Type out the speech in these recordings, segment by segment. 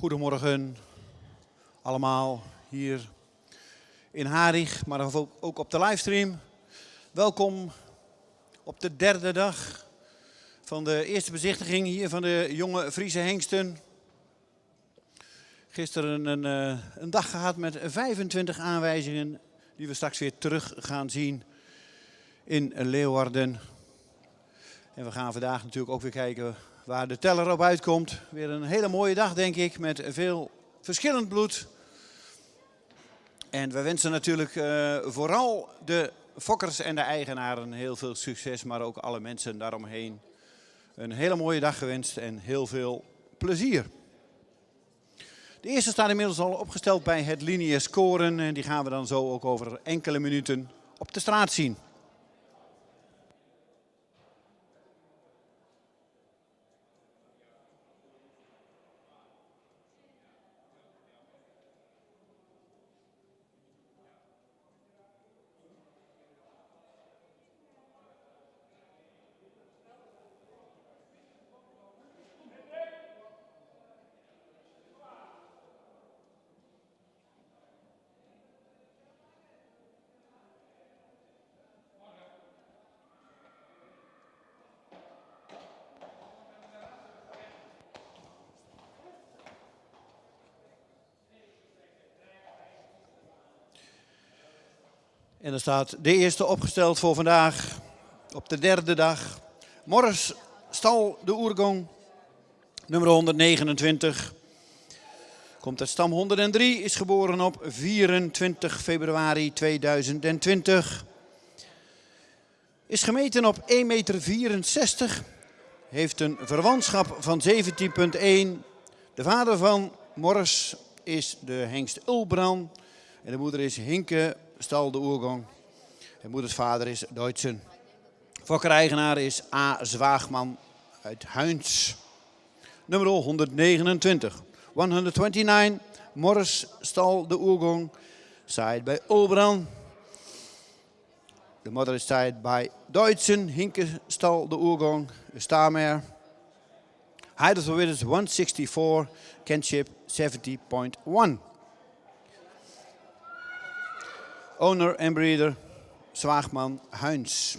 Goedemorgen allemaal hier in Harig, maar ook op de livestream. Welkom op de derde dag van de eerste bezichtiging hier van de jonge Friese hengsten. Gisteren een dag gehad met 25 aanwijzingen die we straks weer terug gaan zien in Leeuwarden. En we gaan vandaag natuurlijk ook weer kijken waar de teller op uitkomt. Weer een hele mooie dag, denk ik, met veel verschillend bloed. En we wensen natuurlijk vooral de fokkers en de eigenaren heel veel succes, maar ook alle mensen daaromheen. Een hele mooie dag gewenst en heel veel plezier. De eerste staat inmiddels al opgesteld bij het lineair scoren en die gaan we dan zo ook over enkele minuten op de straat zien. En er staat de eerste opgesteld voor vandaag, op de derde dag. Morris Stal de Oergong, nummer 129. Komt uit stam 103, is geboren op 24 februari 2020. Is gemeten op 1,64 meter. Heeft een verwantschap van 17,1. De vader van Morris is de hengst Ulbran. En de moeder is Hinke Stal de Oergong. En moeders vader is Duitsen. Fokker-eigenaar is A. Zwaagman uit Huins. Nummer 129. 129. Morris Stal de Oergong. Side bij Ulbran. De mother is tied by Duitsen. Hinke Stal de Oergong. Starmare. Height of the width is 164. Kinship 70.1. Owner en breeder Zwaagman Huins.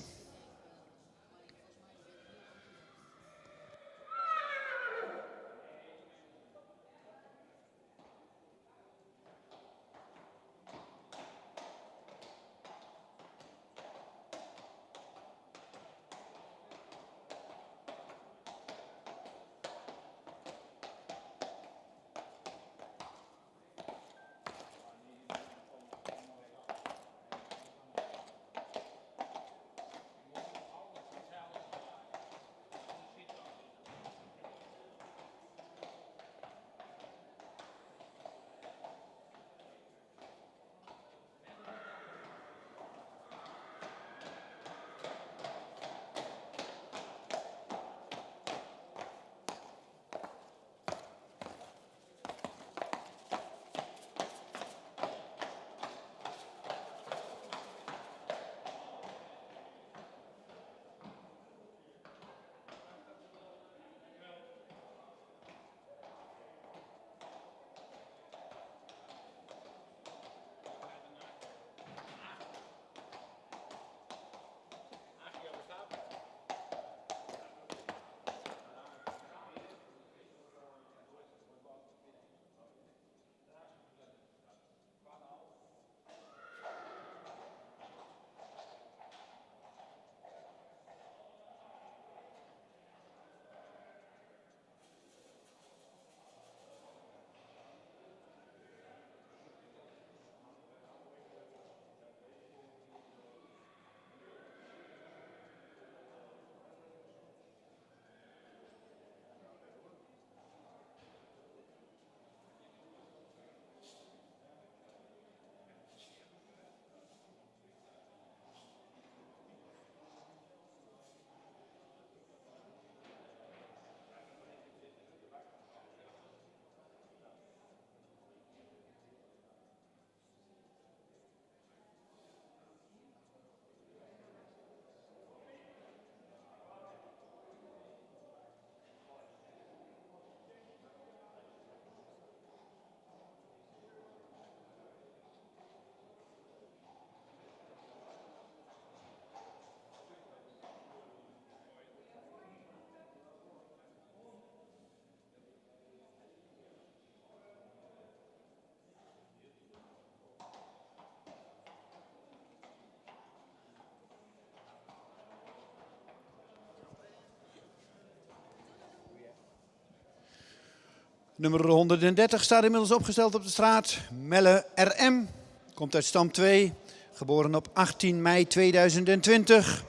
Nummer 130 staat inmiddels opgesteld op de straat. Melle RM, komt uit stam 2, geboren op 18 mei 2020.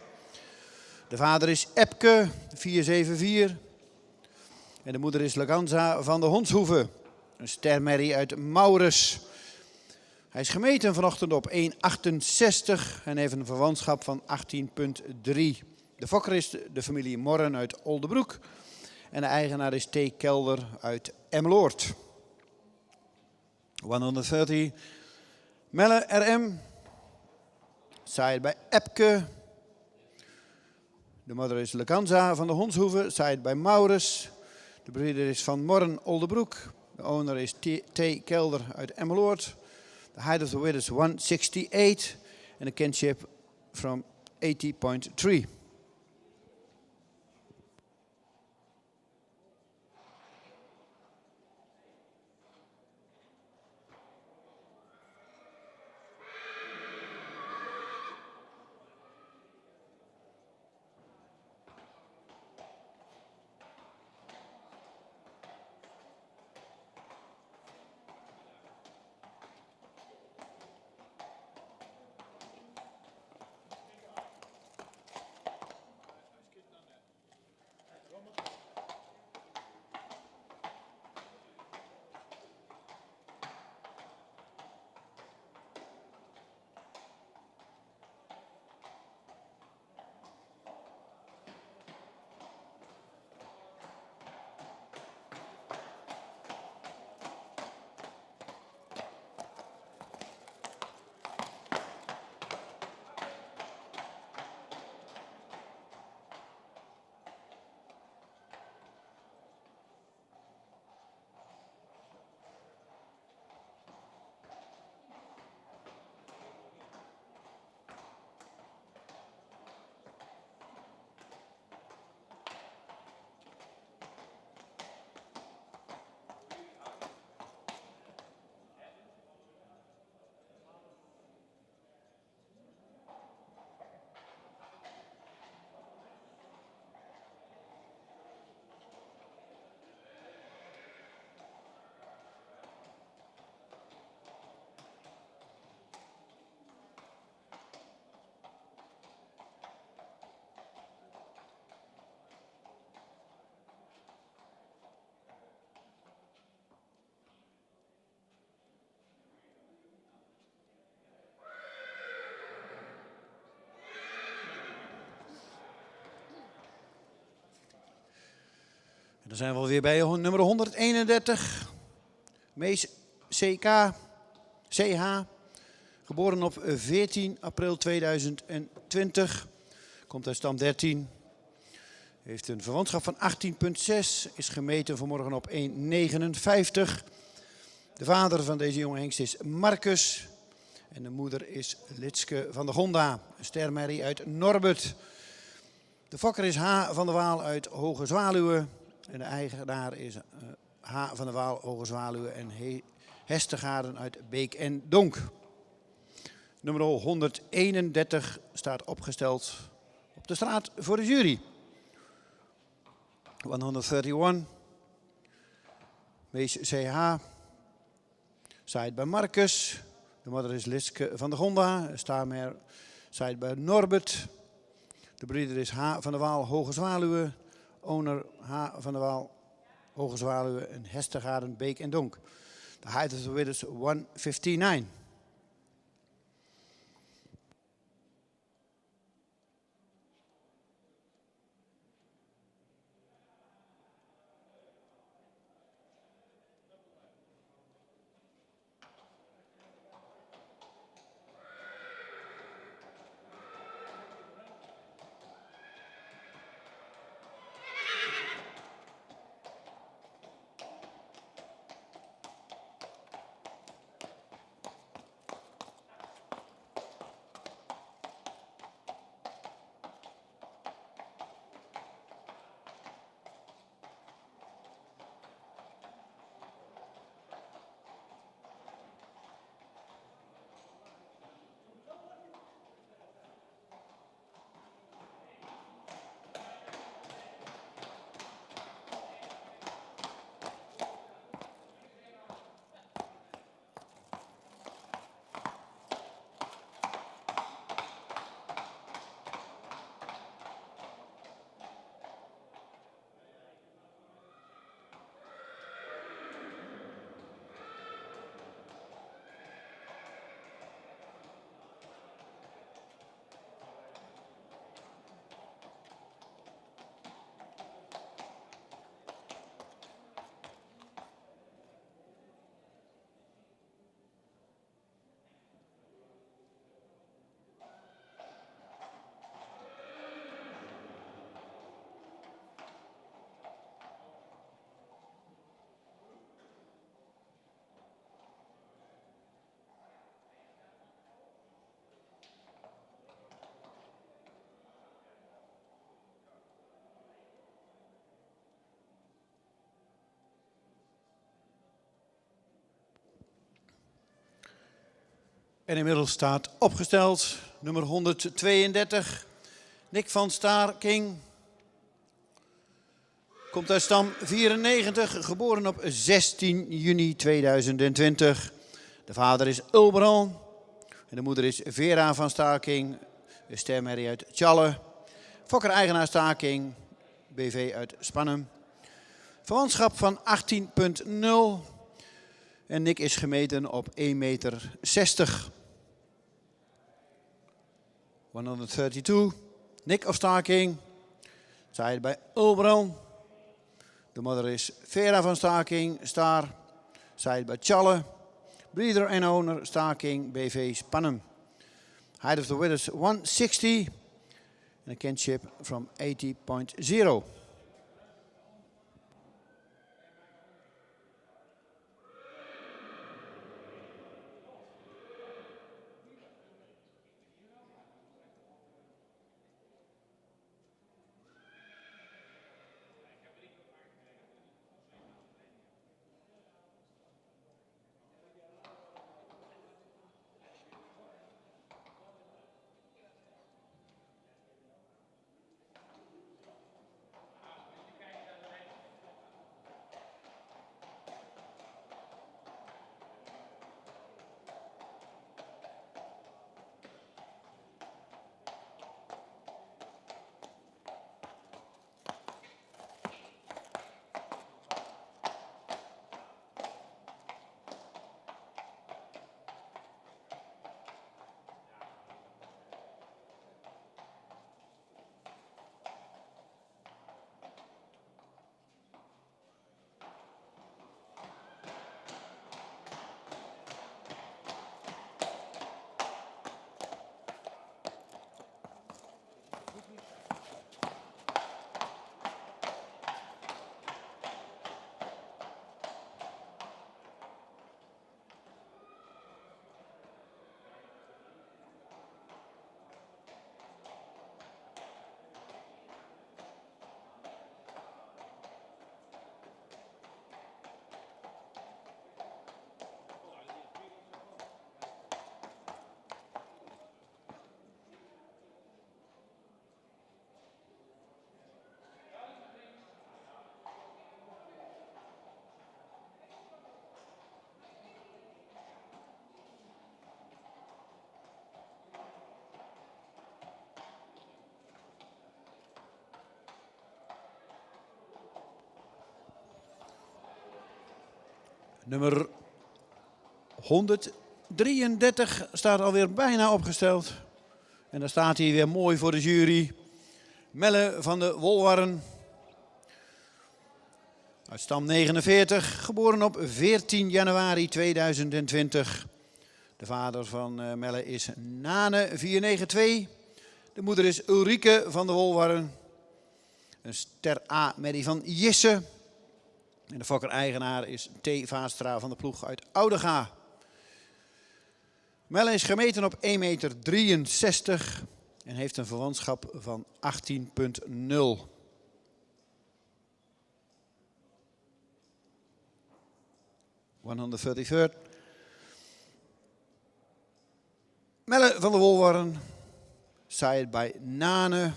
De vader is Epke, 474. En de moeder is Laganza van de Hondshoeve, een stermerrie uit Maurus. Hij is gemeten vanochtend op 1,68 en heeft een verwantschap van 18,3. De fokker is de familie Morren uit Oldebroek. En de eigenaar is T. Kelder uit Emmeloord. 130. Melle RM. Saaid bij Epke. De moeder is Lekanza van de Hondshoeve. Saaid bij Maurus. De breeder is van Morren Oldebroek. De owner is T. Kelder uit Emmeloord. The height of the width is 168. En de kinship from 80.3. Dan zijn we alweer bij nummer 131. Mees CH, geboren op 14 april 2020. Komt uit stam 13. Heeft een verwantschap van 18,6. Is gemeten vanmorgen op 1,59. De vader van deze jonge hengst is Marcus. En de moeder is Litske van der Gonda, een stermerrie uit Norbert. De fokker is H. van der Waal uit Hoge Zwaluwe. En de eigenaar is H. van der Waal, Hoge Zwaluwe en Hestegaarden uit Beek en Donk. Nummer 131 staat opgesteld op de straat voor de jury. 131. Mees CH. Saaid bij Marcus. De moeder is Litske van der Gonda. Staarmer saaid bij Norbert. De breeder is H. van der Waal, Hoge Zwaluwe. Owner H. van der Waal, Hoge Zwaluwe en Hestegaarden, Beek en Donk. The height of the width is 159. En inmiddels staat opgesteld nummer 132, Nick van Staarking. Komt uit stam 94, geboren op 16 juni 2020. De vader is Ulbran en de moeder is Vera van Staarking, een stermerrie uit Tjalle. Fokker-eigenaar Staarking, BV uit Spanum. Verwantschap van 18,0 en Nick is gemeten op 1,60 meter. 132, Nick of Staarking, zij bij Ulbran. De moeder is Vera van Staarking, Staar, zij bij Tjalle. Breeder en owner Staarking, BV Spanum. Height of the withers 160 and a kinship from 80.0. Nummer 133 staat alweer bijna opgesteld. En dan staat hij weer mooi voor de jury. Melle van de Wolwarren. Uit stam 49, geboren op 14 januari 2020. De vader van Melle is Nane 492. De moeder is Ulrike van de Wolwarren. Een ster A-merrie van Jisse. En de fokker-eigenaar is T. Vaastra van de ploeg uit Oudega. Melle is gemeten op 1,63 meter en heeft een verwantschap van 18,0. Melle van de Wolwarren, zaaid bij Nane.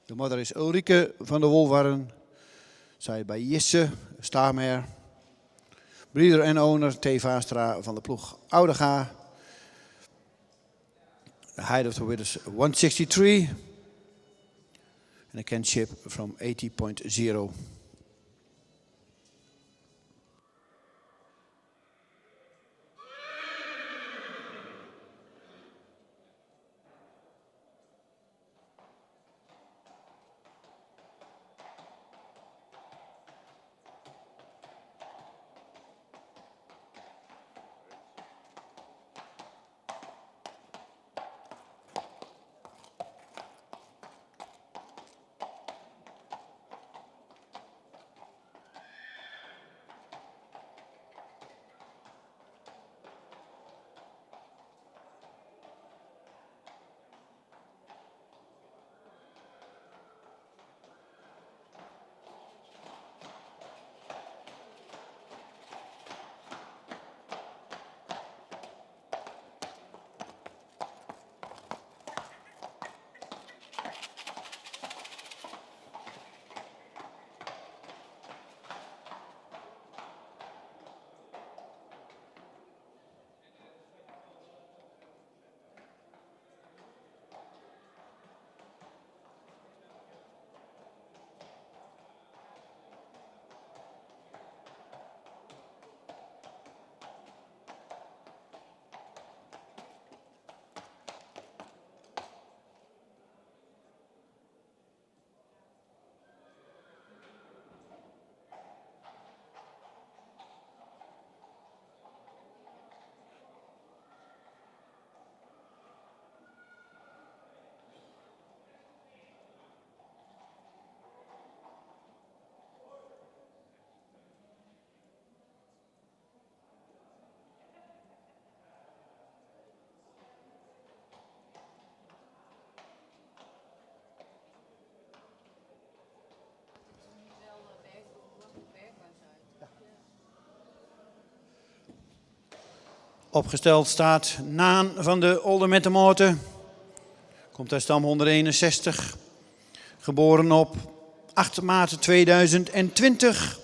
De moeder is Ulrike van de Wolwarren. Zij bij Jisse, Staarmer. Breeder en owner T. Vaastra van de ploeg Oudega. The height of the withers 163. And a kinship from 80.0. Opgesteld staat Naan van de Olde Mettemoorten. Komt uit stam 161. Geboren op 8 maart 2020.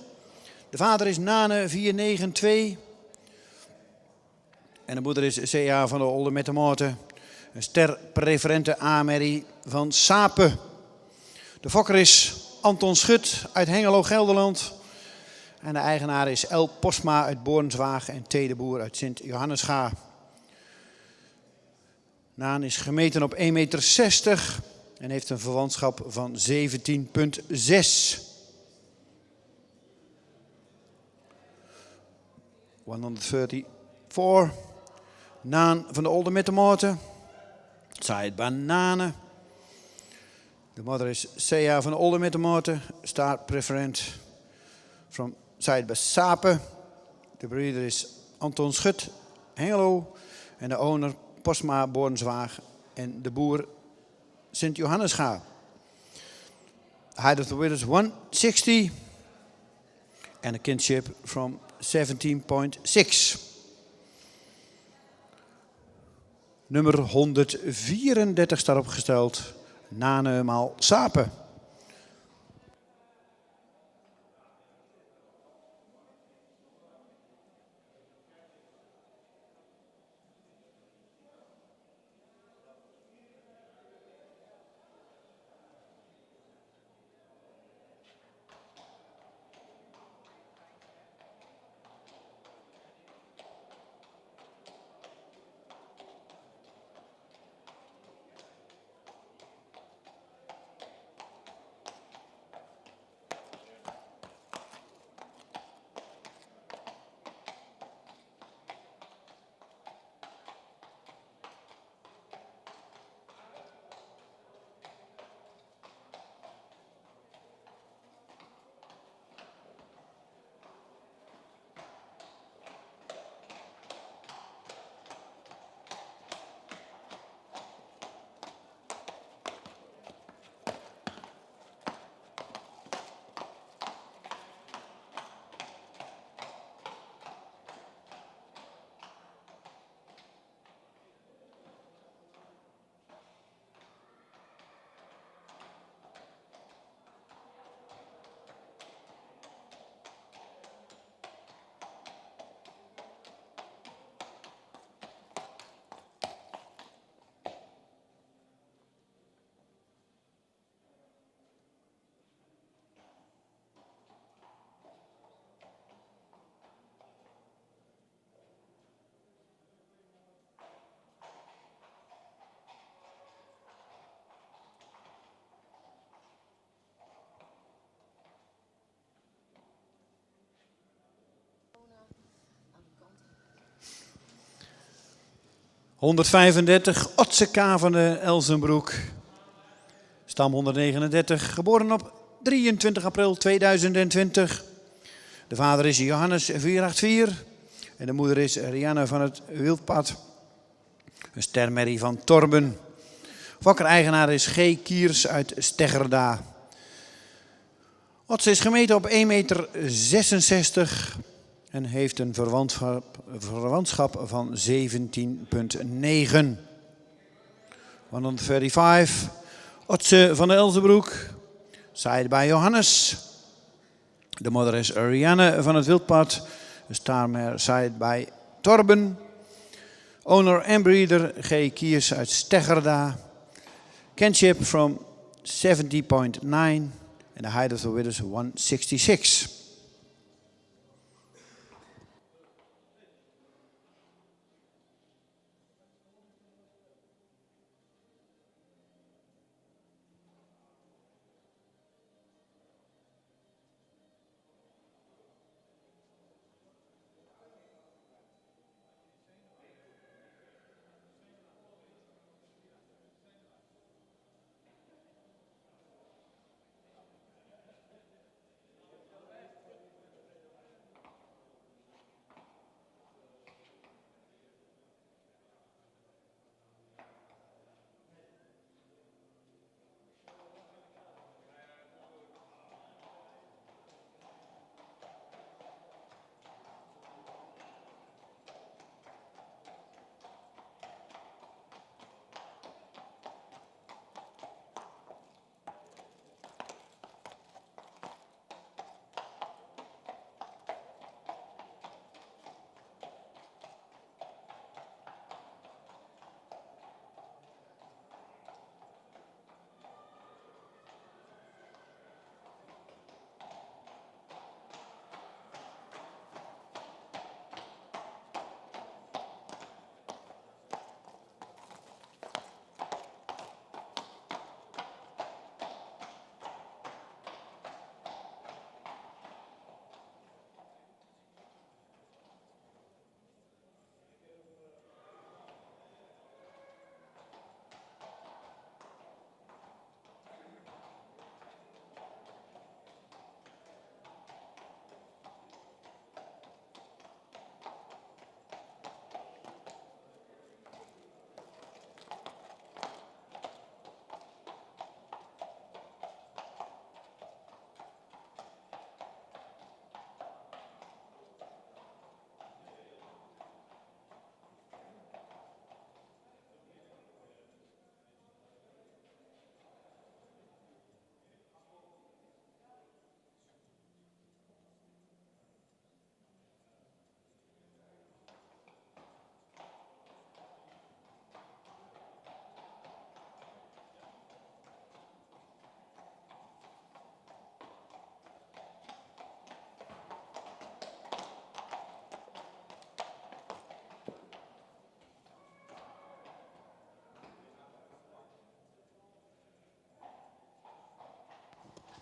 De vader is Nane 492. En de moeder is C.A. van de Olde Mettemoorten. Een sterpreferente A-merrie van Sapen. De fokker is Anton Schut uit Hengelo, Gelderland. En de eigenaar is L. Posma uit Borenswaag en T. de Boer uit Sint-Johannesga. Naan is gemeten op 1,60 meter en heeft een verwantschap van 17,6. 134. Naan van de Olde Mettemoorten. Saait Bananen. De moeder is C.A. van de Olde Mettemoorten. Star preferent from Saait Sapen. De breeder is Anton Schut, Hengelo. En de owner Posma Borenswaag en de boer Sint-Johannesga. Height of the widows 160. En a kinship from 17,6. Nummer 134 staat opgesteld. Nane maal Sapen. ...135, Otse K. van de Elzenbroek. Stam 139, geboren op 23 april 2020. De vader is Johannes 484. En de moeder is Rianne van het Wildpad. Een stermerrie van Torben. Fokker-eigenaar is G. Kiers uit Steggerda. Otse is gemeten op 1,66 meter... en heeft een verwantschap van 17,9. 135. Otse van de Elzenbroek. Saait bij Johannes. De moeder is Rianne van het Wildpad. De staarmer saait bij Torben. Owner en breeder G. Kiers uit Steggerda. Kinship from 70,9. En de height of the widows 166.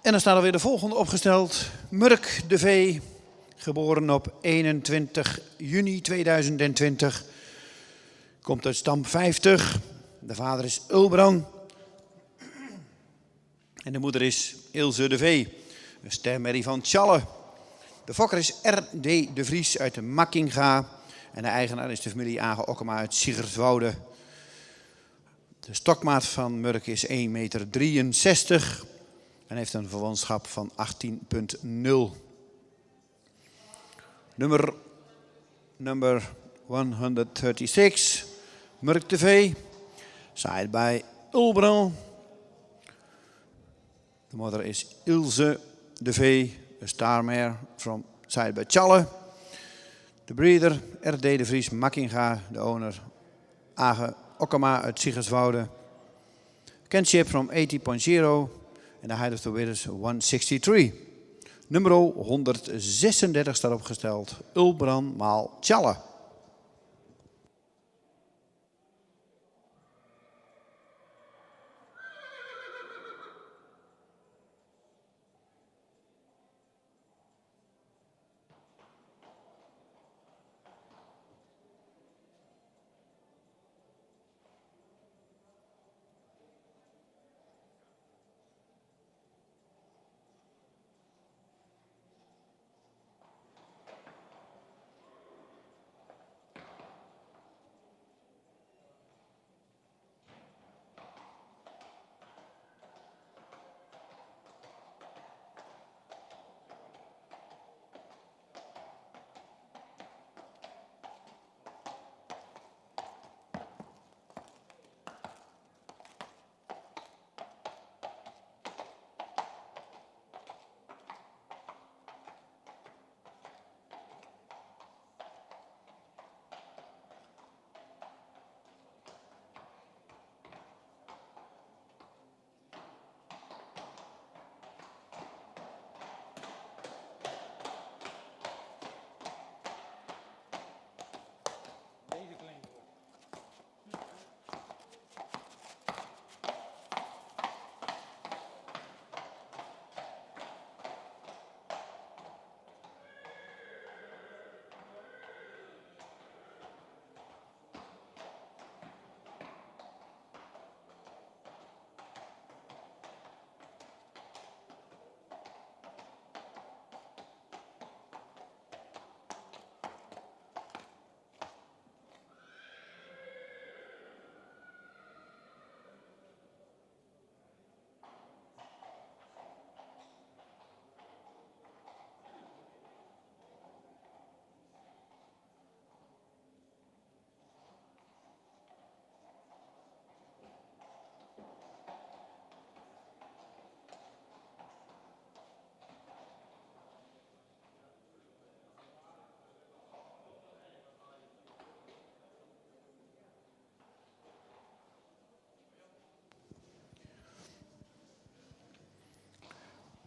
En dan staat er weer de volgende opgesteld. Murk de Vee, geboren op 21 juni 2020. Komt uit stam 50. De vader is Ulbrand. En de moeder is Ilse de Vee, een stermerrie van Tjalle. De fokker is R.D. de Vries uit de Makkinga. En de eigenaar is de familie Age Okkema uit Siggerswoude. De stokmaat van Murk is 1,63 meter. En heeft een verwantschap van 18,0. Nummer 136. Murk TV. Side by Ulbrand. De moeder is Ilse de Vee, een starmare from side by Tjalle. De breeder R.D. de Vries Makkinga. De owner Age Okkema uit Siggerswoude. Kinship from 80.0. En de height of the width is 163. Nummer 136 staat opgesteld. Ulbrand maal Tjalle.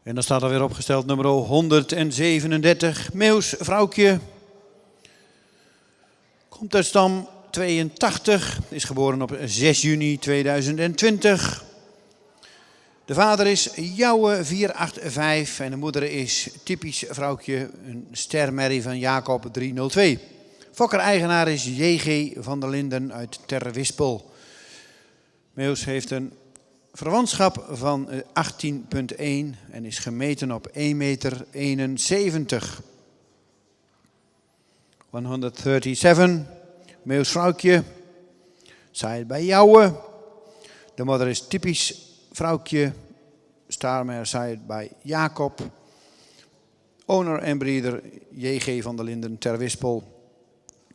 En dan staat er weer opgesteld nummer 137. Meeuws vrouwtje. Komt uit stam 82. Is geboren op 6 juni 2020. De vader is Jouwe 485 en de moeder is typisch vrouwtje, een stermerrie van Jacob 302. Fokker-eigenaar is J.G. van der Linden uit Terwispel. Meeuws heeft een verwantschap van 18,1 en is gemeten op 1,71 meter. 137. Meeuws vrouwtje. Zij bij Jouwe. De moeder is typisch vrouwtje. Starmare zij bij Jacob. Owner en breeder J.G. van der Linden Terwispel.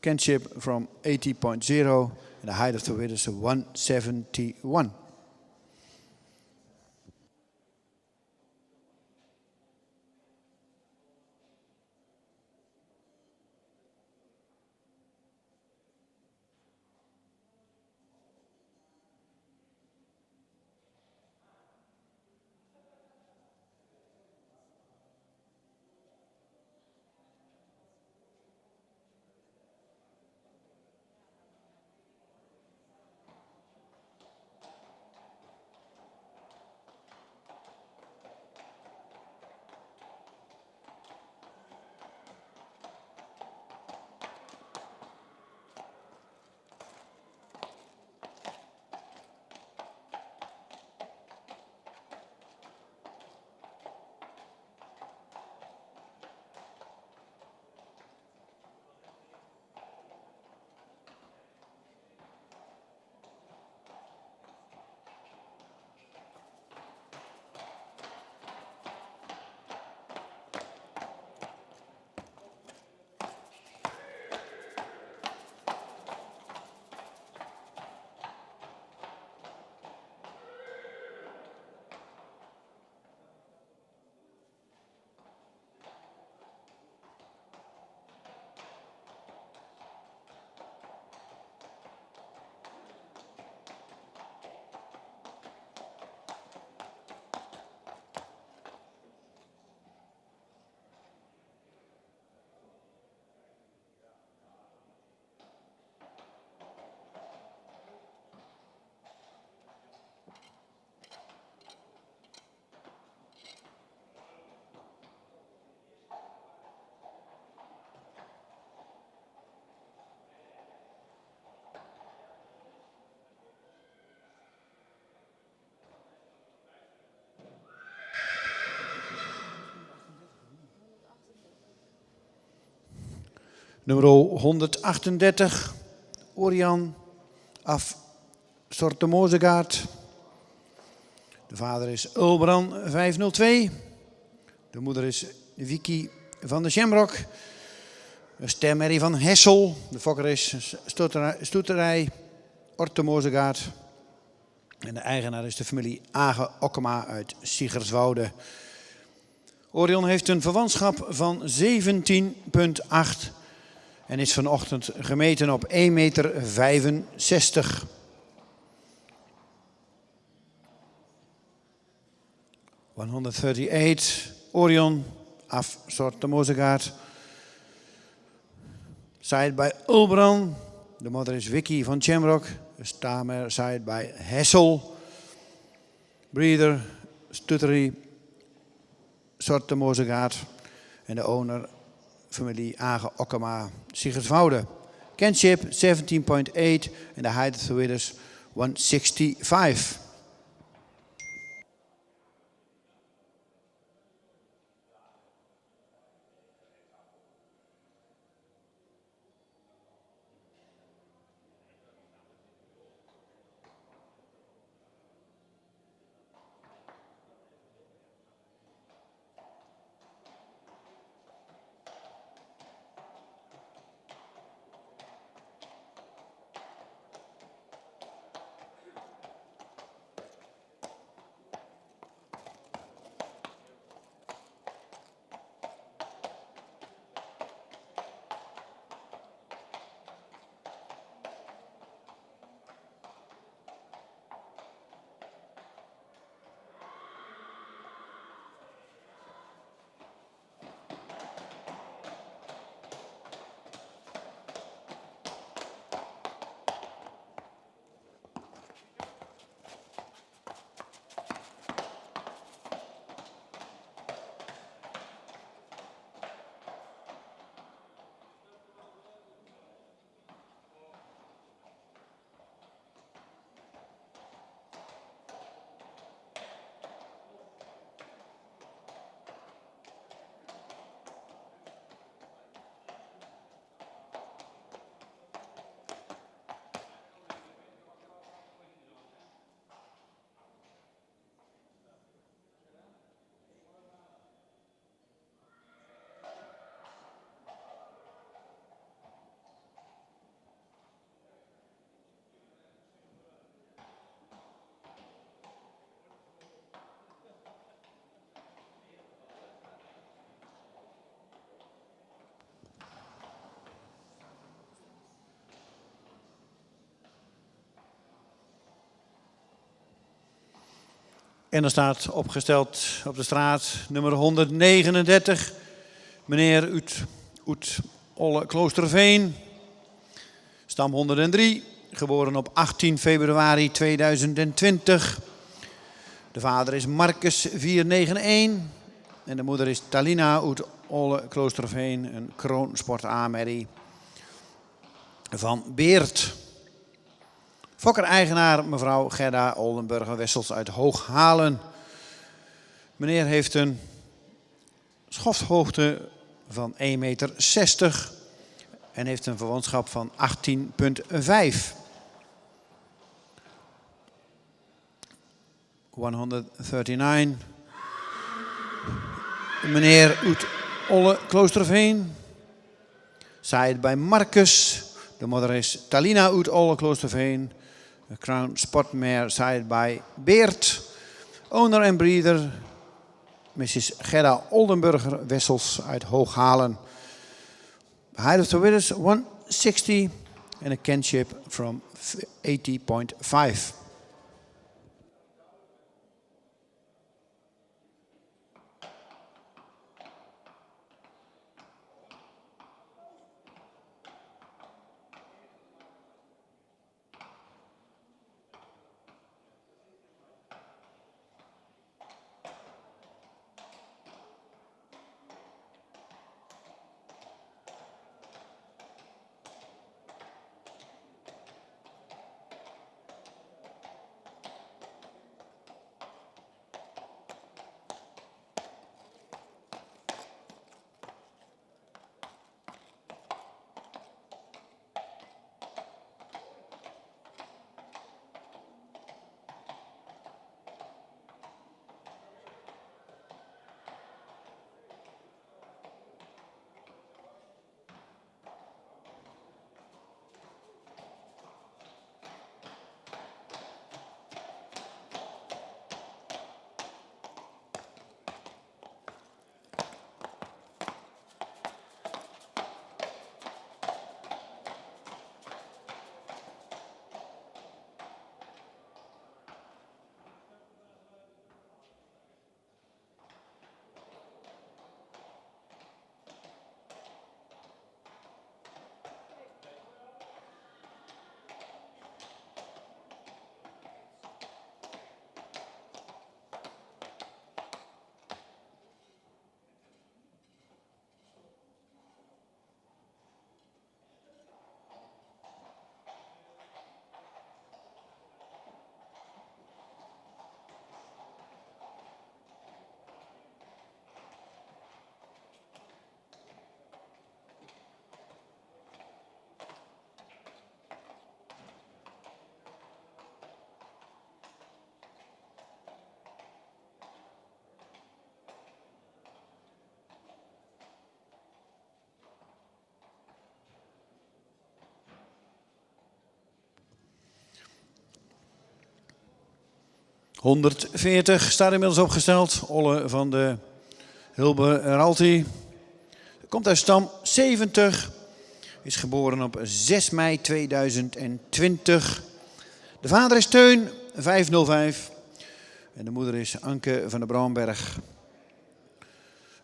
Kinship from 80.0. En de height of the width is 171. Nummer 138, Orion af Sortemozegaard. De vader is Ulbran 502. De moeder is Vicky van de Shamrock. De stermerrie van Hessel. De fokker is Stoeterij Ortemozegaard. En de eigenaar is de familie Age Okkema uit Siggerswoude. Orion heeft een verwantschap van 17,8 en is vanochtend gemeten op 1,65 meter. (138) Orion af Sortemozegaard. Side bij Ulbran. De moeder is Vicky van Shamrock. De stamer side bij Hessel. Breeder Stuttery Sortemozegaard. En de owner familie Age Okkema Siggerswoude. Kinship 17,8 en de height of the winners 165. En er staat opgesteld op de straat nummer 139, meneer Oet Olle Kloosterveen, stam 103, geboren op 18 februari 2020. De vader is Marcus 491 en de moeder is Talina Oet Olle Kloosterveen, een kroonsport A-merrie van Beert. Fokker-eigenaar mevrouw Gerda Oldenburger-Wessels uit Hooghalen. Meneer heeft een schofthoogte van 1,60 meter en heeft een verwantschap van 18,5. 139. Meneer Oet Olle Kloosterveen. Side bij Marcus. De moeder is Talina Oet Olle Kloosterveen. De Crown Sportmare side bij Beert. Owner en breeder Mrs. Gerda Oldenburger-Wessels uit Hooghalen. The height of the winners 160 and a kinship from 80,5. 140 staat inmiddels opgesteld. Olle van de Hilbe Ralti. Komt uit stam 70. Is geboren op 6 mei 2020. De vader is Teun 505. En de moeder is Anke van der Braunberg.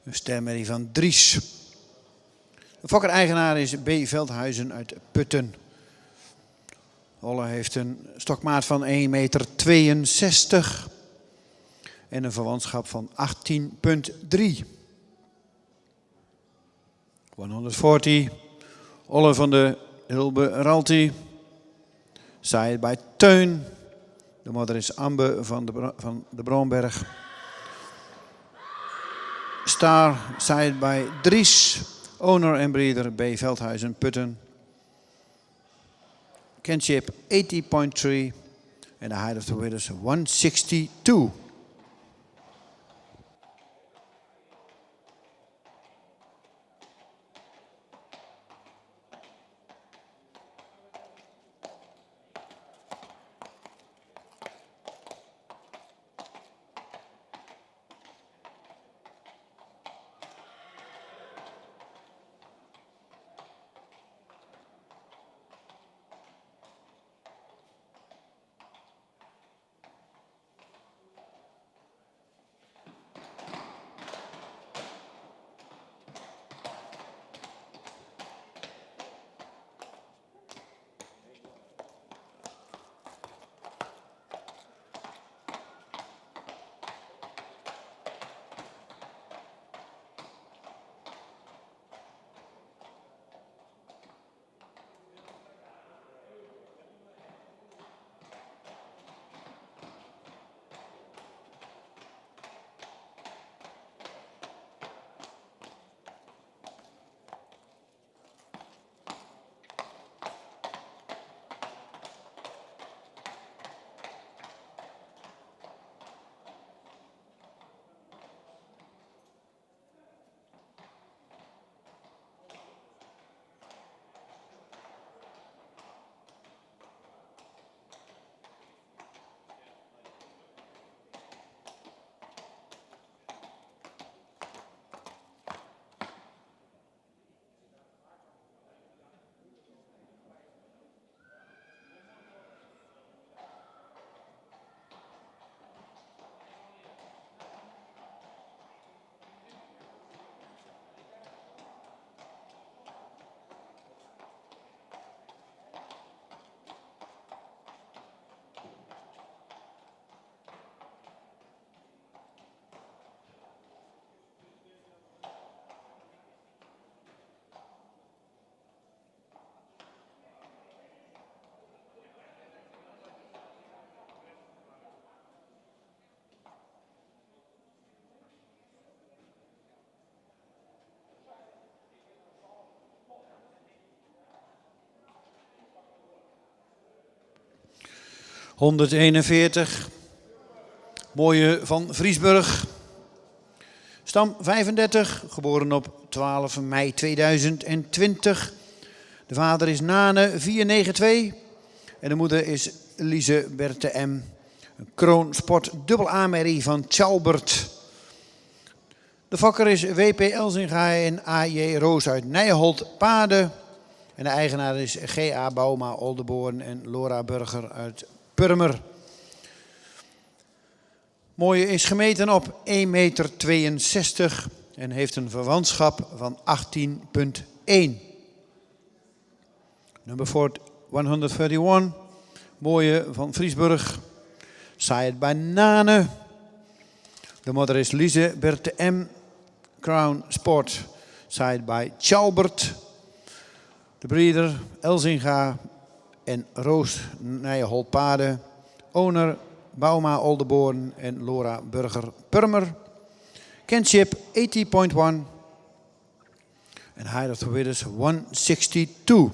Een stermerrie van Dries. De fokker-eigenaar is B. Veldhuizen uit Putten. Olle heeft een stokmaat van 1,62 meter. En een verwantschap van 18,3. 140. Olle van de Hilbe Ralti. Saaid bij Teun. De moeder is Ambe van de Braunberg. Star, saaid bij Dries. Owner en breeder B. Veldhuizen, Putten. Kinship 80.3. En de height of the winners 162. ...141. Mooie van Vriesburg. Stam 35, geboren op 12 mei 2020. De vader is Nane 492. En de moeder is Lise Berthe M. Een kroonsport dubbel A-merrie van Tjalbert. De fokker is W.P. Elzinga en A.J. Roos uit Nijholt Paarden. En de eigenaar is G.A. Bouma Oldenboorn en Laura Burger uit Purmer. Mooie is gemeten op 1,62 meter en heeft een verwantschap van 18,1. Nummer 131. Mooie van Vriesburg. Saaid bij Nane. De moeder is Lise Berthe M. Crown Sport. Saaid bij Tjalbert. De breeder Elzinga en Roos Nijholt-Paarden. Owner Bouma Oldenboorn en Laura Burger Purmer. Kinship 80.1. En height of the winners 162.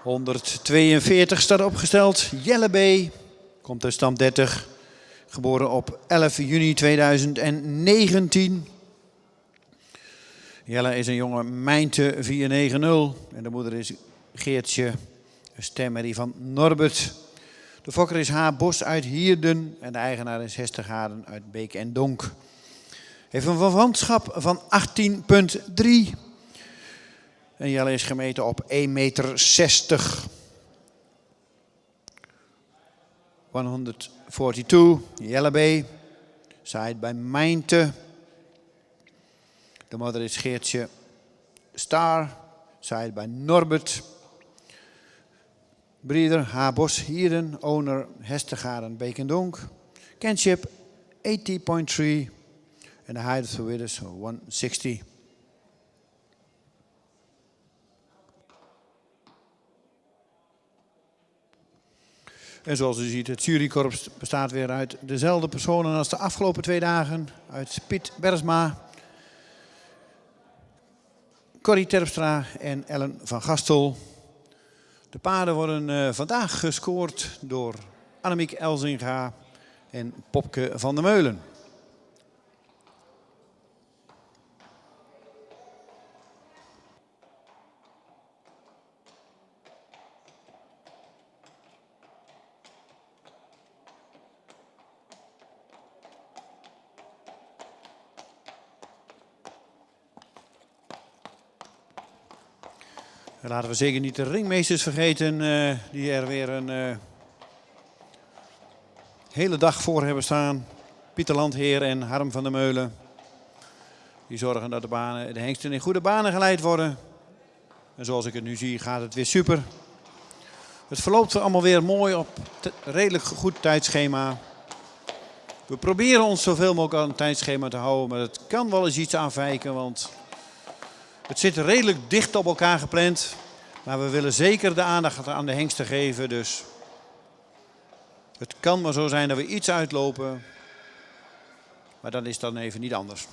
142 staat opgesteld. Jelle B. Komt uit stam 30. Geboren op 11 juni 2019. Jelle is een jonge Mijnte 490. En de moeder is Geertje, een stemmerrie van Norbert. De fokker is H. Bos uit Hierden. En de eigenaar is Hestergaarden uit Beek en Donk. Heeft een verwantschap van 18,3. En Jelle is gemeten op 1,60 meter. 142, Jelle B. Zaait bij Mijnte. De moeder is Geertje Star. Zaait bij Norbert. Breeder H. Bos Hierden. Owner Hestergaarden Beek en Donk. Kinship 80,3. En de height of the width is 160. En zoals u ziet, het jurykorps bestaat weer uit dezelfde personen als de afgelopen 2 dagen. Uit Piet Bersma, Corrie Terpstra en Ellen van Gastel. De paarden worden vandaag gescoord door Annemiek Elzinga en Popke van der Meulen. Laten we zeker niet de ringmeesters vergeten die er weer een hele dag voor hebben staan. Pieter Landheer en Harm van der Meulen. Die zorgen dat de hengsten in goede banen geleid worden. En zoals ik het nu zie gaat het weer super. Het verloopt allemaal weer mooi op redelijk goed tijdschema. We proberen ons zoveel mogelijk aan het tijdschema te houden. Maar het kan wel eens iets afwijken, want het zit redelijk dicht op elkaar gepland. Maar we willen zeker de aandacht aan de hengsten geven. Dus het kan maar zo zijn dat we iets uitlopen. Maar dat is dan even niet anders.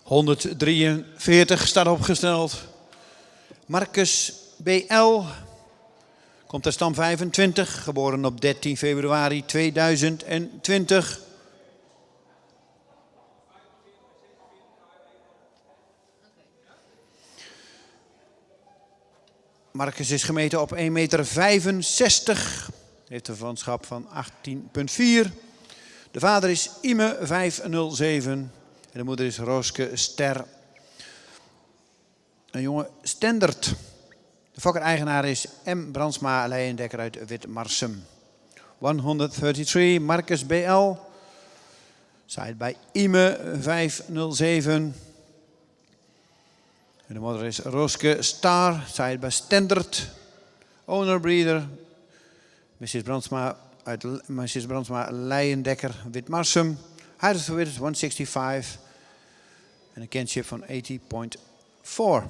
...143 staat opgesteld. Marcus BL komt uit stam 25, geboren op 13 februari 2020. Marcus is gemeten op 1,65 meter. Heeft een verwantschap van 18,4. De vader is Ime 507. En de moeder is Rooske Ster. Een jonge Stendert. De fokker-eigenaar is M. Brandsma Leijendekker uit Witmarsum. 133 Marcus BL. Zaait bij Ime 507. En de moeder is Rooske Star. Zaait bij Stendert. Owner breeder. Mrs. Brandsma Leijendekker Witmarsum. Height of the width is 165. En een kinship van 80,4.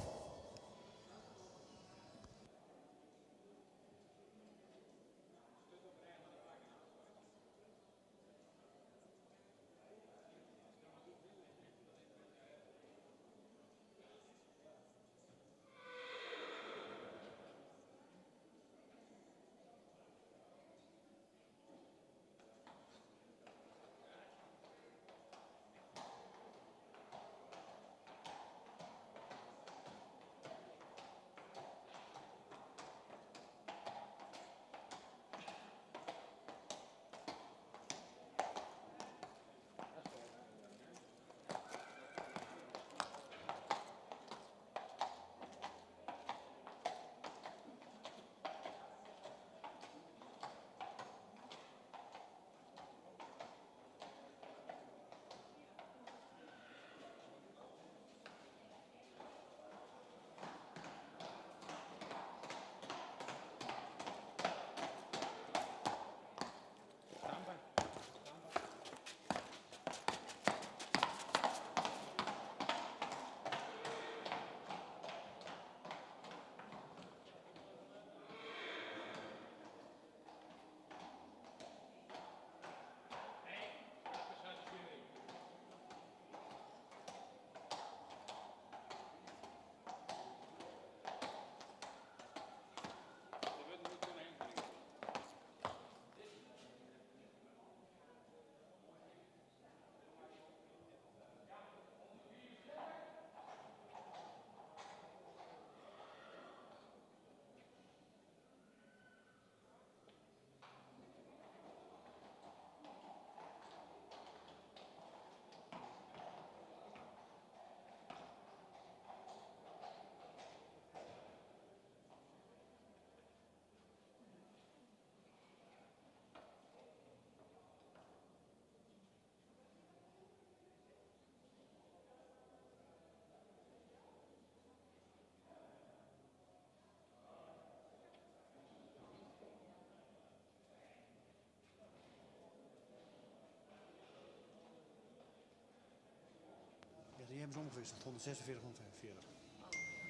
hebben ze omgewisseld. 146, 145.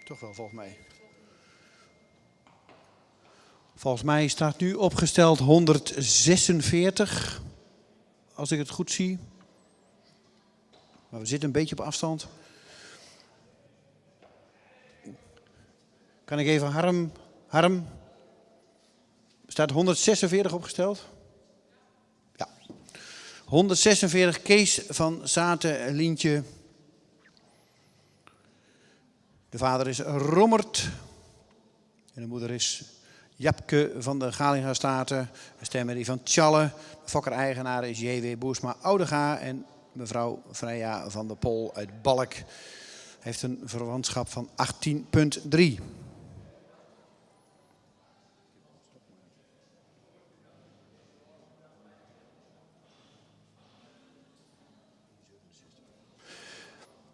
Toch wel, volgens mij. Volgens mij staat nu opgesteld 146. Als ik het goed zie. Maar we zitten een beetje op afstand. Kan ik even Harm? Staat 146 opgesteld? Ja. 146 Kees van Zaten Lientje. De vader is Rommert. En de moeder is Japke van de Galinga-Staten. De stemmer van Tjalle. De fokker-eigenaar is J.W. Boersma Oudega. En mevrouw Freya van der Pol uit Balk. Heeft een verwantschap van 18,3.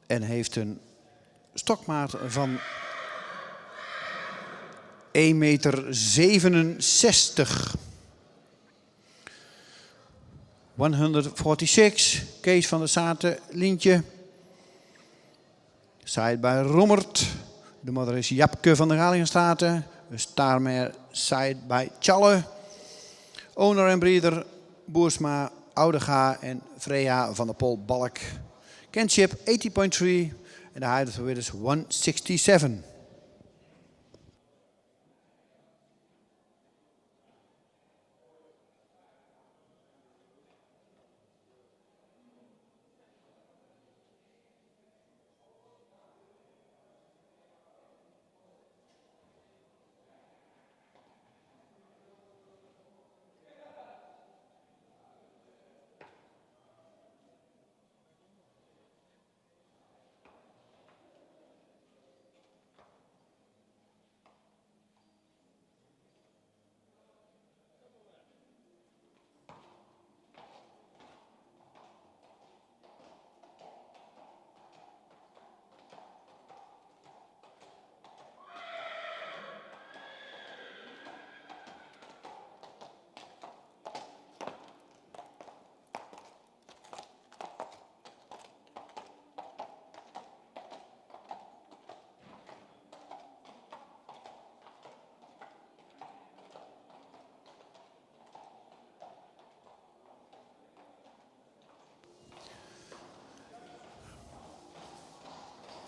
En heeft een stokmaat van 1,67 meter. 146, Kees van der Zaten Lientje. Side bij Rommert. De moeder is Japke van de Galingenstaten. De staarmer side bij Tjalle. Owner en breeder Boersma Oudega en Freya van der Pol Balk. Kinship 80,3 en de height of the width is 167.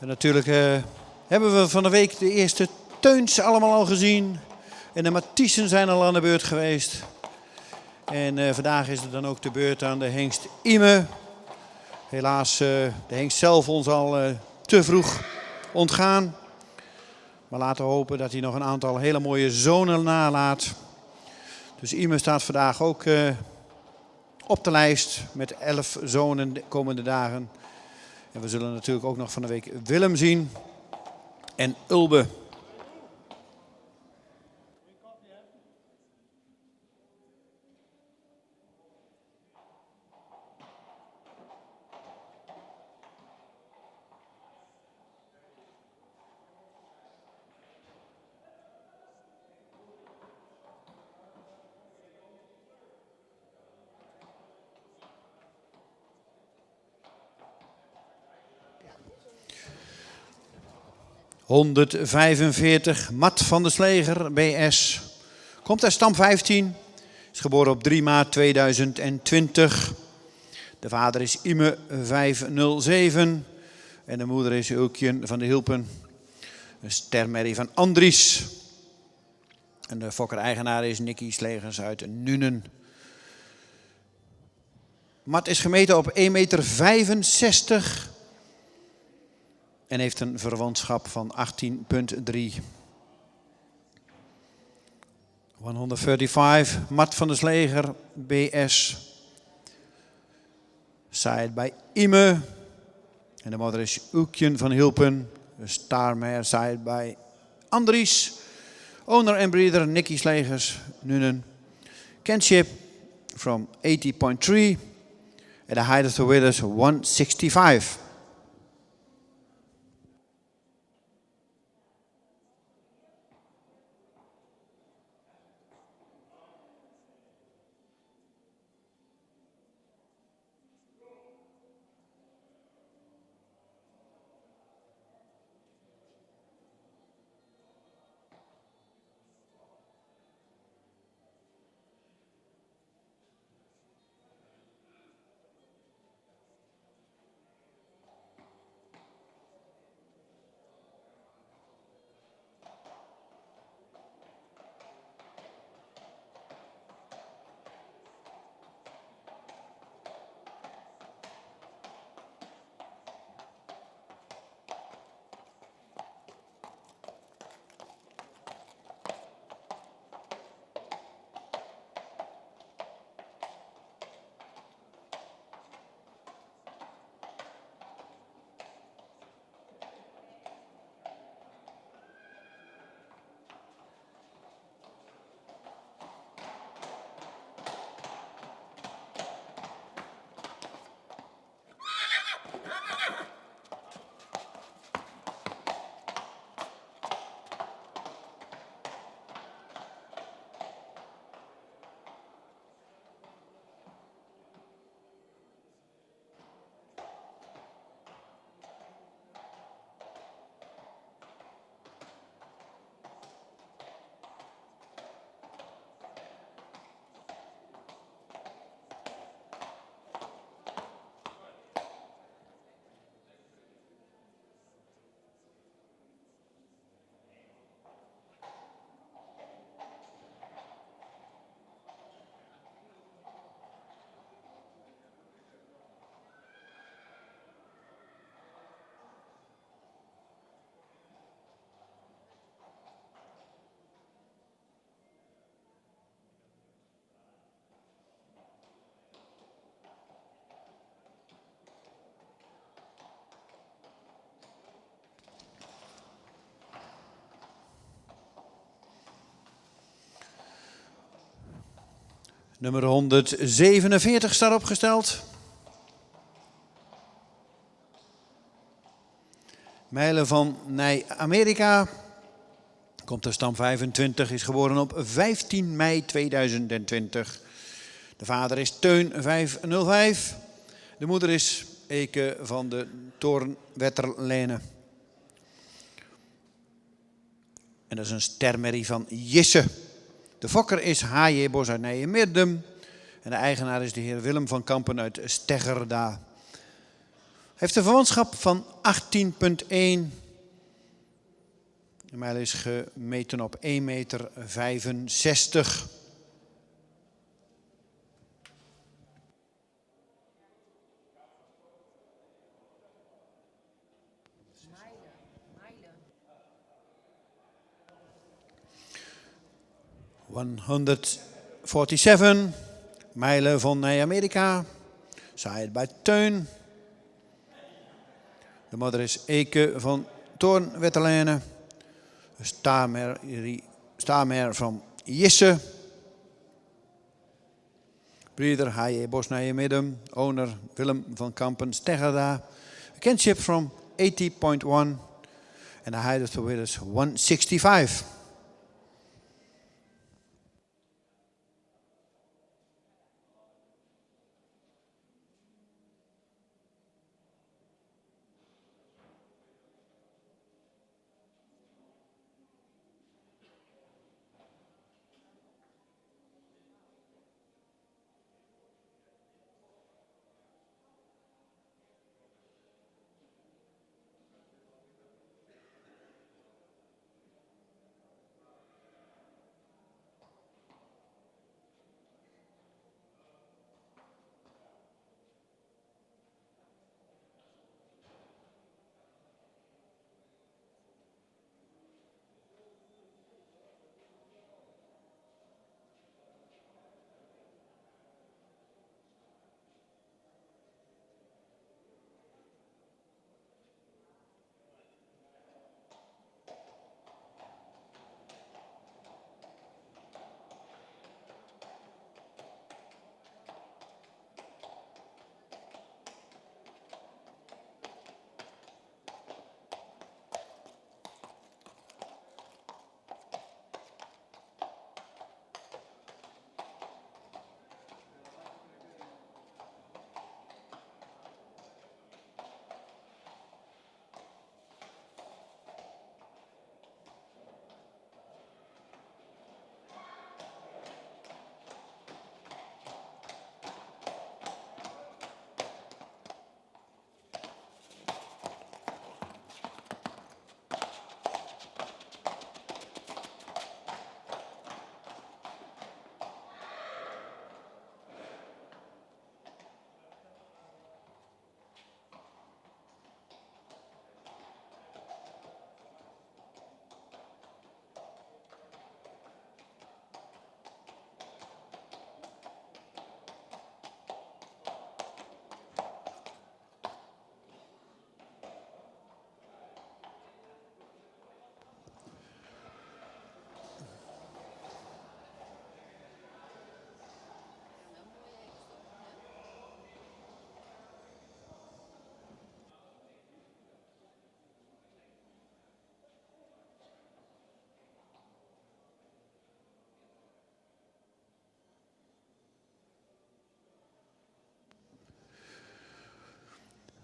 En natuurlijk hebben we van de week de eerste teuns allemaal al gezien. En de Matthiessen zijn al aan de beurt geweest. En vandaag is het dan ook de beurt aan de hengst Ime. Helaas, de hengst zelf ons al te vroeg ontgaan. Maar laten we hopen dat hij nog een aantal hele mooie zonen nalaat. Dus Ime staat vandaag ook op de lijst met 11 zonen de komende dagen. En we zullen natuurlijk ook nog van de week Willem zien en Ulbe. ...145, Mat van der Sleger, BS. Komt uit stam 15. Is geboren op 3 maart 2020. De vader is Ime 507. En de moeder is Ulkje van de Hilpen. Een stermerrie van Andries. En de fokker-eigenaar is Nicky Slegers uit Nuenen. Mat is gemeten op 1,65 meter. En heeft een verwantschap van 18,3. 135, Mat van der Sleger, BS. Side bij Ime. En de moeder is Oekjen van Hilpen. De staarmer side bij Andries. Owner en breeder Nicky Slegers, Nuenen. Kinship from 80,3. And the height of the width is 165. Nummer 147 staat opgesteld. Mijlen van Nij-Amerika. Komt uit stam 25, is geboren op 15 mei 2020. De vader is Teun 505. De moeder is Eke van de Toornwetterlijnen. En dat is een stermerrie van Jisse. De fokker is H.J. Bos uit Nijmegen. En de eigenaar is de heer Willem van Kampen uit Steggerda. Heeft een verwantschap van 18,1. De mijl is gemeten op 1,65 meter. ...147 mijlen van Nij-Amerika. Zaaid bij Teun. De moeder is Eke van Toornwetterlijnen. Stamer van Jisse. Breeder H.J. Bos Nijmegen. Owner Willem van Kampen Steggerda. Kinship from 80.1. En de height of the width is 165.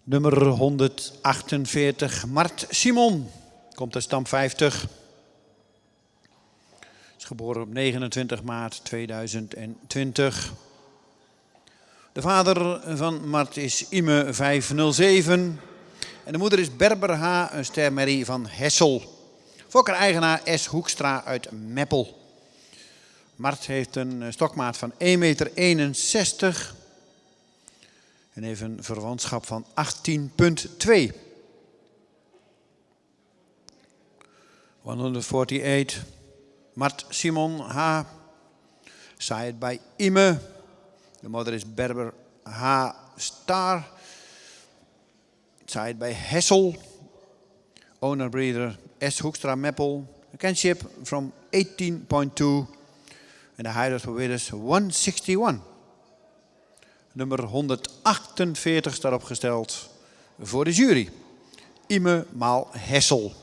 Nummer 148, Mart Simon. Komt uit stam 50. Is geboren op 29 maart 2020. De vader van Mart is Ime 507. En de moeder is Berber H., een stermerrie van Hessel. Fokker-eigenaar S. Hoekstra uit Meppel. Mart heeft een stokmaat van 1,61 meter. En heeft een verwantschap van 18,2. 148. Mart Simon H. Zaaid bij Ime. De moeder is Berber H. Star. Zaaid bij Hessel. Owner breeder S. Hoekstra Meppel. Kinship from 18,2. En de height of the wind is 161. Nummer 148 staat opgesteld voor de jury. Ime maal Hessel.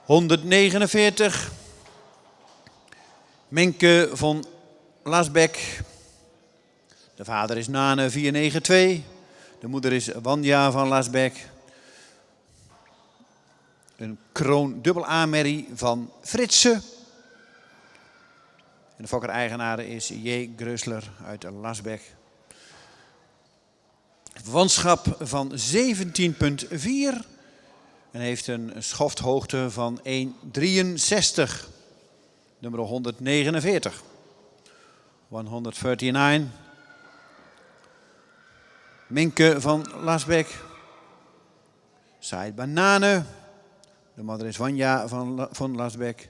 ...149. Menke van Lasbeck. De vader is Nane 492. De moeder is Wanja van Lasbeck. Een kroon dubbel A-merrie van Fritse. En de fokker-eigenaar is J. Grusler uit Lasbeck. Verwantschap van 17,4. En heeft een schofthoogte van 1,63. Nummer 149. 139. Minke van Lasbeck. Said Banane. De moeder is Wanja van Lasbeck.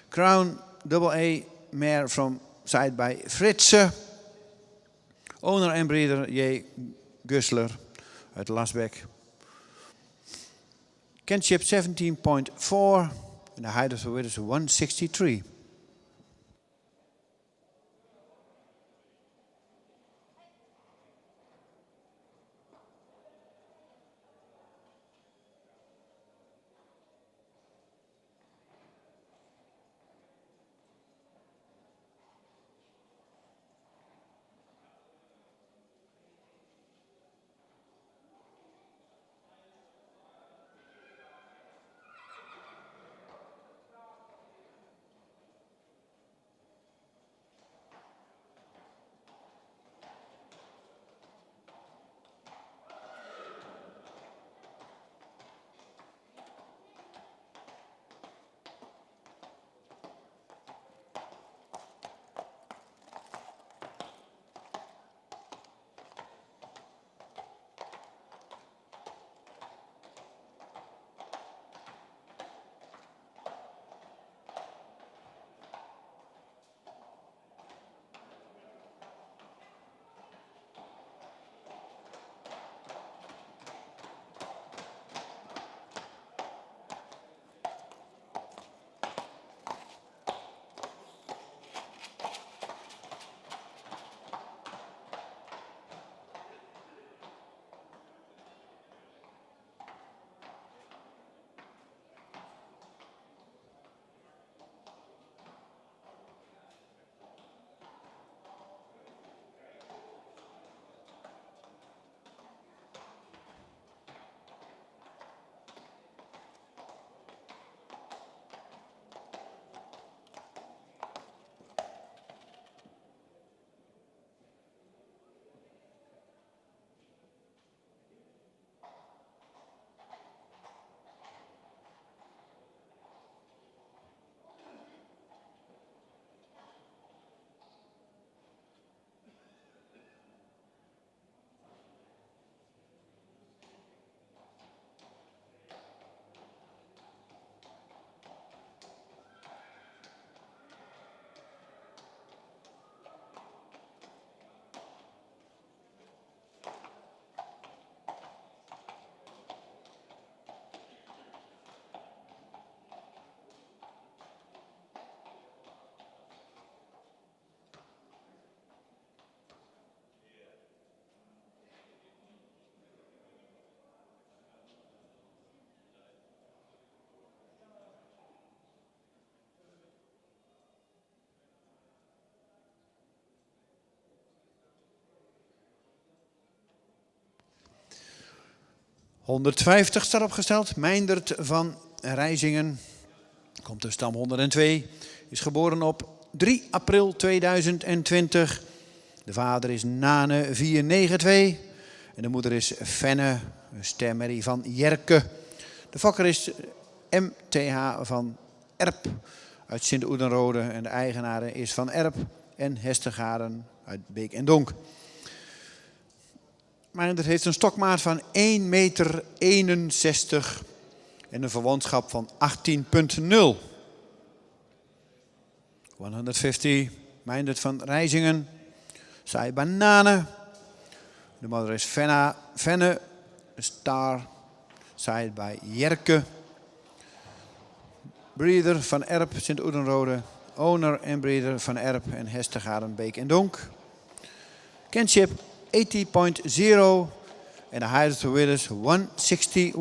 Crown double A mare from Said bij Fritse. Owner en breeder J. Gusler uit Lasbeck. Kinship 17,4 and the height of the width is 163. 150 staat opgesteld. Meindert van Rijzingen. Komt uit stam 102. Is geboren op 3 april 2020. De vader is Nane 492. En de moeder is Fenne, een stermerrie van Jerke. De fokker is MTH van Erp uit Sint-Oedenrode. En de eigenaar is Van Erp en Hestegaren uit Beek en Donk. Meindert heeft een stokmaat van 1,61 meter en een verwantschap van 18,0. 150, Meindert van Rijzingen. Saai Bananen. De moeder is Fenne, Star, saai bij Jerke. Breeder van Erp, Sint-Oedenrode. Owner en breeder van Erp en Hestegaren, Beek en Donk. Kinship 80.0 en de height of the winners 161.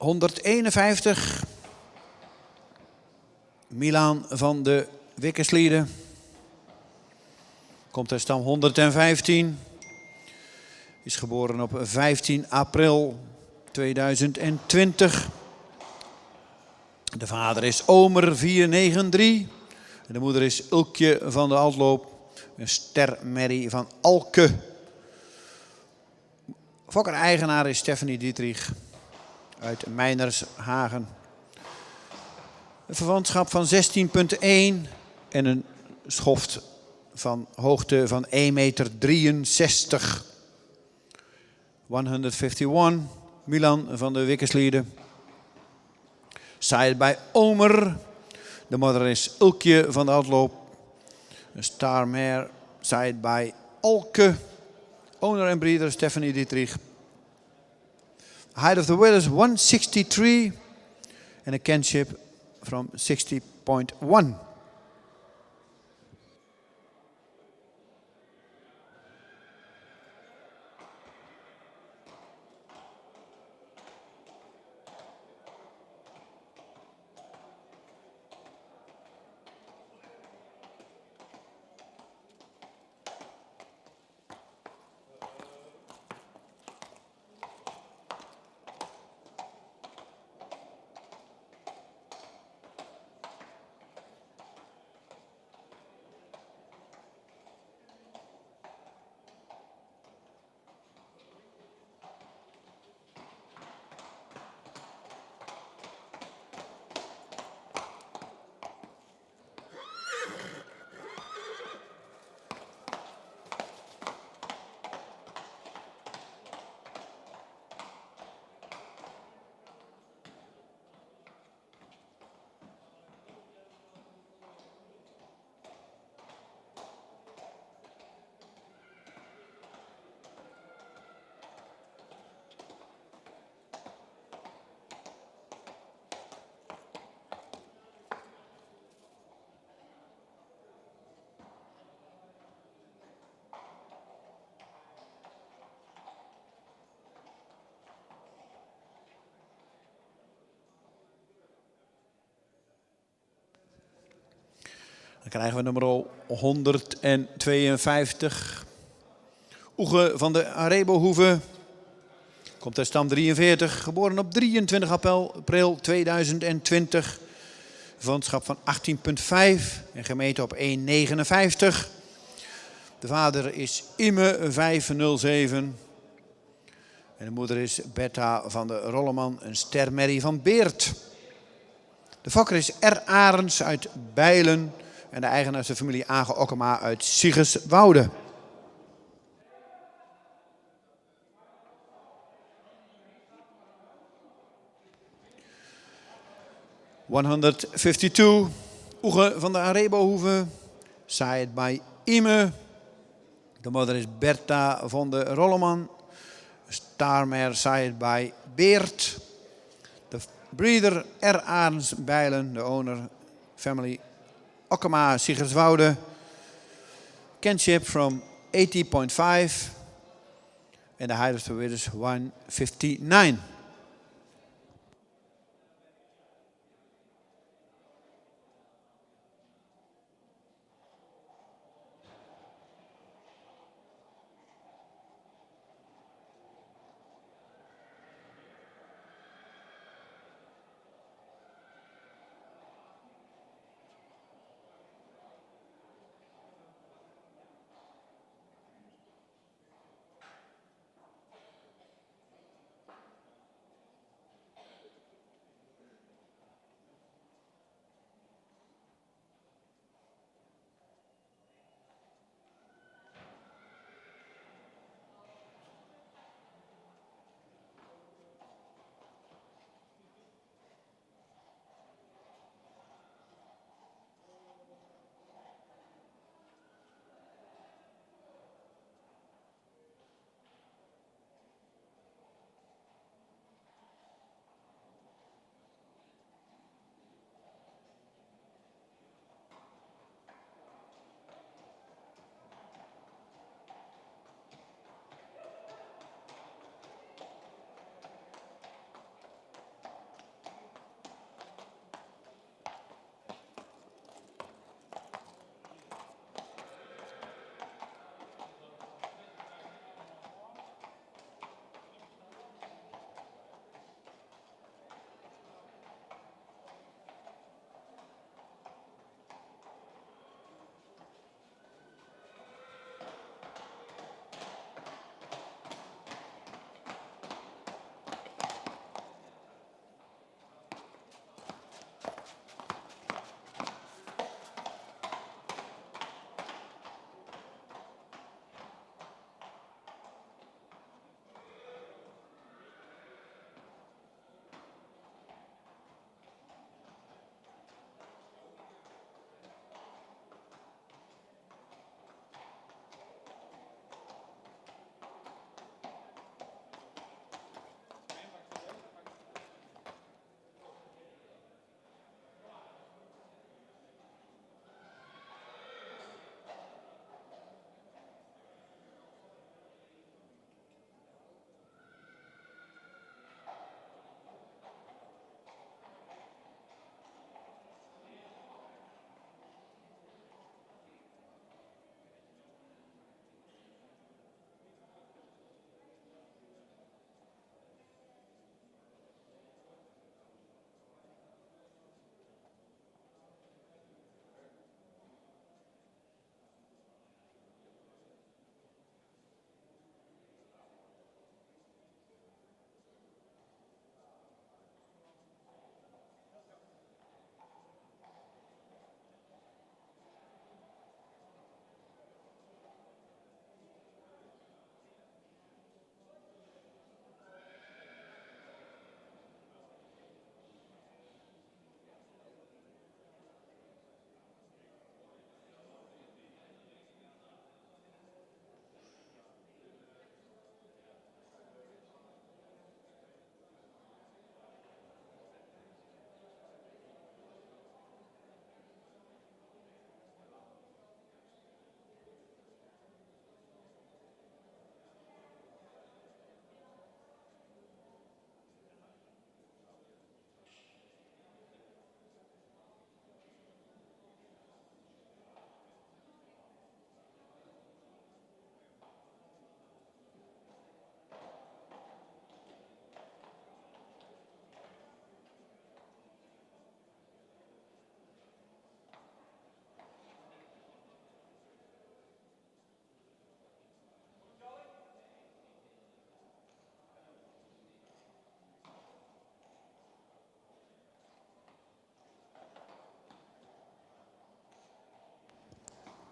...151... Milan van de Wikkerslieden. Komt uit stam 115. Is geboren op 15 april 2020. De vader is Omer 493. En de moeder is Ulkje van de Altloop. Een stermerrie van Alke. Fokker-eigenaar is Stephanie Dietrich uit Meinershagen. Een verwantschap van 16,1 en een schoft van hoogte van 1,63 meter. 151, Milan van de Wikkerslieden. Saaid bij Omer. De moeder is Ulkje van de Altloop. Een starmare. Saaid bij Alke. Owner en breeder Stephanie Dietrich. Height of the withers 163 and a kinship from 60.1. Dan krijgen we nummer 152. Oege van de Arebohoeve. Komt uit stam 43. Geboren op 23 april 2020. Verwantschap van 18,5 en gemeten op 1,59. De vader is Ime 507. En de moeder is Bertha van de Rolleman, een stermerrie van Beert. De fokker is R. Arends uit Bijlen. En de eigenaar is de familie Age Okkema uit Siegerswoude. (152) Oege van de Arebohoeve. Saaid bij Ime. De moeder is Bertha van de Rolleman. Starmer saaid bij Beert. De breeder R. Arends Bijlen. De owner family Okkema Siegerswoude. Kinship from 80.5. En de height of the width is 159.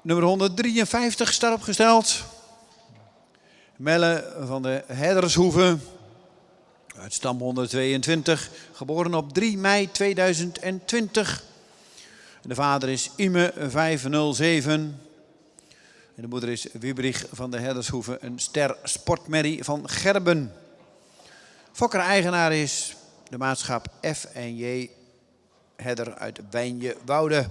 Nummer 153 staat opgesteld. Melle van de Herdershoeve. Uit stam 122. Geboren op 3 mei 2020. De vader is Ime 507. En de moeder is Wiebrich van de Herdershoeve. Een ster sportmerrie van Gerben. Fokker-eigenaar is de maatschap F&J Herder uit Wijnje-Woude.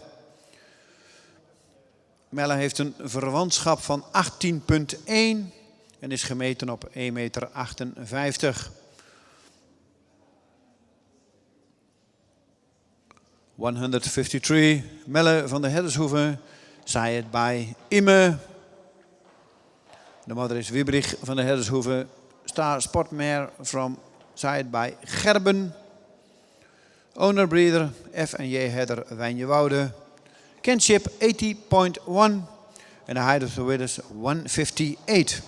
Melle heeft een verwantschap van 18,1 en is gemeten op 1,58 meter. 153, Melle van de Herdershoeve, Sayed bij Ime. De moeder is Wiebrich van de Herdershoeve, star sportmare from Sayed bij Gerben. Owner breeder F&J Herder Wijnje-Woude. Kinship 80.1 en de height of the width is 158.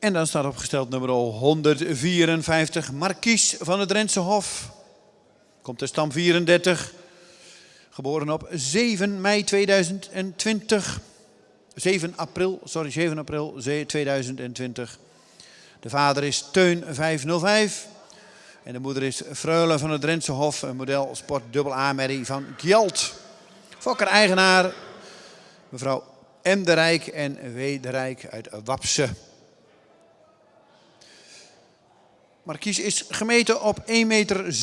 En dan staat opgesteld nummer 154, Markies van het Drentse Hof. Komt uit stam 34. Geboren op 7 mei 2020. 7 april 2020. De vader is Teun 505. En de moeder is Freule van het Drentse Hof. Een model sport dubbel A-merrie van Gjalt. Fokker-eigenaar mevrouw M. de Rijk en W. de Rijk uit Wapse. Markies is gemeten op 1,67 meter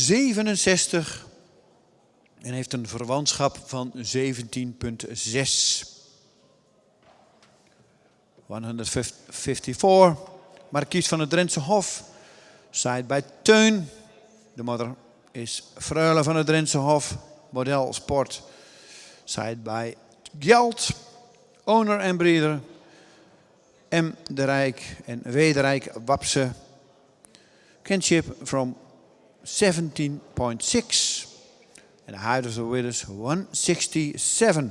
en heeft een verwantschap van 17,6. 154, Markies van het Drentse Hof, Sayed bij Teun. De moeder is Freule van het Drentse Hof, model sport, Sayed bij Gjalt. Owner en breeder M. de Rijk en W. de Rijk Wapse. Kinship from 17.6 en de height of the width is 167.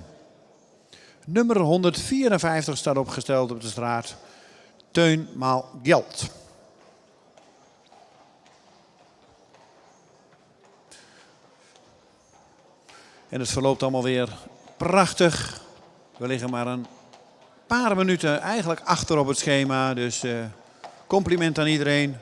Nummer 154 staat opgesteld op de straat. Teun maal Gjalt. En het verloopt allemaal weer prachtig. We liggen maar een paar minuten eigenlijk achter op het schema. Dus compliment aan iedereen.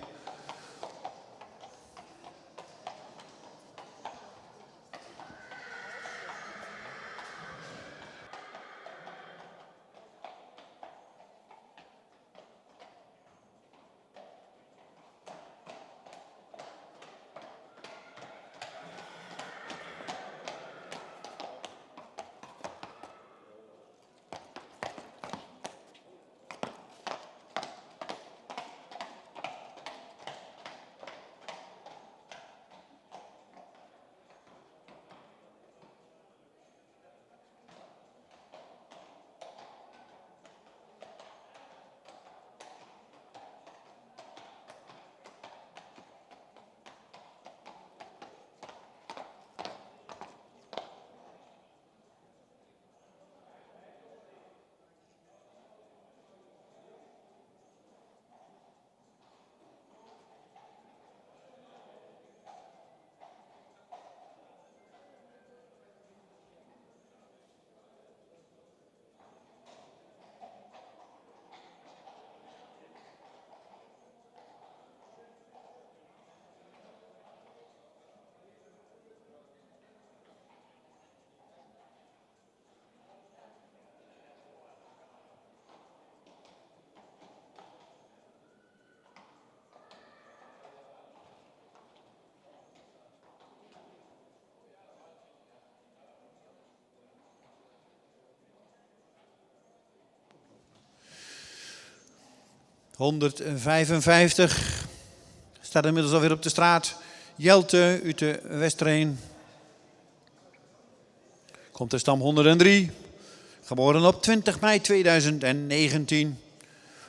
155. Staat inmiddels alweer op de straat. Jelte uit de Westereen. Komt de stam 103. Geboren op 20 mei 2019.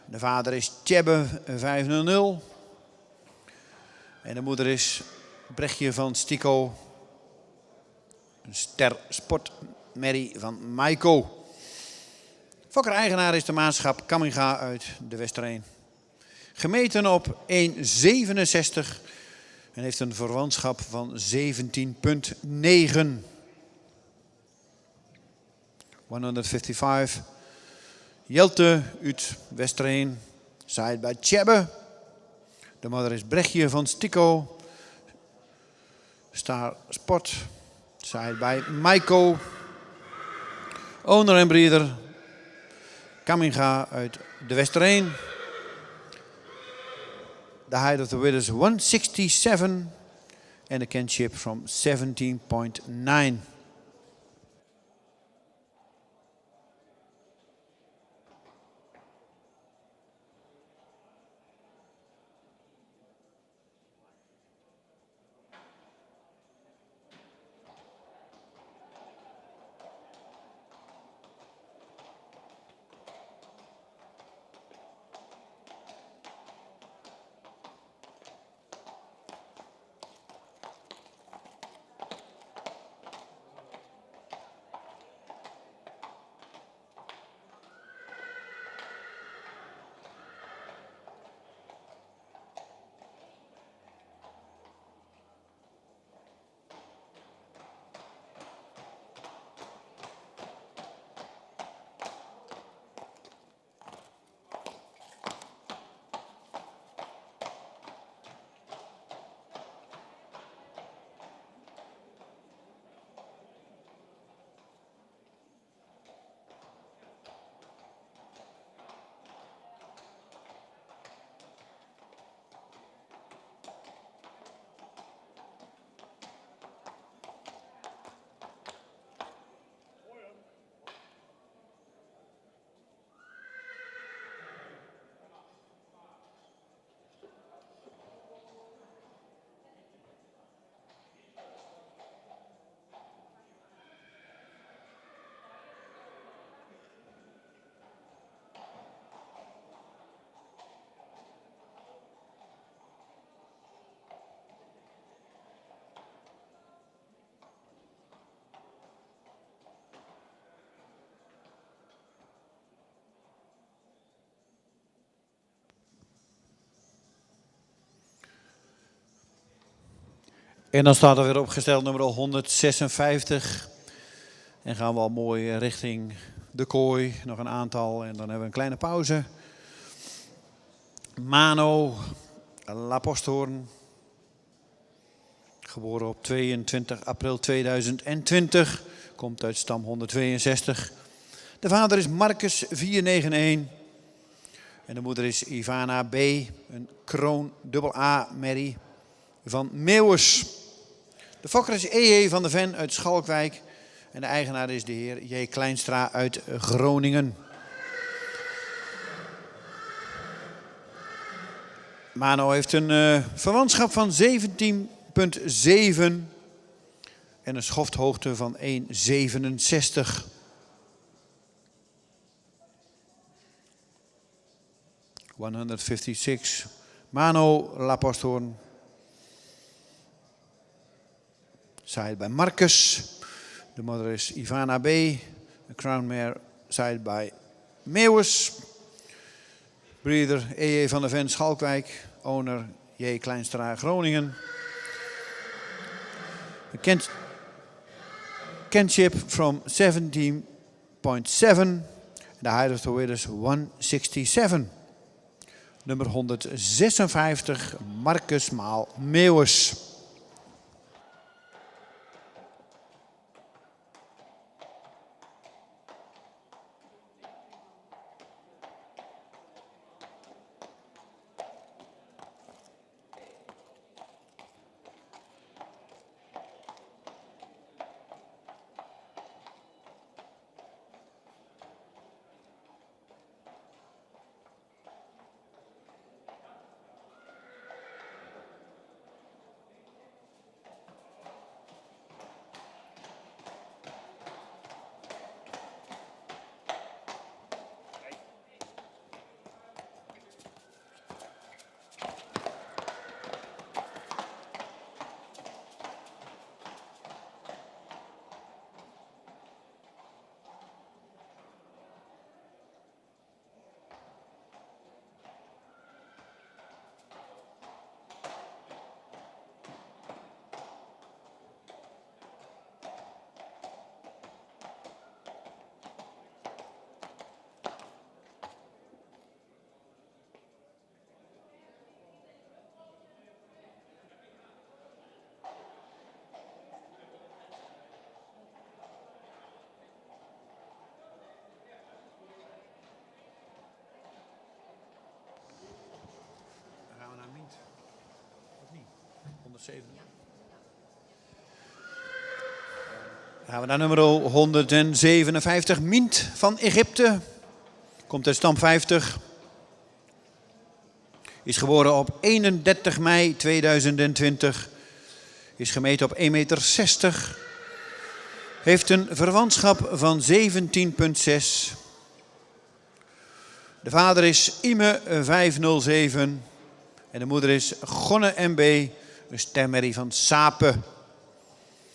De vader is Tjebbe 500. En de moeder is Brechtje van Stico. Een ster sport Mary van Maiko. Fokker-eigenaar is de maatschap Kamminga uit de Westereen. Gemeten op 1,67 en heeft een verwantschap van 17,9. 155. Jelte uit Westereen. Zaaid bij Tjebbe. De moeder is Brechtje van Stico. Star Sport. Zaaid bij Maiko. Owner en breeder Kamminga uit de Westereen. The height of the width is 167 and a kinship from 17,9. En dan staat er weer opgesteld nummer 156. En gaan we al mooi richting de kooi. Nog een aantal en dan hebben we een kleine pauze. Mano Laposthorn. Geboren op 22 april 2020. Komt uit stam 162. De vader is Marcus 491. En de moeder is Ivana B. Een kroon AA Mary van Meeuwis. De fokker is E.E. van de Ven uit Schalkwijk. En de eigenaar is de heer J. Kleinstra uit Groningen. Mano heeft een verwantschap van 17,7 en een schofthoogte van 1,67. (156) Mano Laposthorn. Zaaid bij Marcus. De moeder is Ivana B. De Crown Mare zaaid bij Meeuwis. Breeder E.E. van der Ven Schalkwijk. Owner J. Kleinstra Groningen. Kinship from 17,7. The height of the width is 167. Nummer 156 Marcus maal Meeuwis. Dan gaan we naar nummer 157. Mint van Egypte. Komt uit stam 50. Is geboren op 31 mei 2020. Is gemeten op 1,60 meter. Heeft een verwantschap van 17,6. De vader is Ime 507. En de moeder is Gonne MB, een stemmerrie van Sapen.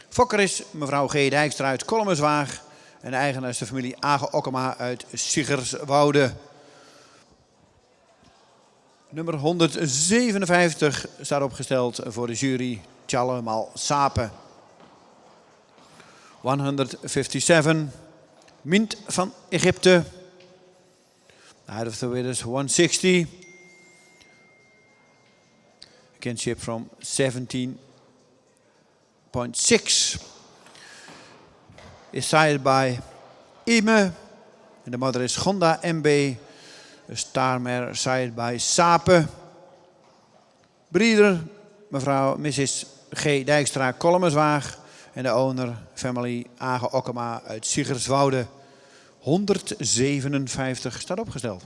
Fokker is mevrouw G. Dijkstra uit Kolmerswaag. En de eigenaar is de familie Age Okkema uit Siggerswoude. Nummer 157 staat opgesteld voor de jury Tjallemal Sapen. 157, Mint van Egypte. Out of the winners 160. Kinship from 17.6. Is sired by Ime. En de moeder is Gonda MB. A starmare sired by Sapen. Breeder, mevrouw Mrs. G. Dijkstra Kolmerswaag. En de owner, family Age Okkema uit Siggerswoude. 157 staat opgesteld.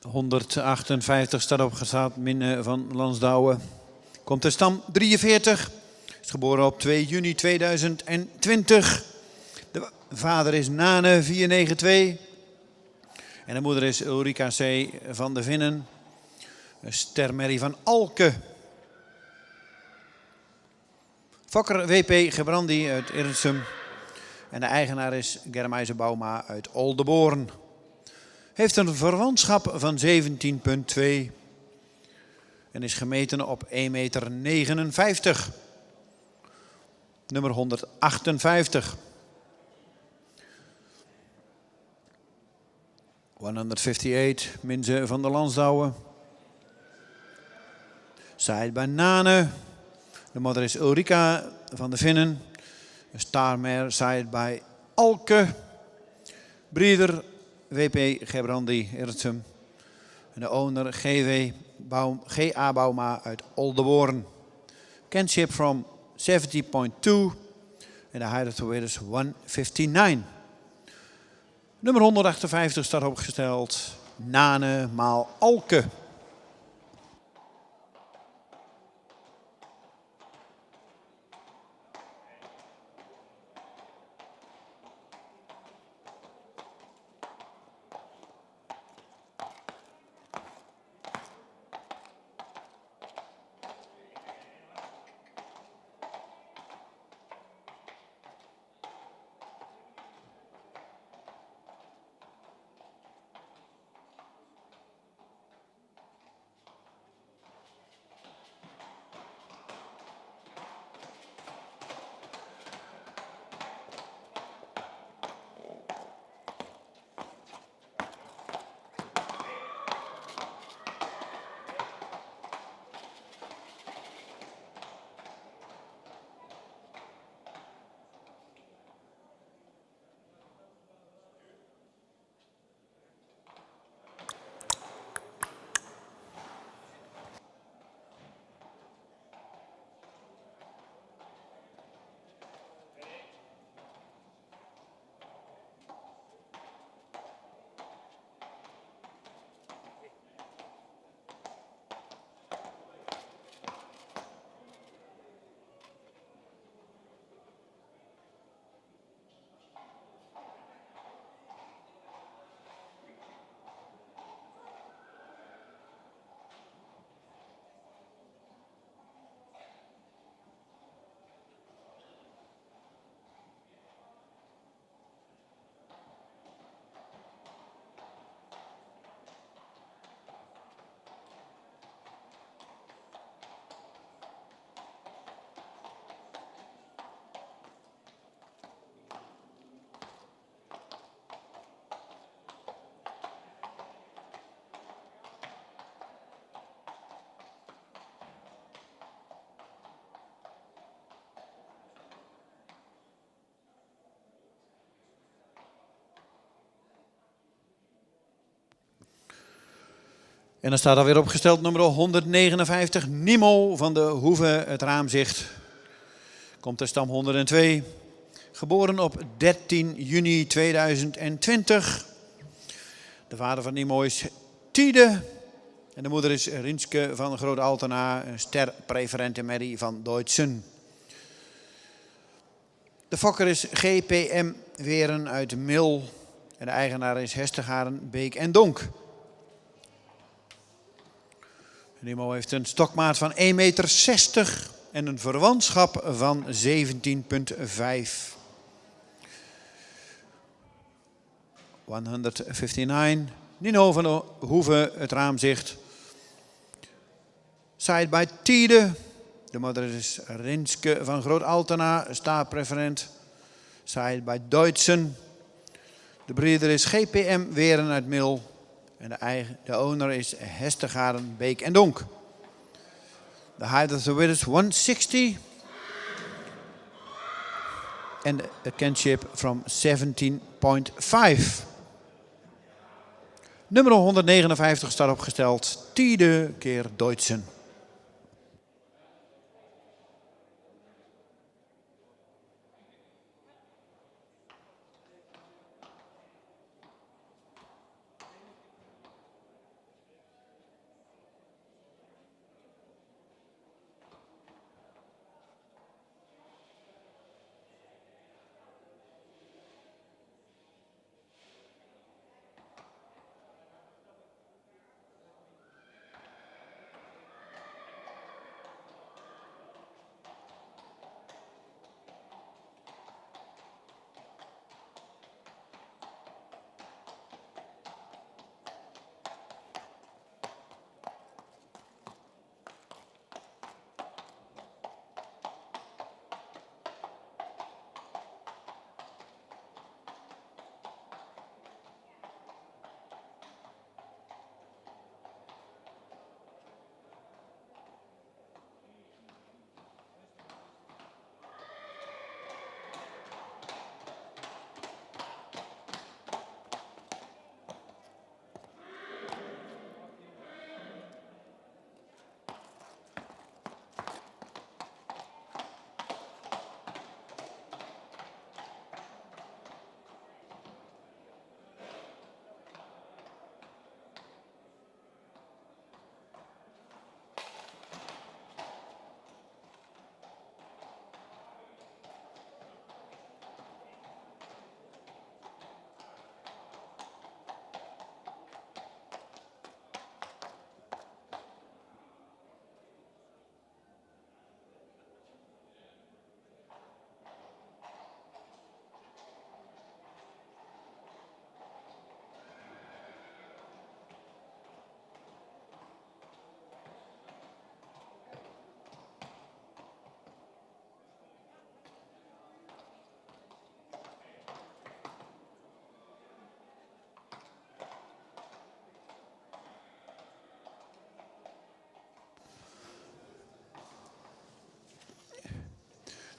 ...158 staat opgestaat, Minne van Lansdouwen. Komt uit stam 43. Is geboren op 2 juni 2020. De vader is Nane 492. En de moeder is Ulrika C. van de Vinnen. Een stermerrie van Alke. Fokker W.P. Gebrandi uit Irnsum. En de eigenaar is Germeise Bauma uit Oldenborn. Heeft een verwantschap van 17,2 en is gemeten op 1,59 meter. Nummer 158. 158, Minze van der Lansdouwen. Saaid bij Nane. De moeder is Ulrika van de Vinnen. Een starmare saaid bij Alke. Breeder W.P. Gebrandi, Irtsum. En de owner G.A. Bauma uit Oldenborn. Kinship from 70.2 En de height of the wind is 159. Nummer 158 staat opgesteld. Nane maal Alke. En dan staat alweer opgesteld nummer 159, Nimo van de Hoeve, het Raamzicht. Komt uit stam 102. Geboren op 13 juni 2020. De vader van Nimo is Tiede. En de moeder is Rinske van Groot Altena, een sterpreferente merrie van Deutschen. De fokker is GPM Weren uit Mil. En de eigenaar is Hestegaren, Beek en Donk. Nimo heeft een stokmaat van 1,60 meter en een verwantschap van 17,5. 159. Nino van de Hoeve, het Raamzicht. Side by Tiede. De moeder is Rinske van Groot Altena, staarpreferent. Side by Deutschen. De breeder is GPM Weren uit Mil. En de owner is Hestegaren, Beek en Donk. The height of the width is 160. And a kinship from 17,5. Nummer 159 staat opgesteld. Tiede keer Deutschen.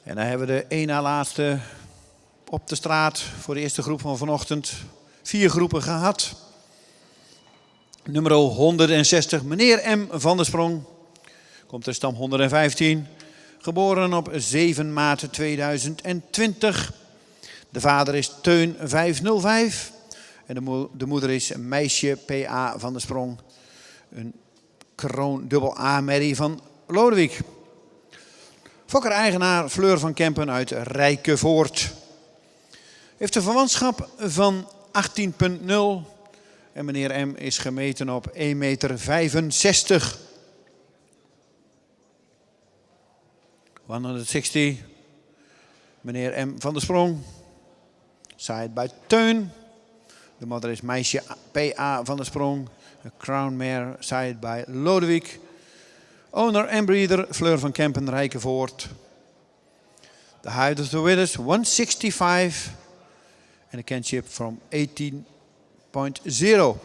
En dan hebben we de één na laatste op de straat voor de eerste groep van vanochtend. 4 groepen gehad. Nummer 160, meneer M. van der Sprong. Komt uit stam 115. Geboren op 7 maart 2020. De vader is Teun 505. En de moeder is meisje P.A. van der Sprong. Een kroon dubbel A-merrie van Lodewijk. Fokker-eigenaar Fleur van Kempen uit Rijkevoort. Heeft een verwantschap van 18,0. En meneer M is gemeten op 1,65 meter. 160. Meneer M. van der Sprong. Side bij Teun. De moeder is meisje P.A. van der Sprong. Een crown mare side bij Lodewijk. Owner en breeder Fleur van Kempen Rijkevoort. The height of the winners 165. En a kinship from 18.0.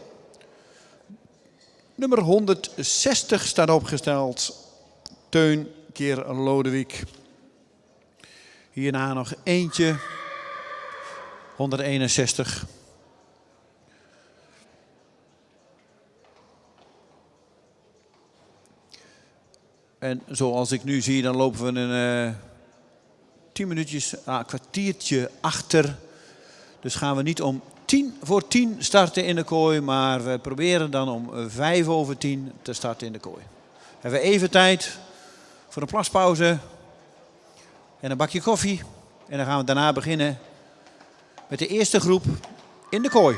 Nummer 160 staat opgesteld. Teun keer Lodewijk. Hierna nog eentje. 161. En zoals ik nu zie, dan lopen we een 10 minuutjes, een kwartiertje achter. Dus gaan we niet om 10:10 starten in de kooi, maar we proberen dan om 9:05 te starten in de kooi. Hebben we even tijd voor een plaspauze en een bakje koffie. En dan gaan we daarna beginnen met de eerste groep in de kooi.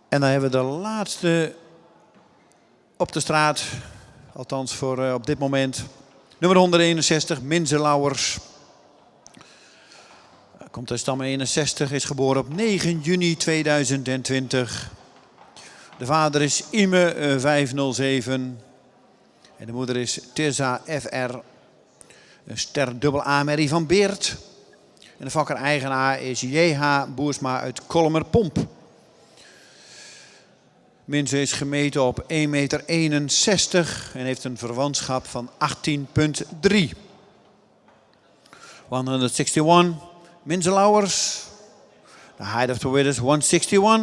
En dan hebben we de laatste op de straat, althans voor op dit moment. Nummer 161, Minze Lauwers. Komt uit stam 61, is geboren op 9 juni 2020. De vader is Ime 507. En de moeder is Tirza FR. Een ster dubbel A-merrie van Beert. En de fokker-eigenaar is J.H. Boersma uit Kolmerpomp. Minze is gemeten op 1,61 meter en heeft een verwantschap van 18,3. 161, Minze Lauwers. The height of the width is 161.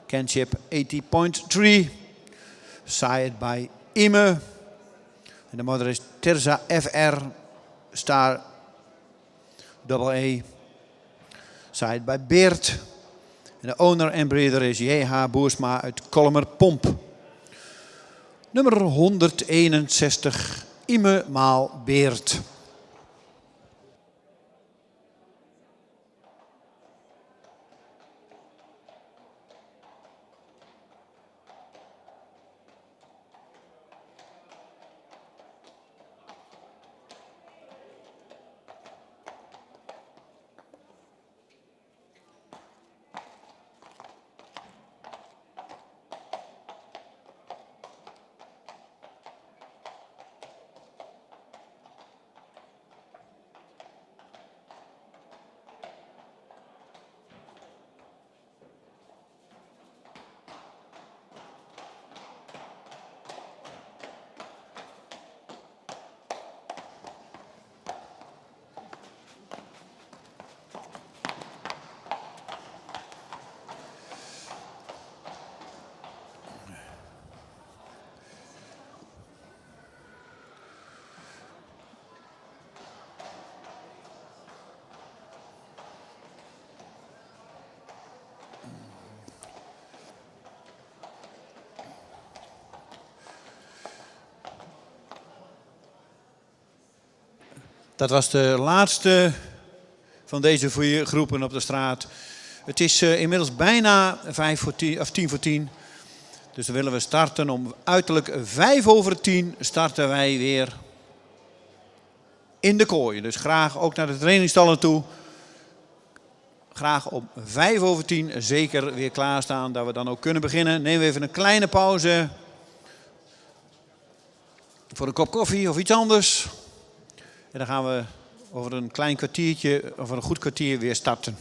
Kinship 80.3. Sired by Ime. En de moeder is Tirza FR. Star double A. Sired by Beert. En de owner en breeder is J.H. Boersma uit Kolmerpomp. Nummer 161, Ime maal Beert. Dat was de laatste van deze 4 groepen op de straat. Het is inmiddels bijna 10 voor 10. Dus dan willen we starten om uiterlijk 10:05 starten wij weer in de kooi. Dus graag ook naar de trainingstallen toe. Graag om 10:05 zeker weer klaarstaan dat we dan ook kunnen beginnen. Nemen we even een kleine pauze. Voor een kop koffie of iets anders. En dan gaan we over een klein kwartiertje, over een goed kwartier weer starten.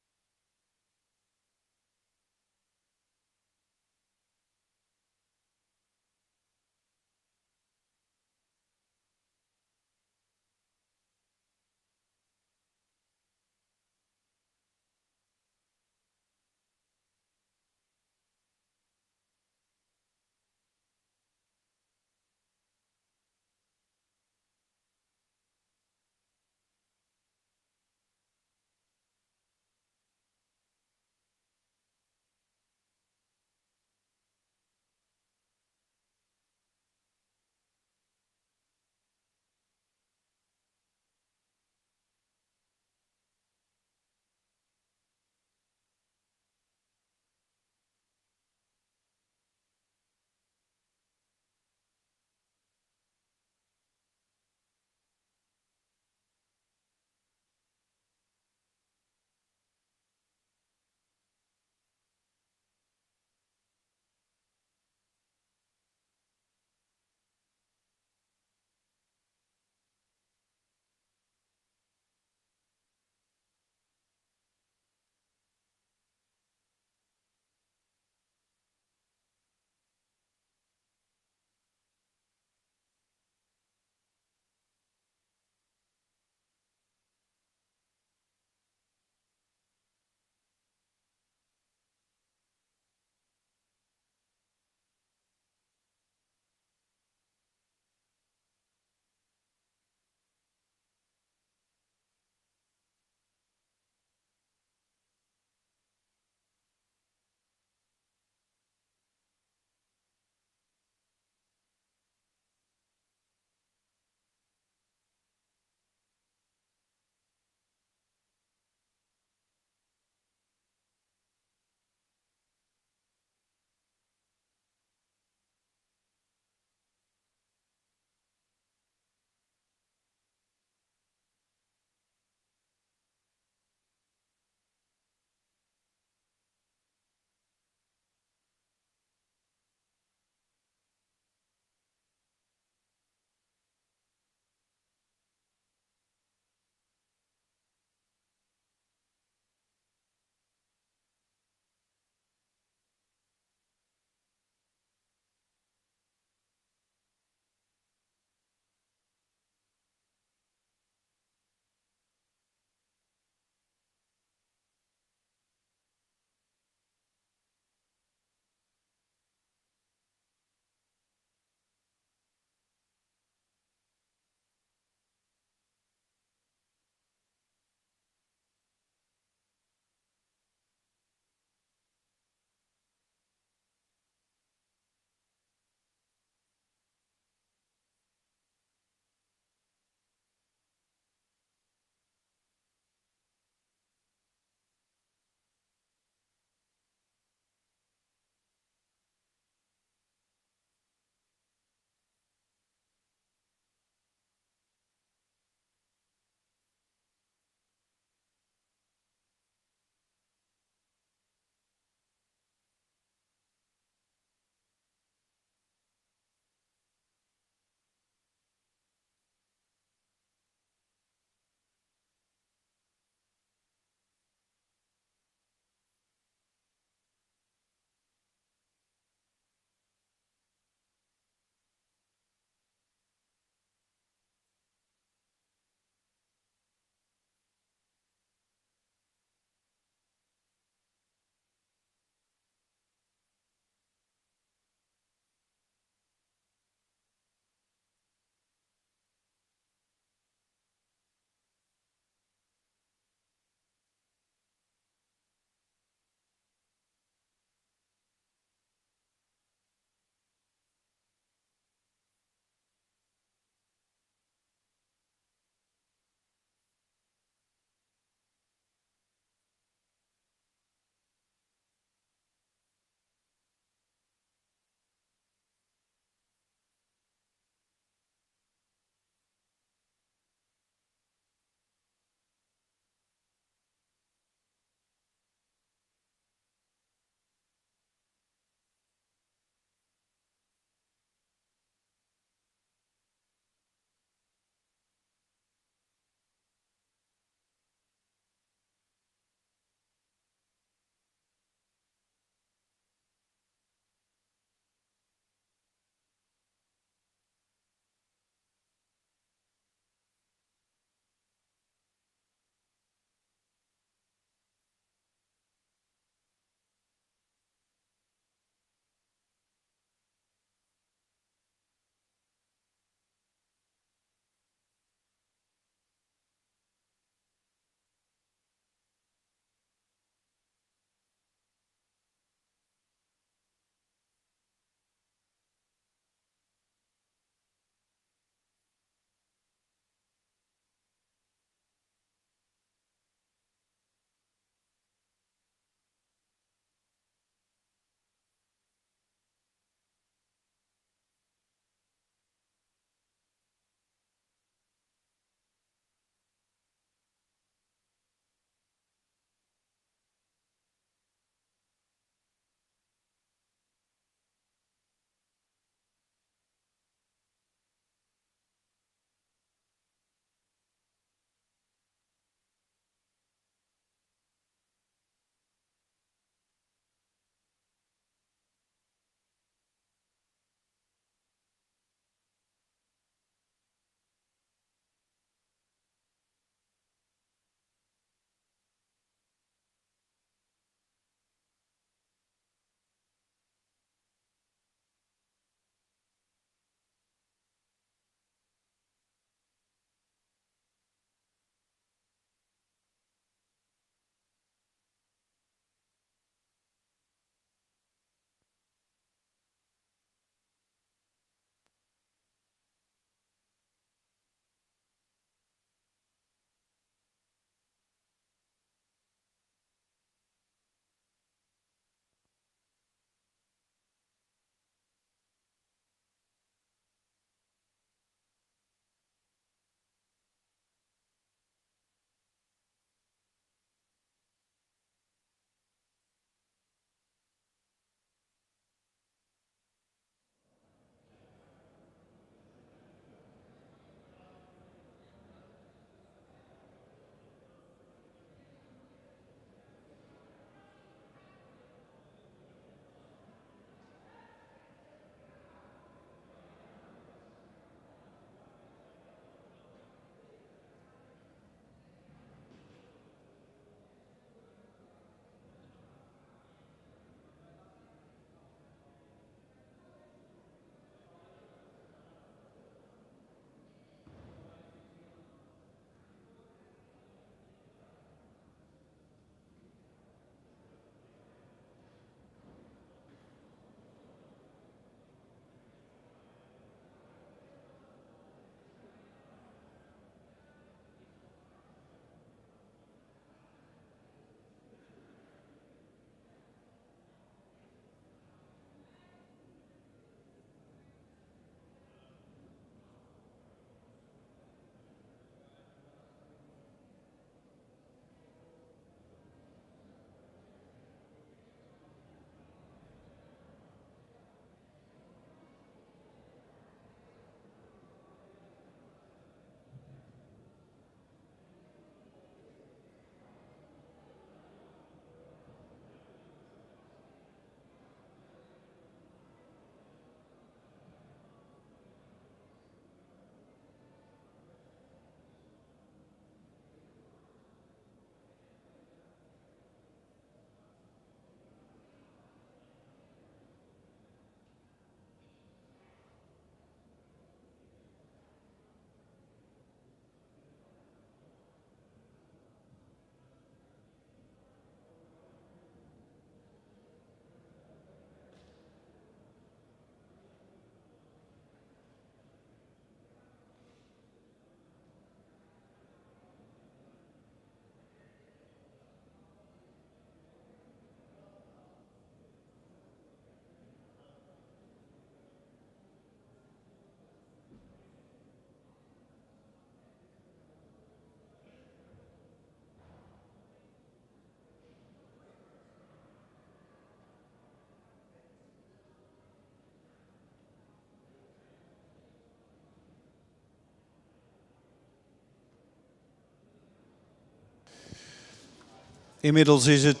Inmiddels is het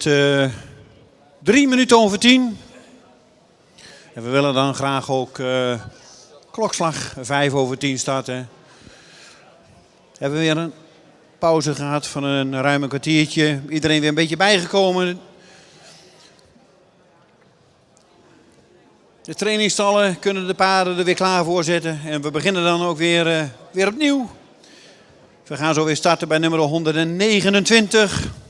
3 minuten over 10. En we willen dan graag ook klokslag 5 over 10 starten. Hebben we weer een pauze gehad van een ruim een kwartiertje. Iedereen weer een beetje bijgekomen. De trainingsstallen kunnen de paarden er weer klaar voor zetten. En we beginnen dan ook weer opnieuw. We gaan zo weer starten bij nummer 129.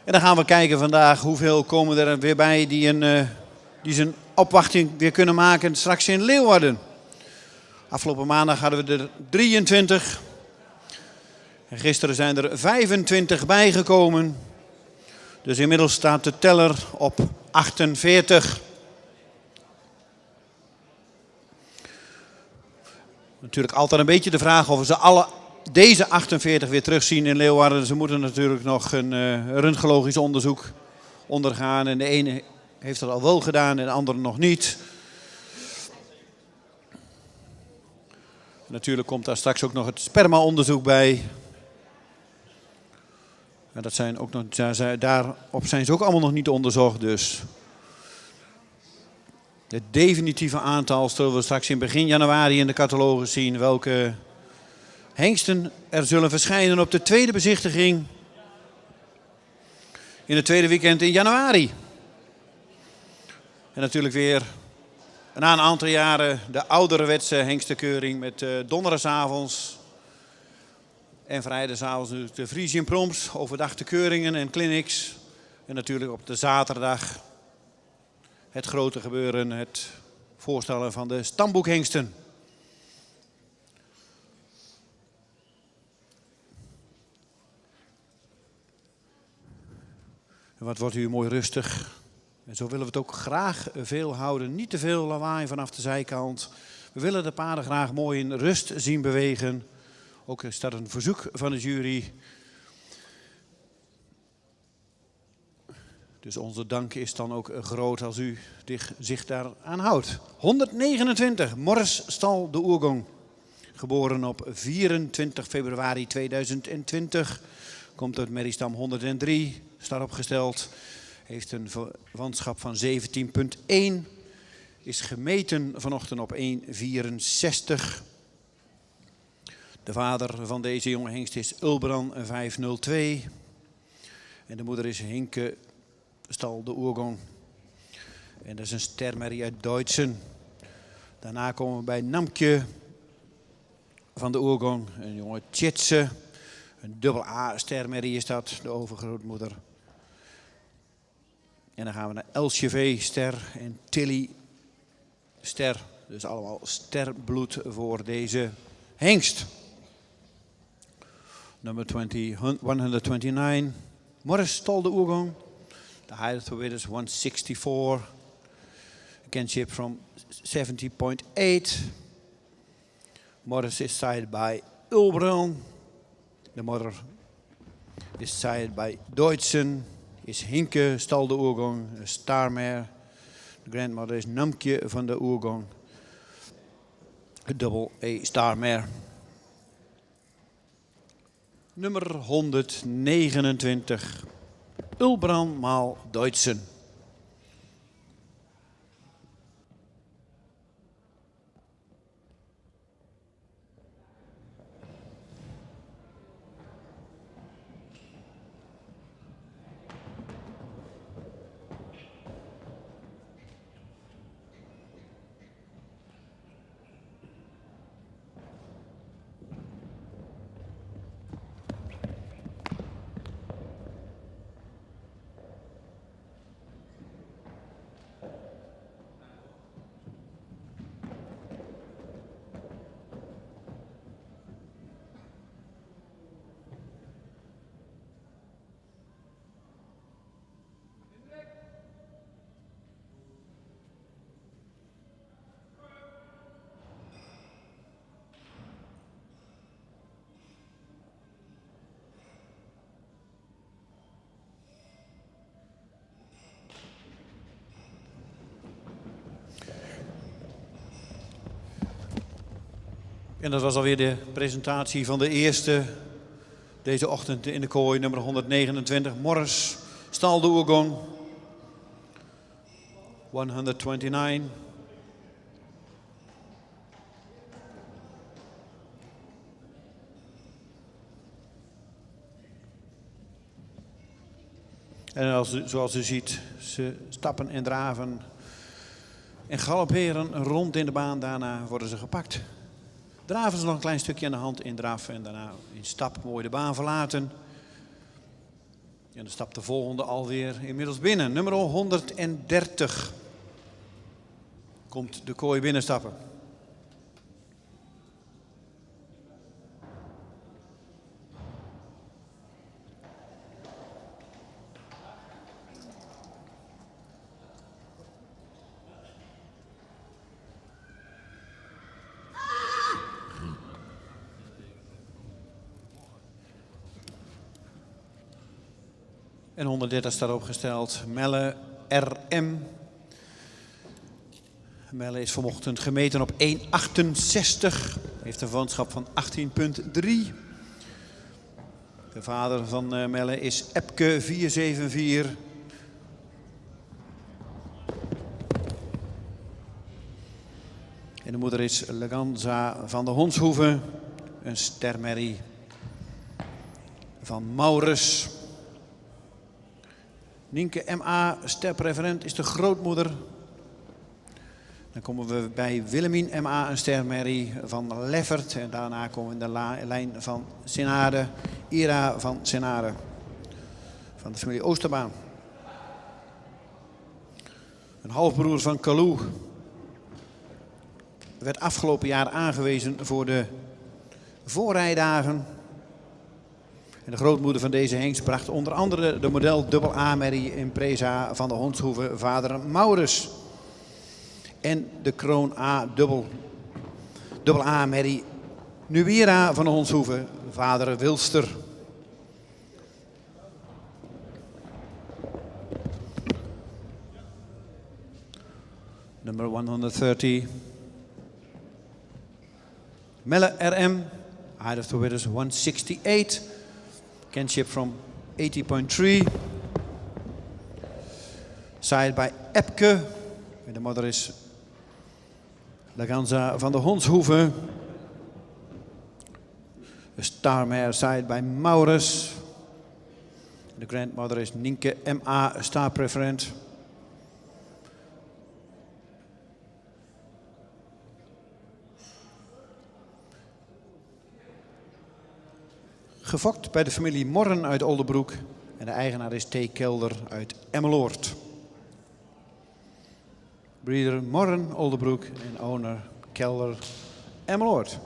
En dan gaan we kijken vandaag hoeveel komen er weer bij die zijn opwachting weer kunnen maken straks in Leeuwarden. Afgelopen maandag hadden we er 23. En gisteren zijn er 25 bijgekomen. Dus inmiddels staat de teller op 48. Natuurlijk altijd een beetje de vraag of we ze deze 48 weer terugzien in Leeuwarden. Ze moeten natuurlijk nog een röntgenologisch onderzoek ondergaan. En de ene heeft dat al wel gedaan en de andere nog niet. Natuurlijk komt daar straks ook nog het sperma-onderzoek bij. En dat zijn ook nog, daarop zijn ze ook allemaal nog niet onderzocht. Dus het definitieve aantal zullen we straks in begin januari in de catalogus zien. Welke hengsten er zullen verschijnen op de tweede bezichtiging. In het tweede weekend in januari. En natuurlijk weer na een aantal jaren de ouderwetse hengstenkeuring met donderdagavonds en vrijdagavond de Frisian Proms, overdag de keuringen en clinics. En natuurlijk op de zaterdag het grote gebeuren, het voorstellen van de stamboekhengsten. En wat wordt u mooi rustig. En zo willen we het ook graag veel houden. Niet te veel lawaai vanaf de zijkant. We willen de paarden graag mooi in rust zien bewegen. Ook is dat een verzoek van de jury. Dus onze dank is dan ook groot als u zich daaraan houdt. 129, Morris Stal de Oergong. Geboren op 24 februari 2020. Komt uit Merriestam 103. Staat opgesteld. Heeft een verwantschap van 17,1. Is gemeten vanochtend op 1,64. De vader van deze jonge hengst is Ulbran 502. En de moeder is Hinke Stal de Oergong. En dat is een stermerrie uit Duitsen. Daarna komen we bij Namkje van de Oergong. Een jonge Tjitse. Een dubbel A stermerrie is dat, de overgrootmoeder. En dan gaan we naar Elsje V ster en Tilly ster. Dus allemaal sterbloed voor deze hengst. Nummer 129. Morris Stal de Oergong. The height of it is 164. Kinship from 70.8. Morris is sighted by Ulbran. The mother is sighted by Deutschen. Is Hinke Stal de Oergong, een starmare. De grandmother is Namkje van de Oergong. Een double A starmare. Nummer 129. Ulbran maal Deutschen. En dat was alweer de presentatie van de eerste Deze ochtend in de kooi nummer 129. Morris Stal de Oergong. 129. En zoals u ziet, ze stappen en draven en galopperen rond in de baan. Daarna worden ze gepakt. Draven ze nog een klein stukje aan de hand in draf en daarna in stap mooi de baan verlaten. En dan stapt de volgende alweer inmiddels binnen. Nummer 130 komt de kooi binnenstappen. En 130 staat opgesteld Melle RM. Melle is vanochtend gemeten op 1,68. Heeft een vanschap van 18,3. De vader van Melle is Epke 474. En de moeder is Leganza van de Honshoeve. Een stermerrie van Maurus. Nienke M.A. sterpreferent is de grootmoeder. Dan komen we bij Willemien M.A. een stermerrie van Leffert. En daarna komen we in de lijn van Senade. Ira van Senade. Van de familie Oosterbaan. Een halfbroer van Kalou. Werd afgelopen jaar aangewezen voor de voorrijdagen. En de grootmoeder van deze hengst bracht onder andere de model dubbel A-merrie Impreza van de Honshoeve, vader Maurus. En de kroon A dubbel A-merrie Nuira van de Honshoeve, vader Wilster. Nummer 130. Melle RM, height of the winners 168. Kinship from 80.3. Side by Epke. En de moeder is Leganza van de Honshoeve. De starmare side by Maurus. De grandmother is Nienke M.A. star preferent. Gefokt bij de familie Morren uit Oldebroek. En de eigenaar is T. Kelder uit Emmeloord. Breeder Morren, Oldebroek en owner Kelder, Emmeloord.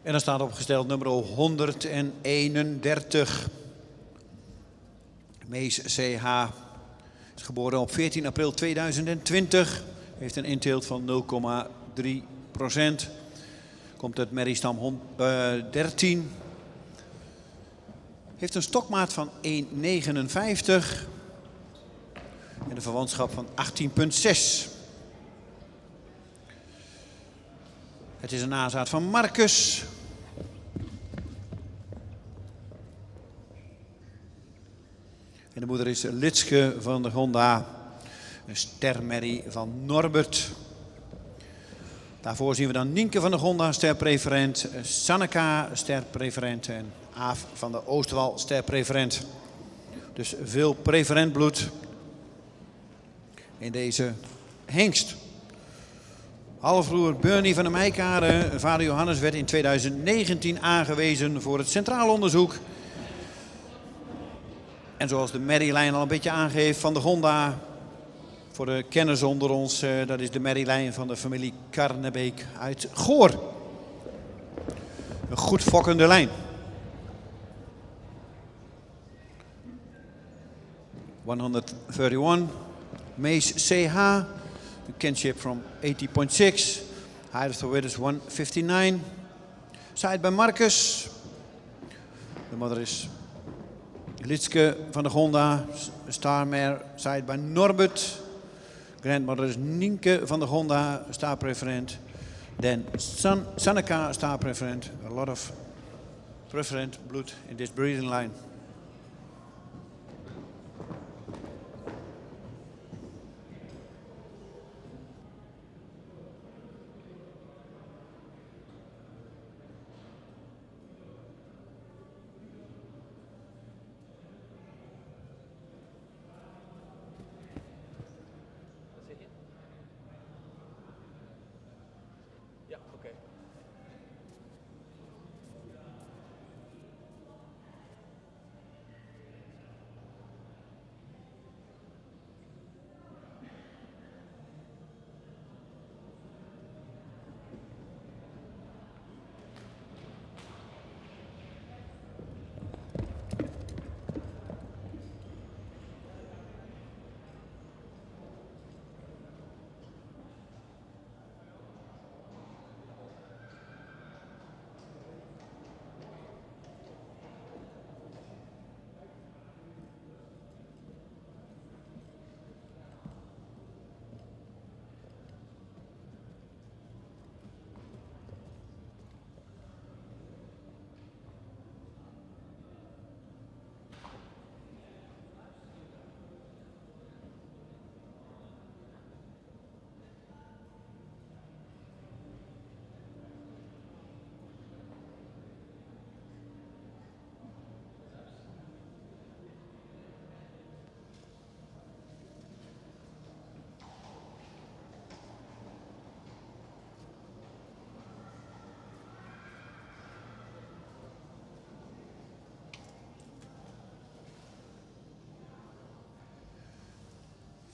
En dan staat opgesteld nummer 131. Mees C.H. is geboren op 14 april 2020. Heeft een inteelt van 0,3%. Komt uit merriestam 13. Heeft een stokmaat van 1,59. En een verwantschap van 18,6. Het is een nazaat van Marcus. moeder is Litske van de Gonda. Een stermerrie van Norbert. Daarvoor zien we dan Nienke van de Gonda, sterpreferent. Sanneka, sterpreferent. En Aaf van de Oosterwal, sterpreferent. Dus veel preferent bloed in deze hengst. Halfbroer Bernie van de Meikade, vader Johannes, werd in 2019 aangewezen voor het centraal onderzoek. En zoals de merrielijn al een beetje aangeeft van de Gonda, voor de kenners onder ons, dat is de merrielijn van de familie Karnebeek uit Goor. Een goed fokkende lijn. ...131, Mace CH, kinship from 80.6, height of the width is 159. Side by Marcus. De moeder is Litske van de Gonda, starmare, side by Norbert. Grandmother is Nienke van de Gonda, star preferent. Then Sanneka, star preferent. A lot of preferent blood in this breeding line.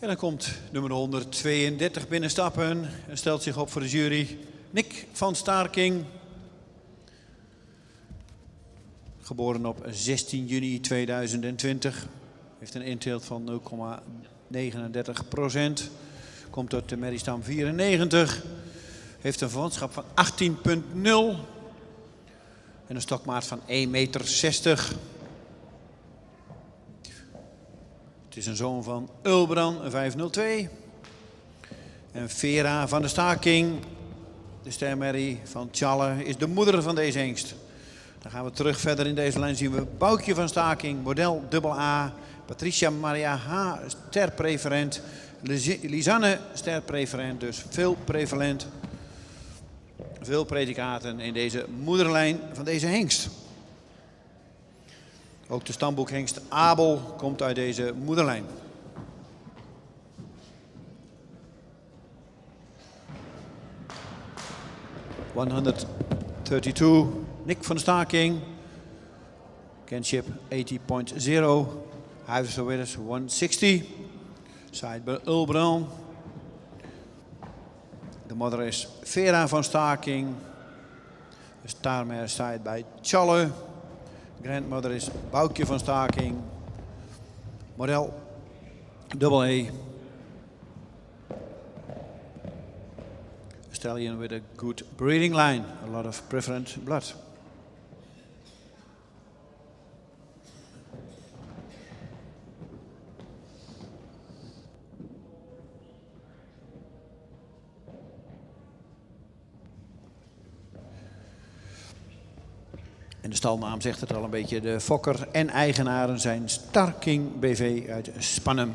En dan komt nummer 132 binnenstappen en stelt zich op voor de jury. Nick van Starking. Geboren op 16 juni 2020. Heeft een inteelt van 0,39%. Komt uit de merriestam 94. Heeft een verwantschap van 18,0. En een stokmaat van 1,60 meter. Het is een zoon van Ulbran, 502. En Vera van de Staking, de stermerrie van Tjalle, is de moeder van deze hengst. Dan gaan we terug verder in deze lijn. Zien we Boukje van Staking, model AA. Patricia Maria H, sterpreferent. Lisanne, sterpreferent. Dus veel prevalent. Veel predicaten in deze moederlijn van deze hengst. Ook de stamboekhengst Abel komt uit deze moederlijn. ...132, Nick van de Staking. Kinship 80.0. Huis of Widders 160. Side by Ulbran. De moeder is Vera van Staking. De starmare side by Tjalle. Grandmother is Boukje van Staking. Model AA. Stallion with a good breeding line. A lot of preferent blood. En de stalnaam zegt het al een beetje. De fokker en eigenaren zijn Starking BV uit Spannem.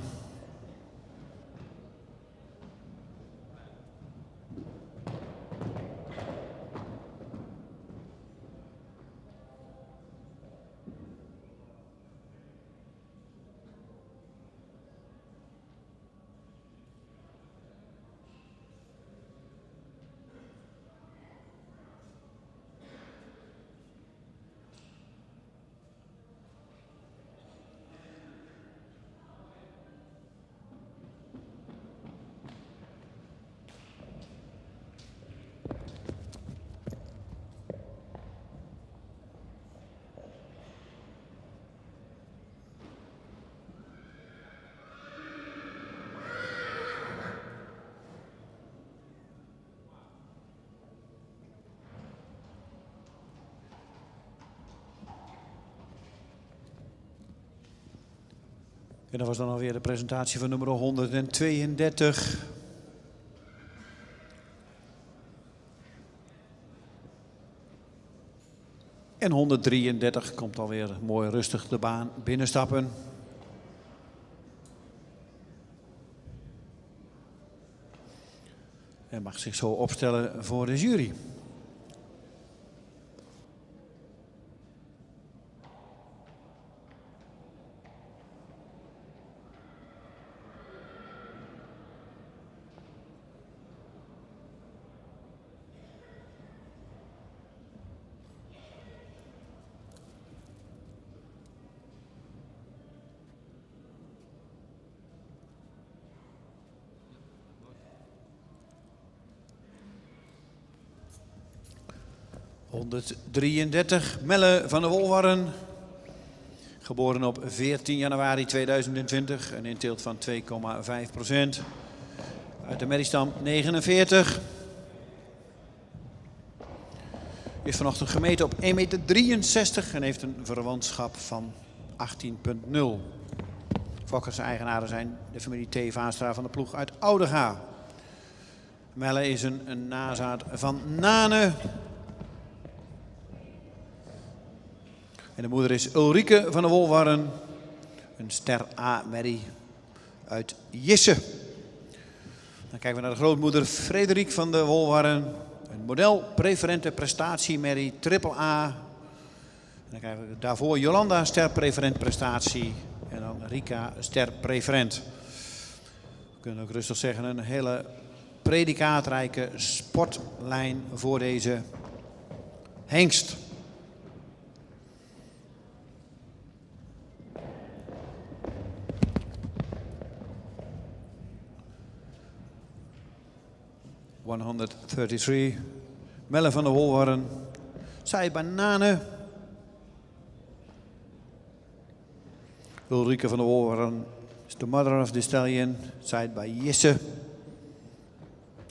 En dat was dan alweer de presentatie van nummer 132. En 133 komt alweer mooi rustig de baan binnenstappen. En mag zich zo opstellen voor de jury. ...133, Melle van der Wolwarren. Geboren op 14 januari 2020. Een inteelt van 2,5%. Uit de merriestam 49. Is vanochtend gemeten op 1,63 meter en heeft een verwantschap van 18,0. Fokkers eigenaren zijn de familie T. Vaanstra van de ploeg uit Oudega. Melle is een nazaat van Nane. En de moeder is Ulrike van der Wolwarren, een ster A-merrie uit Jisse. Dan kijken we naar de grootmoeder Frederik van der Wolwarren, een model preferente prestatiemerrie triple A. En dan krijgen we daarvoor Jolanda ster preferent prestatie en dan Rika ster preferent. We kunnen ook rustig zeggen een hele predikaatrijke sportlijn voor deze hengst. ...133, Melle van der Wolwarren, Zij Bananen. Ulrike van der Wolwarren is the mother of the stallion, side by Jisse.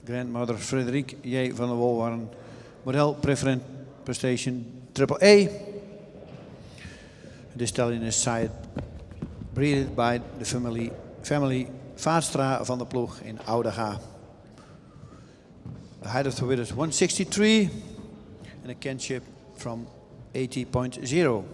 Grandmother Frederik J. van der Wolwarren, model preferent prestation triple A. The stallion is side breeded by the family Vaanstra van de ploeg in Oudega. The height of the width is 163 and a kinship from 80.0.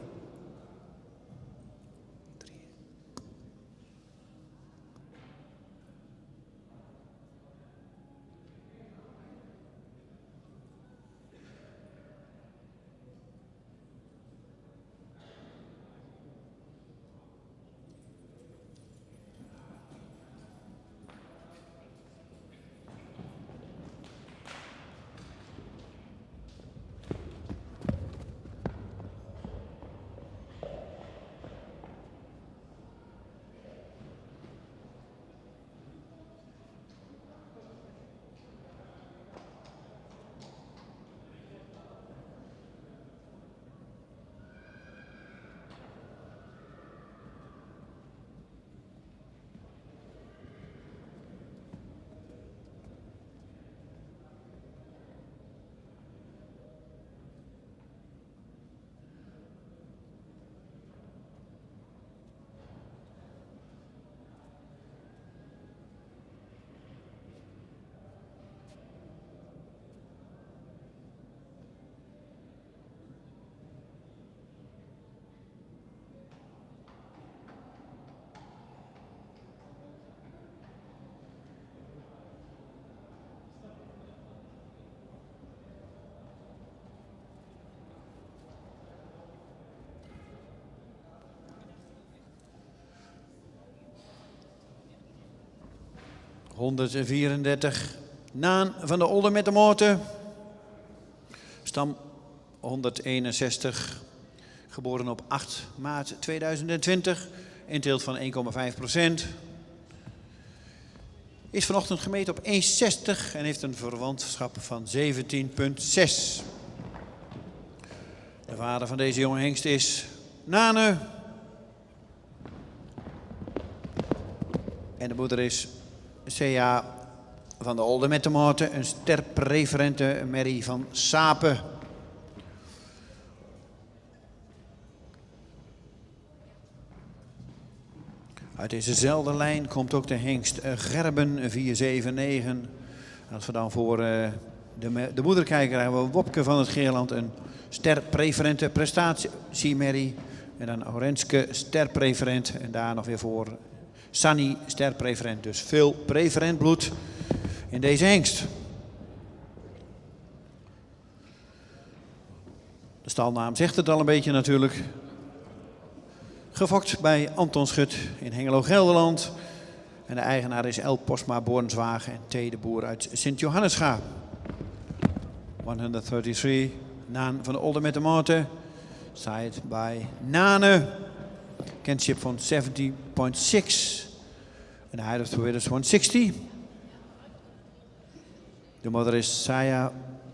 134. Naan van de Olde met de motor. Stam 161. Geboren op 8 maart 2020. Inteelt van 1,5%. Is vanochtend gemeten op 1,60 en heeft een verwantschap van 17,6. De vader van deze jonge hengst is Nane. En de moeder is C.A. van de Olde met de motor, een sterpreferente merrie van Sapen. Uit dezezelfde lijn komt ook de hengst Gerben 479. Als we dan voor de moeder kijken, hebben we Wopke van het Geerland, een sterpreferente prestatiemerrie. En dan Orenske sterpreferent en daar nog weer voor Sunny sterpreferent. Dus veel preferent bloed in deze hengst. De stalnaam zegt het al een beetje natuurlijk. Gefokt bij Anton Schut in Hengelo, Gelderland. En de eigenaar is L. Posma Bornswagen en T. de Boer uit Sint-Johannesga. 133, Naan van de Olde met de motor. Side bij Nane. Kinship van 70.6. En de height of the winners 160. De moeder is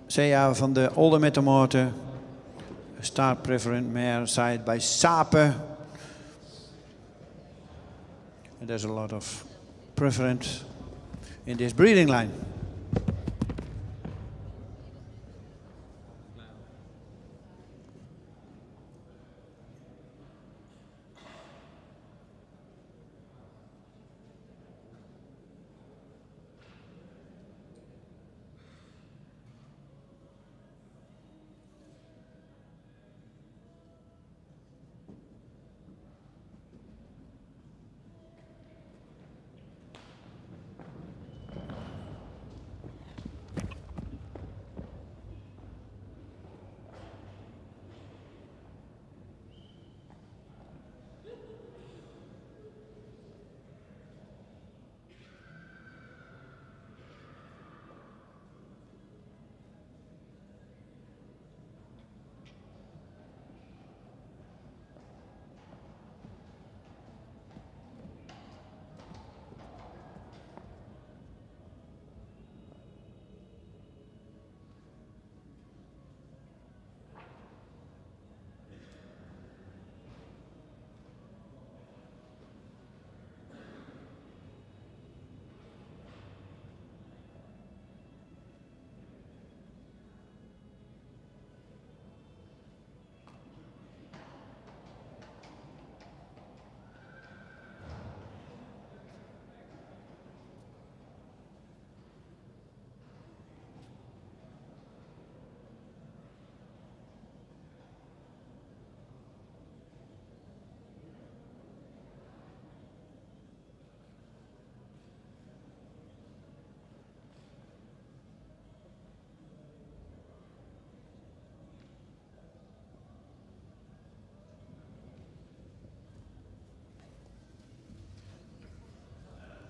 Saya van de Olde met de motor. Star preferent mare side bij Sapen. And there's a lot of preference in this breeding line.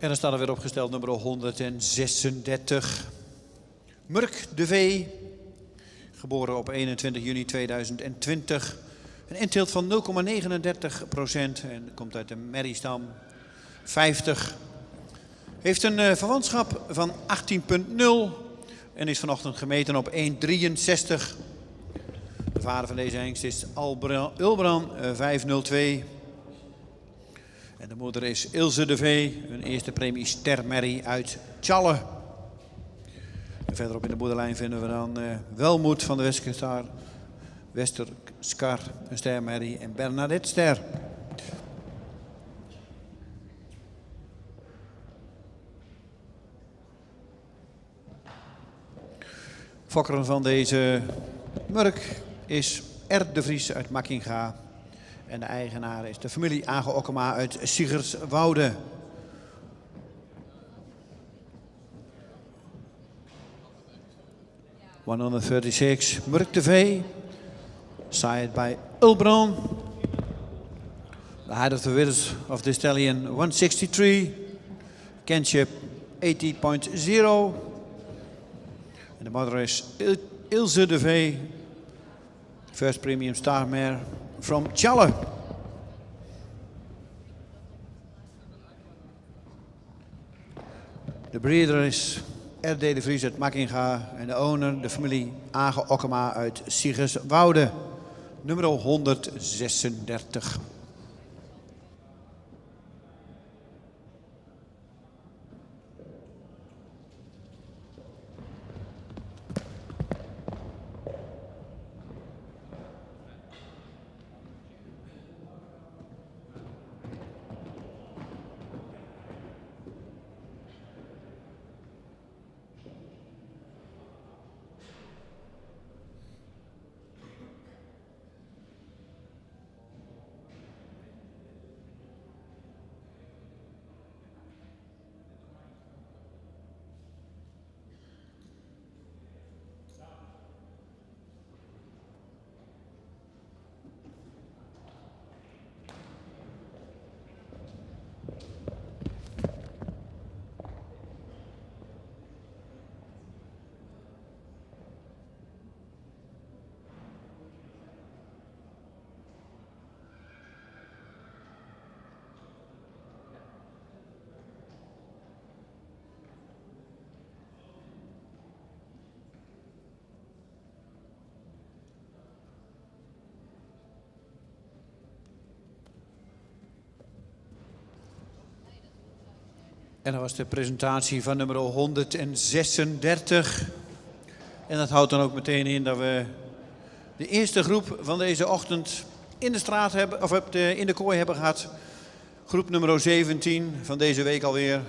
En dan staat er weer opgesteld nummer 136. Murk de Vee, geboren op 21 juni 2020. Een inteelt van 0,39% en komt uit de merriestam 50. Heeft een verwantschap van 18,0 en is vanochtend gemeten op 1,63. De vader van deze hengst is Ulbran 502. En de moeder is Ilse de Vee, een eerste premie stermerrie uit Tjalle. En verderop in de moederlijn vinden we dan Welmoed van de Westerskar, een stermerrie, en Bernadette Ster. Fokker van deze Murk is R. de Vries uit Makkinga. En de eigenaar is de familie Age-Okkema uit Siggerswoude. ...136, Murk de Vee. Sired by Ulbran. The height of the winners of the stallion 163. Kinship 80.0. En de mother is Ilse de V. First Premium Star Mare from Tjalle. De breeder is R.D. de Vries uit Makkinga en de owner, de familie Age Okkema uit Siegerswoude, nummer 136. En dat was de presentatie van nummer 136. En dat houdt dan ook meteen in dat we de eerste groep van deze ochtend in de straat hebben, of in de kooi hebben gehad. Groep nummer 17 van deze week alweer.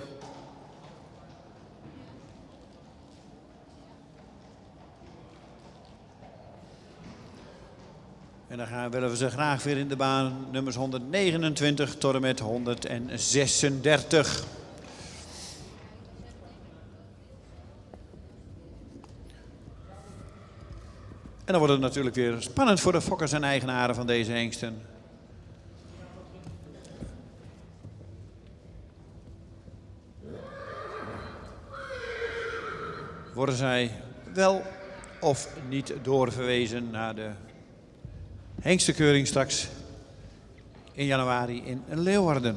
En dan willen we ze graag weer in de baan. Nummers 129 tot en met 136. En dan wordt het natuurlijk weer spannend voor de fokkers en eigenaren van deze hengsten. Worden zij wel of niet doorverwezen naar de hengstenkeuring straks in januari in Leeuwarden.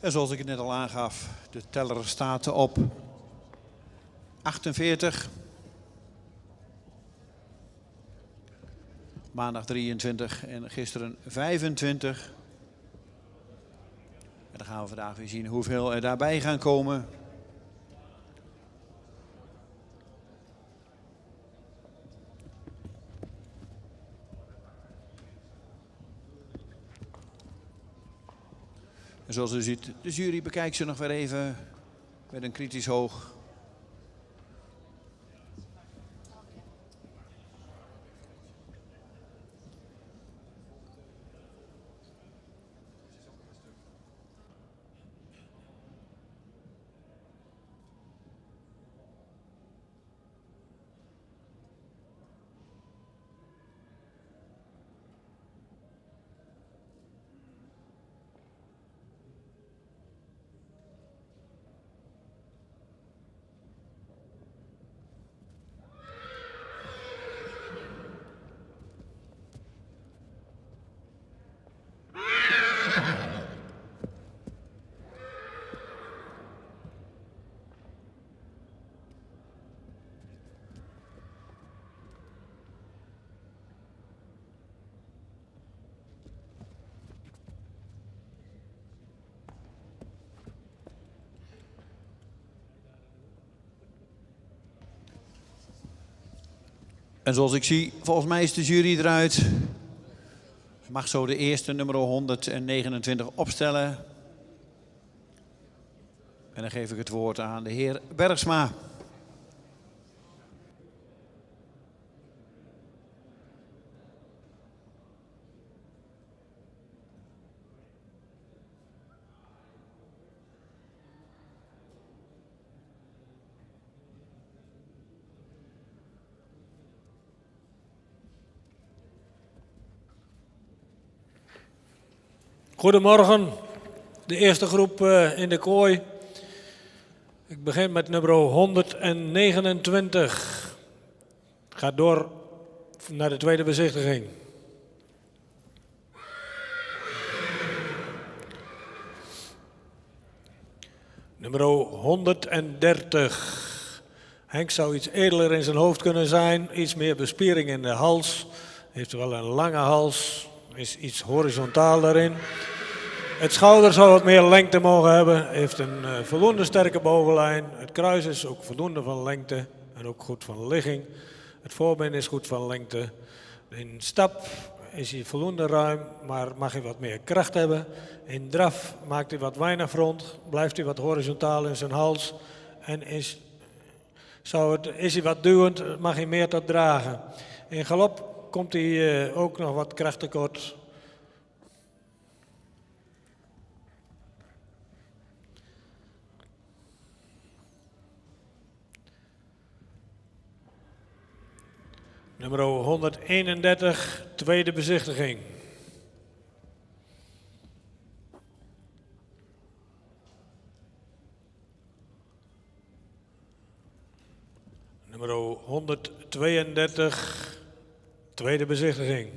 En zoals ik het net al aangaf, de teller staat op 48. Maandag 23 en gisteren 25. En dan gaan we vandaag weer zien hoeveel er daarbij gaan komen. En zoals u ziet, de jury bekijkt ze nog weer even met een kritisch oog. En zoals ik zie, volgens mij is de jury eruit. Mag zo de eerste nummer 129 opstellen. En dan geef ik het woord aan de heer Bergsma. Goedemorgen, de eerste groep in de kooi. Ik begin met nummer 129. Gaat door naar de tweede bezichtiging. Nummer 130. Henk zou iets edeler in zijn hoofd kunnen zijn, iets meer bespiering in de hals. Heeft wel een lange hals, is iets horizontaal daarin. Het schouder zou wat meer lengte mogen hebben, heeft een voldoende sterke bovenlijn. Het kruis is ook voldoende van lengte en ook goed van ligging. Het voorbeen is goed van lengte. In stap is hij voldoende ruim, maar mag hij wat meer kracht hebben. In draf maakt hij wat weinig front, blijft hij wat horizontaal in zijn hals. En is hij wat duwend, mag hij meer tot dragen. In galop komt hij ook nog wat kracht tekort. Nummer 131, tweede bezichtiging. Nummer 132, tweede bezichtiging.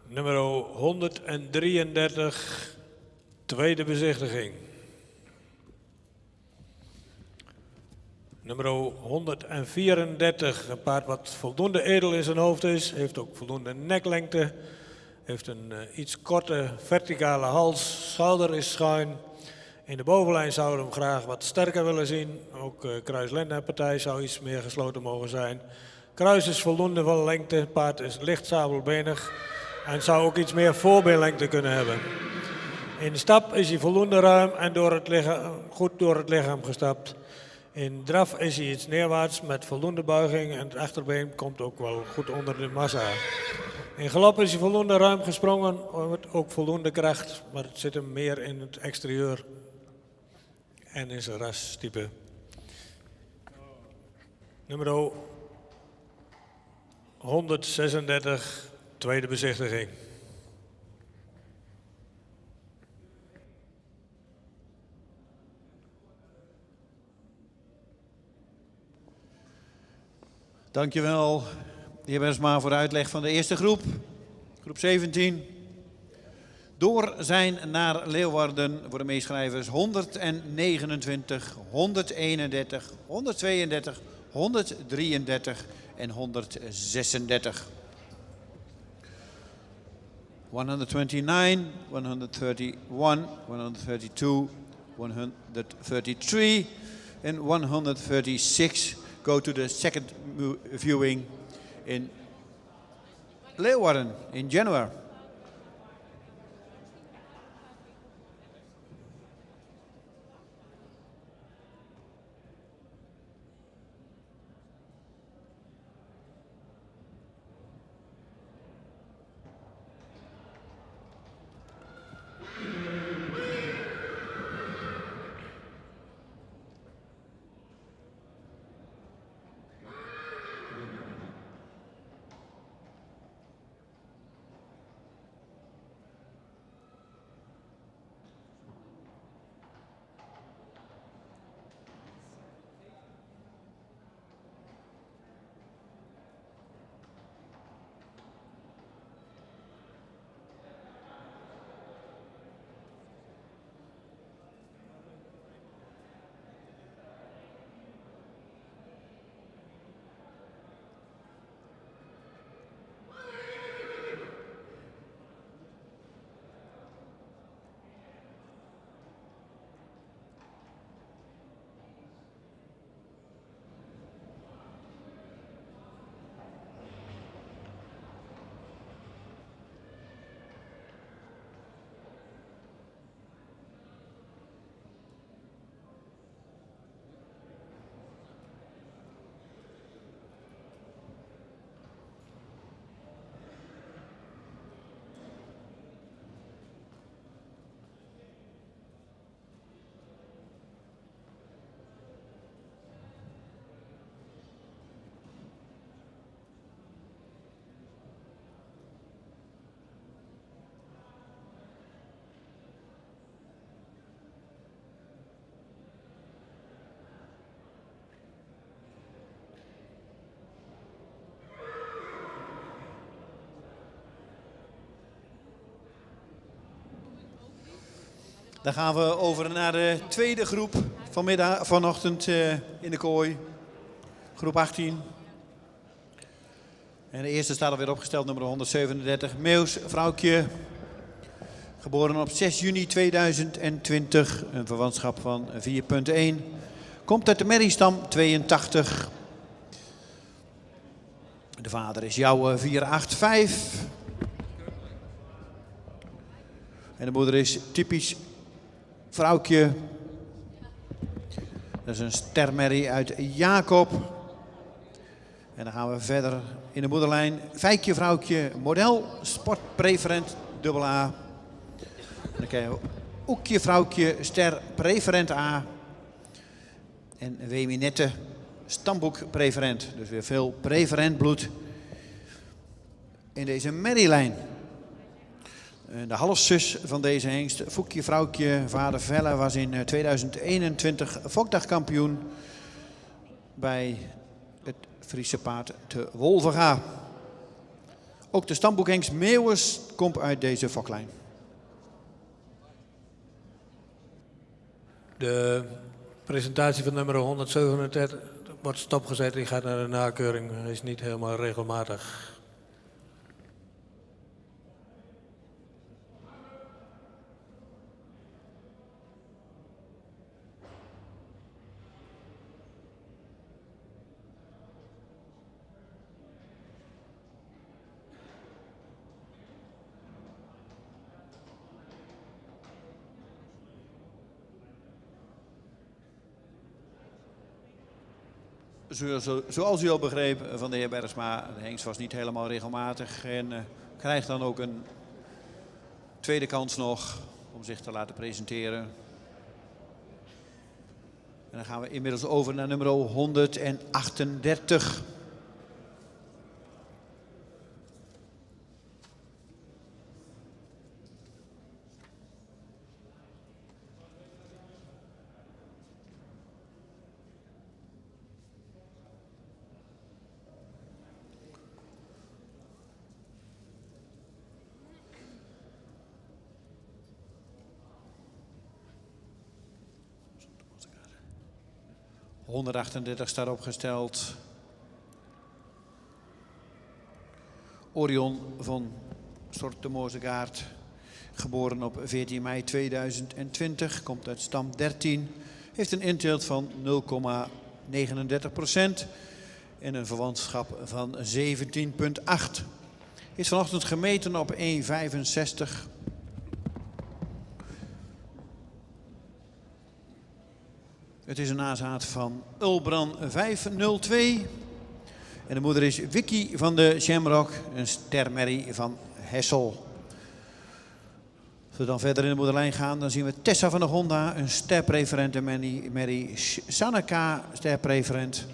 Nummer 133, tweede bezichtiging. Nummer 134, een paard wat voldoende edel in zijn hoofd is, heeft ook voldoende neklengte, heeft een iets korte verticale hals, schouder is schuin. In de bovenlijn zouden we hem graag wat sterker willen zien, ook kruis-lendijnpartij zou iets meer gesloten mogen zijn. Kruis is voldoende van lengte, het paard is licht sabelbenig en zou ook iets meer voorbeenlengte kunnen hebben. In de stap is hij voldoende ruim en goed door het lichaam gestapt. In draf is hij iets neerwaarts met voldoende buiging en het achterbeen komt ook wel goed onder de massa. In galop is hij voldoende ruim gesprongen, met ook voldoende kracht, maar het zit hem meer in het exterieur en in zijn rastype. Nummer 136, tweede bezichtiging. Dankjewel, de heer Bergsma, voor de uitleg van de eerste groep. Groep 17. Door zijn naar Leeuwarden voor de meeschrijvers 129, 131, 132, 133 en 136. 129, 131, 132, 133 en 136 go to the second viewing in Leeuwarden in January. Dan gaan we over naar de tweede groep vanochtend in de kooi. Groep 18. En de eerste staat alweer opgesteld, nummer 137. Meeuws Vrouwtje. Geboren op 6 juni 2020. Een verwantschap van 4,1. Komt uit de merriestam 82. De vader is Jouwe 485. En de moeder is typisch Vrouwtje. Dat is een stermerrie uit Jacob. En dan gaan we verder in de moederlijn. Vijkje Vrouwtje, model, sportpreferent, AA. En dan krijgen we Oekje Vrouwtje, ster preferent A. En Weminette, stamboek preferent. Dus weer veel preferent bloed in deze merrielijn. De halfzus van deze hengst, Foekje Vrouwtje, vader Velle, was in 2021 fokdagkampioen bij het Friese paard te Wolvega. Ook de stamboekhengst Meeuwis komt uit deze foklijn. De presentatie van nummer 137 wordt stopgezet. Die gaat naar de nakeuring. Hij is niet helemaal regelmatig. Zoals u al begreep van de heer Bergsma, de hengst was niet helemaal regelmatig en krijgt dan ook een tweede kans nog om zich te laten presenteren. En dan gaan we inmiddels over naar nummer 138. ...138 staat opgesteld. Orion van Sortemozegaard, geboren op 14 mei 2020, komt uit stam 13. Heeft een inteelt van 0,39% en een verwantschap van 17,8. Is vanochtend gemeten op 1,65. Het is een nazaat van Ulbran 502. En de moeder is Vicky van de Shamrock, een stermerrie van Hessel. Als we dan verder in de moederlijn gaan, dan zien we Tessa van de Honda, een sterpreferent. En Mary Sanaka, sterpreferent.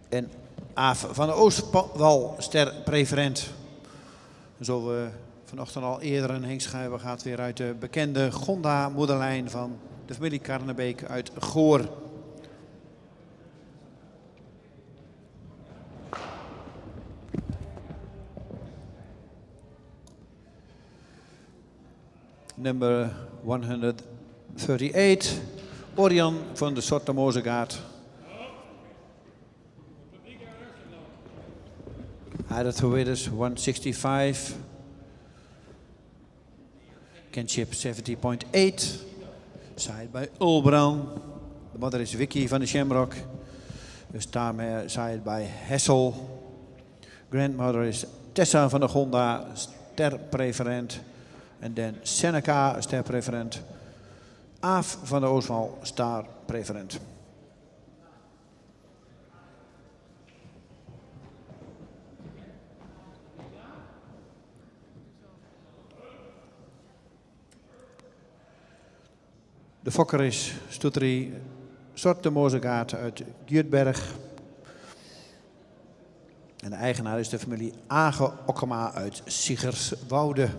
En Aaf van de Oostwal, sterpreferent. Zo we vanochtend al eerder een hengst hebben gehad, weer uit de bekende Gonda moederlijn van de familie Karnebeek uit Goor. Nummer 138, Orion van de Sortemozegaard. Added Widders 165. Kinship 70.8. Side by Ulbran. De moeder is Vicky van de Shamrock. Dus daarmee side by Hessel. Grandmother is Tessa van de Gonda, sterpreferent. En dan Seneca, sterpreferent. Aaf van de Oostwal, starpreferent. De fokker is Stoeterie Sortemozegaard uit Giertberg. En de eigenaar is de familie Age Okkema uit Siggerswoude.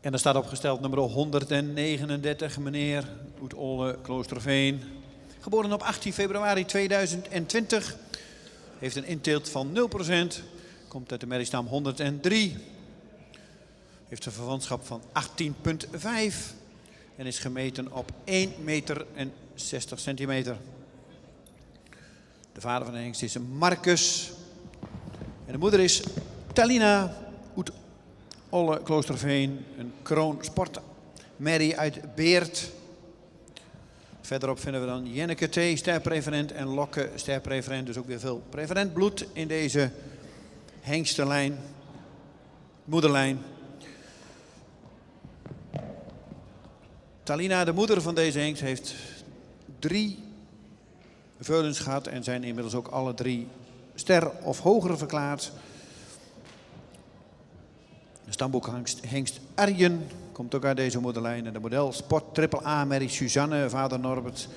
En er staat opgesteld nummer 139, meneer Oet Olle Kloosterveen. Geboren op 18 februari 2020. Heeft een inteelt van 0%. Komt uit de merriestam 103. Heeft een verwantschap van 18,5. En is gemeten op 1,60 meter. De vader van de hengst is Marcus. En de moeder is Talina Oet Olle Kloosterveen. Een kroonsport merrie uit Beert. Verderop vinden we dan Jenneke T, sterpreferent, en Lokke, sterpreferent. Dus ook weer veel preferent bloed in deze hengstenlijn, moederlijn. Talina, de moeder van deze hengst, heeft 3 veulens gehad en zijn inmiddels ook alle 3 ster of hoger verklaard. De stamboekhengst Arjen komt ook uit deze moederlijn. En de model Sport Triple A merrie Suzanne, vader Norbert,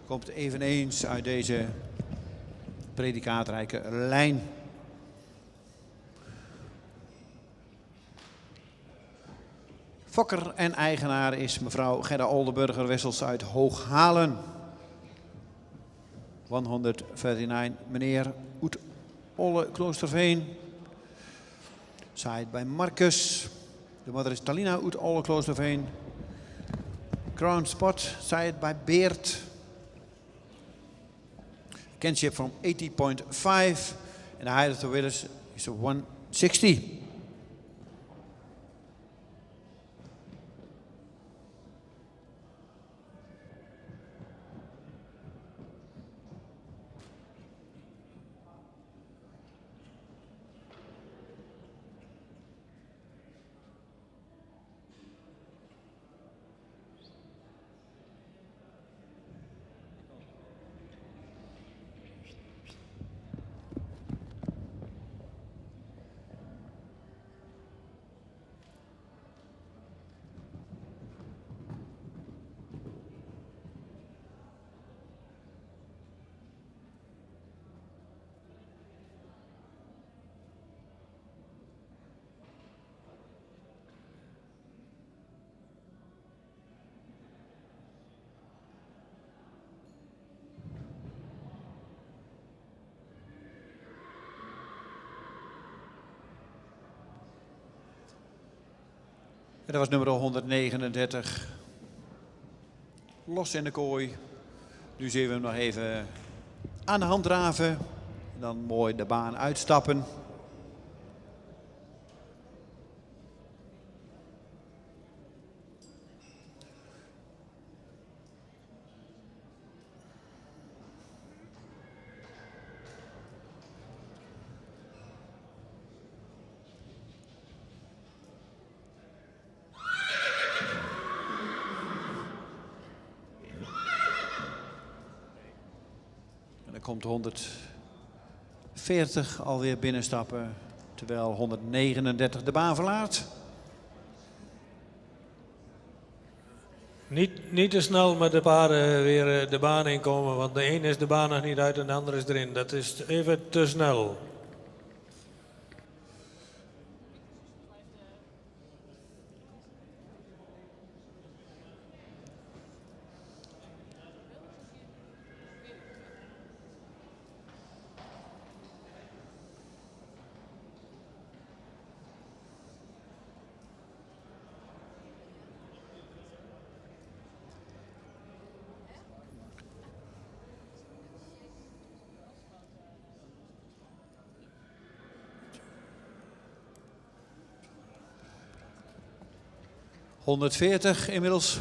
komt eveneens uit deze predicaatrijke lijn. Fokker en eigenaar is mevrouw Gerda Oldenburger Wessels uit Hooghalen. 139, meneer Oet Olle Kloosterveen. Zaaid bij Marcus. De moeder is Talina Oet Olle Kloosterveen. Crown Spot, zaaid bij Beert. Kinship from 80.5. En de height of the winners is 160. En dat was nummer 139. Los in de kooi. Nu zien we hem nog even aan de hand draven. En dan mooi de baan uitstappen. Komt 140 alweer binnenstappen, terwijl 139 de baan verlaat. Niet te snel met de paarden weer de baan inkomen, want de een is de baan nog niet uit en de ander is erin. Dat is even te snel. ...140 inmiddels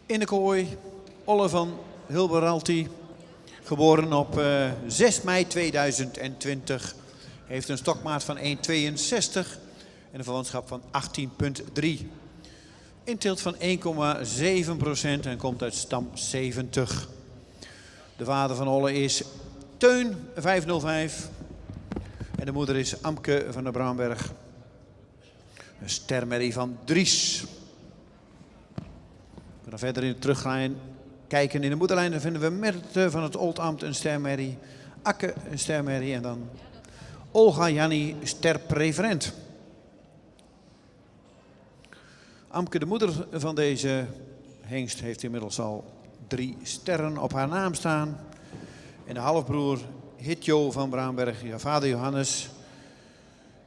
in de kooi. Olle van Hilberalti, geboren op 6 mei 2020. Heeft een stokmaat van 1,62 en een verwantschap van 18,3. Inteelt van 1,7% en komt uit stam 70. De vader van Olle is Teun 505 en de moeder is Amke van der Braamberg. Een stermerrie van Dries. We gaan verder in de teruglijn kijken. In de moederlijn dan vinden we Merte van het Oldambt, een stermerrie. Akke, een stermerrie. En dan Olga Janni, sterpreferent. Amke, de moeder van deze hengst, heeft inmiddels al 3 sterren op haar naam staan. En de halfbroer Hitjo van Braamberg, ja, vader Johannes,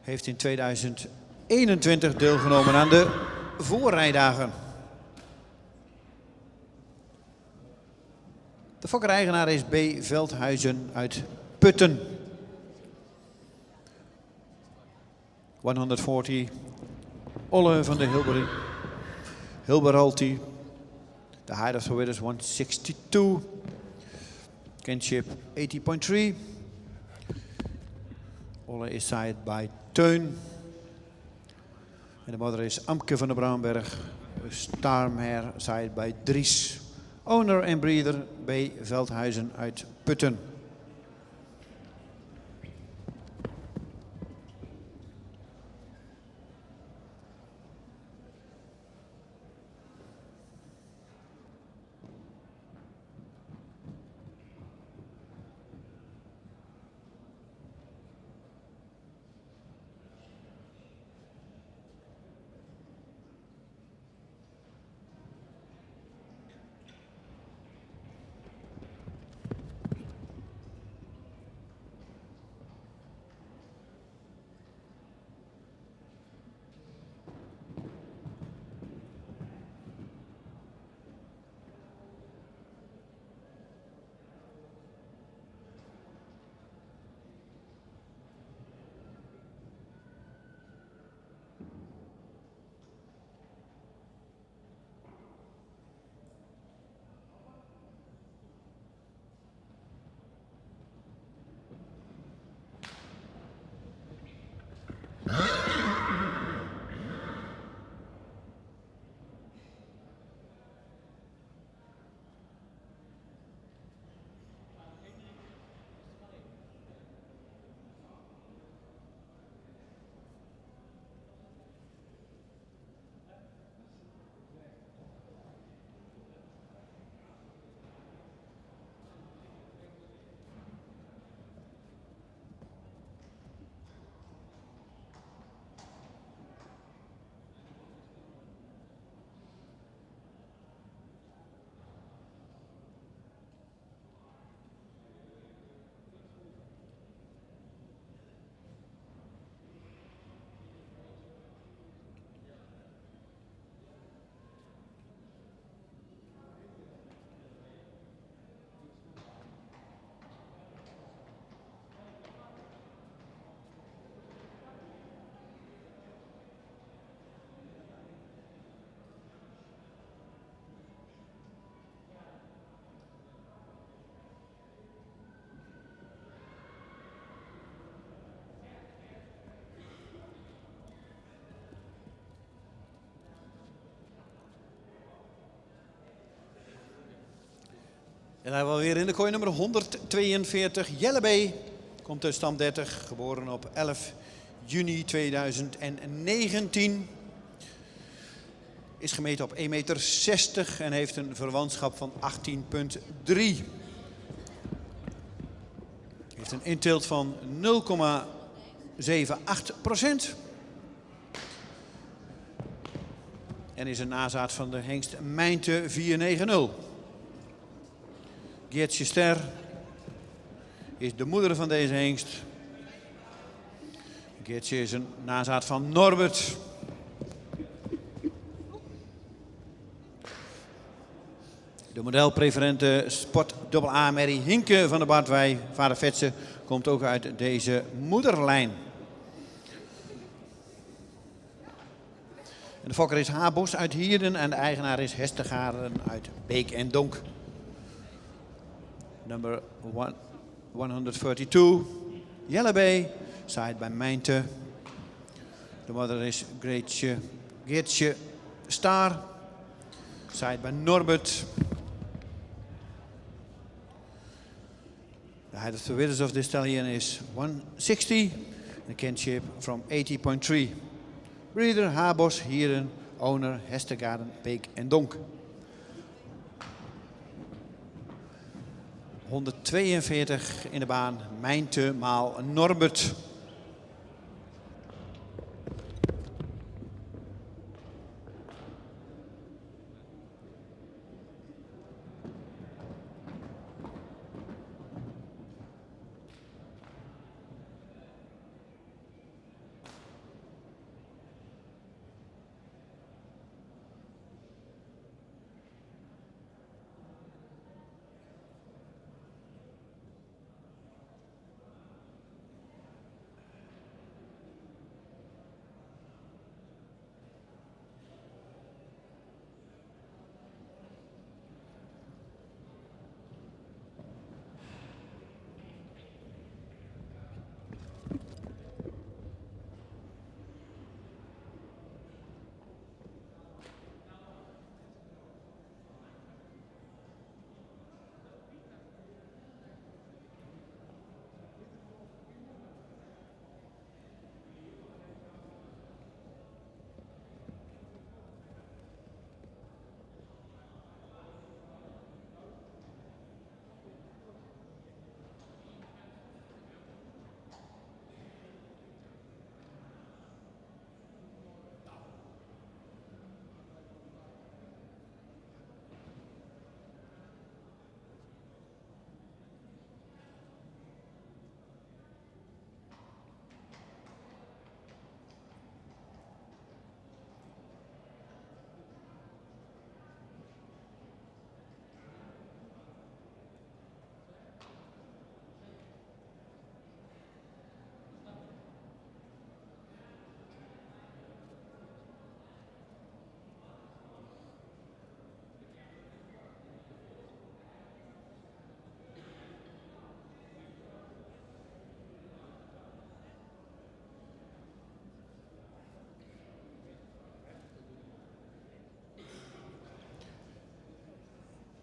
heeft in 2021 deelgenomen aan de voorrijdagen. De fokkereigenaar is B. Veldhuizen uit Putten. 140, Olle van de Hilberalti. The height of the winners 162. Kinship 80.3. Olle is sired by Teun. En de moeder is Amke van der Braamberg. Starmare sired by Dries. Owner en breeder B. Veldhuizen uit Putten. En hij wil weer in de kooi nummer 142. Jelle B. Komt uit stam 30. Geboren op 11 juni 2019. Is gemeten op 1,60 meter en heeft een verwantschap van 18,3. Heeft een inteelt van 0,78%. En is een nazaat van de hengst Mijnte 490. Geertje Ster is de moeder van deze hengst. Geertje is een nazaat van Norbert. De modelpreferente Sport AA Merrie Hinke van de Bartwij, vader Vetsen, komt ook uit deze moederlijn. En de fokker is Habos uit Hierden en de eigenaar is Hestegaren uit Beek en Donk. Number 132, Jelle B, side by Mijnte. De moeder is Geertje Star, side by Norbert. The height of the withers of this stallion is 160, the kinship from 80.3. Breeder Habos, Hieren, owner Hestegaarden, Beek en Donk. 142 in de baan, Mijnte maal Norbert.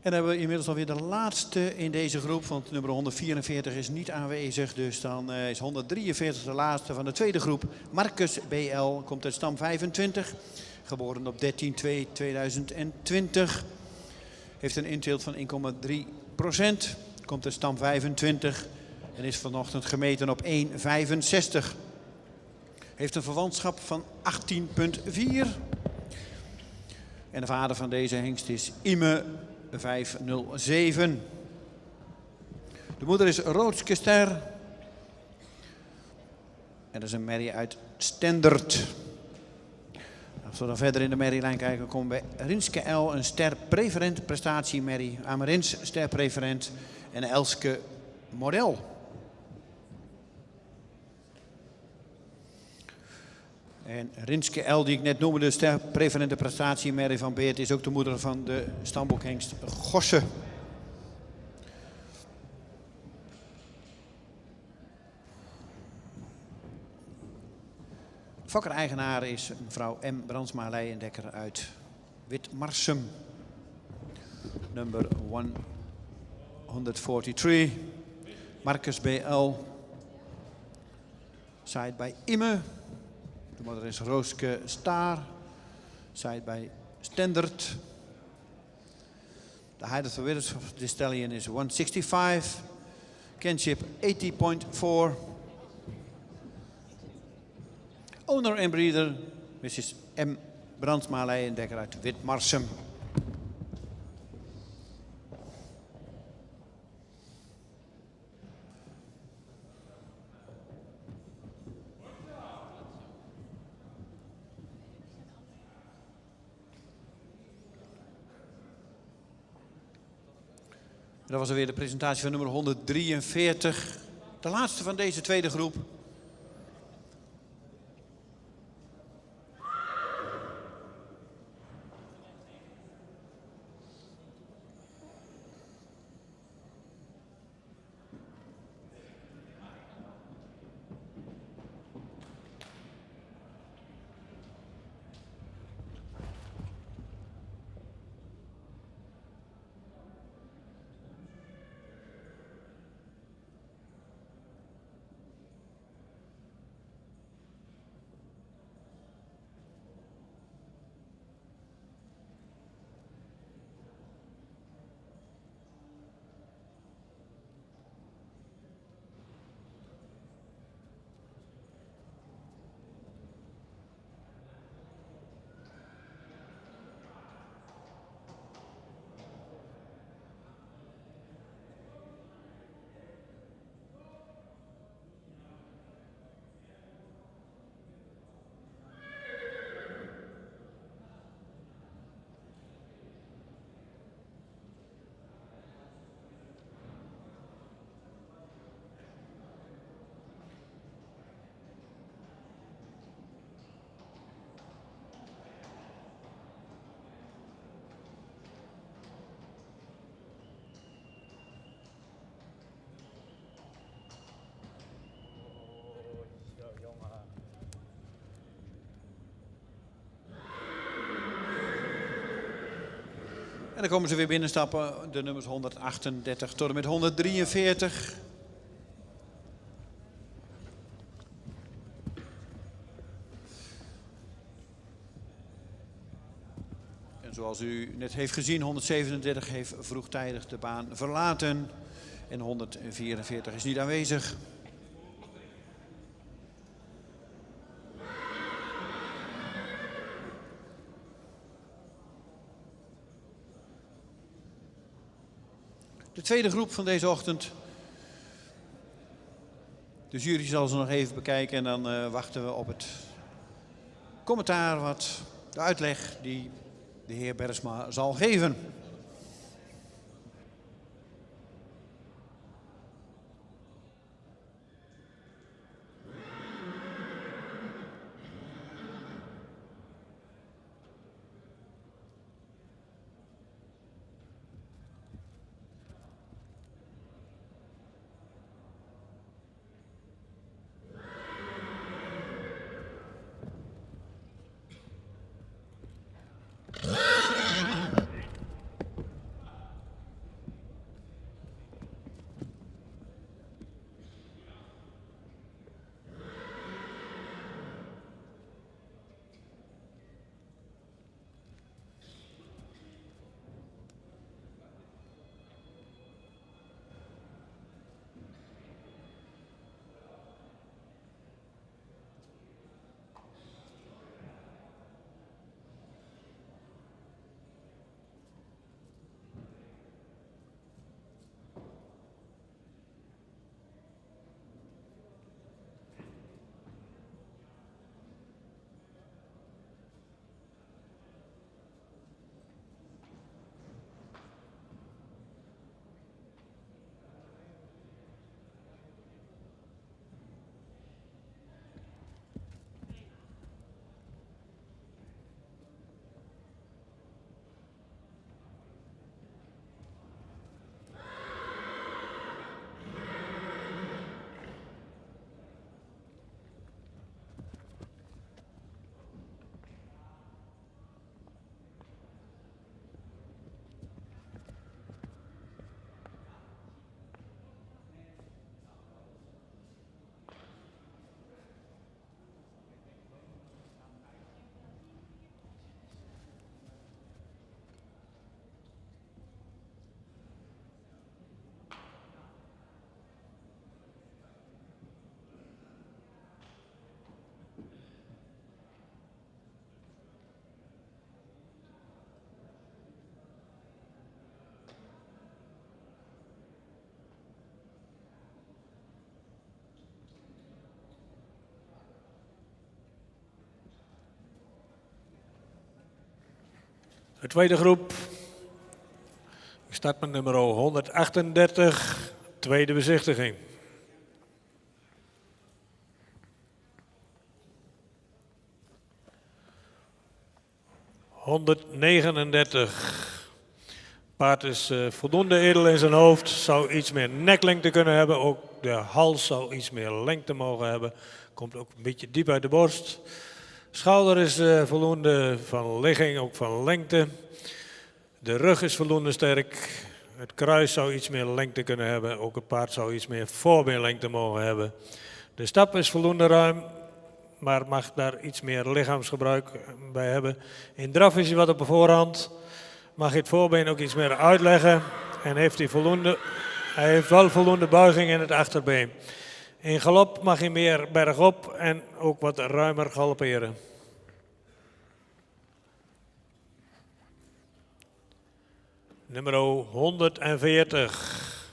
dan hebben we inmiddels alweer de laatste in deze groep, want nummer 144 is niet aanwezig. Dus dan is 143 de laatste van de tweede groep. Marcus BL komt uit stam 25, geboren op 13/2/2020. Heeft een inteelt van 1,3%, komt uit stam 25 en is vanochtend gemeten op 1,65. Heeft een verwantschap van 18,4. En de vader van deze hengst is Ime 507. De moeder is Roodske Ster. En dat is een merrie uit Stendert. Als we dan verder in de merrielijn kijken, komen we bij Rinske L, een ster-preferent prestatiemerrie. Amarins ster-preferent en Elske model. En Rinske L, die ik net noemde, de ster-preferente prestatiemerrie van Beert, is ook de moeder van de stamboekhengst Gosse. Fokker-eigenaar is mevrouw M. Brandsma Leijendekker uit Witmarsum. Nummer 143. Marcus BL. Zaait bij Ime. De moeder is Rooske Staar. Zaait bij Stendert. De height of the withers of the stallion is 165. Kinship 80.4. Owner en breeder, Mrs. M. Brandsma Leijendekker uit Witmarsum. Dat was alweer de presentatie van nummer 143. De laatste van deze tweede groep. En dan komen ze weer binnenstappen, de nummers 138 tot en met 143. En zoals u net heeft gezien, 137 heeft vroegtijdig de baan verlaten. En 144 is niet aanwezig. De tweede groep van deze ochtend. De jury zal ze nog even bekijken en dan wachten we op het commentaar, de uitleg die de heer Bergsma zal geven. De tweede groep. Ik start met nummer 138, tweede bezichtiging. ...139. Paard is voldoende edel in zijn hoofd. Zou iets meer neklengte kunnen hebben. Ook de hals zou iets meer lengte mogen hebben. Komt ook een beetje diep uit de borst. Schouder is voldoende van ligging, ook van lengte. De rug is voldoende sterk. Het kruis zou iets meer lengte kunnen hebben. Ook het paard zou iets meer voorbeenlengte mogen hebben. De stap is voldoende ruim, maar mag daar iets meer lichaamsgebruik bij hebben. In draf is hij wat op de voorhand. Mag hij het voorbeen ook iets meer uitleggen. En hij heeft wel voldoende buiging in het achterbeen. In galop mag hij meer bergop en ook wat ruimer galopperen. Nummer 140.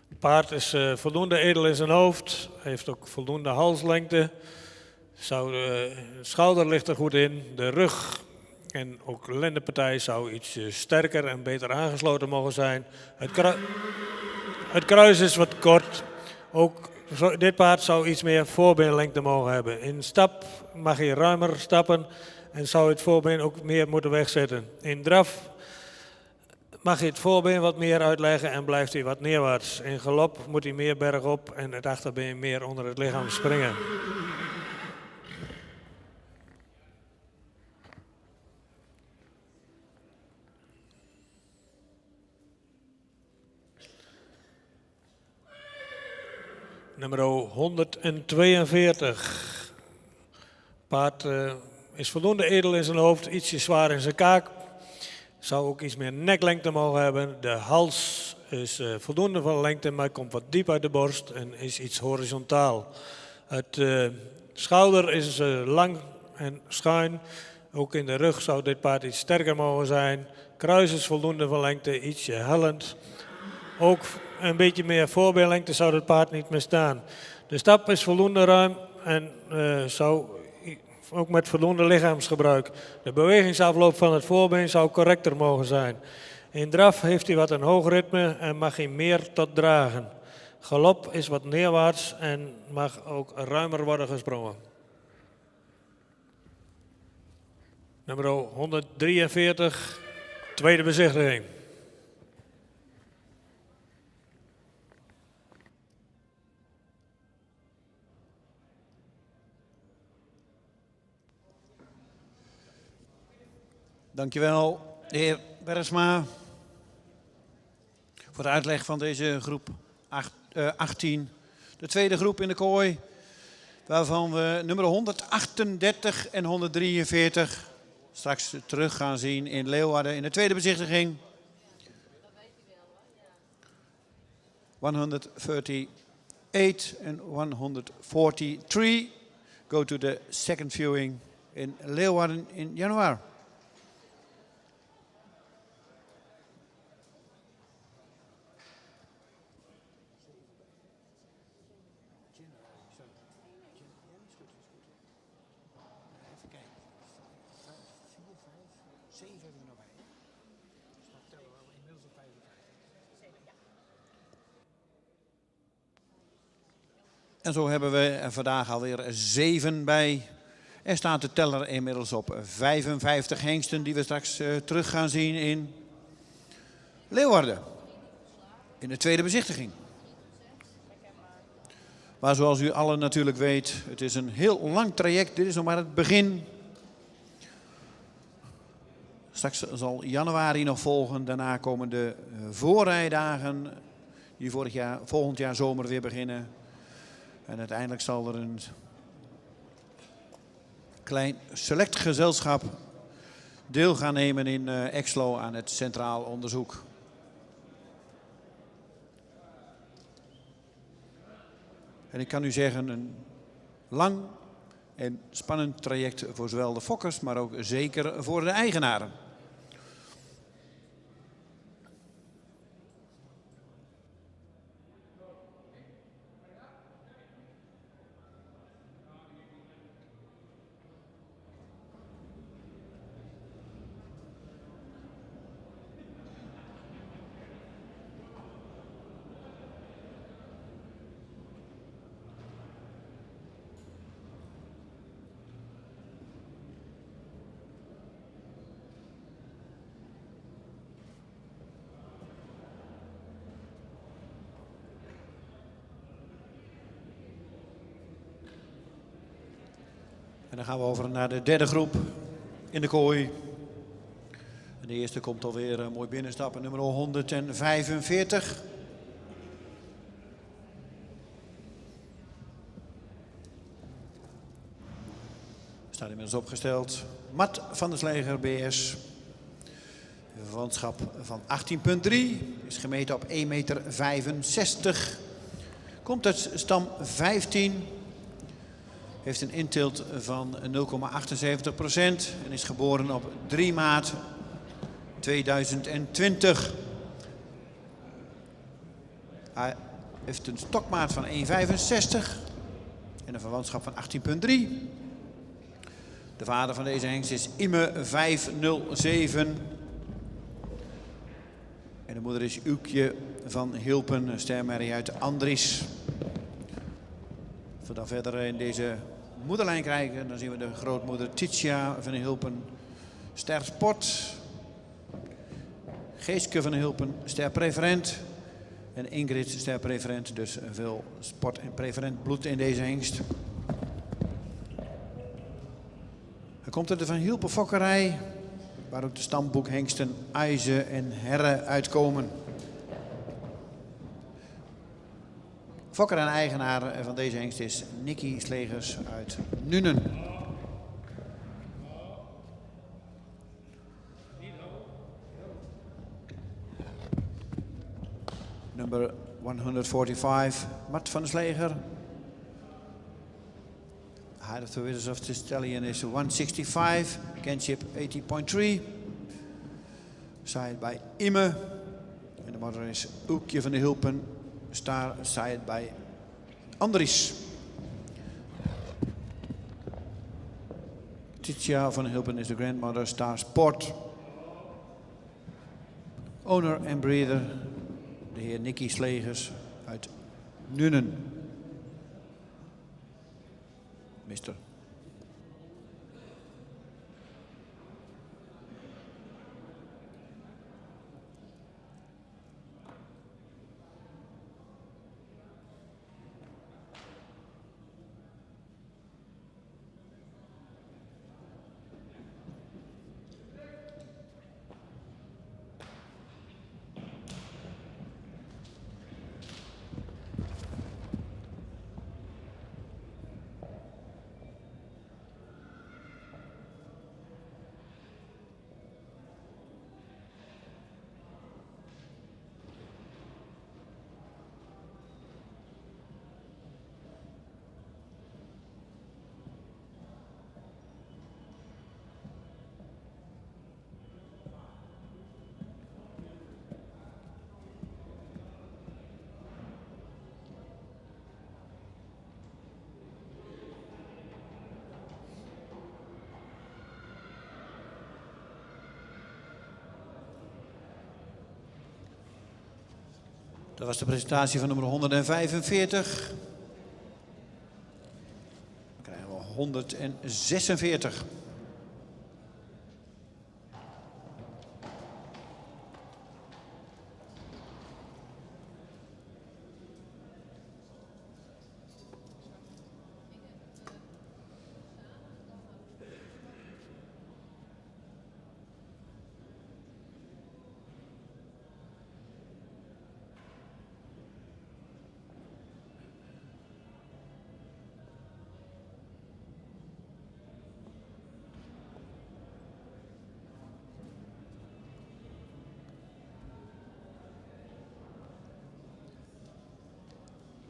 Het paard is voldoende edel in zijn hoofd. Heeft ook voldoende halslengte. De schouder ligt er goed in. De rug en ook de lendenpartij zou iets sterker en beter aangesloten mogen zijn. Het kruis is wat kort. Ook dit paard zou iets meer voorbeenlengte mogen hebben. In stap mag hij ruimer stappen en zou het voorbeen ook meer moeten wegzetten. In draf mag hij het voorbeen wat meer uitleggen en blijft hij wat neerwaarts. In galop moet hij meer bergop en het achterbeen meer onder het lichaam springen. Nummer 142. Paard is voldoende edel in zijn hoofd, ietsje zwaar in zijn kaak. Zou ook iets meer neklengte mogen hebben. De hals is voldoende van lengte, maar komt wat diep uit de borst en is iets horizontaal. Het schouder is lang en schuin. Ook in de rug zou dit paard iets sterker mogen zijn. Kruis is voldoende van lengte, ietsje hellend. Ook een beetje meer voorbeenlengte zou het paard niet meer staan. De stap is voldoende ruim en zou ook met voldoende lichaamsgebruik. De bewegingsafloop van het voorbeen zou correcter mogen zijn. In draf heeft hij wat een hoog ritme en mag hij meer tot dragen. Galop is wat neerwaarts en mag ook ruimer worden gesprongen. Nummer 143, tweede bezichtiging. Dankjewel, de heer Bergsma, voor de uitleg van deze groep 18. De tweede groep in de kooi, waarvan we nummer 138 en 143 straks terug gaan zien in Leeuwarden in de tweede bezichtiging. 138 en 143 go to the second viewing in Leeuwarden in januari. En zo hebben we er vandaag alweer 7 bij. Er staat de teller inmiddels op 55 hengsten die we straks terug gaan zien in Leeuwarden. In de tweede bezichtiging. Maar zoals u allen natuurlijk weet, het is een heel lang traject. Dit is nog maar het begin. Straks zal januari nog volgen. Daarna komen de voorrijdagen die volgend jaar zomer weer beginnen. En uiteindelijk zal er een klein select gezelschap deel gaan nemen in Exlo aan het centraal onderzoek. En ik kan u zeggen, een lang en spannend traject voor zowel de fokkers, maar ook zeker voor de eigenaren. En dan gaan we over naar de derde groep in de kooi. En de eerste komt alweer mooi binnenstappen, nummer 145. Staat inmiddels opgesteld. Mart van der Sleger, BS. Een verwantschap van 18,3. Is gemeten op 1,65 meter. Komt uit stam 15. Heeft een intilt van 0,78% en is geboren op 3 maart 2020. Hij heeft een stokmaat van 1,65 en een verwantschap van 18,3. De vader van deze hengst is Ime 507. En de moeder is Uukje van Hilpen, een stermerrie uit Andries. Als we dan verder in deze moederlijn kijken, dan zien we de grootmoeder Titia van Hilpen, ster sport. Geeske van Hilpen, ster preferent. En Ingrid, ster preferent, dus veel sport en preferent bloed in deze hengst. Hij komt uit de Van Hilpen fokkerij, waar ook de stamboekhengsten IJzen en Herren uitkomen. Fokker en eigenaar van deze hengst is Nicky Slegers uit Nuenen. Nummer 145, Mart van der Sleger. Height of the Withers of the Stallion is 165, kinship 80.3. Side by Ime. En de moeder is Oekje van de Hulpen. Star side by Andries. Titia van de Hulpen is de grandmother, Star Sport. Owner en breeder, de heer Nicky Slegers uit Nuenen. Mister. Dat was de presentatie van nummer 145. Dan krijgen we 146.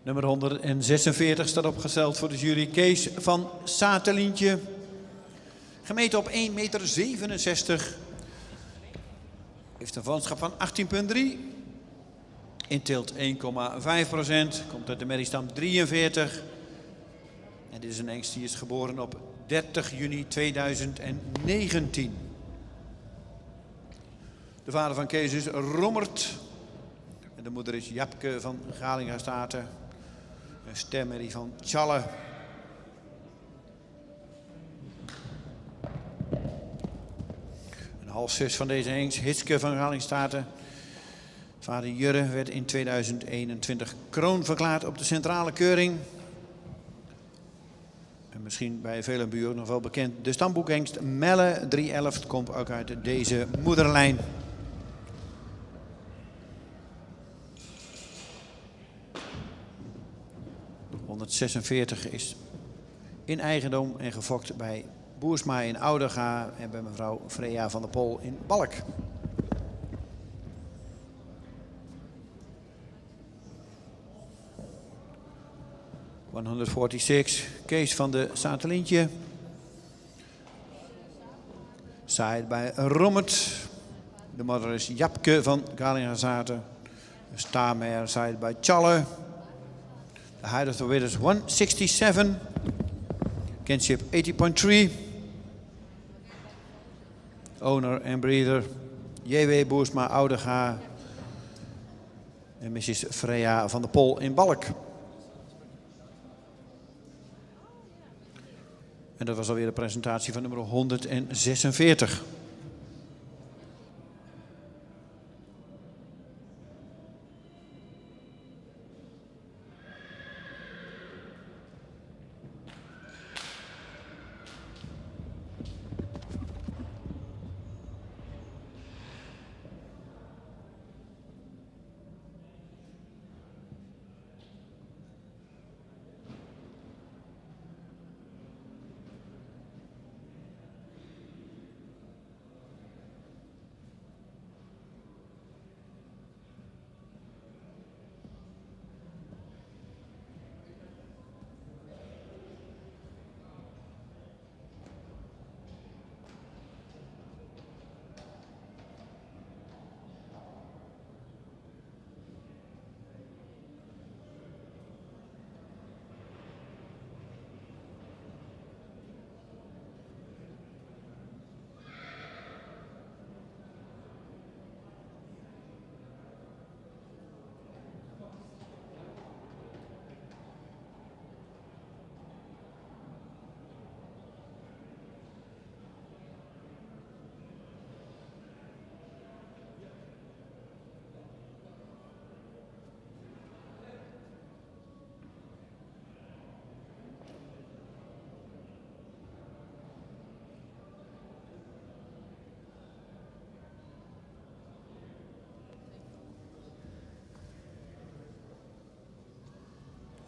Nummer 146 staat opgesteld voor de jury Kees van Satelientje. Gemeten op 1,67 meter. Heeft een verwantschap van 18,3. Intilt 1,5%. Komt uit de merriestam 43. En dit is een hengst die is geboren op 30 juni 2019. De vader van Kees is Rommert. En de moeder is Japke van Galinga-Staten. Een stemmerrie van Tjalle. Een halfzus van deze hengst, Hitske van Galinga-Staten. Vader Jurre werd in 2021 kroon verklaard op de centrale keuring. En misschien bij velen bij u ook nog wel bekend. De stamboekhengst Melle 311 komt ook uit deze moederlijn. ...146 is in eigendom en gefokt bij Boersma in Ouderga en bij mevrouw Freya van der Pol in Balk. ...146, Kees van de Satelintje. Saaid bij Rommet. De modder is Japke van Galingazaten. Staarmeijer saaid bij Tjalle. The height of the width is 167. Kinship 80.3. Owner en breeder J.W. Boersma Ouderga. En Mrs. Freya van der Pol in Balk. En dat was alweer de presentatie van nummer 146.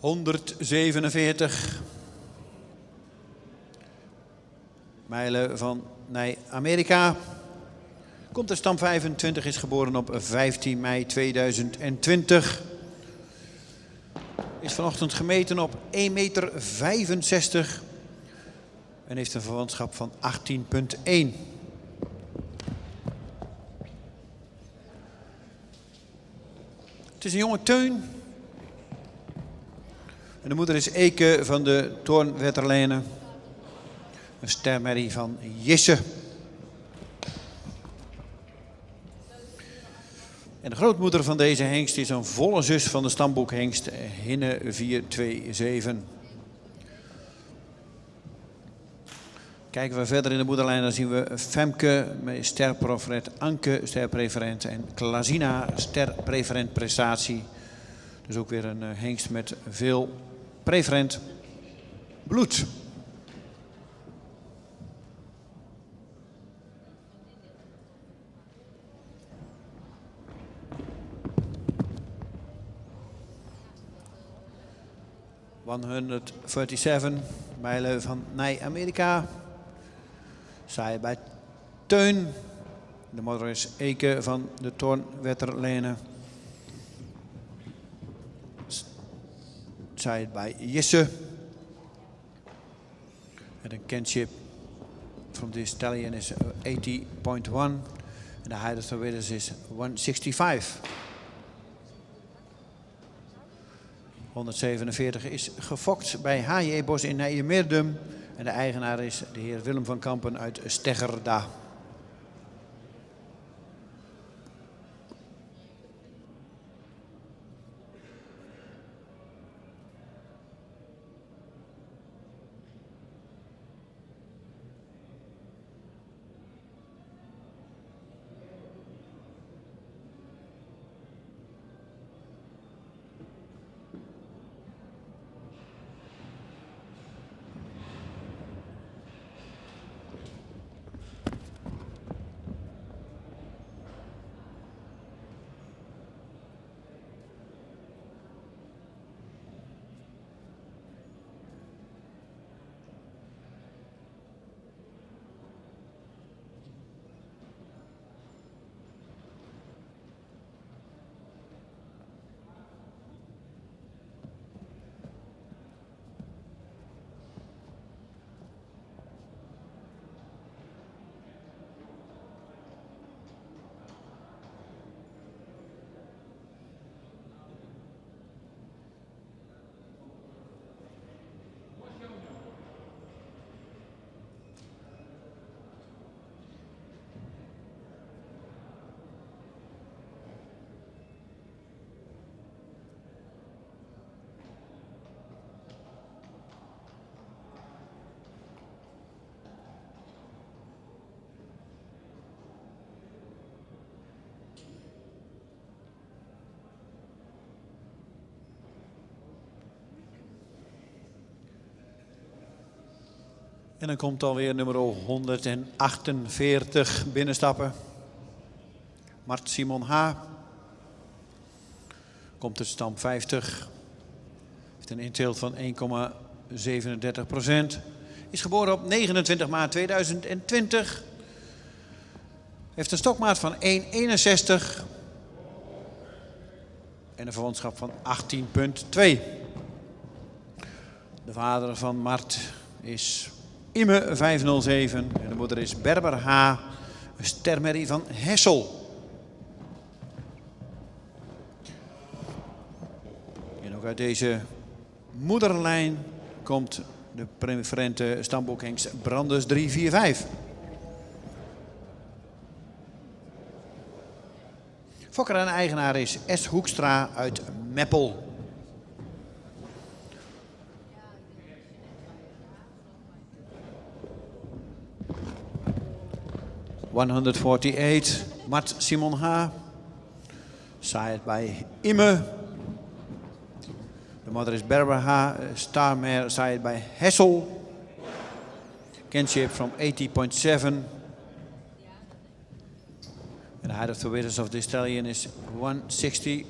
...147 mijlen van Nij-Amerika. Komt de stam 25, is geboren op 15 mei 2020. Is vanochtend gemeten op 1,65 meter. En heeft een verwantschap van 18,1. Het is een jonge teun. En de moeder is Eke van de Toornwetterlenen. Een stermerrie van Jisse. En de grootmoeder van deze hengst is een volle zus van de stamboekhengst Hinne 427. Kijken we verder in de moederlijn, dan zien we Femke met sterpreferent, Anke sterpreferent en Klazina sterpreferent prestatie. Dus ook weer een hengst met veel preferent bloed. ...147 mijlen van Nij-Amerika. Saai bij Teun. De moeder is Eke van de Toornwetterlenen. Saai bij Jisse. En een kinship from this stallion is 80.1. En de height of the width is 165. 147 is gefokt bij H.J. Bos in Nijmeerdum. En de eigenaar is de heer Willem van Kampen uit Steggerda. En dan komt alweer nummer 148 binnenstappen. Mart Simon H. Komt uit stam 50. Heeft een inteelt van 1,37%. Is geboren op 29 maart 2020. Heeft een stokmaat van 1,61. En een verwantschap van 18,2. De vader van Mart is Imme 507. En de moeder is Berber H. Een stermerrie van Hessel. En ook uit deze moederlijn komt de preferente stambok-hengst Brandes 345. Fokker en eigenaar is S. Hoekstra uit Meppel. (148) Mart Simon H. Saaid bij Imme. De moeder is Berber H. Starmare saaid bij Hessel. Kinship from 80.7. And the height of the withers of the stallion is 161.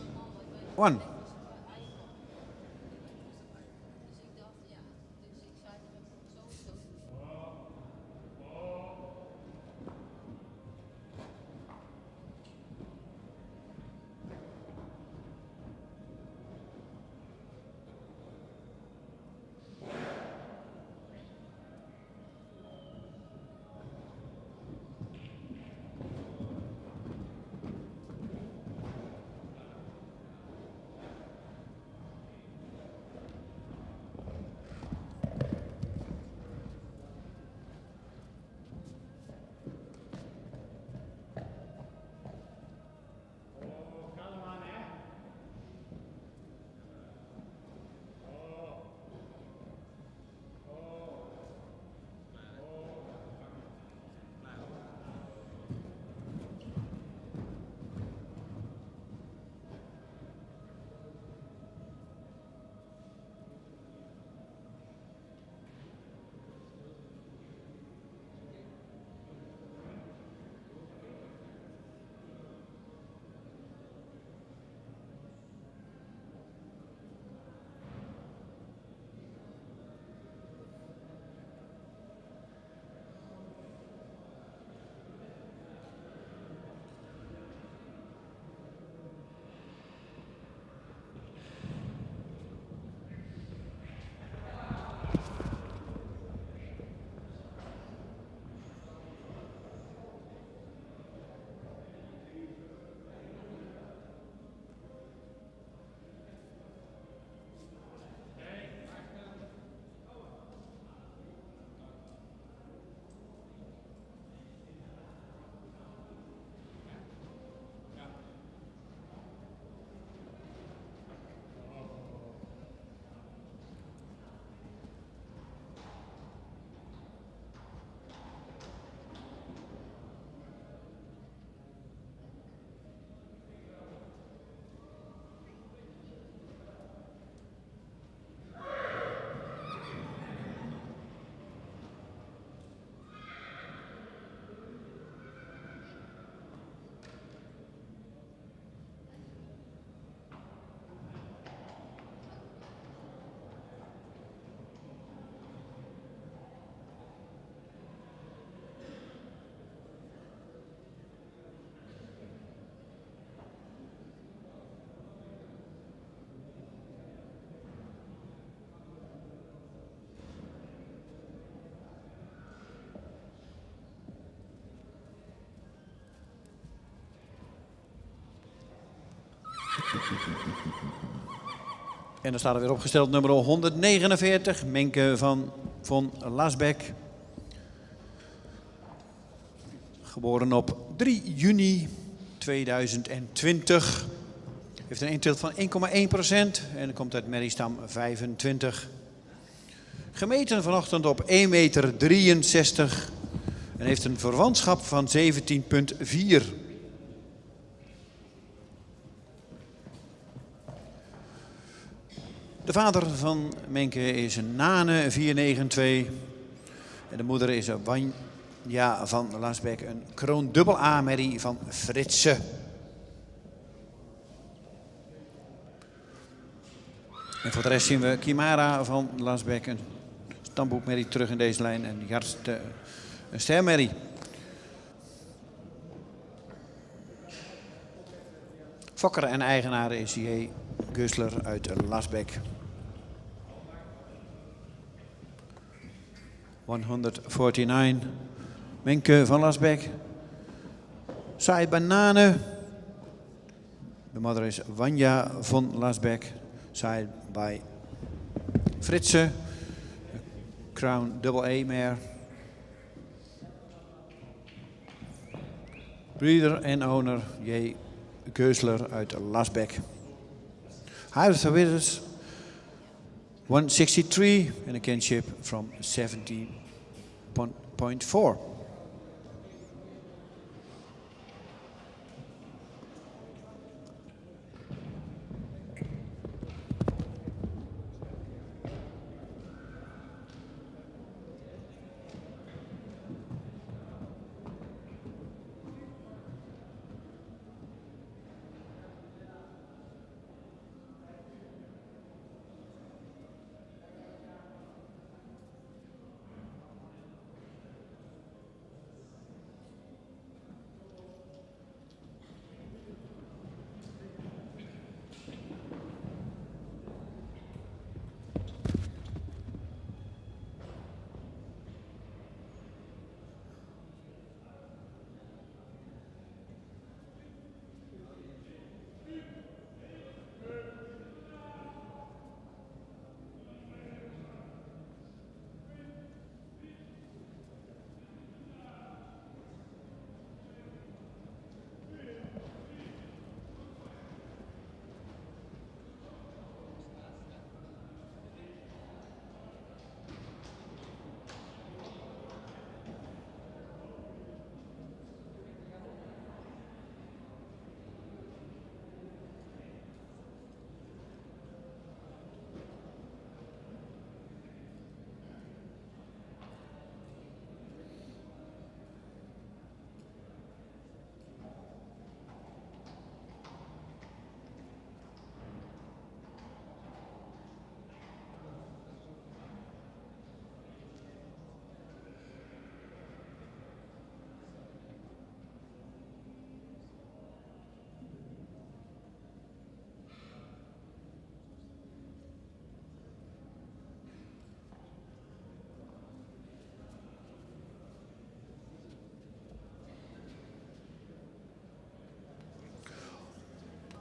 En dan staat er weer opgesteld nummer 149, Menke van Lasbeck. Geboren op 3 juni 2020. Heeft een inteelt van 1,1% en komt uit merriestam 25. Gemeten vanochtend op 1,63 meter en heeft een verwantschap van 17,4. De vader van Menke is Nane 492 En de moeder is Wanja van Lasbeck, een kroon dubbel A-merrie van Fritse. En voor de rest zien we Kimara van Lasbeck, een stamboekmerrie terug in deze lijn. En Jarst, een stermerrie. Fokker en eigenaar is J. Gusler uit Lasbeck. 149. Menke van Lasbeck. Saai Bananen. De moeder is Wanja van Lasbeck. Saai bij Fritse. Crown Double A mare. Breeder en owner J. Geusler uit Lasbeck. Huis of Witters 163 and a kinship from 70.4.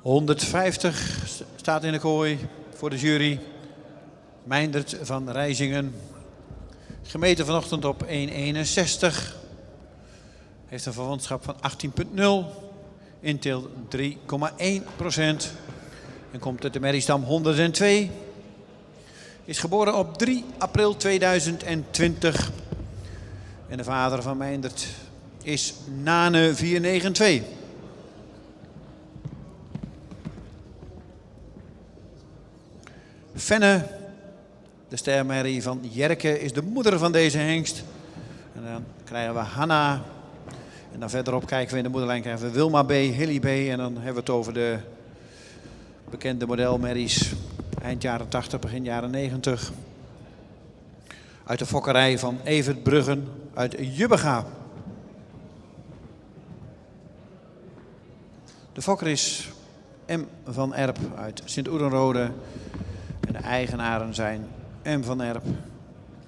...150 staat in de kooi voor de jury. Meindert van Rijzingen. Gemeten vanochtend op 1,61. Heeft een verwantschap van 18,0. Inteelt 3,1%. En komt uit de merriestam 102. Is geboren op 3 april 2020. En de vader van Meindert is Nane 492. Fenne, de stermerrie van Jerke, is de moeder van deze hengst. En dan krijgen we Hanna. En dan verderop kijken we in de moederlijn, krijgen we Wilma B, Hilly B. En dan hebben we het over de bekende modelmerries. Eind jaren 80, begin jaren 90. Uit de fokkerij van Evert Bruggen uit Jubbega. De fokker is M. van Erp uit Sint-Oedenrode. En de eigenaren zijn M. van Erp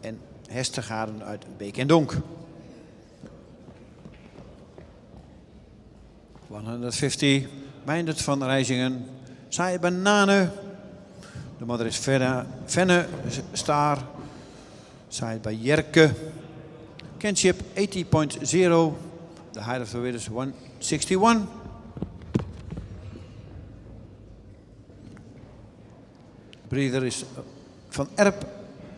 en Hestergaarden uit Beek en Donk. 150, Meindert van Rijzingen. Saai Bananen. De moeder is Fenne Staar. Saai bij Jerke. Kinship 80.0. De height of the width is 161. Breeder is van Erp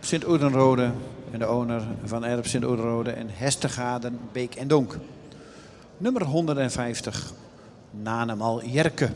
Sint-Oedenrode. En de owner van Erp Sint-Oedenrode en Hestergaarden Beek en Donk. Nummer 150. Nanemal Jerke.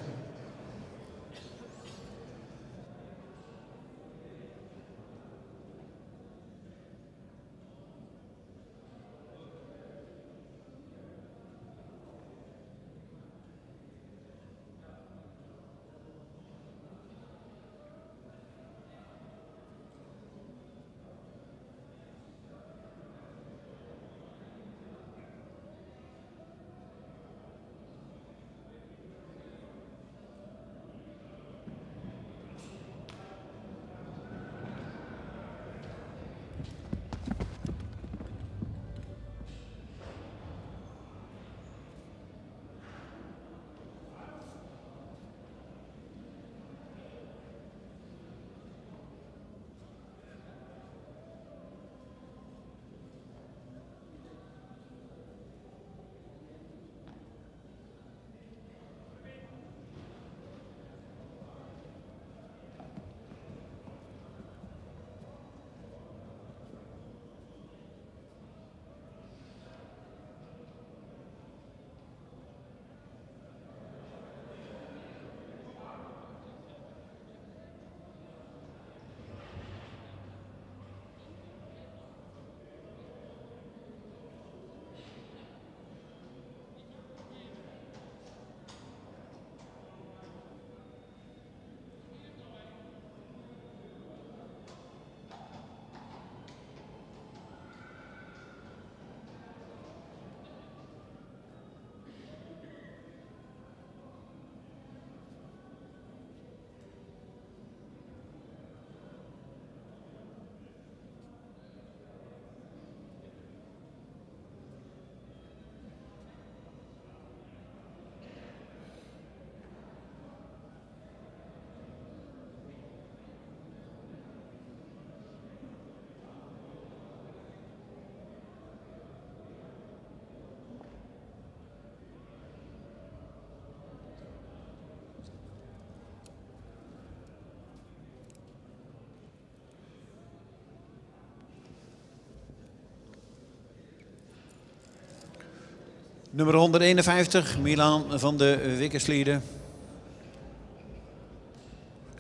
Nummer 151, Milan van de Wikkerslieden.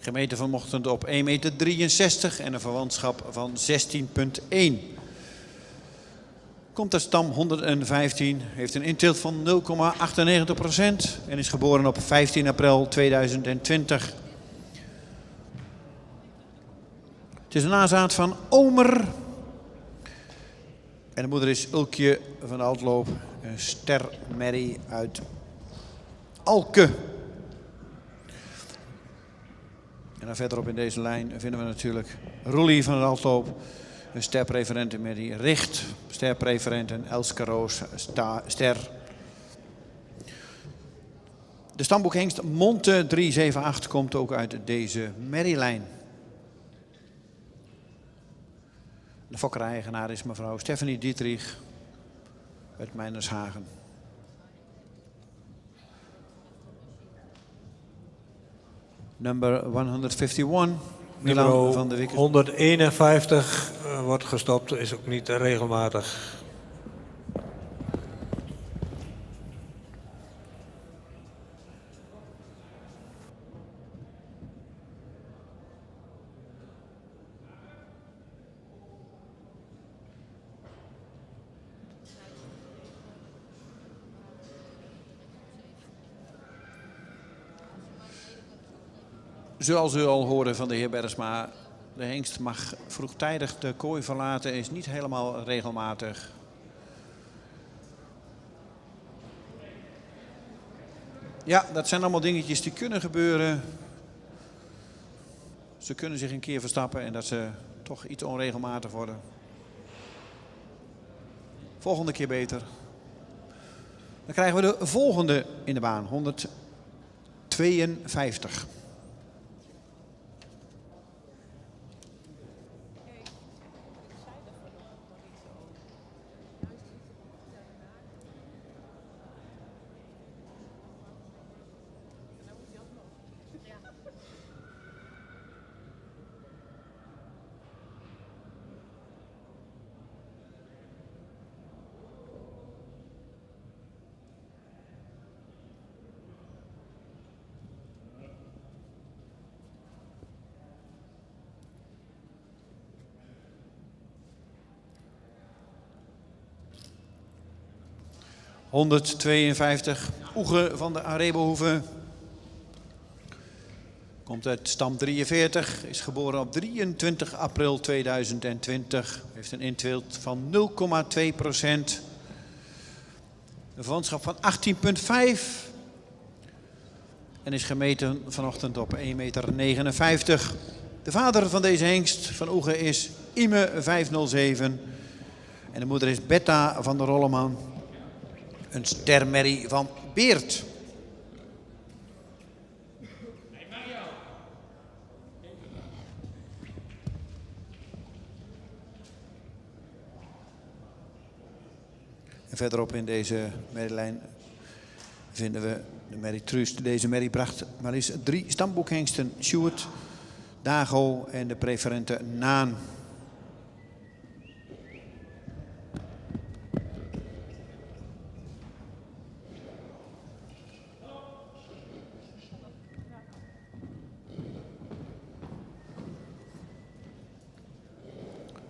Gemeten vanochtend op 1,63 meter en een verwantschap van 16,1. Komt uit stam 115, heeft een inteelt van 0,98% en is geboren op 15 april 2020. Het is een nazaat van Omer. En de moeder is Ulkje van de Altloop, een stermerrie uit Alke. En dan verderop in deze lijn vinden we natuurlijk Roelie van de Altloop, een sterpreferent met die Richt, sterpreferent en Elskeroos, ster. De stamboekhengst Monte 378 komt ook uit deze merrielijn. De fokkerij-eigenaar is mevrouw Stephanie Dietrich uit Meinershagen. Number 151, Milan van de Wikkers. 151 wordt gestopt, is ook niet regelmatig. Zoals u al hoorde van de heer Bergsma, de hengst mag vroegtijdig de kooi verlaten, is niet helemaal regelmatig. Ja, dat zijn allemaal dingetjes die kunnen gebeuren. Ze kunnen zich een keer verstappen en dat ze toch iets onregelmatig worden. Volgende keer beter. Dan krijgen we de volgende in de baan, 152. ...152, Oege van de Arebohoeve. Komt uit stam 43, is geboren op 23 april 2020. Heeft een inteelt van 0,2%. Een verwantschap van 18,5. En is gemeten vanochtend op 1,59 meter. De vader van deze hengst van Oege is Ime 507. En de moeder is Betta van der Rolleman. Een stermerrie van Beert. En verderop in deze merrielijn vinden we de merrie Trust. Deze merrie bracht maar liefst 3 stamboekhengsten. Sjoerd, Dago en de preferente Naan.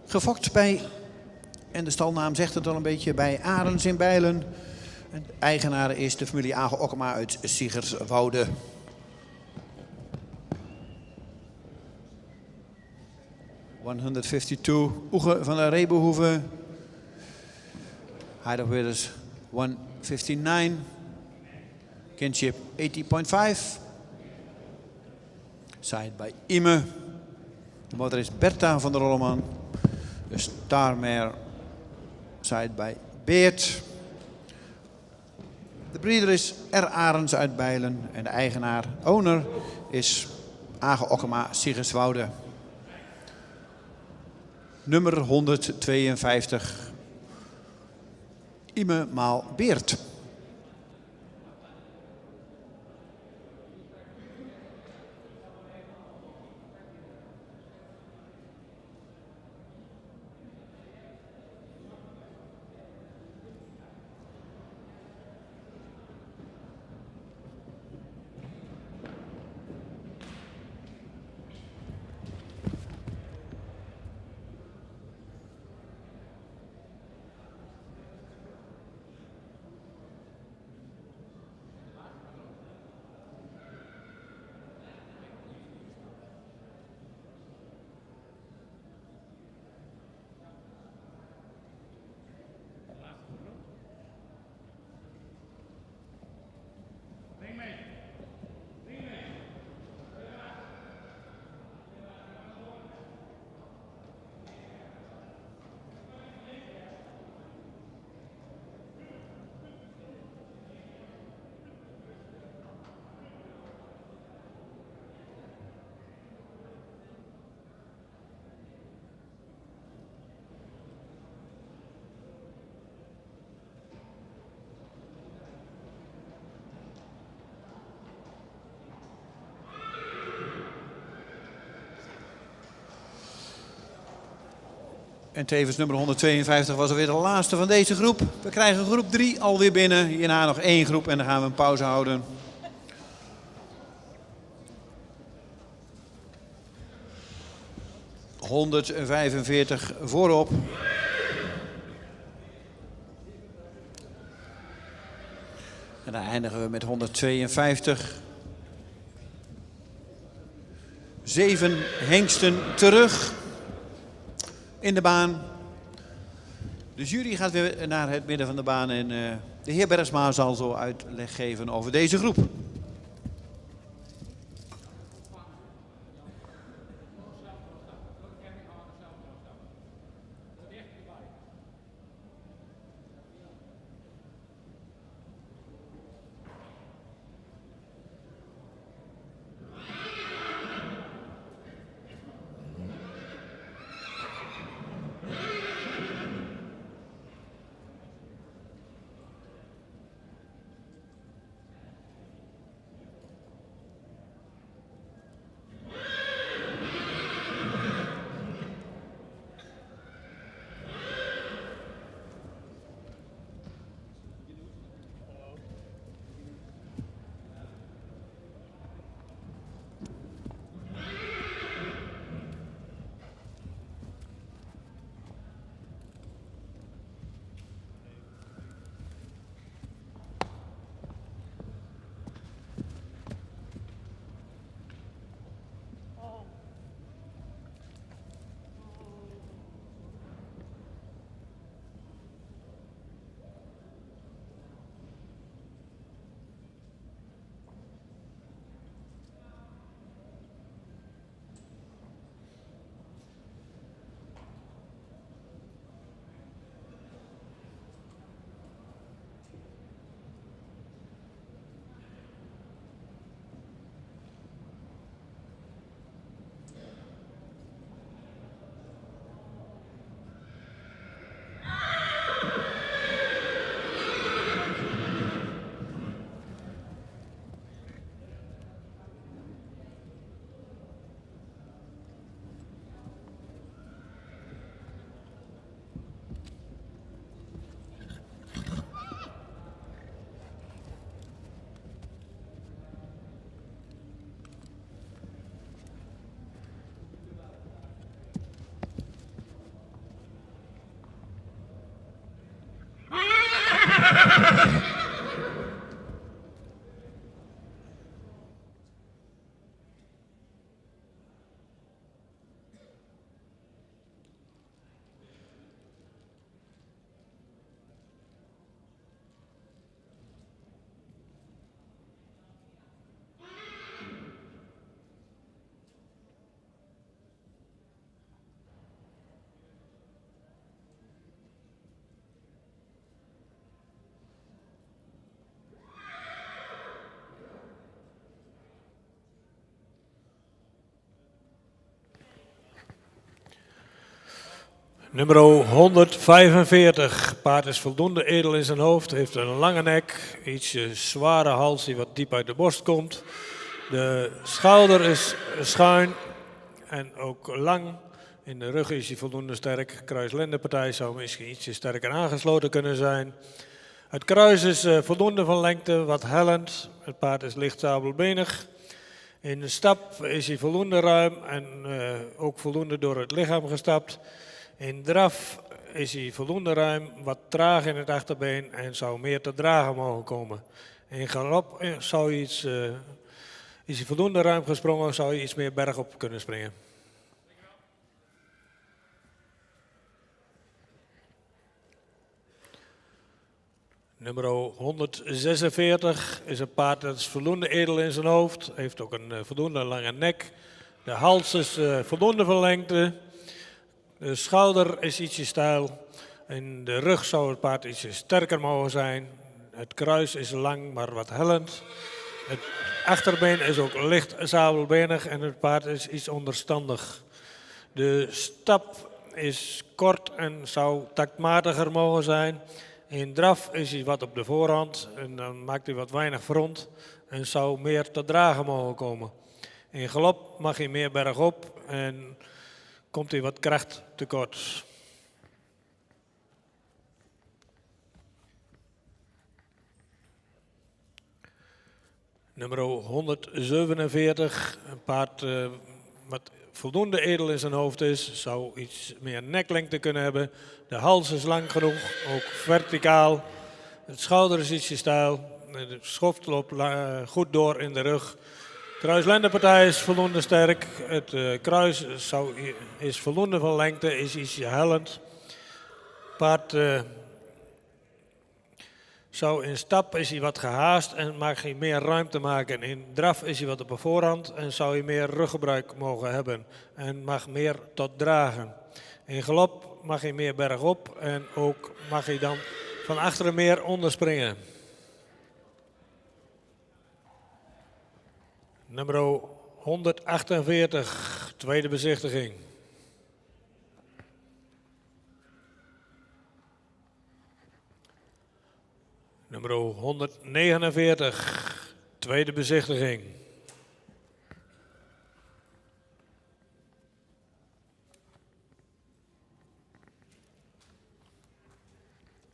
Gefokt bij, en de stalnaam zegt het al een beetje, bij Arends in Bijlen. En de eigenaar is de familie Age-Okkema uit Siggerswoude. ...152, Oege van de Arebohoeve. Height of Widders 159. Kinship 80.5. Side bij Ime. De moeder is Bertha van der Rolleman. De starmare side bij Beert. De breeder is R. Arends uit Bijlen. En de eigenaar, owner, is Age-Okkema Siggerswoude. Nummer 152. Ime maal Beert. En tevens nummer 152 was alweer de laatste van deze groep. We krijgen groep 3 alweer binnen. Hierna nog 1 groep en dan gaan we een pauze houden. ...145 voorop. En dan eindigen we met 152. 7 hengsten terug in de baan. De jury gaat weer naar het midden van de baan en de heer Bergsma zal zo uitleg geven over deze groep. Nummer 145. Paard is voldoende edel in zijn hoofd. Heeft een lange nek. Iets zware hals die wat diep uit de borst komt. De schouder is schuin en ook lang. In de rug is hij voldoende sterk. Kruislendenpartij zou misschien ietsje sterker aangesloten kunnen zijn. Het kruis is voldoende van lengte, wat hellend. Het paard is licht sabelbenig. In de stap is hij voldoende ruim en ook voldoende door het lichaam gestapt. In draf is hij voldoende ruim, wat traag in het achterbeen en zou meer te dragen mogen komen. In galop is hij voldoende ruim gesprongen, zou hij iets meer bergop kunnen springen. Nummer 146 is een paard dat is voldoende edel in zijn hoofd. Heeft ook een voldoende lange nek. De hals is voldoende van lengte. De schouder is ietsje steil. In de rug zou het paard ietsje sterker mogen zijn. Het kruis is lang, maar wat hellend. Het achterbeen is ook licht sabelbenig en het paard is iets onderstandig. De stap is kort en zou taktmatiger mogen zijn. In draf is hij wat op de voorhand en dan maakt hij wat weinig front en zou meer te dragen mogen komen. In galop mag hij meer bergop en komt hij wat kracht tekort. Nummer 147, een paard wat voldoende edel in zijn hoofd is, zou iets meer neklengte kunnen hebben. De hals is lang genoeg, ook verticaal. Het schouder is ietsje stijl, de schoft loopt goed door in de rug. Kruislendenpartij is voldoende sterk, het kruis is voldoende van lengte, is ietsje hellend. Paard zou in stap is hij wat gehaast en mag hij meer ruimte maken. In draf is hij wat op de voorhand en zou hij meer ruggebruik mogen hebben en mag meer tot dragen. In galop mag hij meer bergop en ook mag hij dan van achteren meer onderspringen. Nummer 148, tweede bezichtiging. Nummer 149, tweede bezichtiging.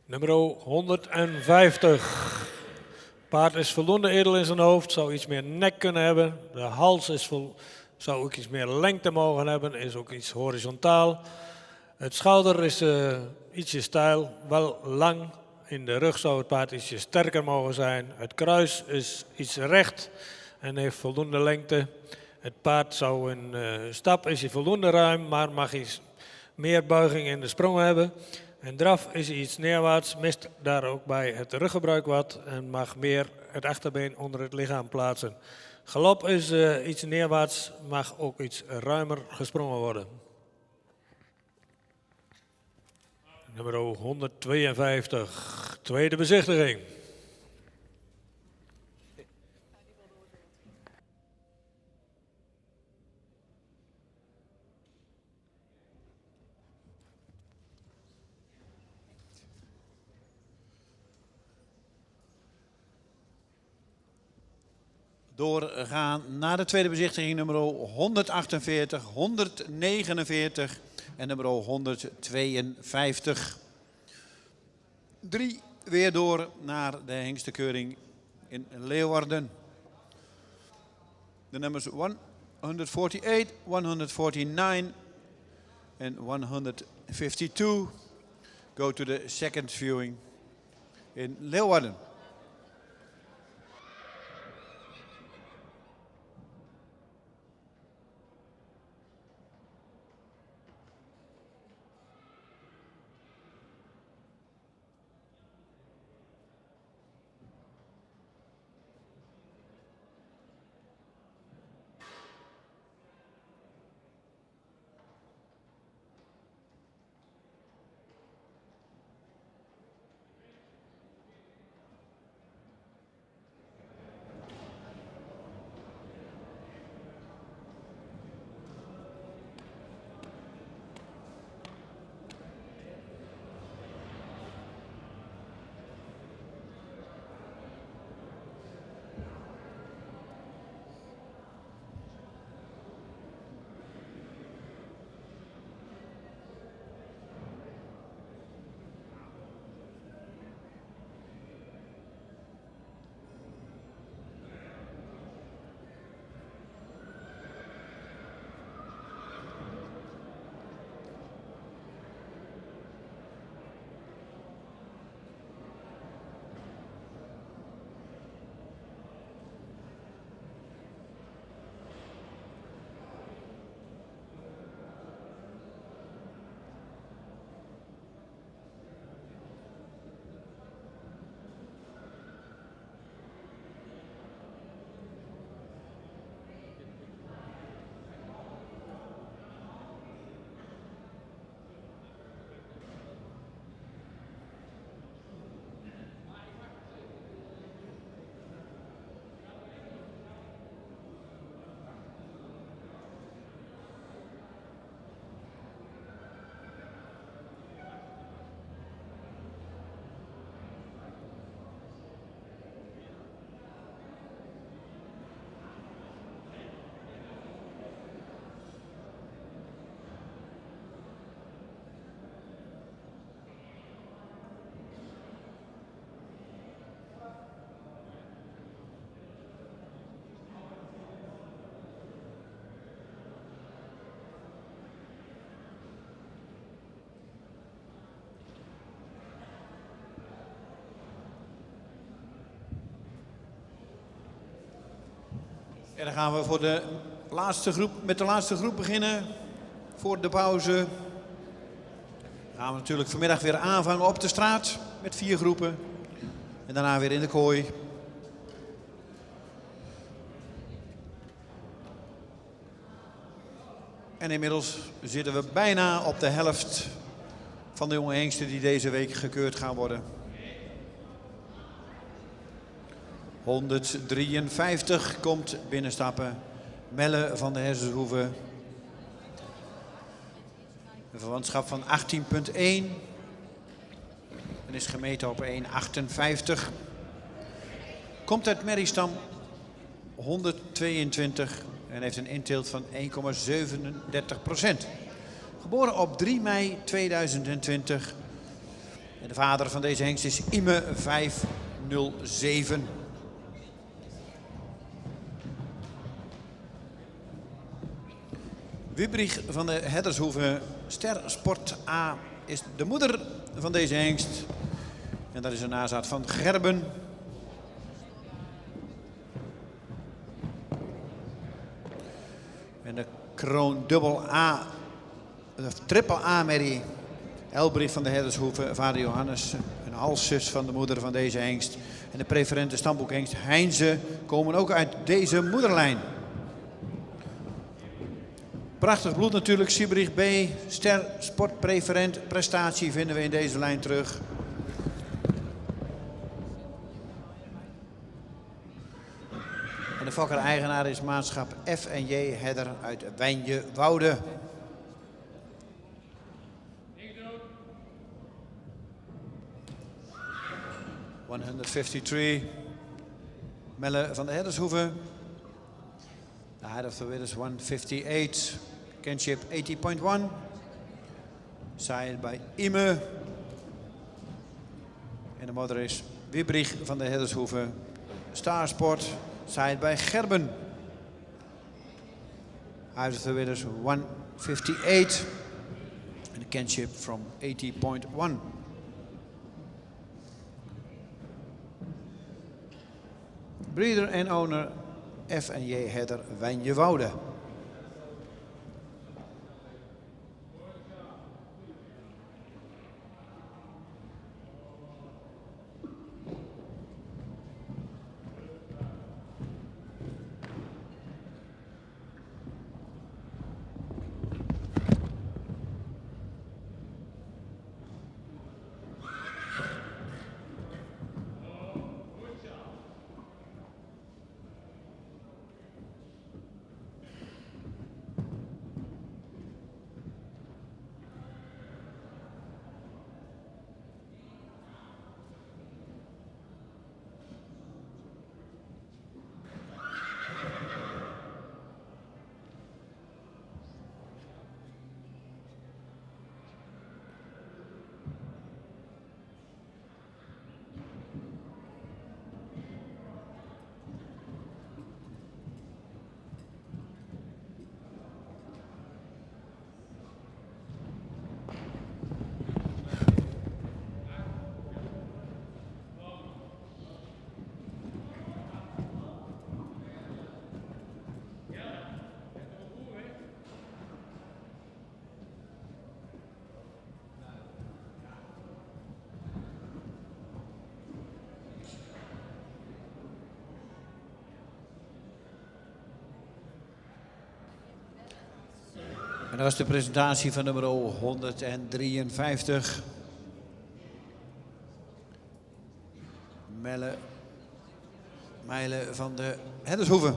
Nummer 150. Paard is voldoende edel in zijn hoofd, zou iets meer nek kunnen hebben. De hals zou ook iets meer lengte mogen hebben, is ook iets horizontaal. Het schouder is ietsje steil, wel lang. In de rug zou het paard ietsje sterker mogen zijn. Het kruis is iets recht en heeft voldoende lengte. Het paard zou in stap is hij voldoende ruim, maar mag iets meer buiging in de sprong hebben. En draf is hij iets neerwaarts, mist daar ook bij het ruggebruik wat en mag meer het achterbeen onder het lichaam plaatsen. Galop is iets neerwaarts, mag ook iets ruimer gesprongen worden. Nummer 152, tweede bezichtiging. Doorgaan naar de tweede bezichtiging nummer 148, 149 en nummer 152. 3 weer door naar de hengstekeuring in Leeuwarden. De nummers 148, 149 en 152 go to the second viewing in Leeuwarden. En dan gaan we voor de laatste groep, met de laatste groep beginnen. Voor de pauze. Dan gaan we natuurlijk vanmiddag weer aanvangen op de straat met 4 groepen. En daarna weer in de kooi. En inmiddels zitten we bijna op de helft van de jonge hengsten die deze week gekeurd gaan worden. 153 komt binnenstappen. Melle van de Hersenshoeve. Een verwantschap van 18,1. En is gemeten op 1,58. Komt uit Merriestam 122 en heeft een inteelt van 1,37%. Geboren op 3 mei 2020. En de vader van deze hengst is Ime 507. Wibrig van de Heddershoeve, Ster Sport A, is de moeder van deze hengst. En dat is een nazaat van Gerben. En de kroon dubbel A, of triple A-merrie, Elbrich van de Heddershoeve, vader Johannes, een halszus van de moeder van deze hengst. En de preferente stamboekhengst Heinze komen ook uit deze moederlijn. Prachtig bloed natuurlijk, Siebrich B, Ster Sport Preferent, prestatie vinden we in deze lijn terug. En de fokker-eigenaar is maatschap F&J Hedder uit Wijnje-Woude. ...153, Melle van de Heddershoeve. The height of the width is 158, kinship 80.1, sired by Ime. En de moeder is Wibrig van de Heddershoeve, Starsport, sired by Gerben. Height of the width is 158, and the kinship from 80.1. Breeder en owner F&J Hedder Wijnje-Woude. En dat was de presentatie van nummer 153. Melle van de Heddershoeve.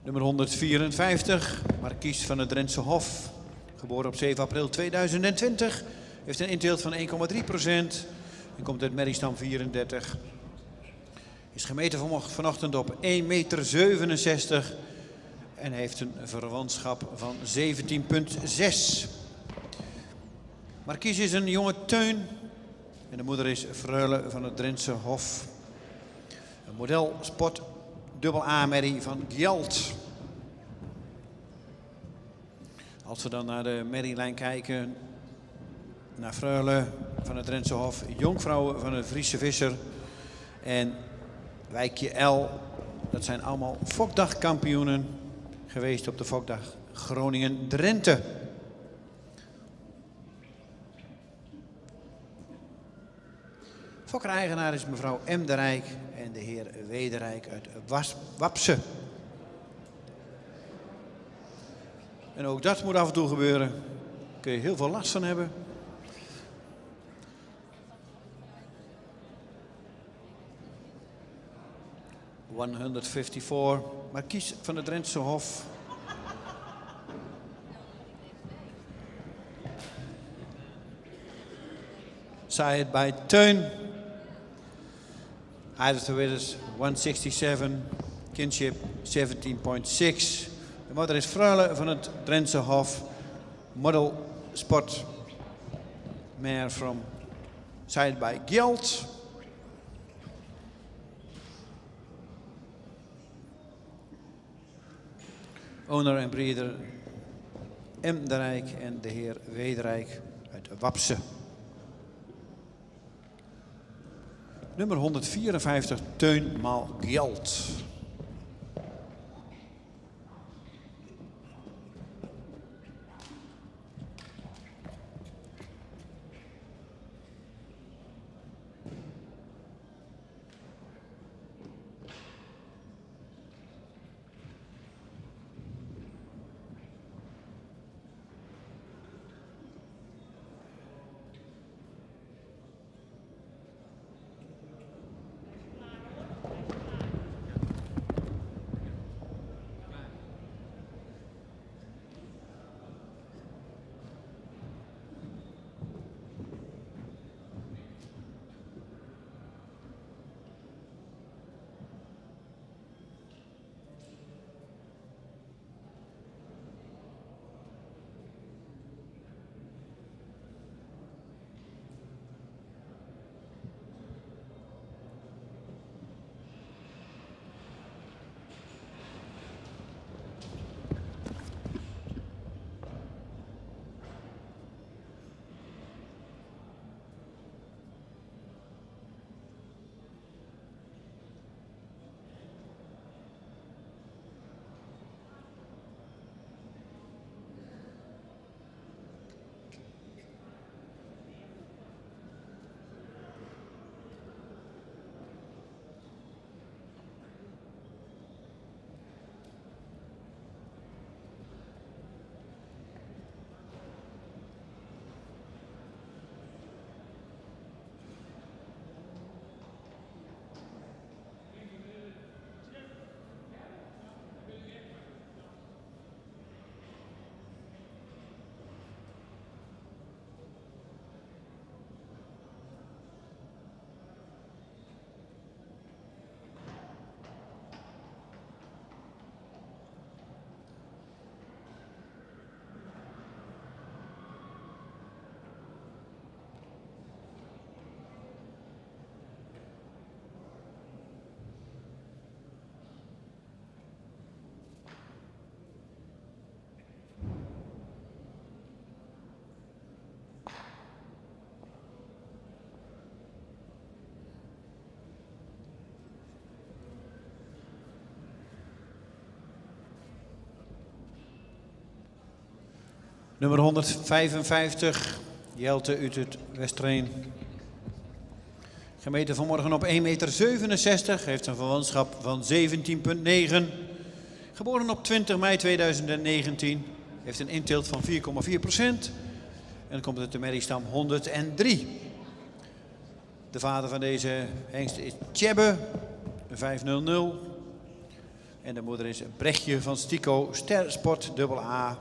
Nummer 154, Markies van het Drentse Hof. Geboren op 7 april 2020. Heeft een inteelt van 1,3%. En komt uit merriestam 34. Is gemeten vanochtend op 1,67 meter. En heeft een verwantschap van 17,6. Markies is een jonge teun. En de moeder is Freule van het Drentse Hof. Een model sport dubbel A-merrie van Gjalt. Als we dan naar de merrielijn kijken, naar Freule van het Drentse Hof, Jonkvrouwen van het Friese Visser en Wijkje L. Dat zijn allemaal fokdagkampioenen geweest op de fokdag Groningen-Drenthe. Fokker-eigenaar is mevrouw M. de Rijk en de heer W. de Rijk uit Wapse. En ook dat moet af en toe gebeuren. Daar kun je heel veel last van hebben. ...154, Markies van het Drentse Hof. Side by Teun. Either to winners 167, kinship 17,6. De moeder is Freule van het Drentse Hof. Model sport mare from side by Gjalt. Owner en breeder M. de Rijk en de heer W. de Rijk uit Wapse. Nummer 154, Teun maal Gjalt. Nummer 155, Jelte uit het Westreen. Gemeten vanmorgen op 1,67 meter, heeft een verwantschap van 17,9. Geboren op 20 mei 2019, heeft een inteelt van 4,4%. En dan komt het de merriestam 103. De vader van deze hengst is Tjebbe, 500. En de moeder is Brechtje van Stico, Stersport AA.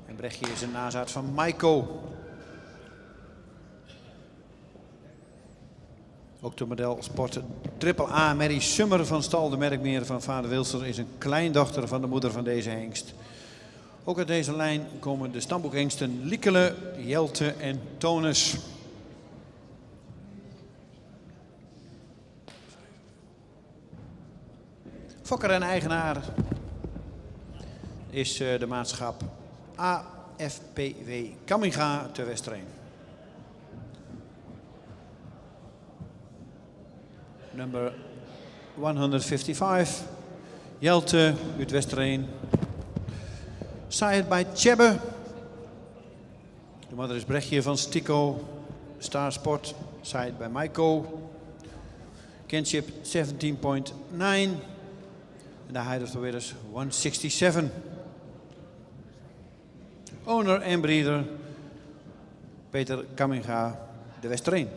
En Brechtje is een nazaat van Maiko. Ook de model Sport AAA Mary Summer van stal de Merkmeer van vader Wilster is een kleindochter van de moeder van deze hengst. Ook uit deze lijn komen de stamboekhengsten Liekele, Jelte en Tonus. Fokker en eigenaar is de maatschap AFPW Kamminga te Westereen. Nummer 155, Jelte uit Westereen. Saaid bij Tjebbe. De moeder is Brechtje van Stico, Starsport. Saaid bij Maiko. Kinship 17.9. En de height of the winner is 167. Owner en breeder Peter Kamminga de Westereen.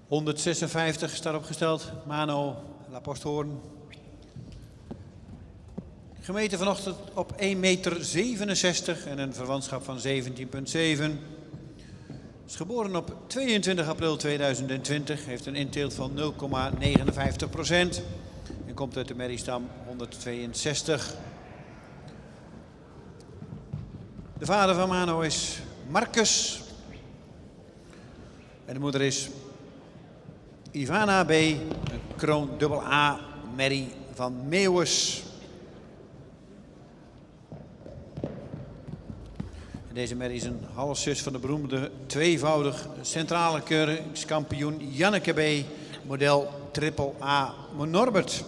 ...156 staat opgesteld. Mano Laposthoorn. Gemeten vanochtend op 1,67 meter en een verwantschap van 17,7. Is geboren op 22 april 2020. Heeft een inteelt van 0,59%. En komt uit de merriestam 162. De vader van Mano is Marcus. En de moeder is Ivana B. Een kroon AA merrie van Meeuwis. Deze merrie is een halfzus van de beroemde tweevoudig centrale keuringskampioen Janneke B. Model AAA Norbert.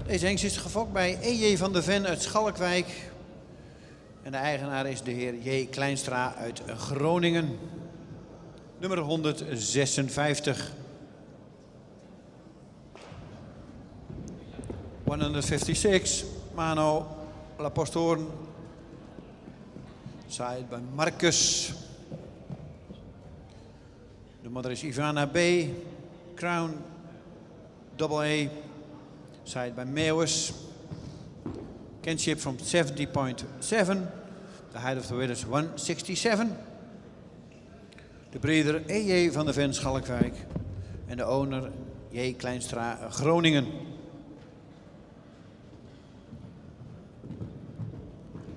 Deze hengst is gefokt bij E.J. van der Ven uit Schalkwijk. En de eigenaar is de heer J. Kleinstra uit Groningen. Nummer 156. 156, Mano Lapostoorn. Side bij Marcus. De moeder is Ivana B. Crown AA. Side by Meeuwis. Kinship from 70.7. The height of the winner is 167. De breeder E.J. van der Ven Schalkwijk. En de owner J. Kleinstra Groningen.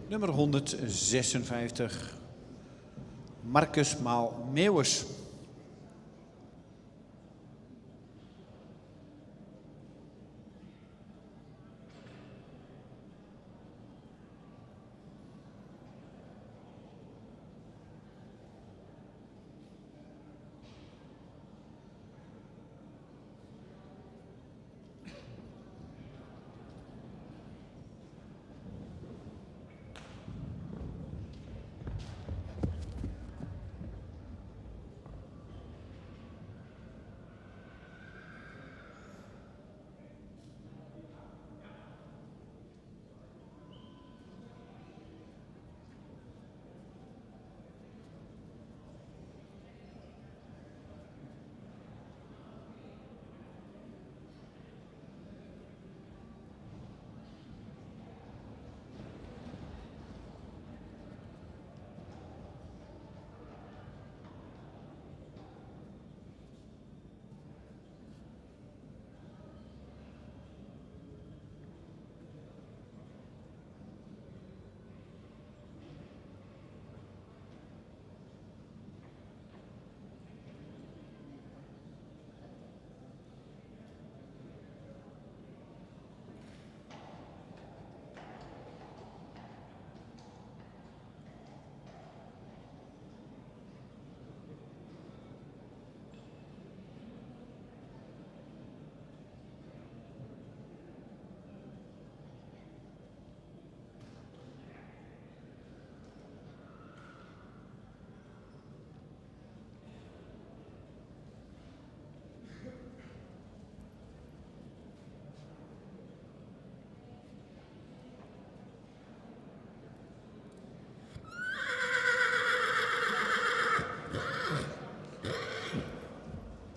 Nummer 156. Marcus maal Meeuwis.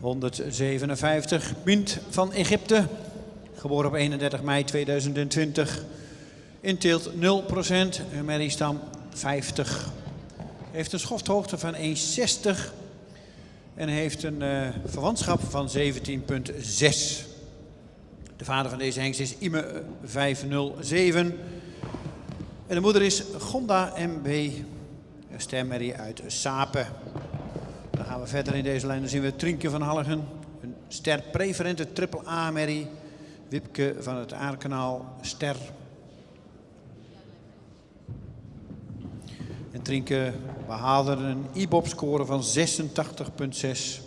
...157, Mint van Egypte. Geboren op 31 mei 2020. Inteelt 0%, merriestam 50. Heeft een schofthoogte van 1,60. En heeft een verwantschap van 17,6. De vader van deze hengst is Ime 507. En de moeder is Gonda MB. Een stermerrie uit Sapen. Dan gaan we verder in deze lijn. Dan zien we Trinkje van Halgen. Een ster preferente triple A-merrie. Wipke van het Aarkanaal. Ster. En Trinkje behaalde een IBOP-score van 86,6.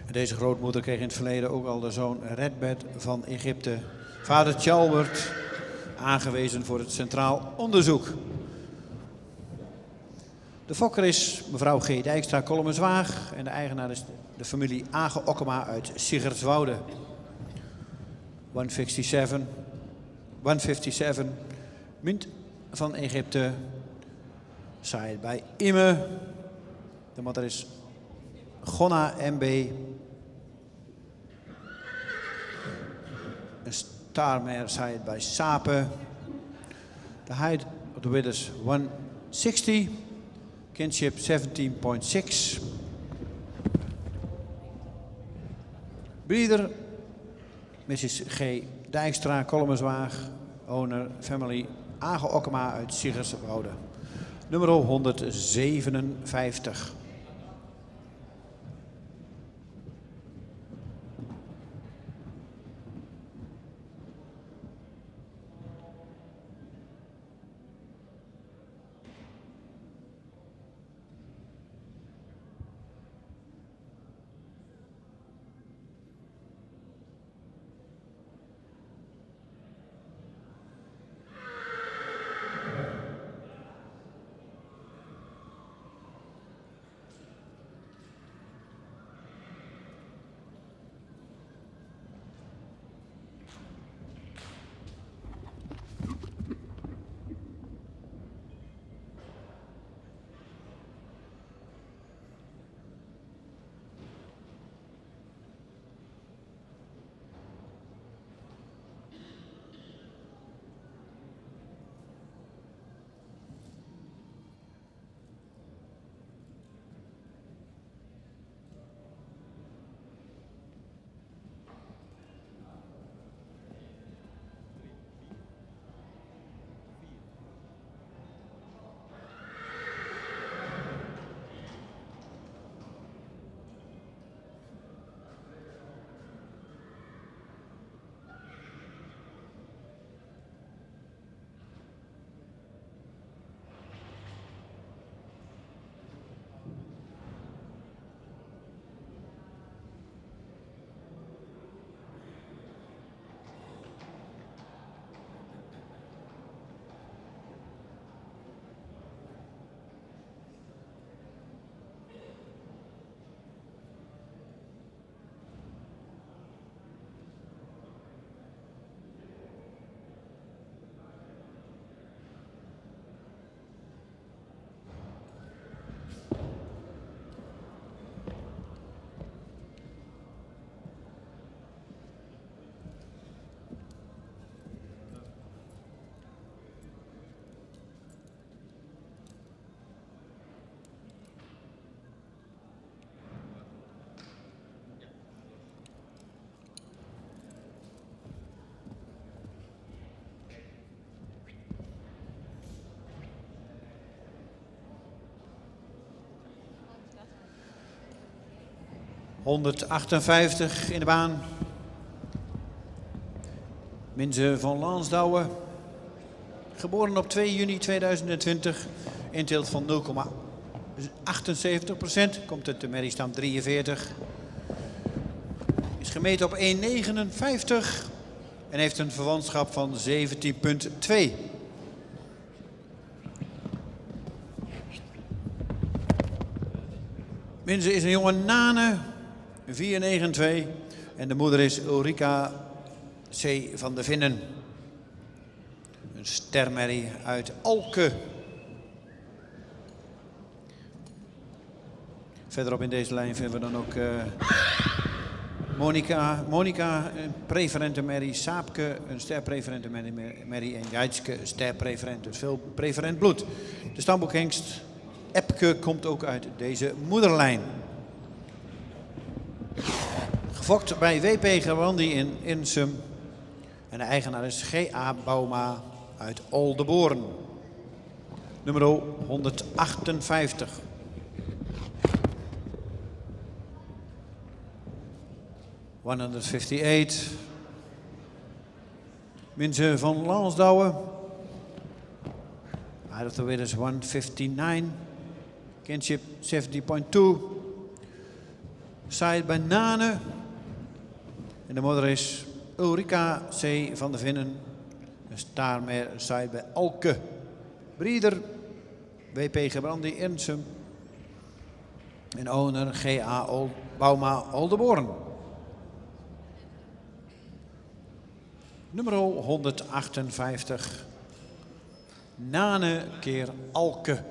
En deze grootmoeder kreeg in het verleden ook al de zoon Redbed van Egypte. Vader Tjalbert, aangewezen voor het Centraal Onderzoek. De fokker is mevrouw G. Dijkstra Kolmenswaag en de eigenaar is de familie Age Okkema uit Siggerswoude. 157, Mint van Egypte, saaid bij Ime. De moeder is Gonna MB. Een starmare saaid bij Sapen. De height of the width is 160. Kinship 17,6. Breeder Mrs. G. Dijkstra Kolmenswaag. Owner family Age Okkema uit Siggerswoude. Nummer 157. 158 in de baan. Minze van Lansdouwen. Geboren op 2 juni 2020. Inteelt van 0,78%. Komt uit de merriestam 43. Is gemeten op 1,59. En heeft een verwantschap van 17,2. Minze is een jonge nane, 4,92. En de moeder is Ulrika C. van de Vinnen. Een stermerrie uit Alke. Verderop in deze lijn vinden we dan ook Monica, een preferente merrie. Saapke, een sterpreferente merrie. En Jaitske, sterpreferent. Dus veel preferent bloed. De stamboekhengst Epke komt ook uit deze moederlijn. Gefokt bij WP Gerwandi in Insum. En de eigenaar is G.A. Bauma uit Oldenboorn. Nummer 158. ...158. Minze van Lansdouwen. Out of the winners 159. Kinship 70.2. Side Banane. En de moeder is Ulrika C. van de Vinnen. Een staarmer side bij Alke. Breeder WP Gebrandi Insum. En owner G.A. Bauma Oldenboorn. Nummer 158. Nane keer Alke.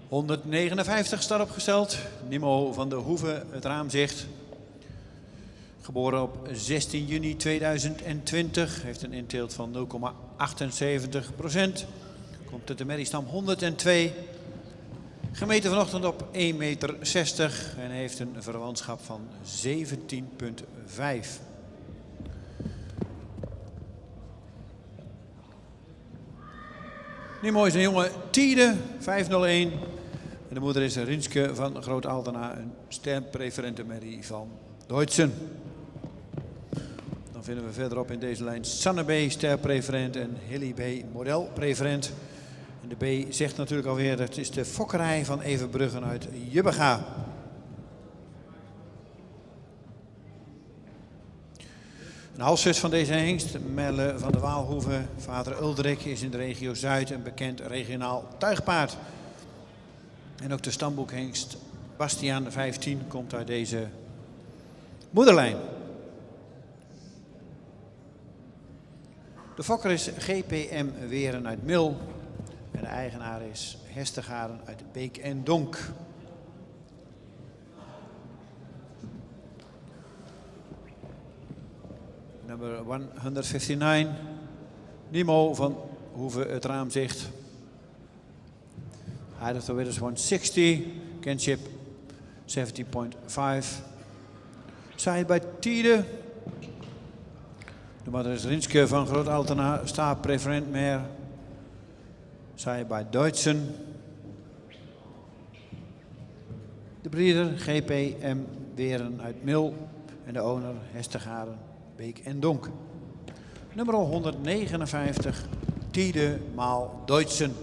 ...159 staat opgesteld. Nimo van der Hoeve, het raamzicht. Geboren op 16 juni 2020. Heeft een inteelt van 0,78%. Komt uit de merriestam 102. Gemeten vanochtend op 1,60 meter. En heeft een verwantschap van 17,5. Nimo is een jonge Tiede, 501. En de moeder is Rinske van Groot Altena, een sterpreferente merrie van Deutschen. Dan vinden we verderop in deze lijn Sanne B, sterpreferent en Hilly B, modelpreferent. En de B zegt natuurlijk alweer, het is de fokkerij van Evenbruggen uit Jubbega. Een halfzus van deze hengst, Merle van de Waalhoeve, vader Uldrik, is in de regio Zuid een bekend regionaal tuigpaard. En ook de stamboekhengst Bastiaan 15 komt uit deze moederlijn. De fokker is GPM Weren uit Mil en de eigenaar is Hestegaren uit Beek en Donk. Nummer 159, Nemo van Hoeve het Raamzicht. Height of the Winners 160, Kinship 70.5. Zij bij Tiede. De moeder is Rinske van Groot Altena, staat preferent meer. Zij bij Duitsen. De breeder GPM Weren uit Mil en de owner Hestegaren, Beek en Donk. Nummer 159, Tiede maal Duitsen.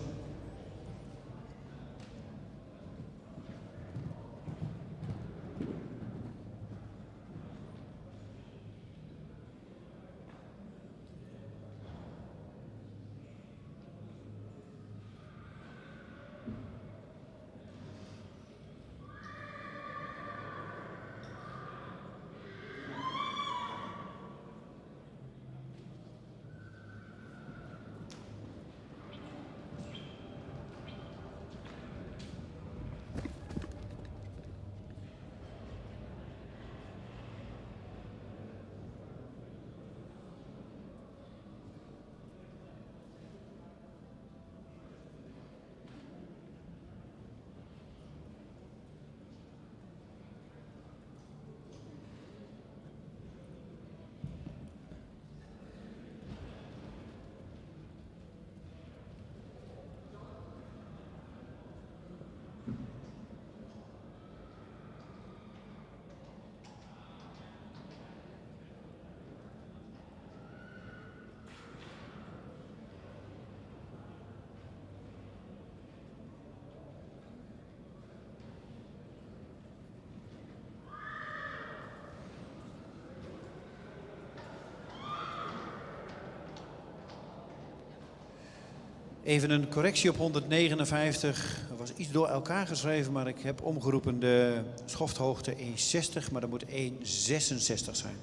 Even een correctie op 159. Er was iets door elkaar geschreven, maar ik heb omgeroepen de schofthoogte 1,60, maar dat moet 1,66 zijn.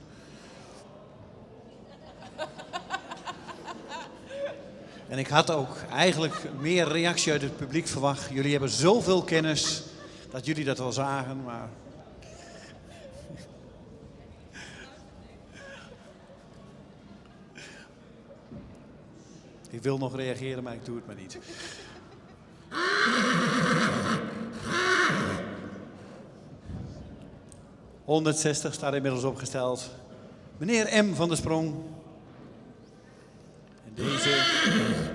En ik had ook eigenlijk meer reactie uit het publiek verwacht. Jullie hebben zoveel kennis dat jullie dat wel zagen, maar... Ik wil nog reageren, maar ik doe het maar niet. ...160 staat inmiddels opgesteld. Meneer M. van der Sprong. En deze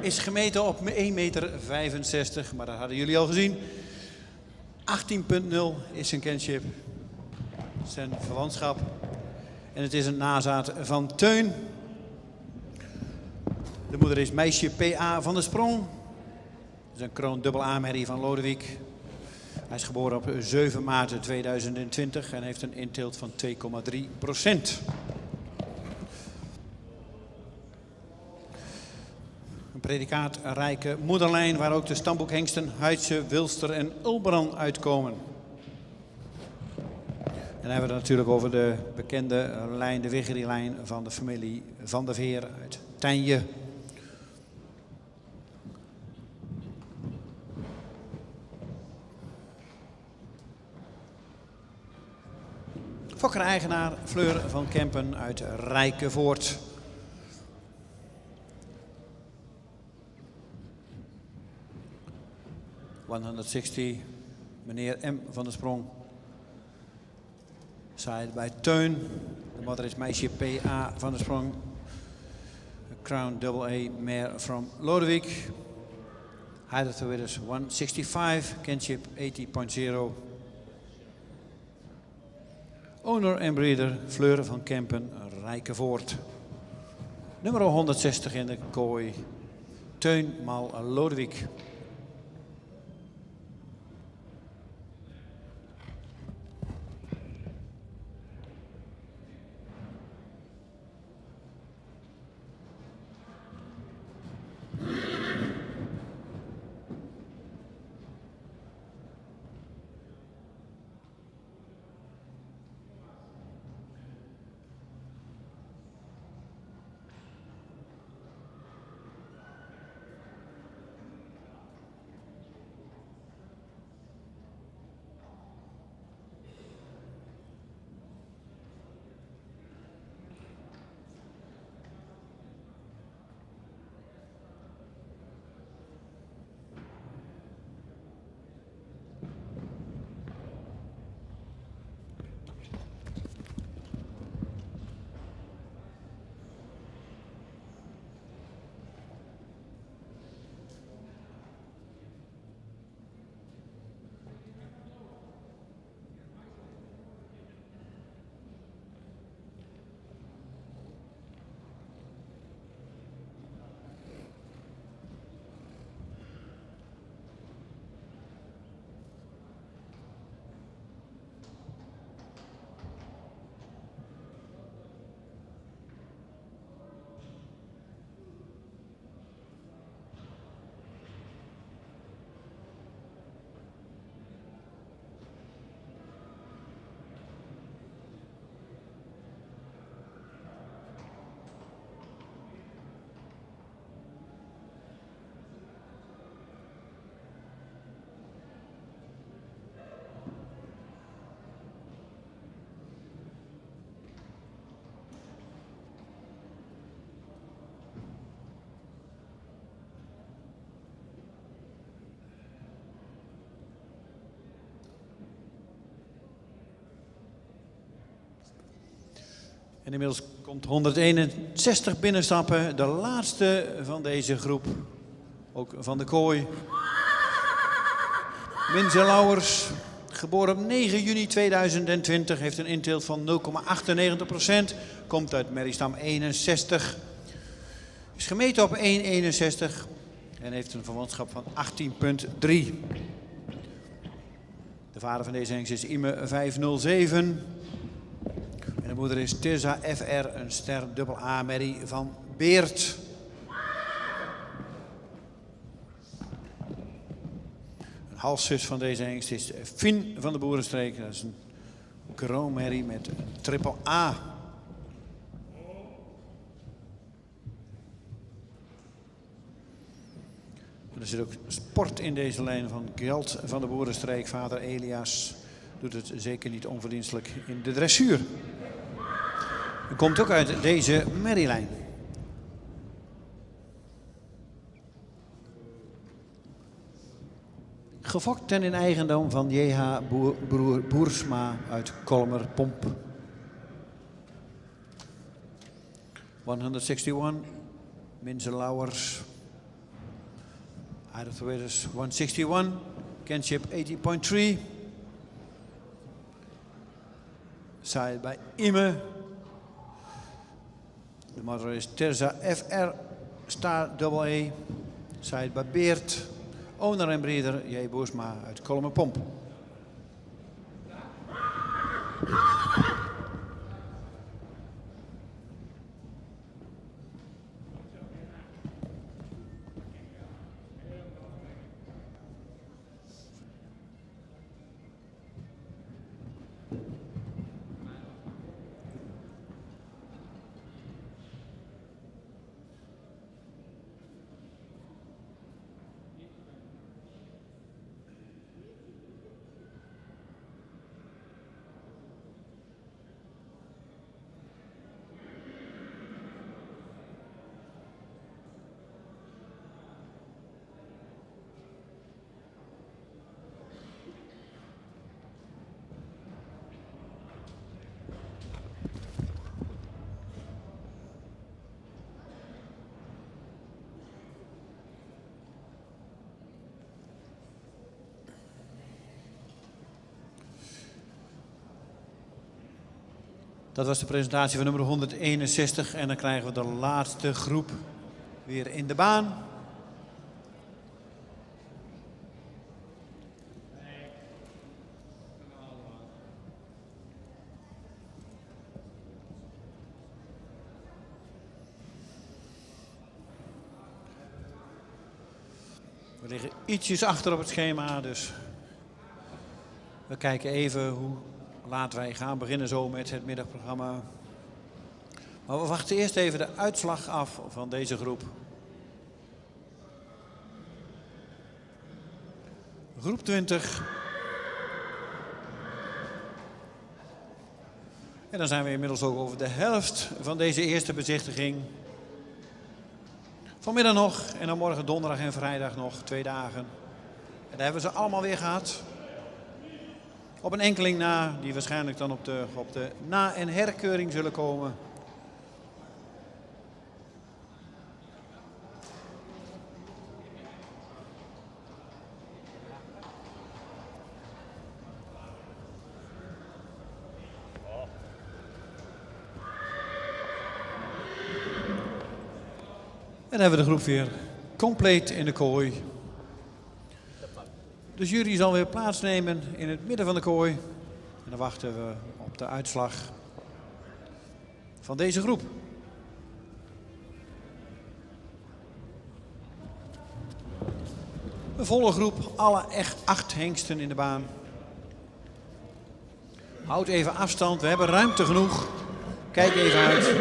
is gemeten op 1,65 meter, maar dat hadden jullie al gezien. 18.0 is zijn kinship. Zijn verwantschap. En het is een nazaat van Teun. De moeder is meisje P.A. van der Sprong. Dat is een kroon dubbel A-merrie van Lodewijk. Hij is geboren op 7 maart 2020 en heeft een inteelt van 2,3%. Een predicaatrijke moederlijn waar ook de stamboekhengsten Huidse, Wilster en Ulbran uitkomen. En dan hebben we het natuurlijk over de bekende lijn, de Wiggery-lijn van de familie Van der Veer uit Tijnje. Fokker-eigenaar Fleur van Kempen uit Rijkevoort. ...160, meneer M. van der Sprong. Zij bij Teun. De moeder is meisje P.A. van der Sprong. Crown Double A mare from Lodewijk. Height of the Winners 165, kinship 80.0. Owner en breeder Fleur van Kempen, Rijkenvoort. Nummer 160 in de kooi, Teun Mal Lodewijk. En inmiddels komt 161 binnenstappen, de laatste van deze groep, ook van de kooi. Minze Lauwers, geboren op 9 juni 2020, heeft een inteelt van 0,98%, komt uit merriestam 61, is gemeten op 1,61 en heeft een verwantschap van 18,3. De vader van deze hengst is Ime 507. En de moeder is Tirza FR, een ster AA merrie van Beert. Een halszus van deze hengst is Fien van de Boerenstreek. Dat is een kroonmerrie met triple A. Er zit ook sport in deze lijn van Geld van de Boerenstreek. Vader Elias doet het zeker niet onverdienstelijk in de dressuur. Hij komt ook uit deze merrielijn. Gefokt en in eigendom van J.H. Boersma uit Kolmer-Pomp. 161, Minze Lauwers. Out of the winners, 161, Kinship 80.3. Side by Ime. De mother is Tirza FR, star AA. Side by Beert. Owner en breeder J. Boersma uit Kolmer-Pomp. Dat was de presentatie van nummer 161 en dan krijgen we de laatste groep weer in de baan. We liggen ietsjes achter op het schema, dus we kijken even hoe laat wij gaan beginnen zo met het middagprogramma. Maar we wachten eerst even de uitslag af van deze groep. Groep 20. En dan zijn we inmiddels ook over de helft van deze eerste bezichtiging. Vanmiddag nog en dan morgen donderdag en vrijdag nog 2 dagen. En daar hebben we ze allemaal weer gehad. Op een enkeling na, die waarschijnlijk dan op de na- en herkeuring zullen komen. En dan hebben we de groep weer compleet in de kooi. De jury zal weer plaatsnemen in het midden van de kooi. En dan wachten we op de uitslag van deze groep. Een volle groep, alle 8 hengsten in de baan. Houd even afstand, we hebben ruimte genoeg. Kijk even uit.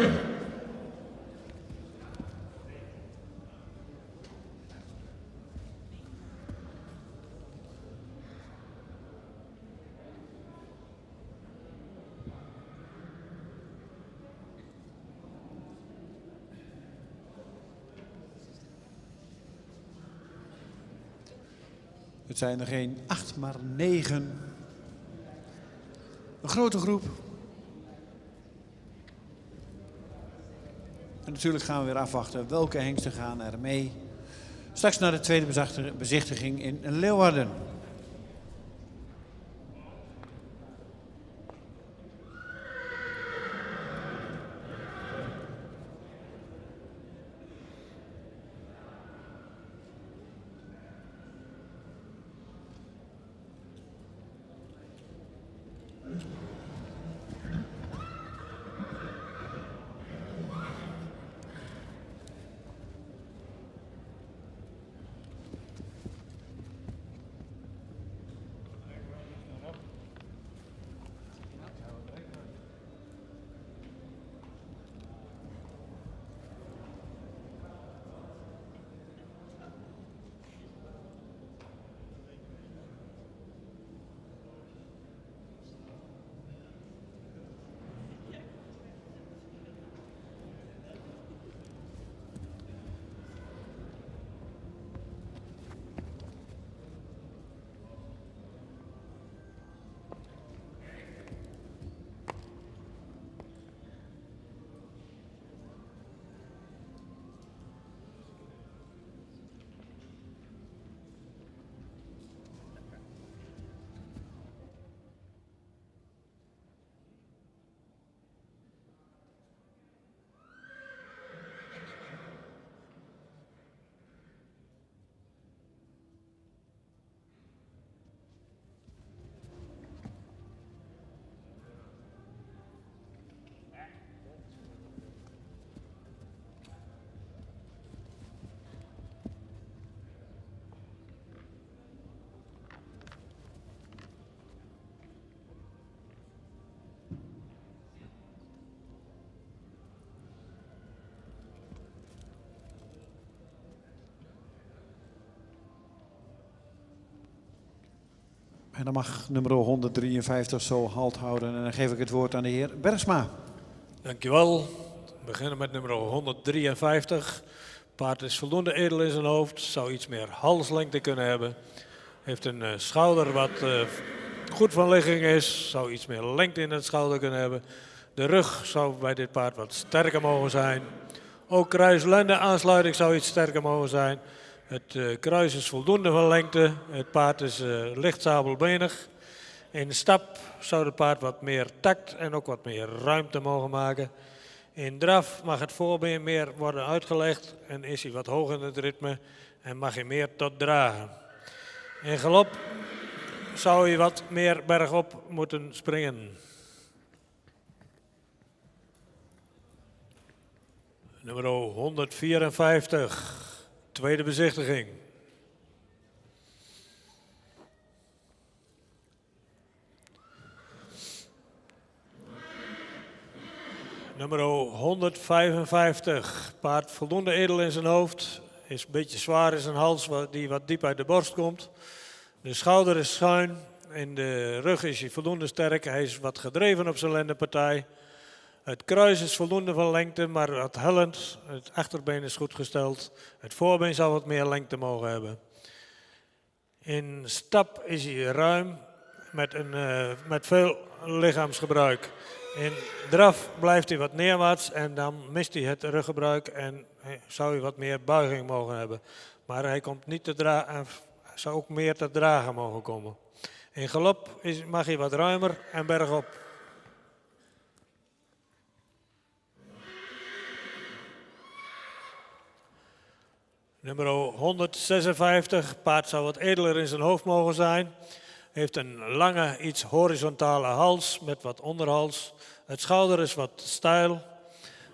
Het zijn er geen 8, maar 9. Een grote groep. En natuurlijk gaan we weer afwachten welke hengsten gaan er mee. Straks naar de tweede bezichtiging in Leeuwarden. En dan mag nummer 153 zo halt houden. En dan geef ik het woord aan de heer Bergsma. Dankjewel. We beginnen met nummer 153. Paard is voldoende edel in zijn hoofd. Zou iets meer halslengte kunnen hebben. Heeft een schouder wat goed van ligging is. Zou iets meer lengte in het schouder kunnen hebben. De rug zou bij dit paard wat sterker mogen zijn. Ook kruis-lende aansluiting zou iets sterker mogen zijn. Het kruis is voldoende van lengte. Het paard is licht sabelbenig. In stap zou het paard wat meer tact en ook wat meer ruimte mogen maken. In draf mag het voorbeen meer worden uitgelegd en is hij wat hoger in het ritme en mag hij meer tot dragen. In galop zou hij wat meer bergop moeten springen. Nummer 154, tweede bezichtiging. Nummer 155, paard voldoende edel in zijn hoofd, is een beetje zwaar in zijn hals, die wat diep uit de borst komt. De schouder is schuin, in de rug is hij voldoende sterk, hij is wat gedreven op zijn lendenpartij. Het kruis is voldoende van lengte, maar wat hellend, het achterbeen is goed gesteld. Het voorbeen zou wat meer lengte mogen hebben. In stap is hij ruim, met veel lichaamsgebruik. In draf blijft hij wat neerwaarts en dan mist hij het ruggebruik en zou hij wat meer buiging mogen hebben. Maar hij komt niet te dragen, zou ook meer te dragen mogen komen. In galop mag hij wat ruimer en bergop. Nummer 156, paard zou wat edeler in zijn hoofd mogen zijn. Heeft een lange, iets horizontale hals met wat onderhals. Het schouder is wat steil.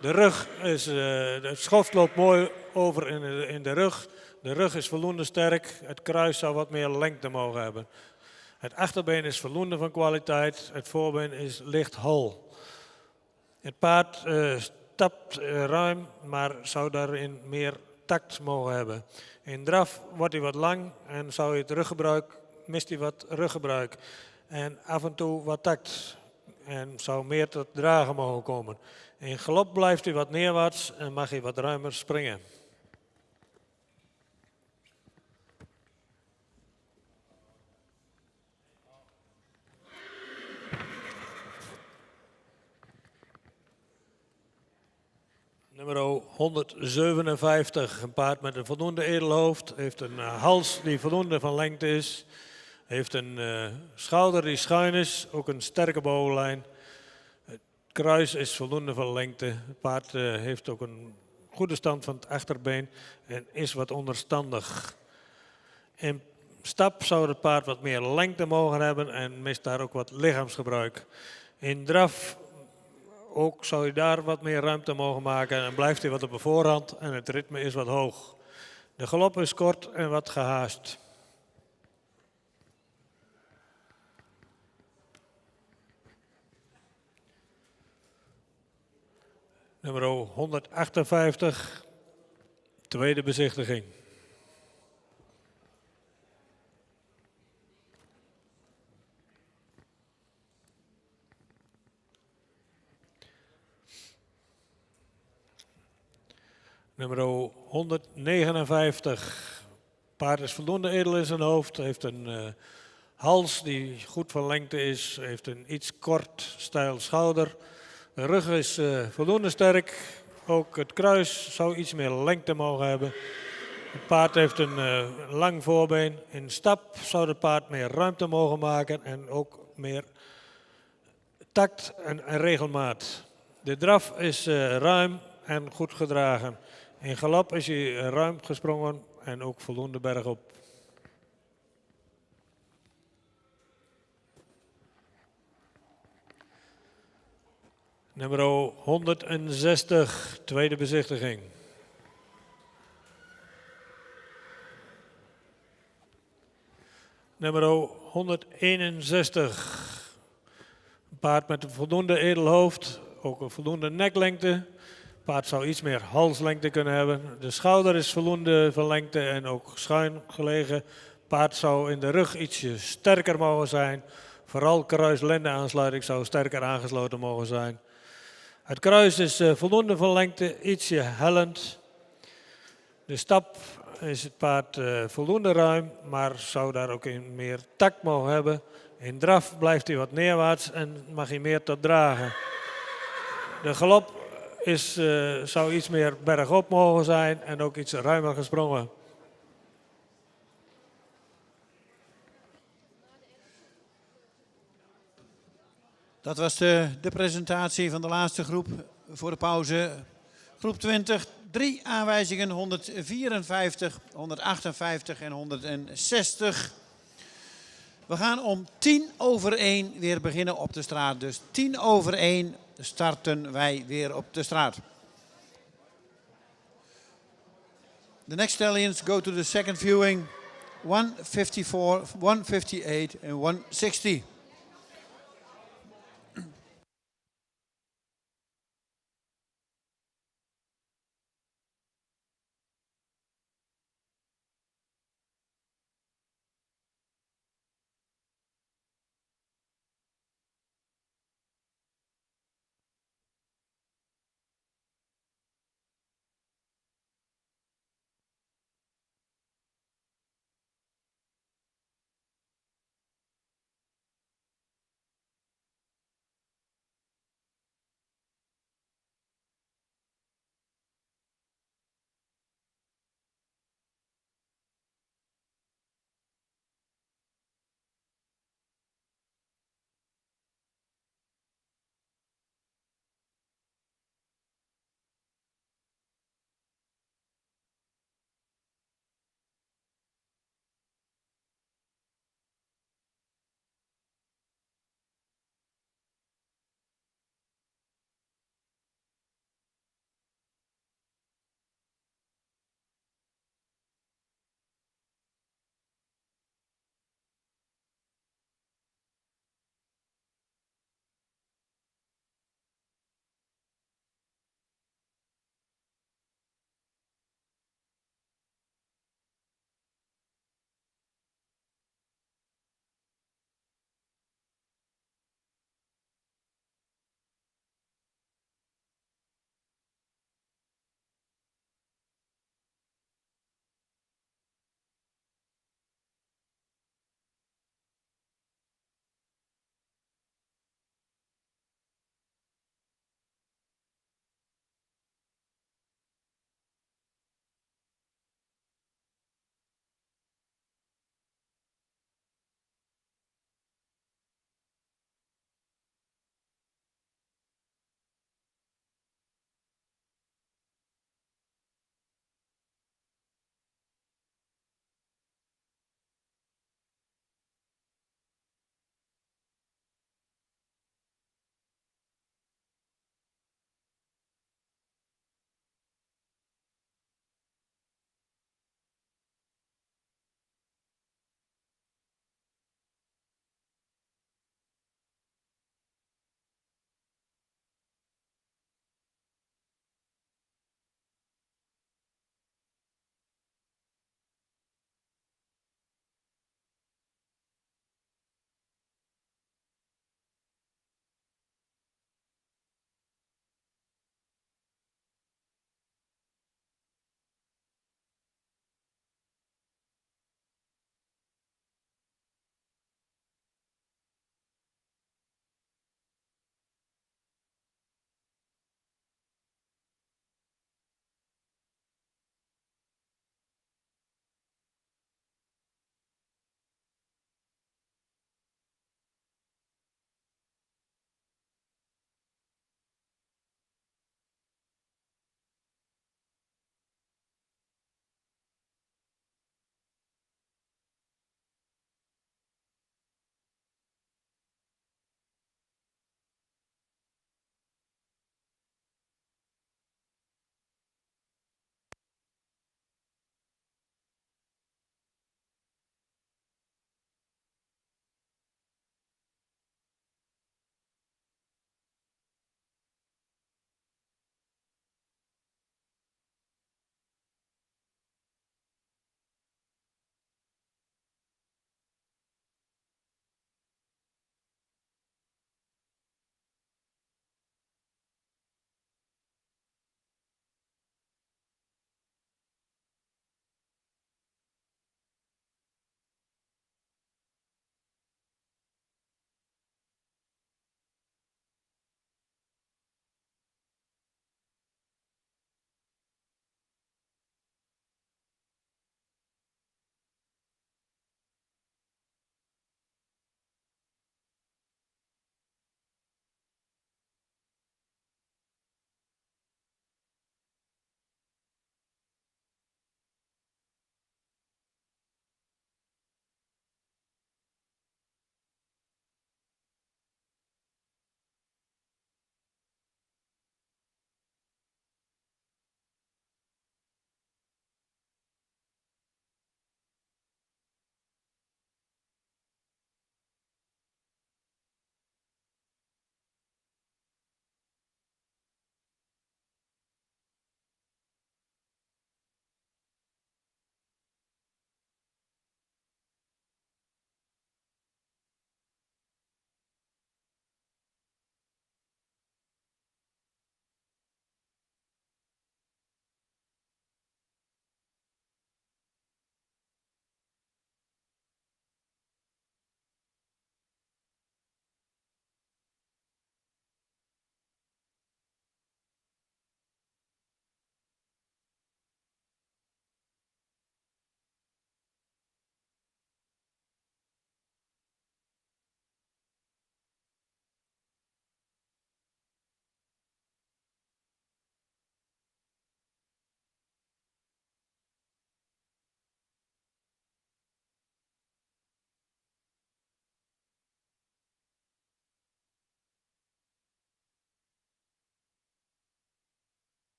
De rug is, het schoft loopt mooi over in de rug. De rug is voldoende sterk. Het kruis zou wat meer lengte mogen hebben. Het achterbeen is voldoende van kwaliteit. Het voorbeen is licht hol. Het paard stapt ruim, maar zou daarin meer tact mogen hebben. In draf wordt hij wat lang en zou hij het ruggebruik, mist hij wat ruggebruik. En af en toe wat tact en zou meer tot dragen mogen komen. In galop blijft hij wat neerwaarts en mag hij wat ruimer springen. Nummer 157, een paard met een voldoende edelhoofd, heeft een hals die voldoende van lengte is, heeft een schouder die schuin is, ook een sterke bovenlijn. Het kruis is voldoende van lengte, het paard heeft ook een goede stand van het achterbeen en is wat onderstandig. In stap zou het paard wat meer lengte mogen hebben en mist daar ook wat lichaamsgebruik. In draf ook zou je daar wat meer ruimte mogen maken en blijft hij wat op de voorhand en het ritme is wat hoog. De galop is kort en wat gehaast. Nummer 158, tweede bezichtiging. Nummer 159. Paard is voldoende edel in zijn hoofd. Heeft een hals die goed van lengte is. Heeft een iets kort stijl schouder. De rug is voldoende sterk. Ook het kruis zou iets meer lengte mogen hebben. Het paard heeft een lang voorbeen. In stap zou het paard meer ruimte mogen maken. En ook meer tact en regelmaat. De draf is ruim en goed gedragen. In galop is hij ruim gesprongen en ook voldoende bergop. Nummer 160, tweede bezichtiging. Nummer 161. Een paard met een voldoende edel hoofd, ook een voldoende neklengte. Het paard zou iets meer halslengte kunnen hebben. De schouder is voldoende van lengte en ook schuin gelegen. Het paard zou in de rug ietsje sterker mogen zijn. Vooral kruis-lende aansluiting zou sterker aangesloten mogen zijn. Het kruis is voldoende van lengte, ietsje hellend. De stap is het paard voldoende ruim, maar zou daar ook in meer tact mogen hebben. In draf blijft hij wat neerwaarts en mag hij meer tot dragen. De galop zou iets meer bergop mogen zijn en ook iets ruimer gesprongen. Dat was de presentatie van de laatste groep voor de pauze. Groep 20, 3 aanwijzingen, 154, 158 en 160. We gaan om 1 weer beginnen op de straat. Dus 1 starten wij weer op de straat. The next stallions go to the second viewing. 154, 158 en 160.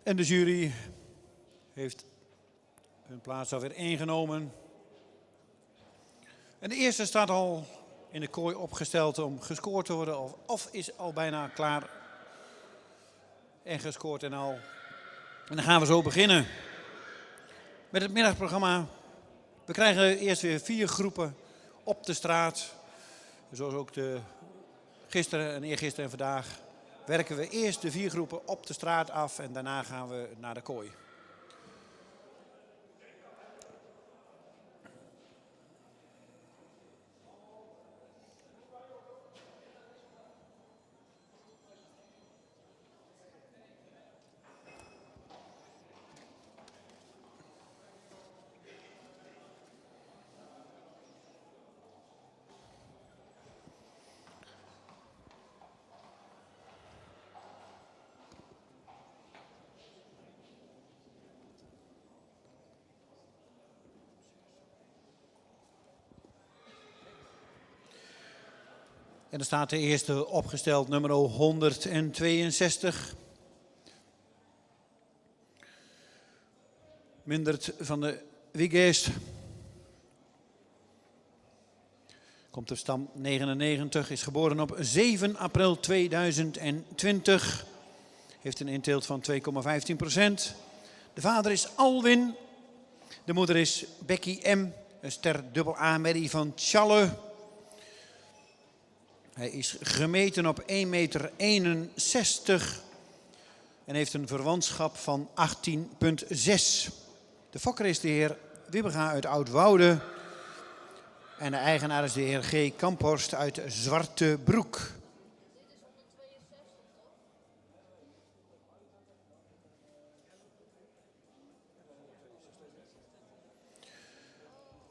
En de jury heeft hun plaats alweer ingenomen. En de eerste staat al in de kooi opgesteld om gescoord te worden. Of is al bijna klaar en gescoord en al. En dan gaan we zo beginnen met het middagprogramma. We krijgen eerst weer 4 groepen op de straat. Zoals ook gisteren en eergisteren en vandaag werken we eerst de 4 groepen op de straat af en daarna gaan we naar de kooi. En er staat de eerste opgesteld, nummer 162. Mindert van de Wiegeest. Komt op stam 99, is geboren op 7 april 2020. Heeft een inteelt van 2,15%. De vader is Alwin. De moeder is Becky M. Een ster AA Merrie van Tjalle. Hij is gemeten op 1,61 meter en heeft een verwantschap van 18,6. De fokker is de heer Wibbega uit Oudwoude en de eigenaar is de heer G. Kamphorst uit Zwartebroek.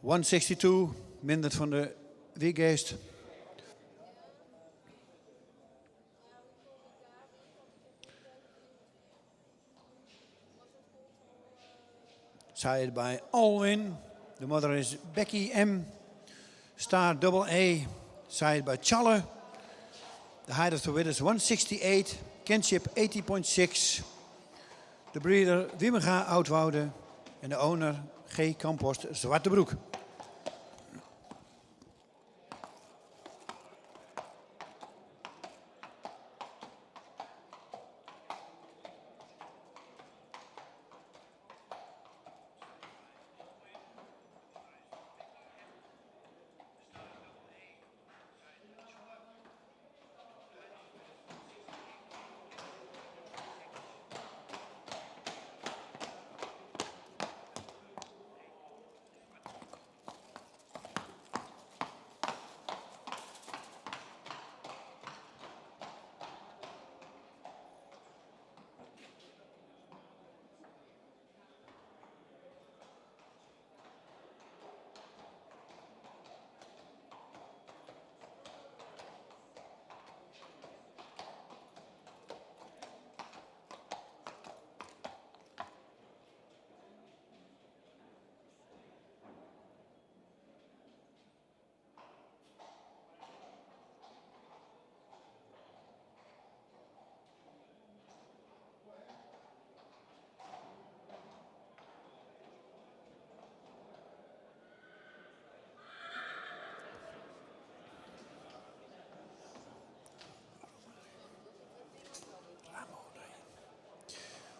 (162) Mindert van de Wiegeest. Sired by Alwin. The mother is Becky M. Star AA. Sired by Tjalle. The height of the width is 168. Kinship 80.6. The breeder Wimmega Oudwoude. En de owner G. Kamphorst Zwartebroek.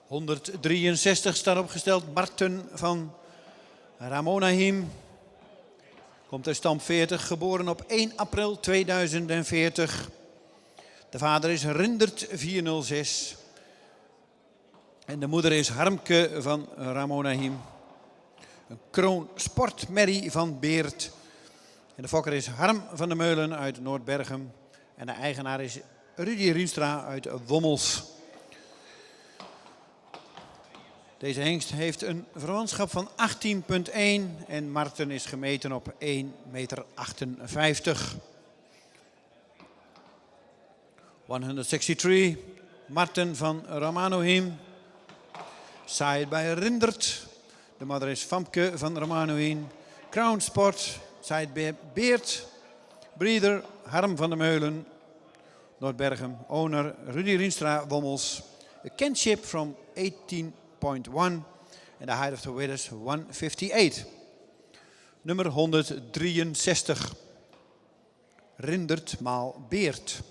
(163) staat opgesteld. Marten van Ramonahim. Komt uit stam 40, geboren op 1 april 2040. De vader is Rindert 406. En de moeder is Harmke van Ramonahim. Een kroon sportmerrie van Beert. En de fokker is Harm van der Meulen uit Noordberghem. En de eigenaar is Rudy Rienstra uit Wommels. Deze hengst heeft een verwantschap van 18,1 en Marten is gemeten op 1,58 meter. 163, Marten van Ramonahim. Sired by Rindert. De moeder is Famke van Ramonahim. Crown Sport, sired by Beert. Breeder Harm van der Meulen, Noordberghem. Owner Rudy Rienstra, Wommels. A kinship from 18.1. En de height of the winners 158. Nummer 163. Rindert maal Beert.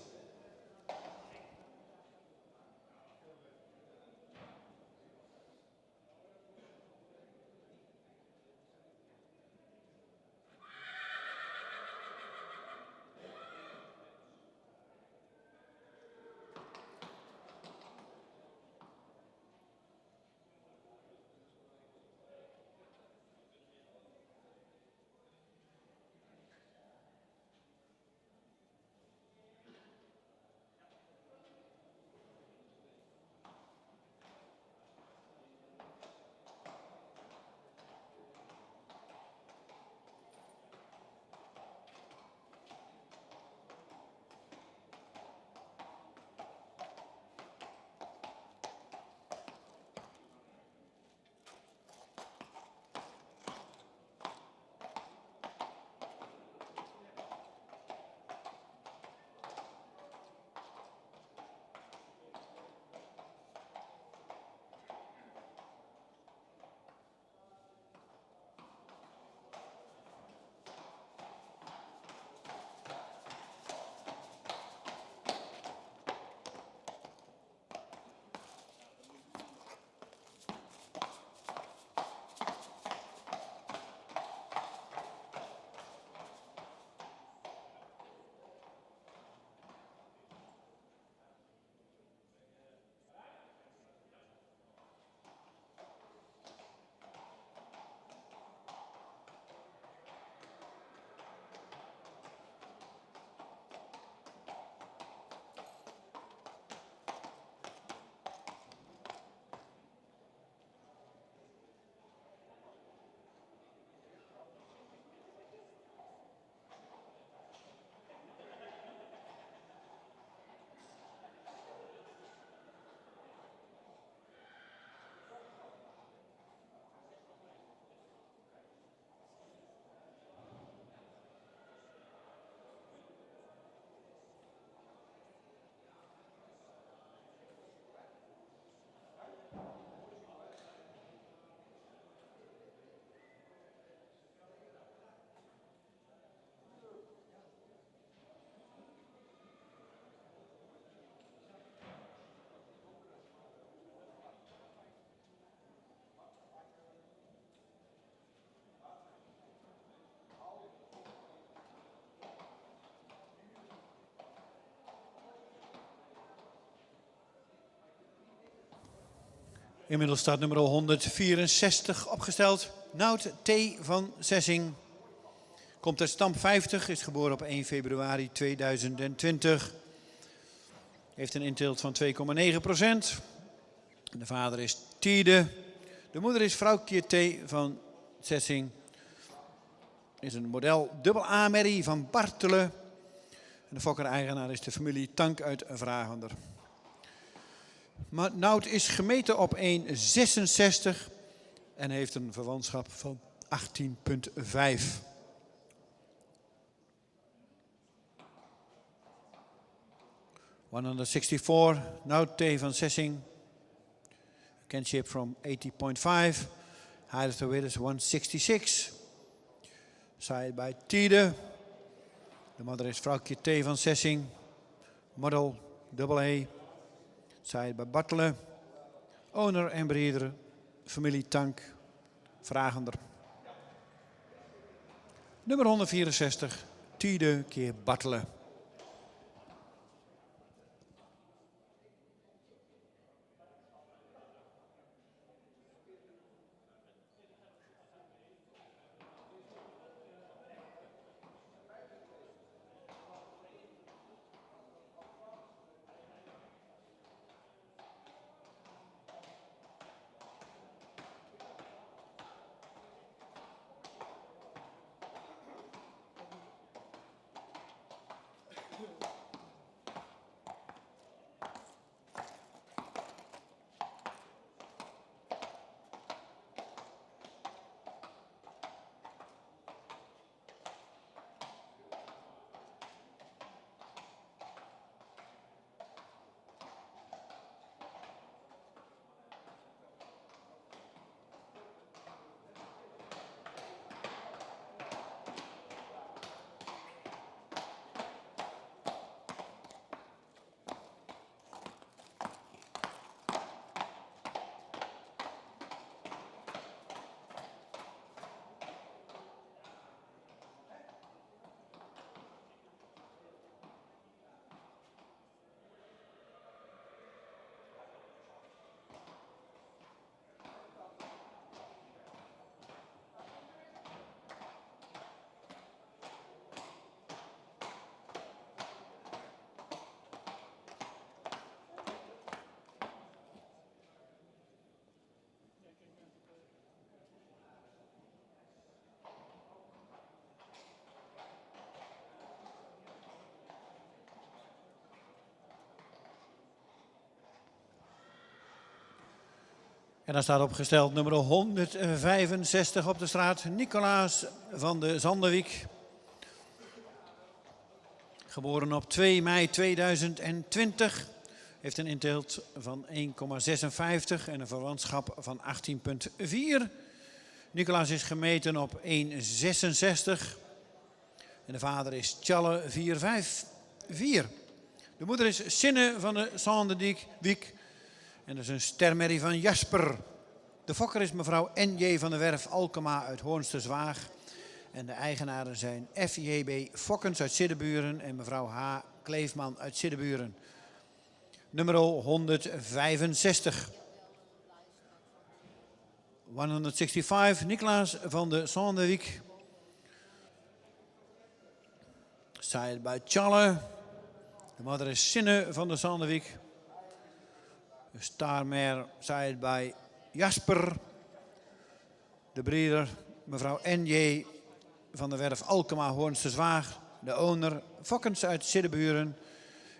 Inmiddels staat nummer 164 opgesteld. Nout T. van Sessing. Komt uit stamp 50, is geboren op 1 februari 2020. Heeft een inteelt van 2,9%. De vader is Tiede. De moeder is vrouwtje T. van Sessing. Is een model dubbel A-merrie van Bartelen. En de fokker-eigenaar is de familie Tank uit Vragender. Maar Nout is gemeten op 1,66 en heeft een verwantschap van 18,5. (164) Nout T. van Sessing. Kinship from 80.5. Height of the winners 166. Side by Tiede. De moeder is vrouwtje T. van Sessing. Model AA. Side by Bartelen. Owner en breeder. Familie Tank. Vragender. Nummer 164. Tiede keer Bartelen. En dan staat opgesteld nummer 165 op de straat, Nicolaas van de Zanderwiek. Geboren op 2 mei 2020. Heeft een inteelt van 1,56 en een verwantschap van 18,4. Nicolaas is gemeten op 1,66. En de vader is Tjalle 454. De moeder is Sinne van de Zanderwiek. En dat is een stermerrie van Jasper. De fokker is mevrouw N.J. van der Werf Alkema uit Hoornsterswaag. En de eigenaren zijn F.J.B. Fokkens uit Siddeburen en mevrouw H. Kleefman uit Siddeburen. Nummer 165. 165, Nicolaas van de Zanderwiek. Side bij Tjalle. De moeder is Sinne van de Zanderwiek. De starmare side bij Jasper. De breeder mevrouw N.J. van der Werf Alkema Hoornsterswaag. De owner Fokkens uit Siddeburen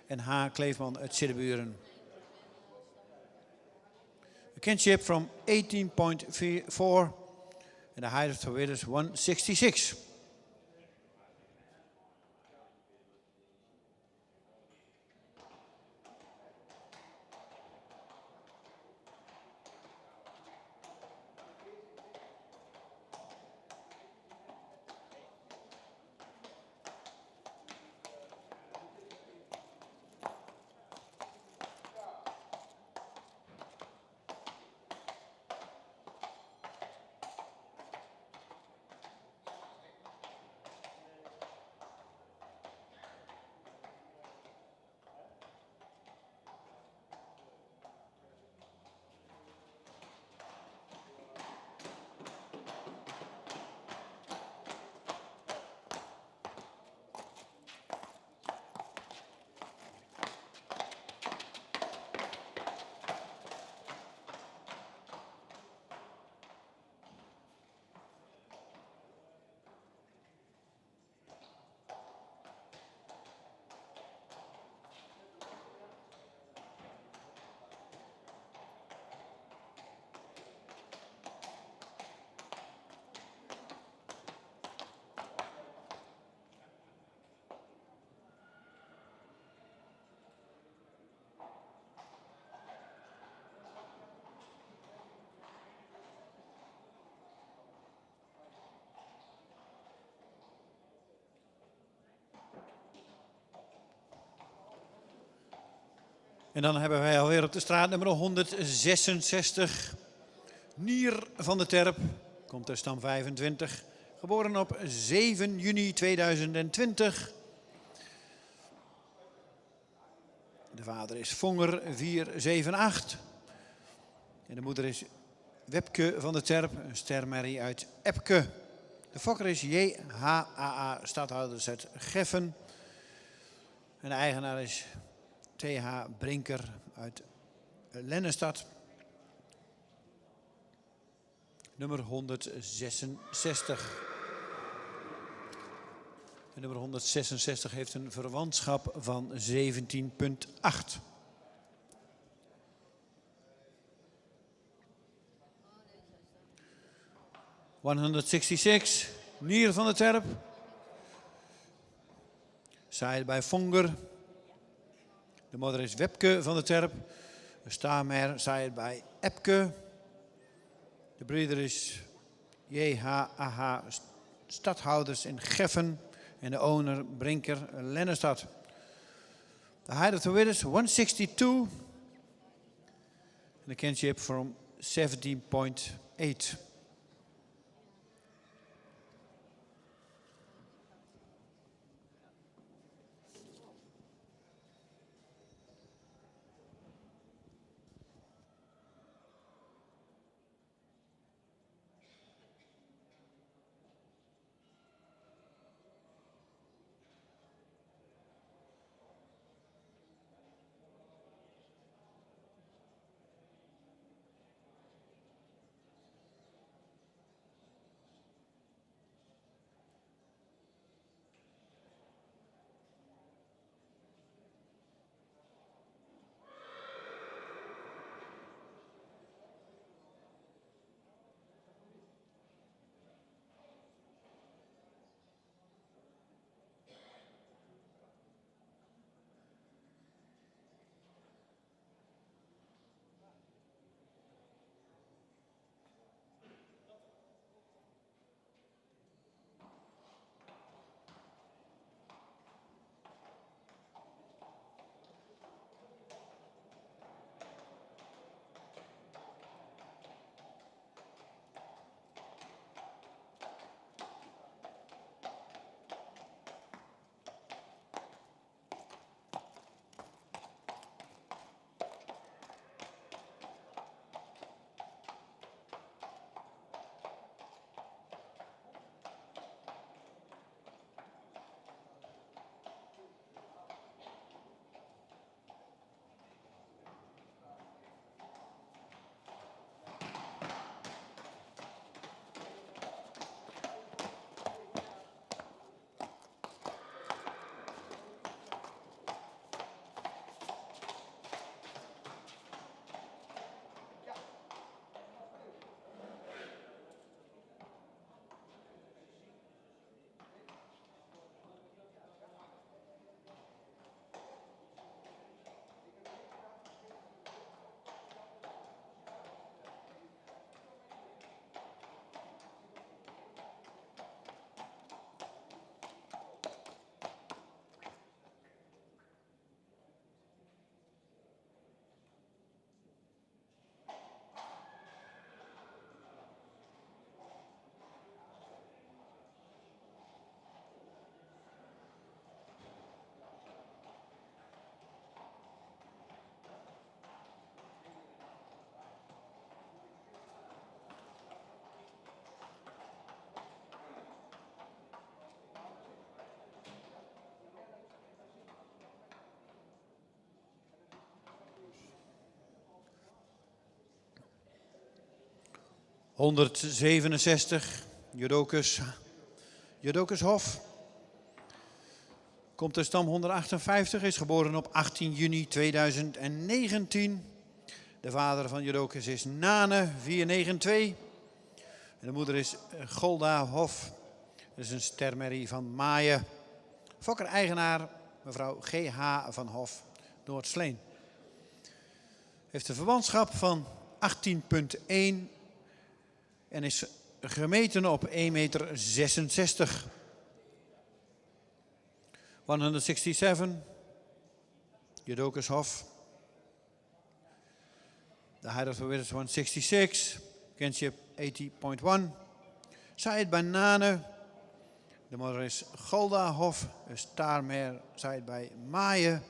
en H. Kleefman uit Siddeburen. A kinship from 18.4 and the height of the width is 166. En dan hebben wij alweer op de straat nummer 166. Nier van de Terp, komt uit stam 25. Geboren op 7 juni 2020. De vader is Vonger 478. En de moeder is Webke van de Terp, een stermerrie uit Epke. De fokker is JHAA, stadhouders uit Geffen. En de eigenaar is T.H. Brinker uit Lennestad. Nummer 166. En nummer 166 heeft een verwantschap van 17,8. ...166, Nier van de Terp. Saaid bij Vonger. De moeder is Webke van de Terp. De staarmer saaid bij Epke. De breeder is JHAH stadhouders in Geffen. En de owner Brinker Lennestad. The height of the width is 162. And the kinship from 17,8. 167, Judocus Hof. Komt de stam 158, is geboren op 18 juni 2019. De vader van Judocus is Nane 492. En de moeder is Golda Hof. Dat is een stermerrie van Maaien. Fokker-eigenaar mevrouw G.H. van Hof, Noord-Sleen. Heeft een verwantschap van 18,1 en is gemeten op 1,66 meter. 167, Judocus Hof. The height of the width is 166, kinship 80.1. Said bij Nane. De moeder is Golda Hof, een staarmare, Said bij Maaien.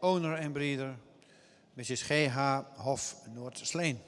Owner en breeder, Mrs. G.H. Hof, Noord-Sleen.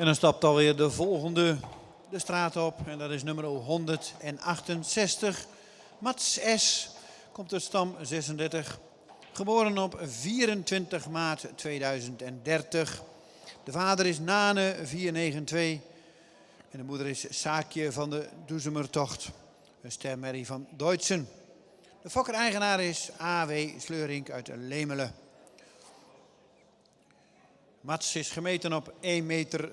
En dan stapt alweer de volgende de straat op. En dat is nummer 168. Mats S. Komt uit stam 36. Geboren op 24 maart 2030. De vader is Nane 492. En de moeder is Saakje van de Doezemertocht. Een stermerrie van Deutschen. De fokker-eigenaar is A.W. Sleurink uit Lemelen. Mats is gemeten op 1,65 meter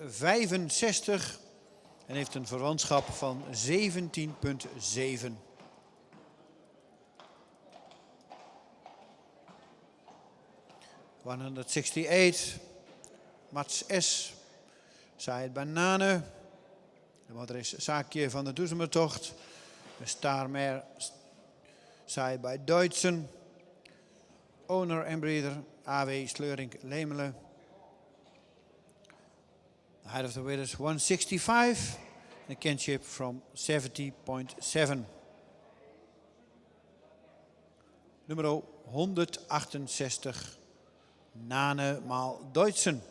en heeft een verwantschap van 17,7. Mats S. Said Banane. De moeder is Saakje van de Doezemertocht. Een staarmare, Said bij Deutschen. Owner en breeder A.W. Sleurink Lemelen. The height of the width is 165 and a kinship from 70.7. Nummer 168, Nane maal Deutschen.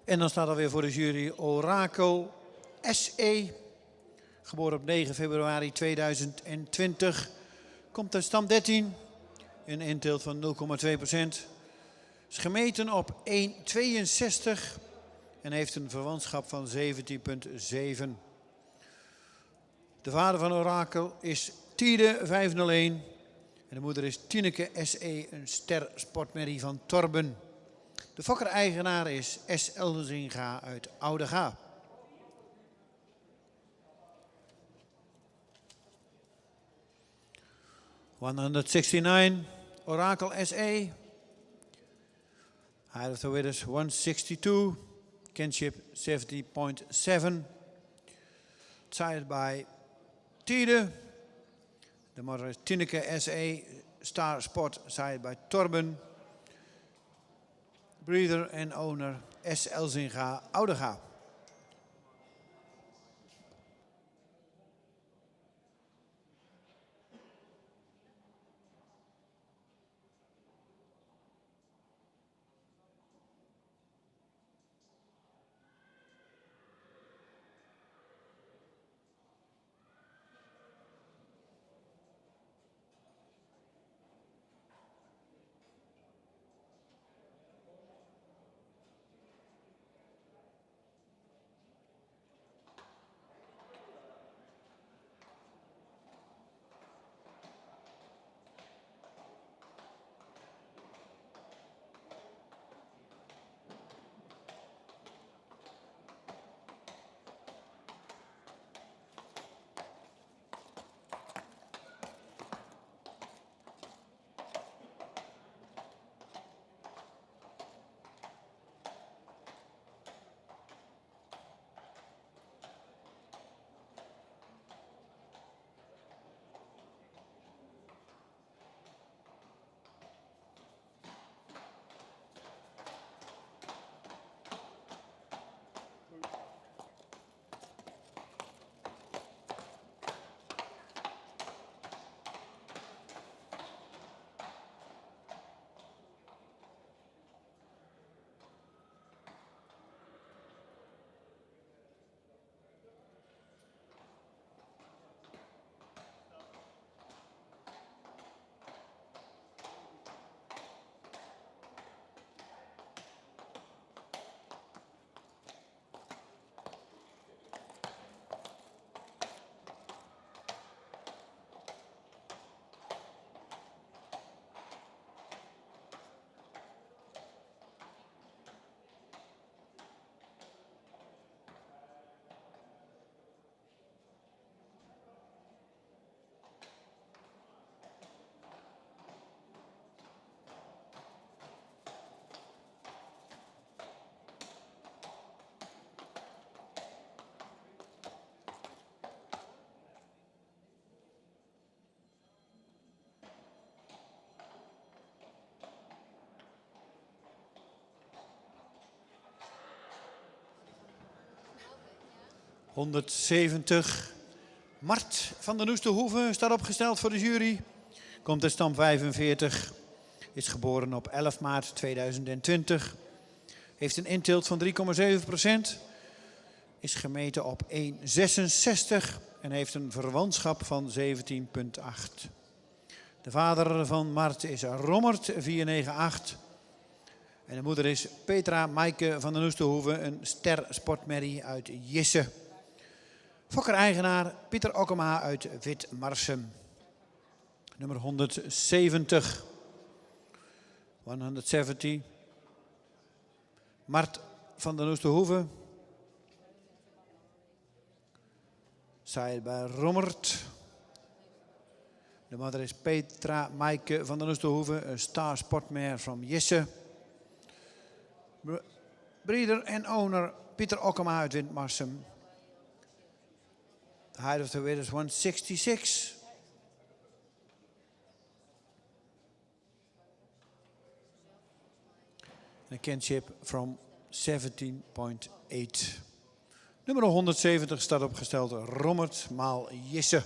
En dan staat er weer voor de jury Orakel SE, geboren op 9 februari 2020. Komt uit stam 13, een inteelt van 0,2%. Is gemeten op 1,62 en heeft een verwantschap van 17,7. De vader van Orakel is Tiede 501 en de moeder is Tineke SE, een ster sportmerrie van Torben. De fokker-eigenaar is S. Elzinga uit Oudega. $169, Orakel SE. Height of the winners 162, kinship 70.7. Decided by Tiede. The mother is Tineke SE, star sport, decided by Torben. Breeder en owner S. Elzinga, Oudega. 170. Mart van der Noesterhoeve staat opgesteld voor de jury. Komt uit stam 45. Is geboren op 11 maart 2020. Heeft een intilt van 3,7%. Is gemeten op 1,66 en heeft een verwantschap van 17,8. De vader van Mart is Rommert 498. En de moeder is Petra Maaike van der Noesterhoeve, een ster sportmerrie uit Jisse. Fokker-eigenaar Pieter Okkema uit Witmarsum. Nummer 170. 170. Mart van der Noesterhoeve. Zij bij Rommert. De moeder is Petra Maaike van der Noesterhoeve, een star sportmare from Jisse. Breeder en owner Pieter Okkema uit Witmarsum. The height of the weight is 166. A kinship from 17,8. Nummer 170 staat opgesteld Rommert maal Jisse.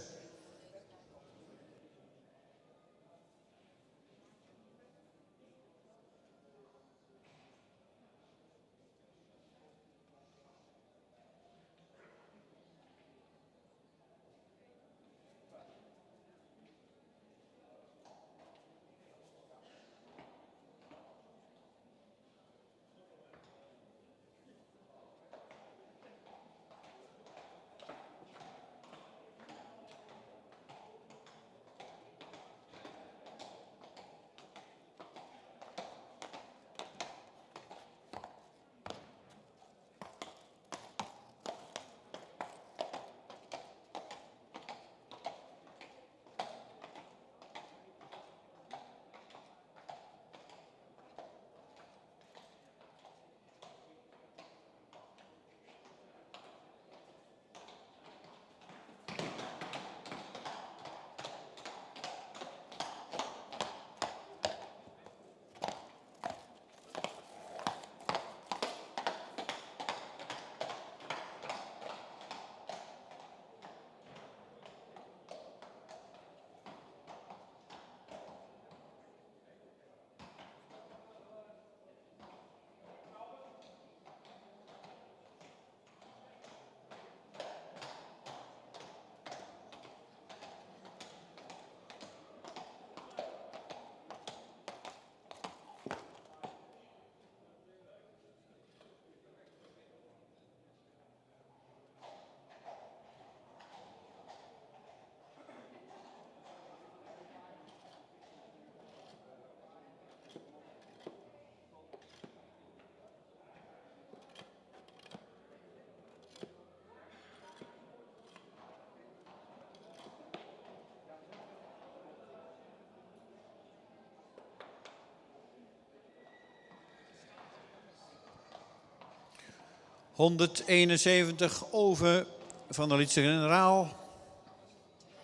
...171 Oven van de Lietse Generaal.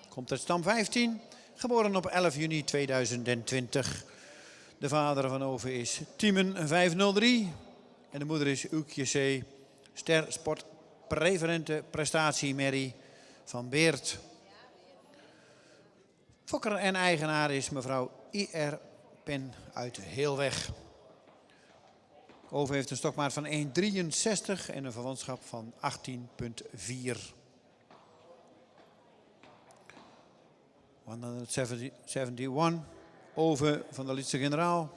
Komt uit stam 15. Geboren op 11 juni 2020. De vader van Oven is Tiemen 503. En de moeder is Oekje C. Ster Sport Preferente Prestatiemerrie van Beert. Fokker en eigenaar is mevrouw I.R. Pen uit Heelweg. Oven heeft een stokmaat van 1,63 en een verwantschap van 18,4. 171. Oven van de Lietse Generaal.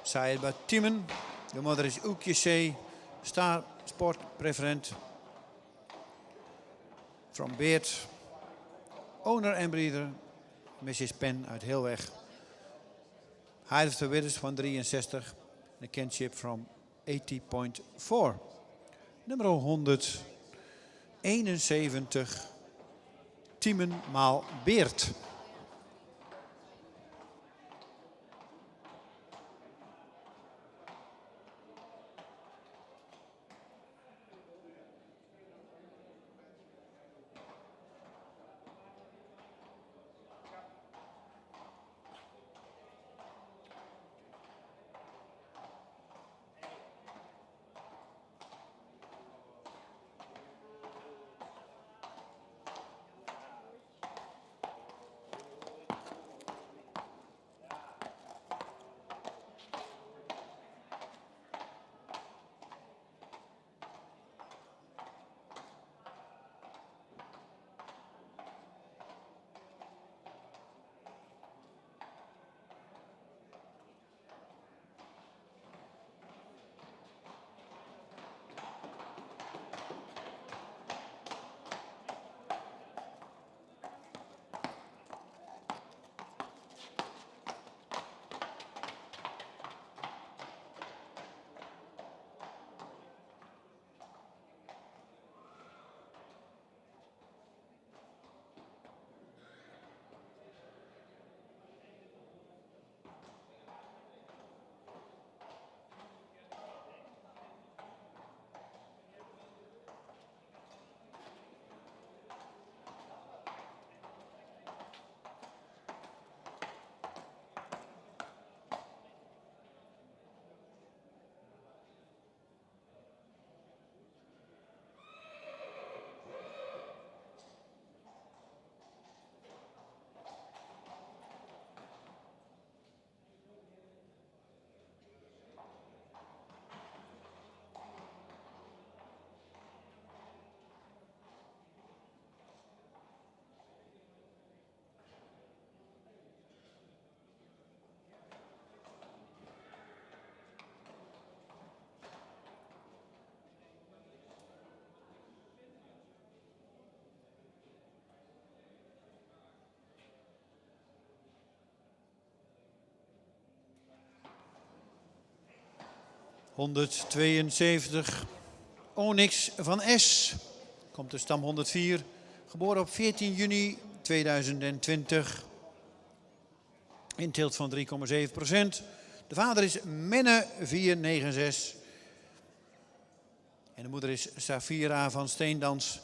Saïd Batiemen. De moeder is Oekje C. Star Sport Preferent from Beert. Owner en breeder Mrs. Pen uit Heelweg. Height of the width is 163. A kinship from 80,4. Nummer 171. Tiemen maal Beert. 172. Onyx van S. Komt de stam 104. Geboren op 14 juni 2020. Inteelt van 3,7%. De vader is Menne 496. En de moeder is Safira van Steendans.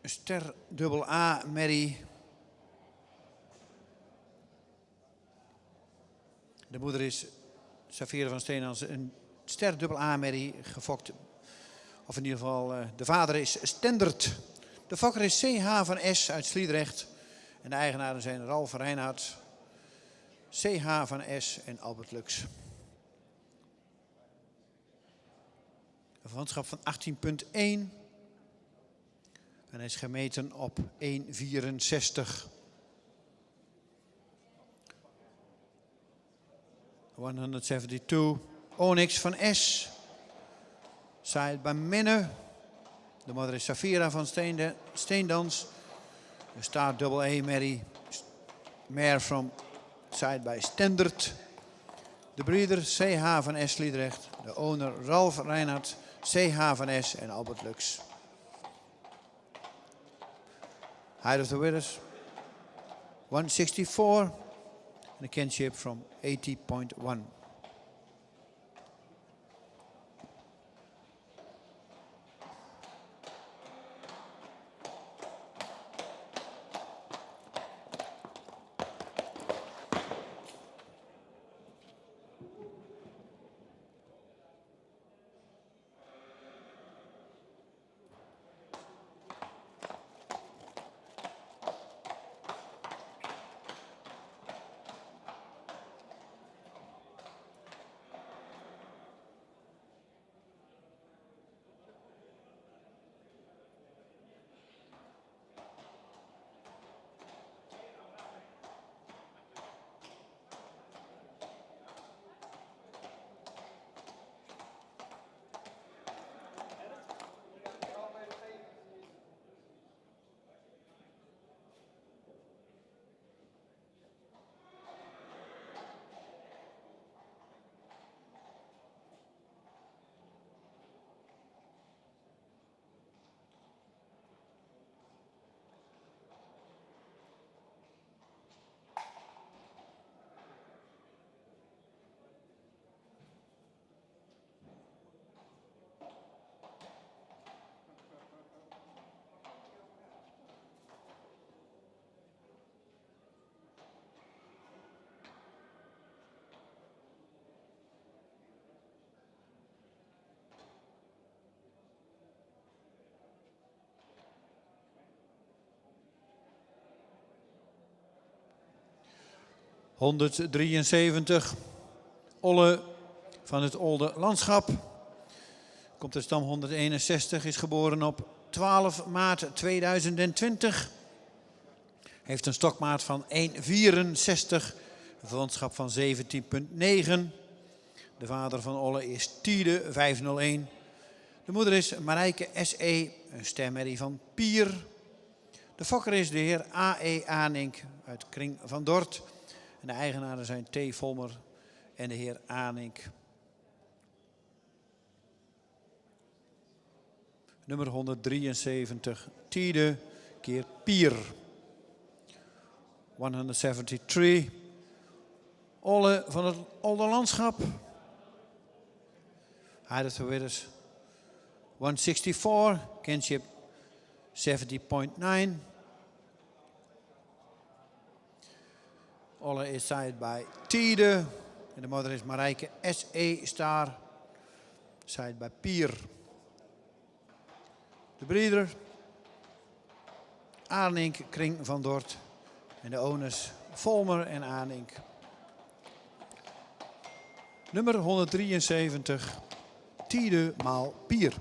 Ster AA Mary. De moeder is Safira van Steendans. Een Ster AA Mary gefokt. Of in ieder geval, de vader is Stendert. De fokker is CH van S uit Sliedrecht. En de eigenaren zijn Ralf Reinhard, CH van S en Albert Lux. Een verwantschap van 18,1. En hij is gemeten op 1,64. 172. Onyx van S. Side bij Minne. De moeder is Safira van Steendans. De staart AA Mary. Mare from side bij Stendert. De breeder CH van S Sliedrecht. De owner Ralf Reinhard. CH van S en Albert Lux. Height of the winners 164. And a kinship from 80.1. ...173. Olle van het Olde Landschap. Komt de stam 161. Is geboren op 12 maart 2020. Heeft een stokmaat van 1,64. Een verwantschap van 17,9. De vader van Olle is Tiede 501. De moeder is Marijke S.E. Een stermerrie van Pier. De fokker is de heer A.E. Aanink uit Kring van Dort. En de eigenaren zijn T. Volmer en de heer Aanink. Nummer 173. Tiede keer Pier. 173. Olle van het Olde Landschap. Height of the winners 164. Kinship 70.9. Olle is side bij Tiede. En de moeder is Marijke S.E. Star. Side bij Pier. De breeder Aanink, Kring van Dort. En de owners Volmer en Aanink. Nummer 173. Tiede maal Pier.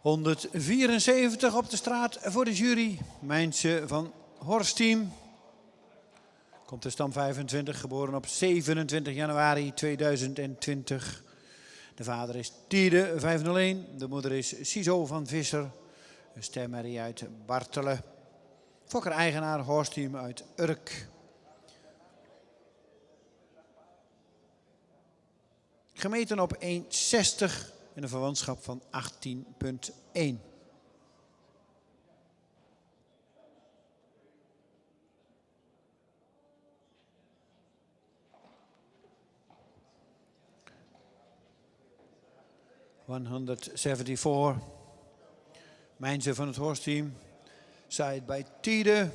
174 op de straat voor de jury. Mijnse van Horsteam. Komt de stam 25, geboren op 27 januari 2020. De vader is Tiede 501. De moeder is Siso van Visser. Een stemmerrie uit Bartelen. Fokker-eigenaar Horsteam uit Urk. Gemeten op 1,60 in een verwantschap van 18,1. ...174. Mijnse van het Horsteam. Side bij Tiede.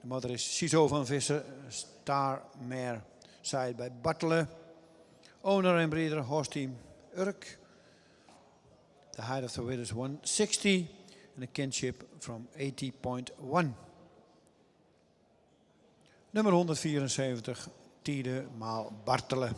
De moeder is Siso van Visser. Starmare. Side bij Bartelen. Owner en breeder Horsteam Urk. The height of the width is 160 and a kinship from 80.1. Nummer 174, Tiede maal Bartelen.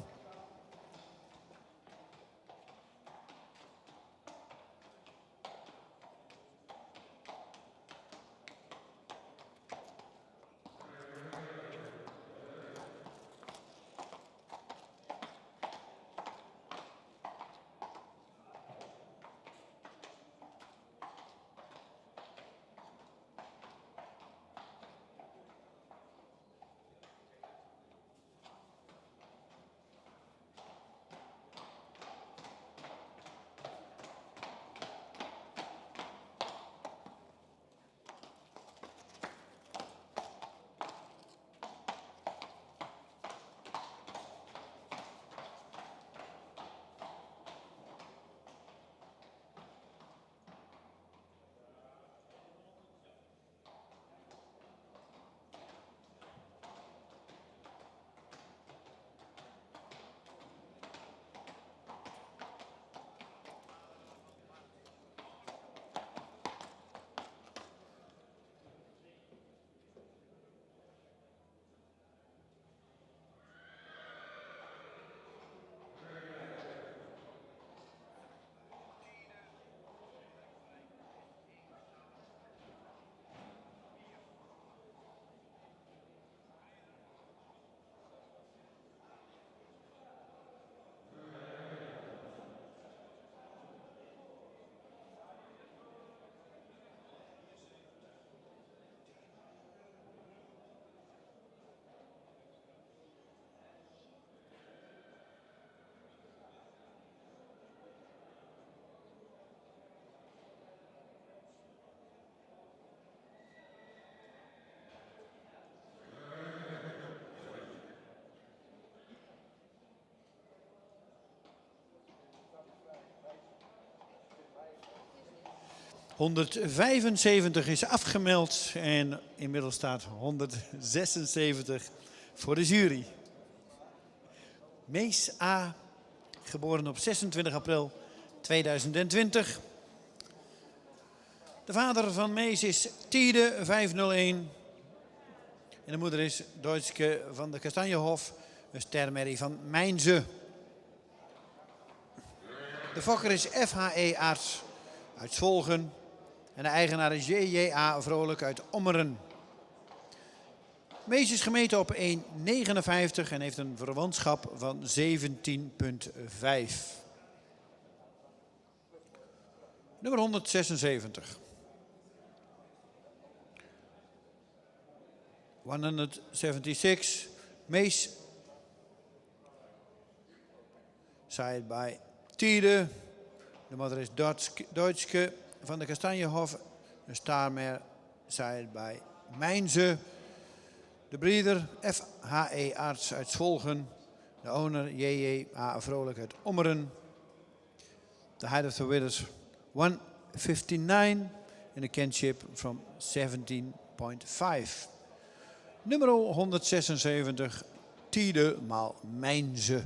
...175 is afgemeld en inmiddels staat 176 voor de jury. Mees A, geboren op 26 april 2020. De vader van Mees is Tiede 501. En de moeder is Deutske van de Kastanjehof, een stermerrie van Mijnse. De fokker is FHE Arts uit Zwoegen. En de eigenaar is JJA Vrolijk uit Ommeren. Mees is gemeten op 1,59 en heeft een verwantschap van 17,5. Nummer 176. 176. Mees. Side by Tiede. De moeder is Deutske van de Kastanjehof. Een Starmare. Side by Mijnse. De breeder FHE Arts uit Zwoegen. De owner JJA Vrolijk uit Ommeren. The height of the width is 159 in a kinship from 17,5. Nummer 176, Tiede maal Mijnse.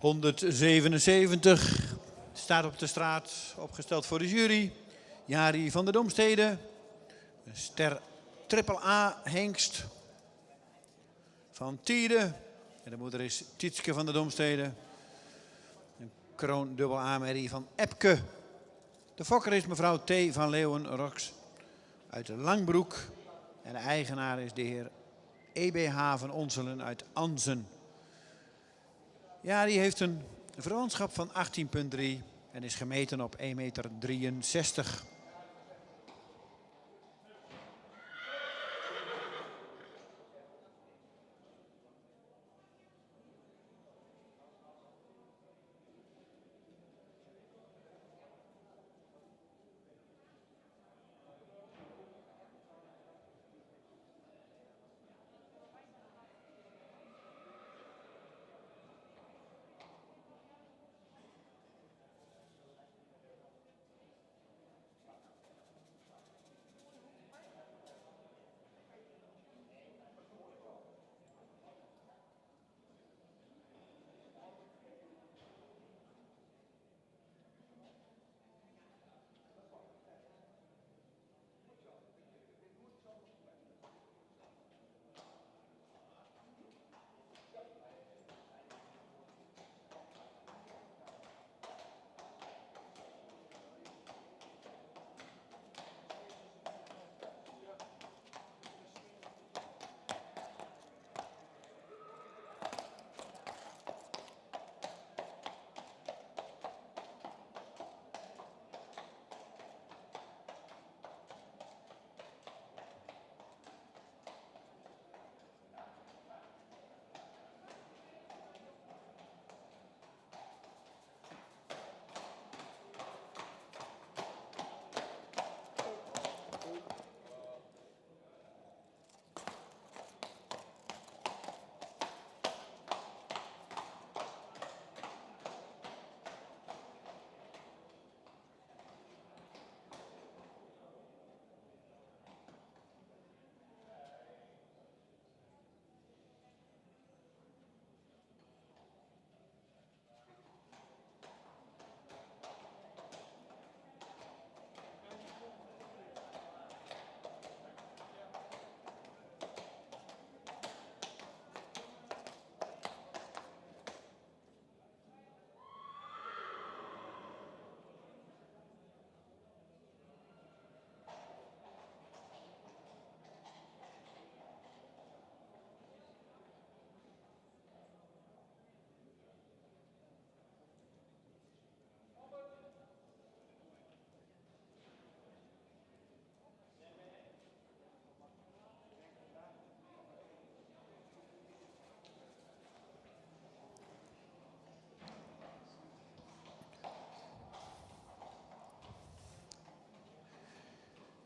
177 staat op de straat, opgesteld voor de jury. Jari van der Domstede. Een ster AAA hengst van Tiede. En de moeder is Tietske van der Domstede. Een kroon AA merrie van Epke. De fokker is mevrouw T. van Leeuwen-Rox uit Langbroek. En de eigenaar is de heer EBH van Onselen uit Anzen. Ja, die heeft een verwantschap van 18,3 en is gemeten op 1,63 meter.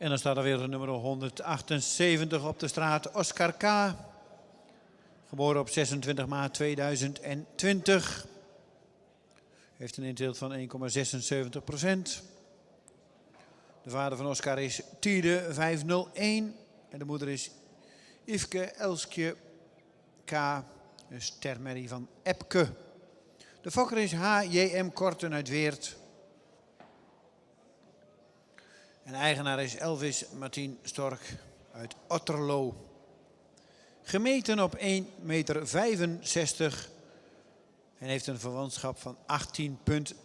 En dan staat er weer de nummer 178 op de straat. Oscar K. Geboren op 26 maart 2020. Heeft een inteelt van 1,76%. De vader van Oscar is Tiede 501. En de moeder is Yveske Elskje K. Een stermerrie van Epke. De fokker is HJM Korten uit Weert. En de eigenaar is Elvis Martien Stork uit Otterlo. Gemeten op 1,65 meter en heeft een verwantschap van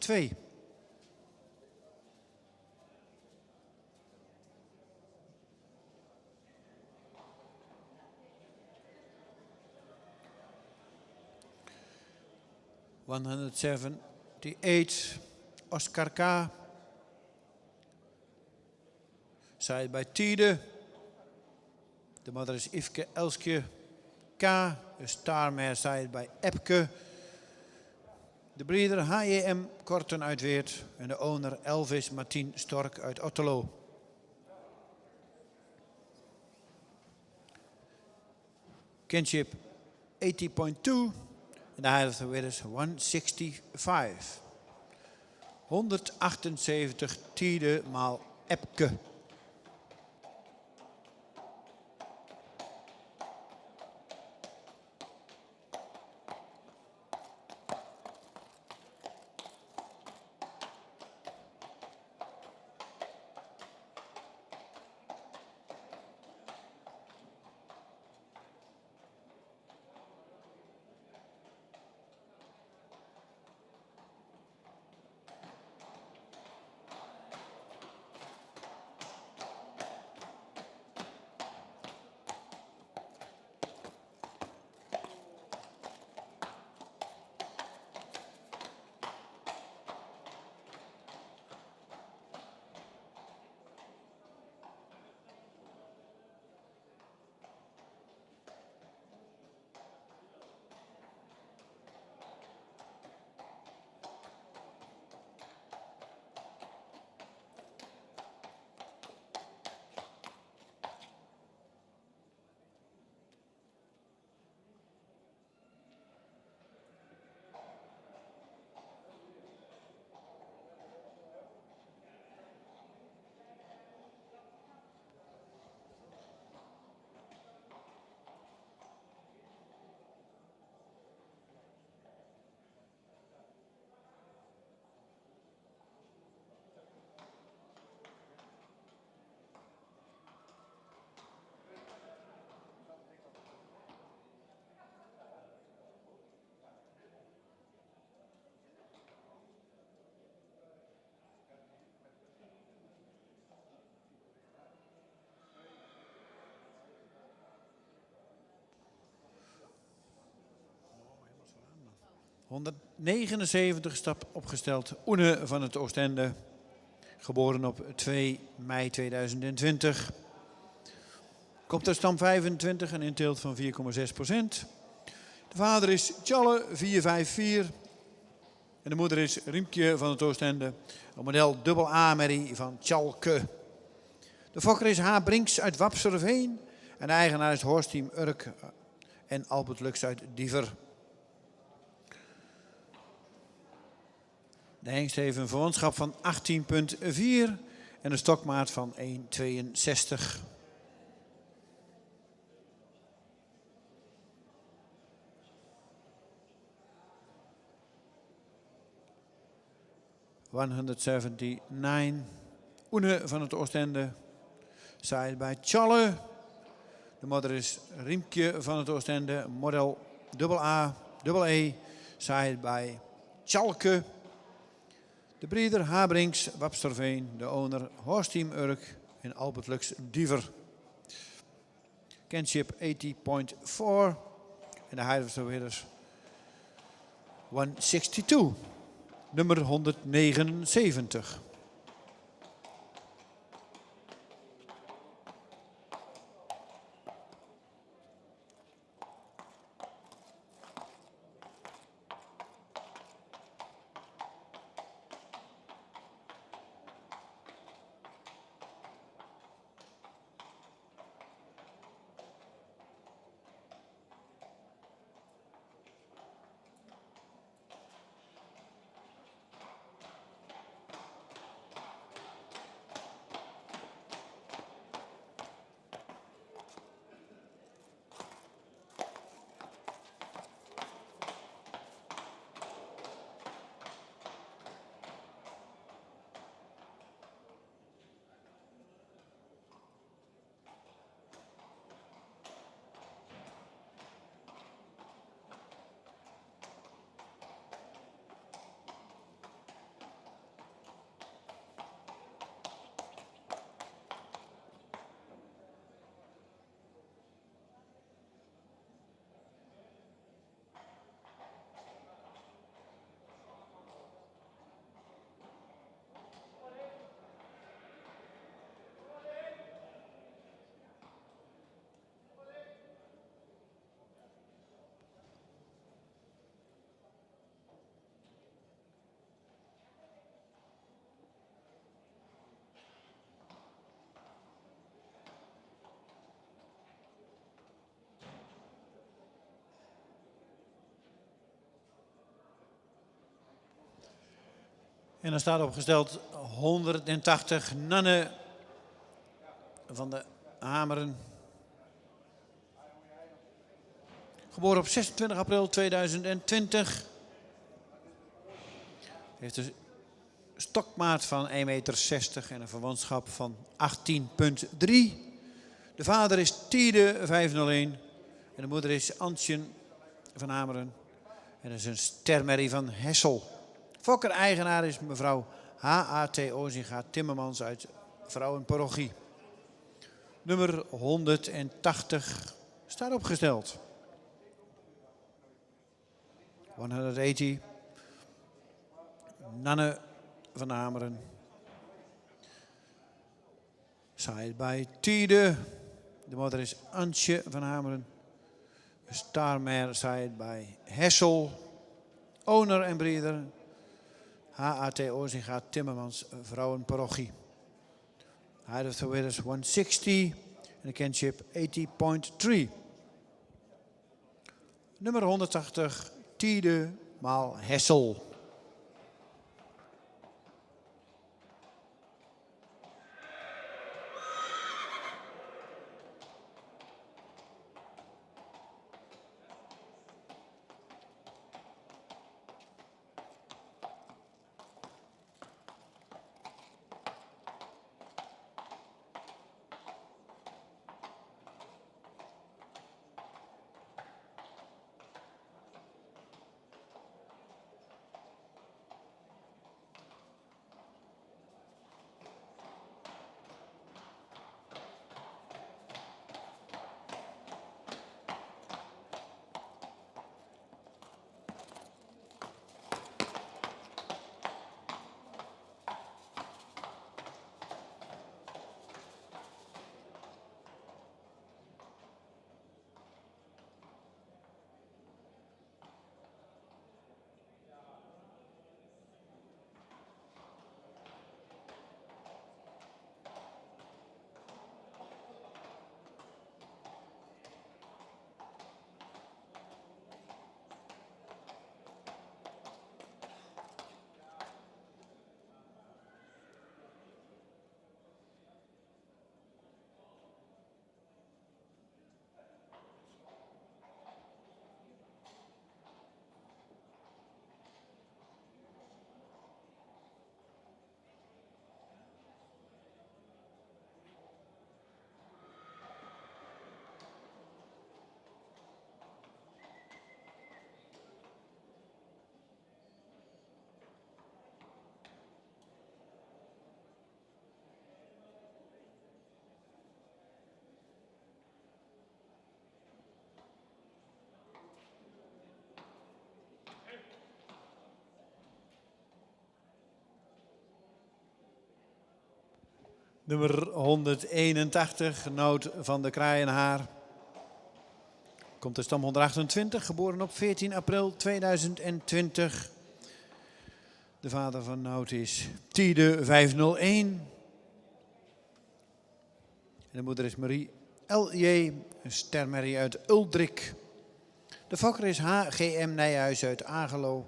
18,2. ...178 Oscar K. Side bij Tiede. De moeder is Yveske Elskje K. Een starmare side bij Epke. De breeder HJM Korten uit Weert. En de owner Elvis Martien Stork uit Otterlo. Kinship 80.2. En de height of the winner is 165. 178 Tiede maal Epke. 179 stap opgesteld. Oene van het Oostende. Geboren op 2 mei 2020. Komt uit stam 25 en inteelt van 4,6%. De vader is Tjalle 454. En de moeder is Riemke van het Oostende. Een model AA-merrie van Tjalke. De fokker is H. Brinks uit Wapserveen. En de eigenaar is Horsteam Urk en Albert Lux uit Diever. De hengst heeft een verwantschap van 18,4 en een stokmaat van 1,62. ...179. Oene van het Oostende. Zaaid bij Tjalle. De moeder is Riemke van het Oostende. Model AA, zaaid bij Tjalke. De breeder Habrinks, Wapsterveen. De owner Horsteam Urk en Albert Lux Diever. Kinship 80,4. En de height of the winners 162. Nummer 179. En dan staat opgesteld 180 Nanne van de Hameren. Geboren op 26 april 2020. Heeft een stokmaat van 1,60 meter en een verwantschap van 18,3. De vader is Tiede 501 en de moeder is Antje van Hameren. En dat is een stermerrie van Hessel. Fokker-eigenaar is mevrouw H.A.T. Ozinga Timmermans uit Vrouwenparochie. Nummer 180 staat opgesteld. 180. Nanne van Hameren. Zaaid bij Tiede. De moeder is Antje van Hameren. Starmer zaaid bij Hessel. Owner en breeder H.A.T. Ozinga Timmermans Vrouwenparochie. Height of the winners 160 en de kinship 80,3. Nummer 180 Tiede maal Hessel. Nummer 181, Nout van de Kraaienhaar. Komt de stam 128, geboren op 14 april 2020. De vader van Nout is Tiede 501. En de moeder is Marie L.J., een stermerrie uit Uldrik. De fokker is H.G.M. Nijhuis uit Agelo.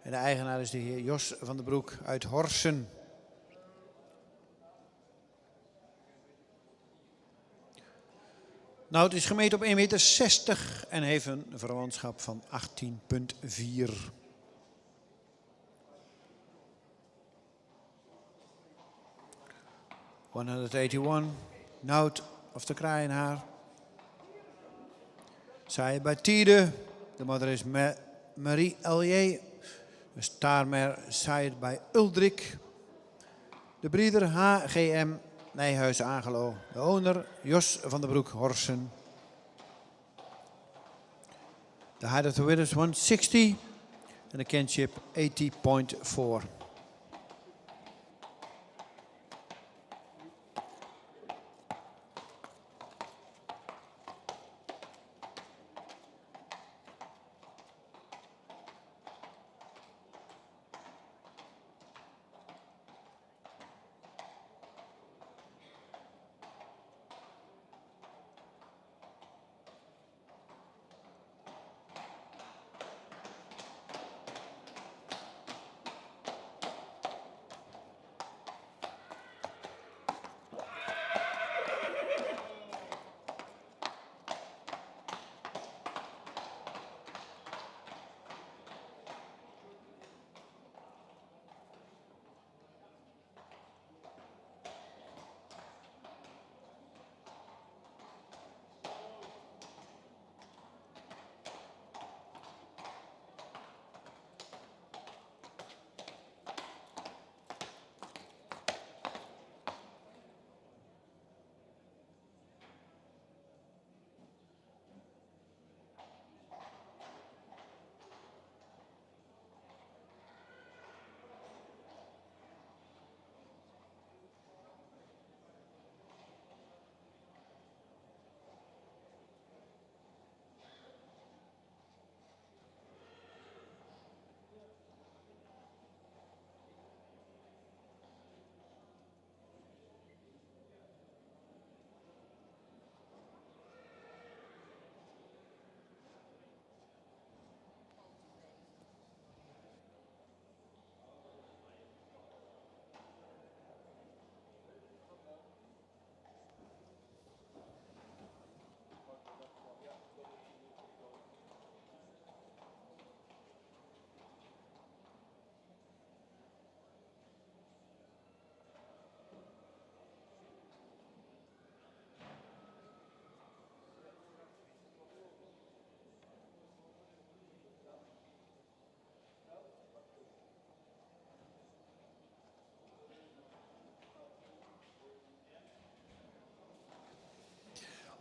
En de eigenaar is de heer Jos van den Broek uit Horsen. Nout is gemeten op 1,60 meter en heeft een verwantschap van 18,4. ...181, Nout of de Kraaienhaar. Zij bij Tiede. De moeder is Marie L.J. De staarmer zaait bij Uldrik. De breeder H.G.M. Nijhuis Agelo. De owner Jos van den Broek Horsen. De height of the winners 160 en de kinship 80,4.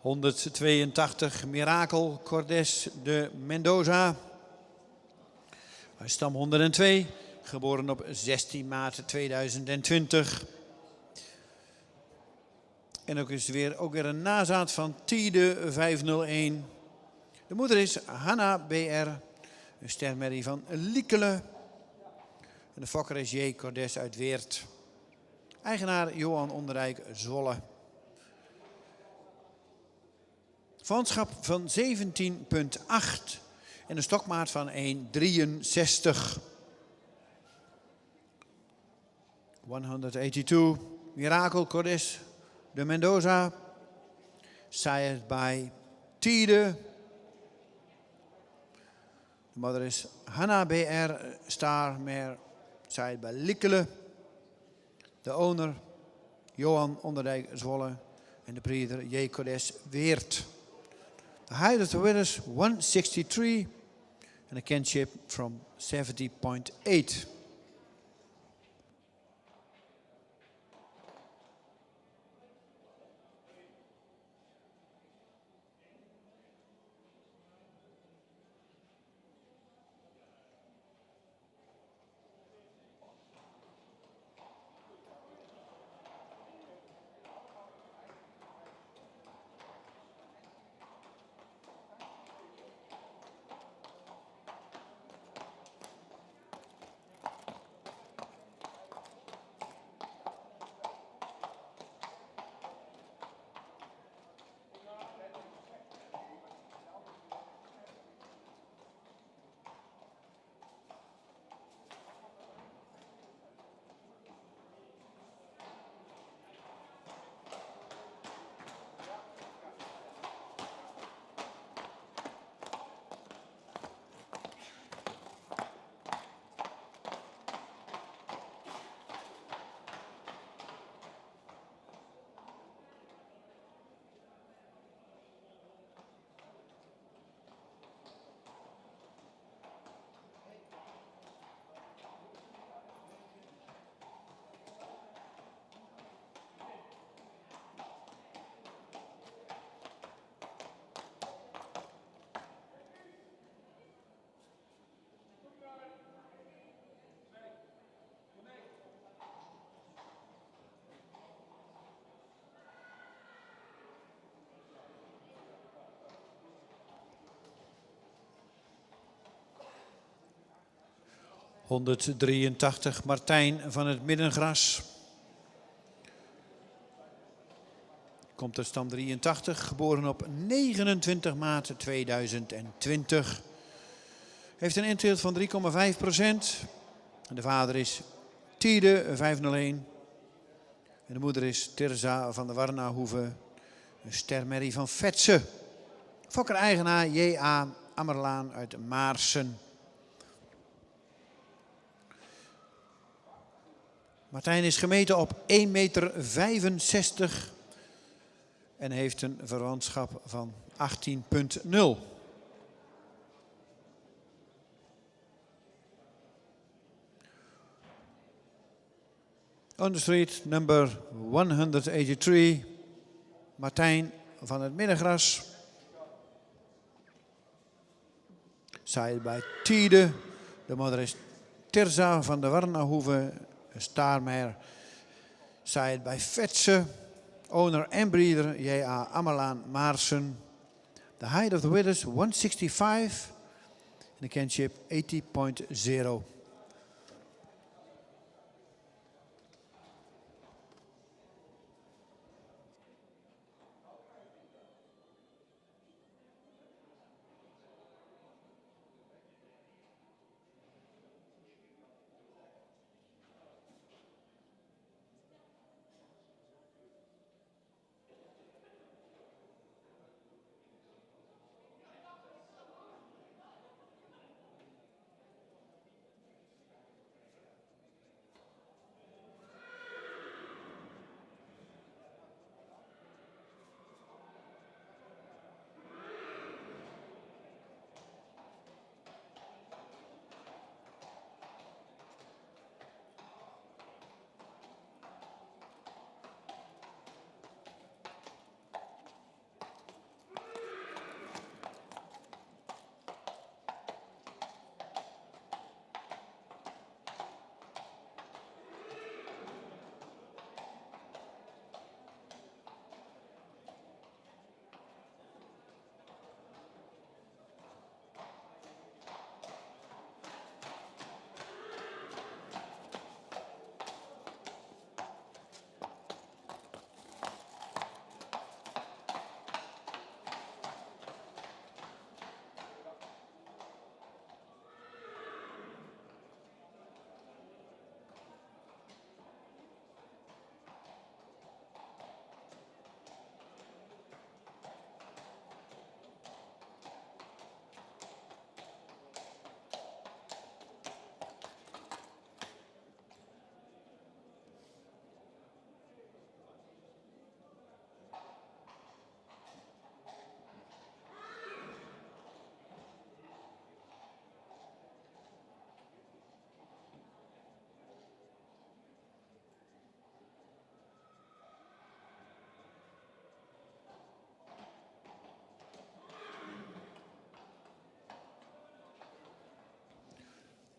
...182, Mirakel Cordes de Mendoza. Hij is stam 102, geboren op 16 maart 2020. En ook is ook weer een nazaat van Tiede 501. De moeder is Hanna B.R., een stermerrie van Liekelen. En de fokker is J. Cordes uit Weert. Eigenaar Johan Onderrijk Zwolle. Vanschap van 17,8 en een stokmaat van 1,63. 182, Mirakel Cordes de Mendoza. Sired by Tiede. De moeder is Hanna B.R. Starmer, sired by Liekelen. De owner Johan Onderdijk Zwolle. En de breeder J. Cordes Weert. The height of the winners 163 and a kinship from 70,8. 183 Martijn van het Middengras. Komt uit stam 83, geboren op 29 maart 2020. Heeft een inteelt van 3,5%. De vader is Tiede 501. En de moeder is Terza van de Warnahoeve. Een stermerrie van Vetsen. Fokker-eigenaar J.A. Ammerlaan uit Maarsen. Martijn is gemeten op 1,65 meter. En heeft een verwantschap van 18,0. On the street, number 183, Martijn van het Middengras. Saaid bij Tiede. De moeder is Terza van de Warnahoeve, een staarmer. Saaid bij Vetsen. Owner en breeder J.A. Ammerlaan Maarsen. The height of the withers 165 and the kinship 80.0.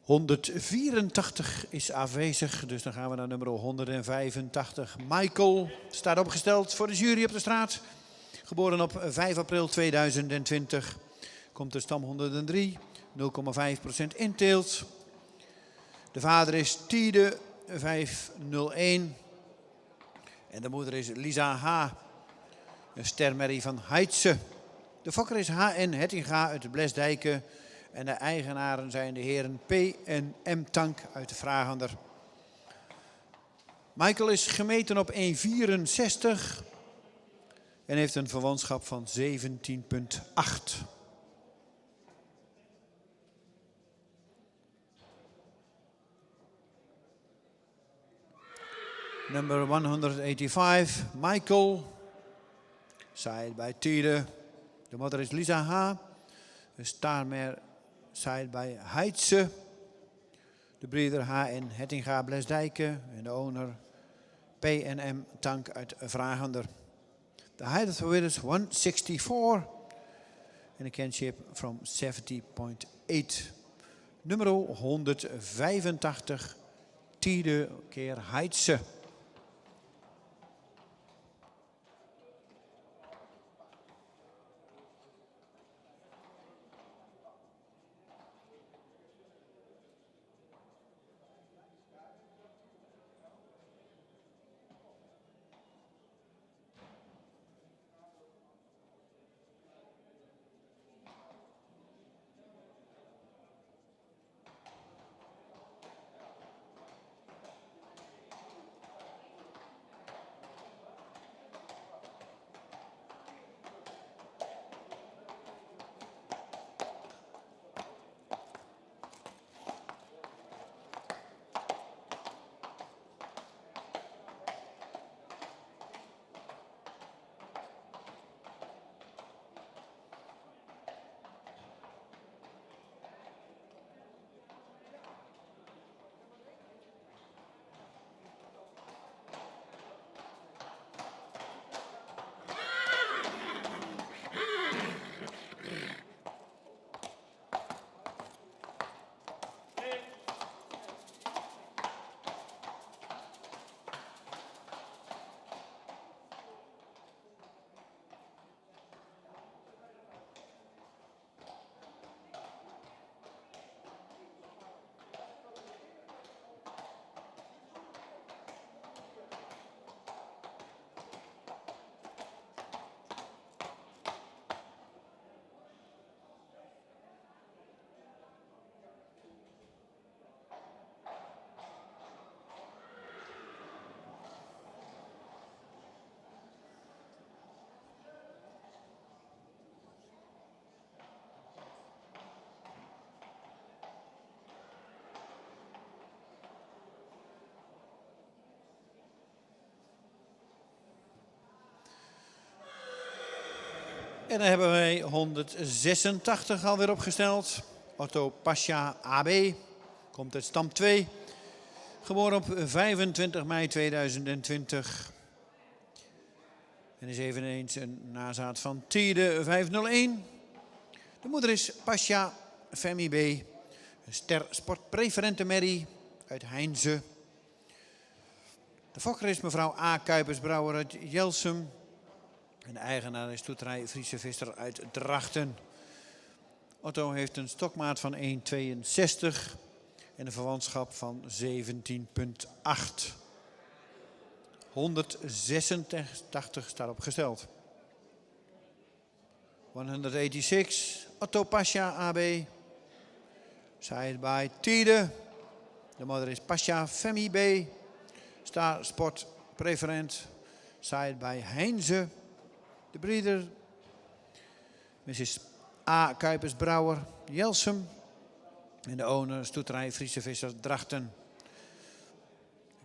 ...184 is afwezig, dus dan gaan we naar nummer 185. Michael staat opgesteld voor de jury op de straat. Geboren op 5 april 2020. Komt uit stam 103, 0,5% inteelt. De vader is Tiede 501. En de moeder is Lisa H. Een stermerrie van Heidse. De fokker is H.N. Hettinga uit de Blesdijken. En de eigenaren zijn de heren P. en M. Tank uit de Vragander. Michael is gemeten op 1,64 en heeft een verwantschap van 17,8. Number 185, Michael. Saaid bij Tiede. De moeder is Lisa H. Een staarmer. Saaid bij Heidse. De breeder H.N. Hettinga Blesdijken. En de owner P&M Tank uit Vragander. The height of the width is 164. And a kinship from 70.8. Nummer 185. Tiede keer Heidse. En dan hebben wij 186 alweer opgesteld. Otto Pasha AB. Komt uit stam 2. Geboren op 25 mei 2020. En is eveneens een nazaat van Tiede 501. De moeder is Pasha Femi B. Een ster sportpreferente merrie uit Heinze. De fokker is mevrouw A. Kuipers-Brouwer uit Jelsum. En de eigenaar is stoeterij Friese Visser uit Drachten. Otto heeft een stokmaat van 1,62 en een verwantschap van 17,8. 186 staat opgesteld. 186, Otto Pasha AB. Side by Tiede. De moeder is Pasha Femi B. Star Sport Preferent. Side by Heinze. De breeder. Mrs. A. Kuipers-Brouwer, Jelsum. En de owner, stoeterij Friese Visser, Drachten.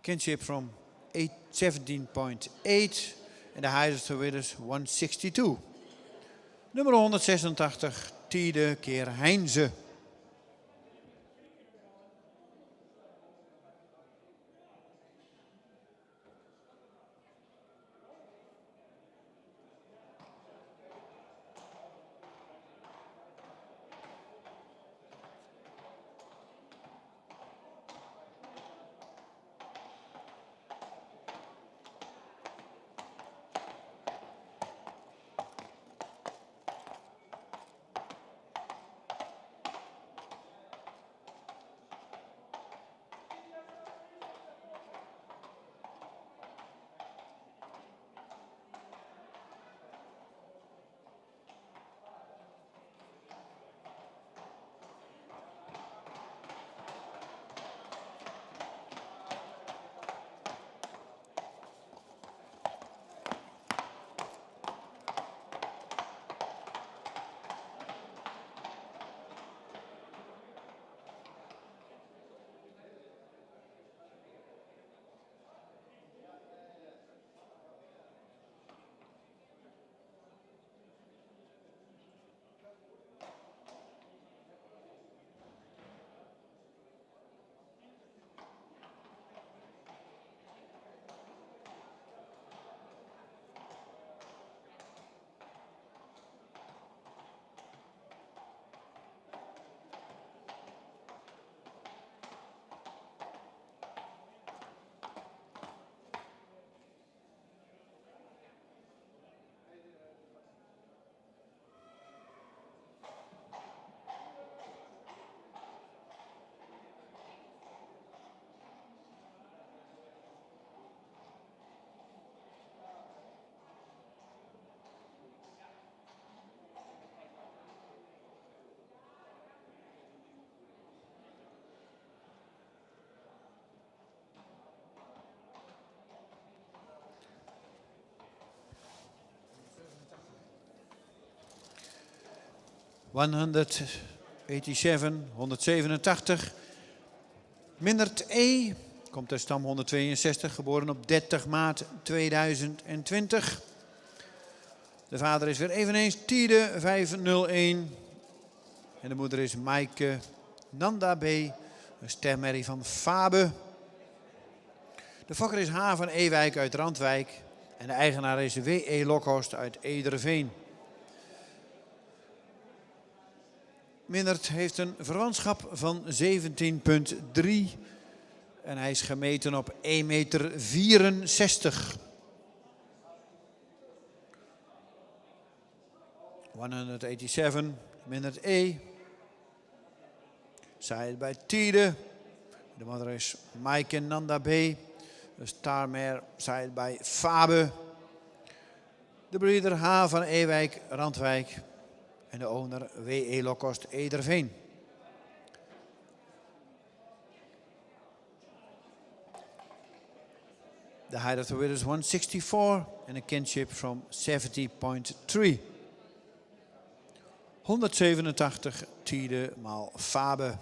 Kinship from 17,8. En de highest width is 162. Nummer 186, Tiede keer Heinze. ...187, 187. Mindert E. Komt uit stam 162, geboren op 30 maart 2020. De vader is weer eveneens Tiede 501. En de moeder is Maaike Nanda B. Een stermerrie van Fabe. De fokker is H. van Ewijk uit Randwijk. En de eigenaar is W.E. Lokhorst uit Ederveen. Mindert heeft een verwantschap van 17,3 en hij is gemeten op 1,64 meter. 187, Mindert E. Side bij Tiede. De moeder is Maaike Nanda B. De starmare side bij Fabe. De breeder H. van Ewijk, Randwijk. En de owner W.E. Lokhorst, Ederveen. The height of the width is 164 and a kinship from 70,3. 187 Tiede maal Fabe.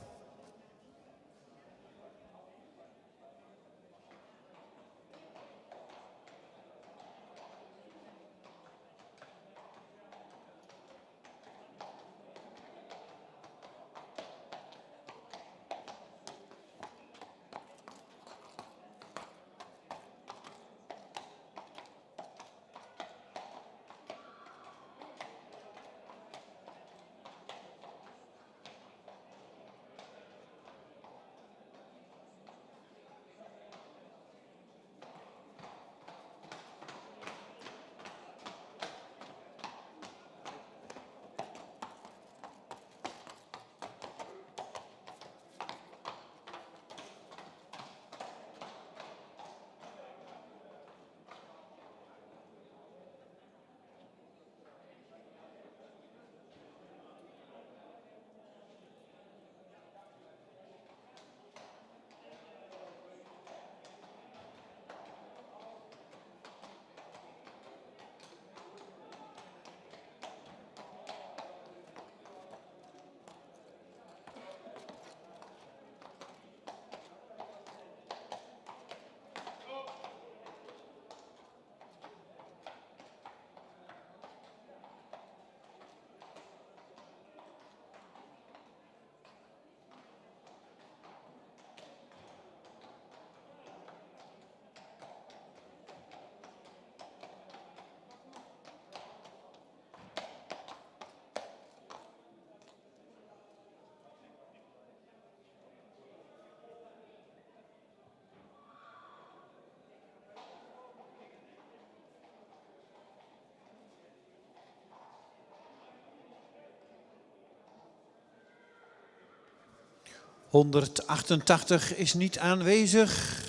188 is niet aanwezig.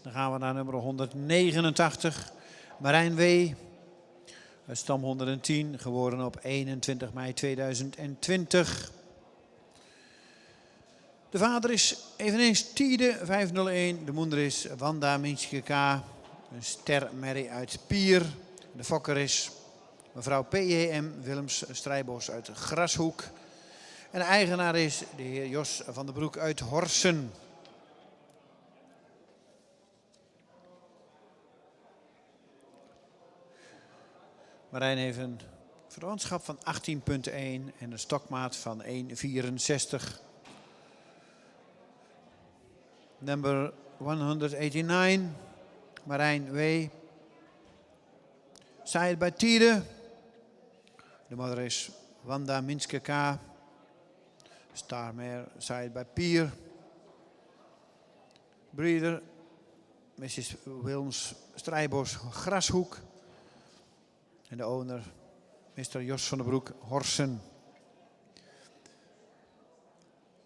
Dan gaan we naar nummer 189. Marijn W. Uit stam 110, geboren op 21 mei 2020. De vader is eveneens Tiede 501. De moeder is Wanda Minske K. Een stermerrie uit Pier. De fokker is mevrouw P.J.M. Willems Strijbos uit Grashoek. En de eigenaar is de heer Jos van der Broek uit Horsen. Marijn heeft een verwantschap van 18,1 en een stokmaat van 1,64. Number 189, Marijn W. Zaaid bij Tiede. De moeder is Wanda Minske K. Starmare zaaid bij Pier. Breeder, Mrs. Wilms Strijbos Grashoek. En de owner, Mr. Jos van der Broek Horsen.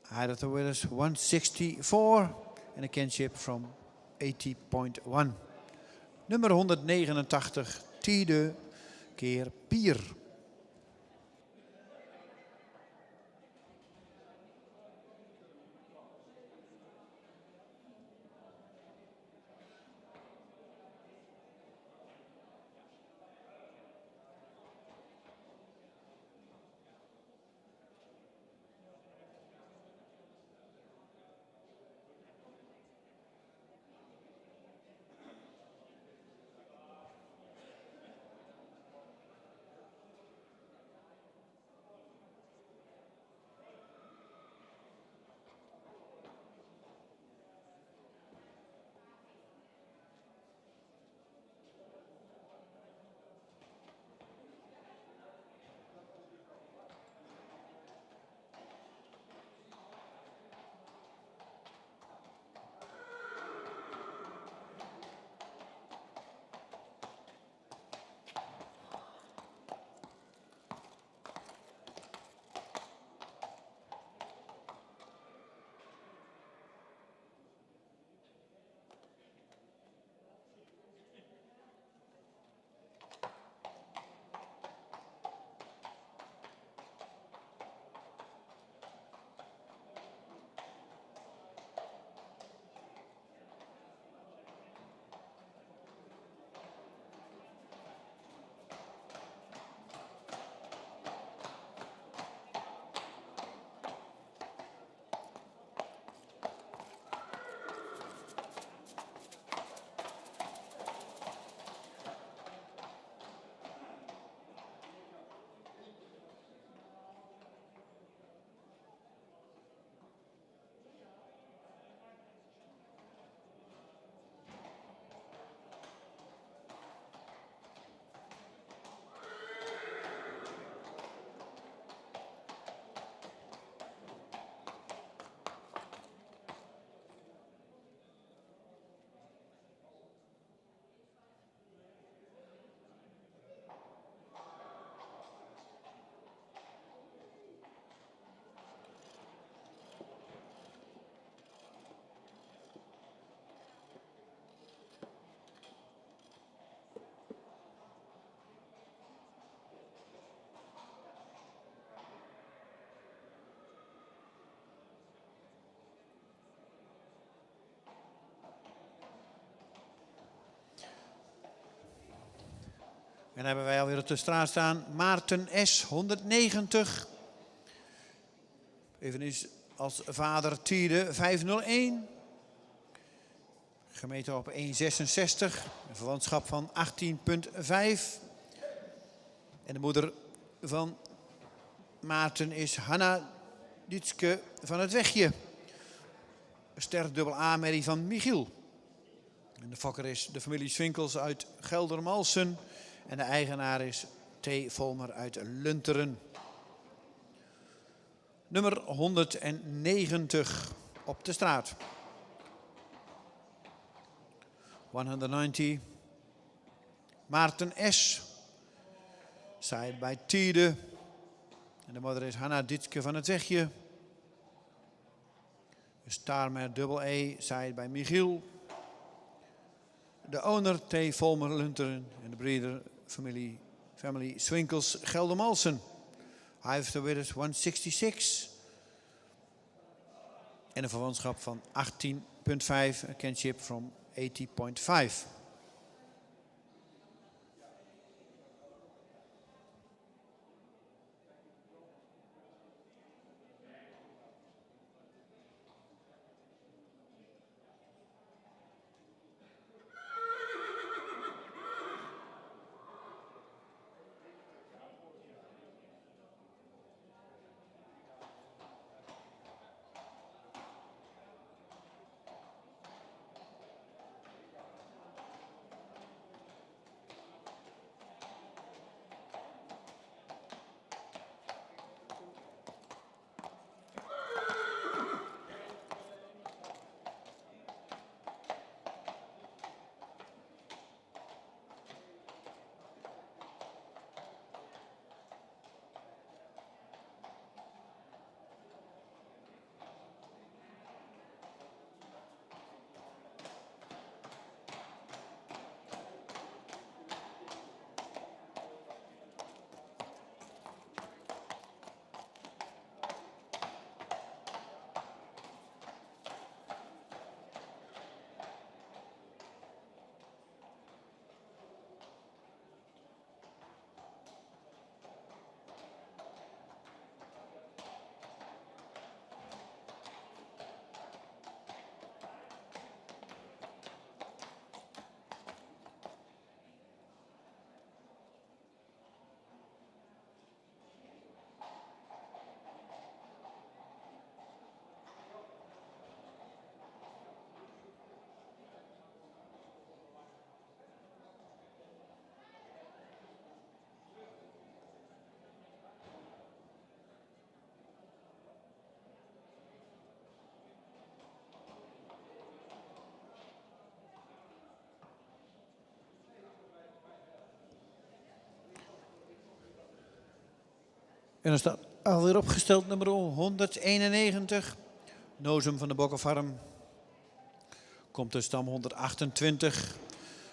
Height of the winners 164 en een kinship from 80.1. Nummer 189, Tiede keer Pier. En dan hebben wij alweer op de straat staan. Maarten S. 190. Eveneens als vader Tiede 501. Gemeten op 1,66. Een verwantschap van 18,5. En de moeder van Maarten is Hanna Ditske van het Wegje. Ster dubbel A-merrie van Michiel. En de fokker is de familie Swinkels uit Geldermalsen. En de eigenaar is T. Volmer uit Lunteren. Nummer 190 op de straat. 190. Maarten S. Zaaid bij Tiede. En de moeder is Hanna Ditske van het Wegje. Starmer Double A, side bij Michiel. De owner T. Volmer Lunteren en de breeder family Swinkels Geldermalsen. Hij heeft de winners 166. En een verwantschap van 18,5. Een kinship from 80,5. En dan staat alweer opgesteld nummer 191. Nozem van de Bokkenfarm. Komt de stam 128.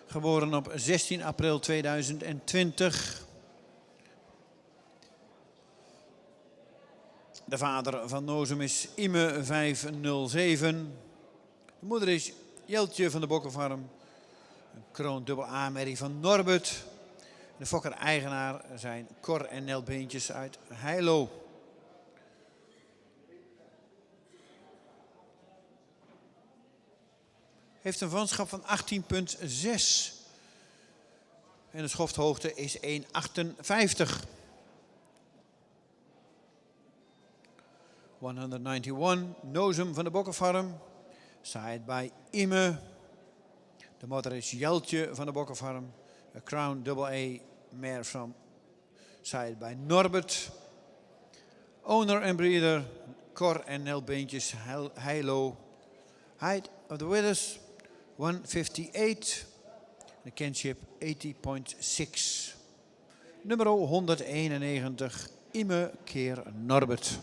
Geboren op 16 april 2020. De vader van Nozem is Ime 507. De moeder is Jeltje van de Bokkenfarm. Een kroon dubbel A-merrie van Norbert. De fokker-eigenaar zijn Cor en Nel Beentjes uit Heilo. Heeft een vanschap van 18,6. En de schofthoogte is 1,58. 191, Nozem van de Bokkenfarm. Side bij Ime. De moeder is Jeltje van de Bokkenfarm. A Crown Double A mare from side by Norbert. Owner en breeder Cor en Nel Beentjes Heilo. Height of the withers 158. The kinship 80,6. Nummer 191 Ime keer Norbert.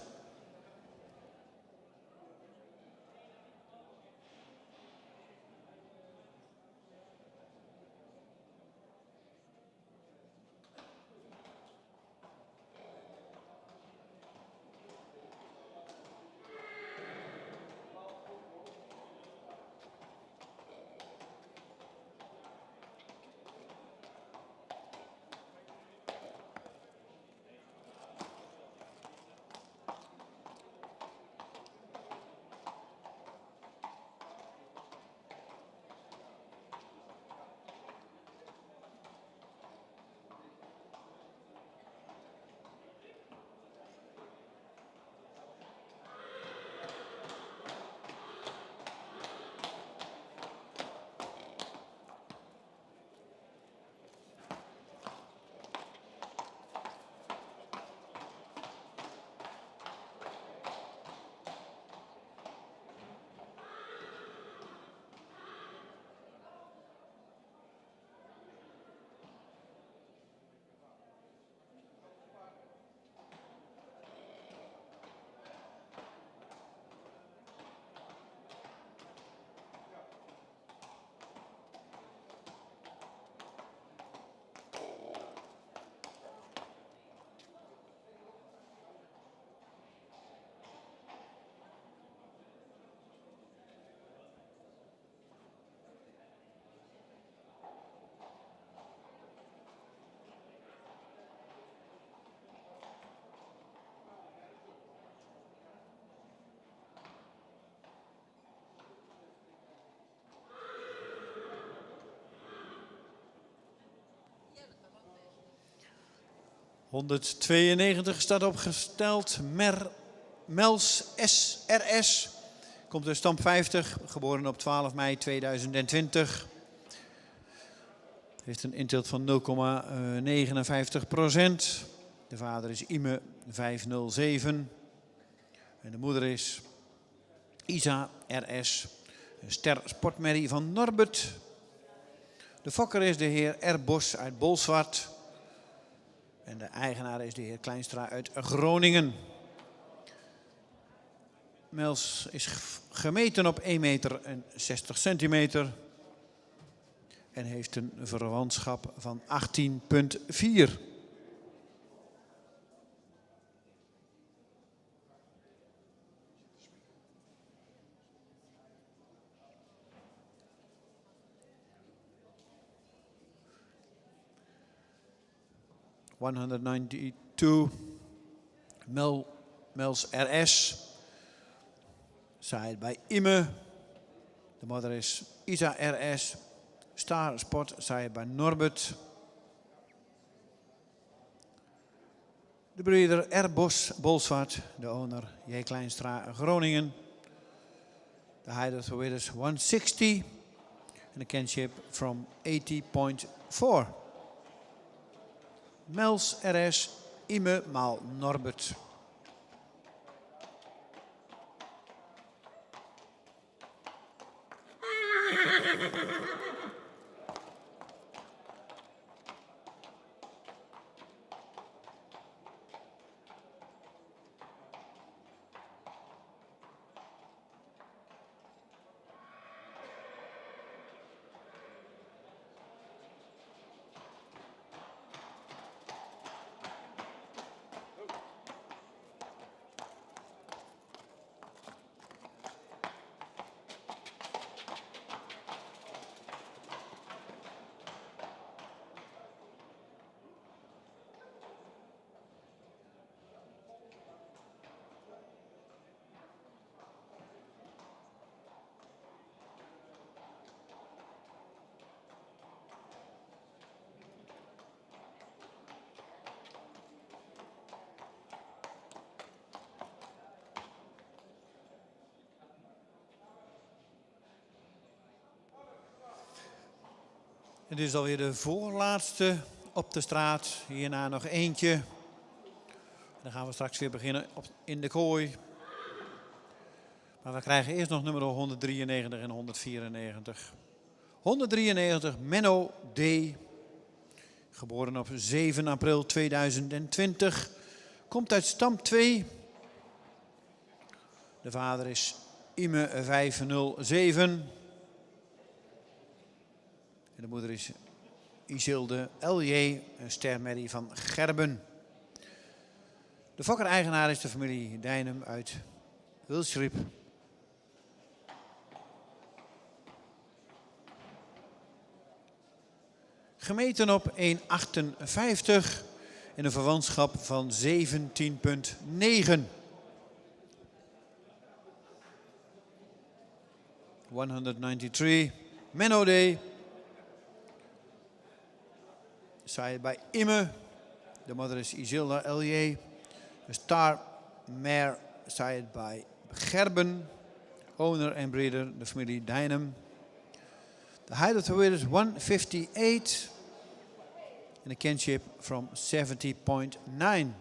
192 staat opgesteld. Mels SRS. Komt uit stam 50, geboren op 12 mei 2020. Heeft een inteelt van 0,59%. De vader is Ime 507. En de moeder is Isa RS. Een ster sportmerrie van Norbert. De fokker is de heer R. Bos uit Bolsward. En de eigenaar is de heer Kleinstra uit Groningen. Mels is gemeten op 1,60 meter en heeft een verwantschap van 18,4. Mels RS. Saaid bij Ime. De moeder is Isa RS. Star Sport saaid bij Norbert. De breeder R. Bolsward. De owner J. Kleinstra Groningen. The height of the width is 160. And the kinship from 80,4. Mels RS. Ime maal Norbert. Het is alweer de voorlaatste op de straat. Hierna nog eentje. Dan gaan we straks weer beginnen in de kooi. Maar we krijgen eerst nog nummer 193 en 194. 193 Menno D. Geboren op 7 april 2020. Komt uit stam 2. De vader is Ime 507. En de moeder is Isilde L.J., een stermerrie van Gerben. De fokker-eigenaar is de familie Dijnem uit Wilsriep. Gemeten op 1,58 en een verwantschap van 17,9. 193 Menno D. Saaid bij Ime. De moeder is Isilda L.J. De star mare saaid bij Gerben. Owner en breeder de familie Dijnem. The height of the width is 158. And the kinship from 70,9.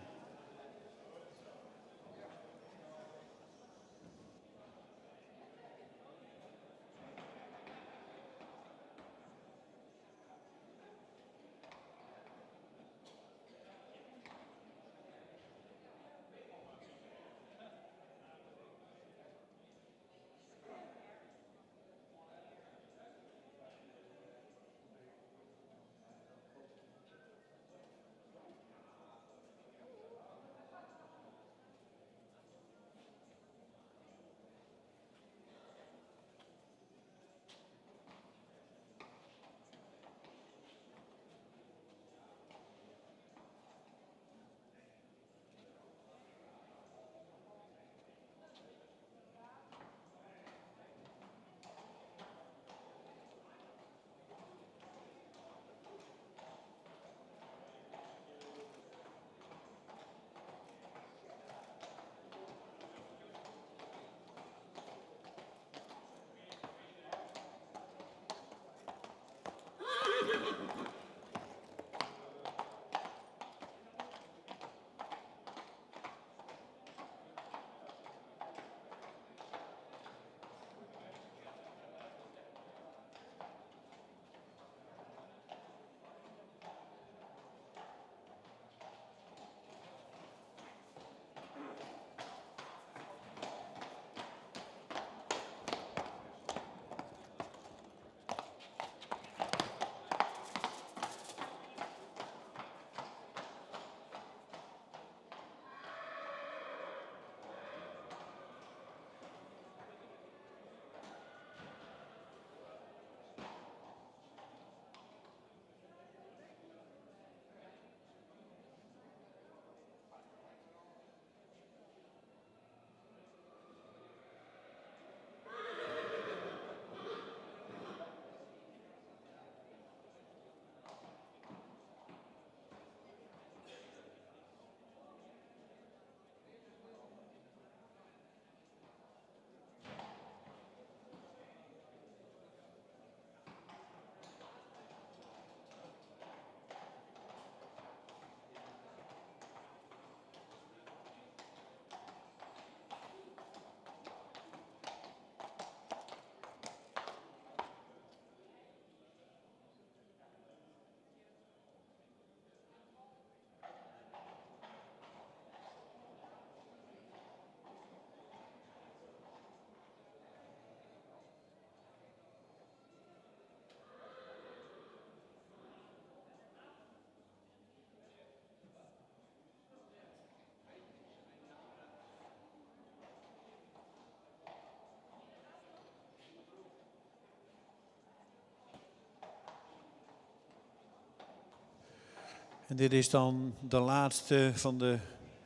En dit is dan de laatste van de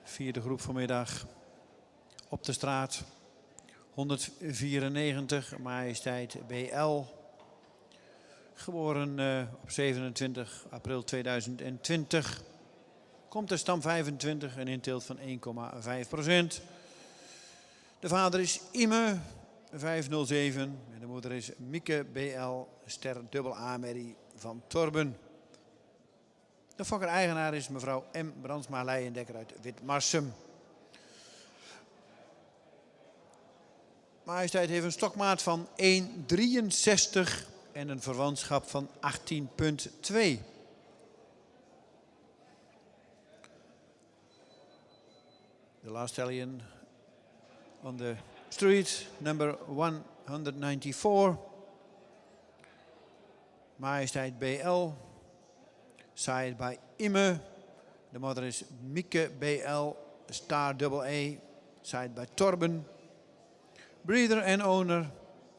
vierde groep vanmiddag op de straat. 194, Majesteit BL. Geboren op 27 april 2020. Komt er stam 25 en inteelt van 1,5%. De vader is Ime 507 en de moeder is Mieke BL, ster dubbel A-merrie van Torben. De fokker-eigenaar is mevrouw M. Brandsma Leijendekker uit Witmarsum. Majesteit heeft een stokmaat van 1,63 en een verwantschap van 18,2. The last stallion on the street, number 194. Majesteit BL. Side by Ime. De moeder is Mieke BL, star double A. Side by Torben. Breeder en owner,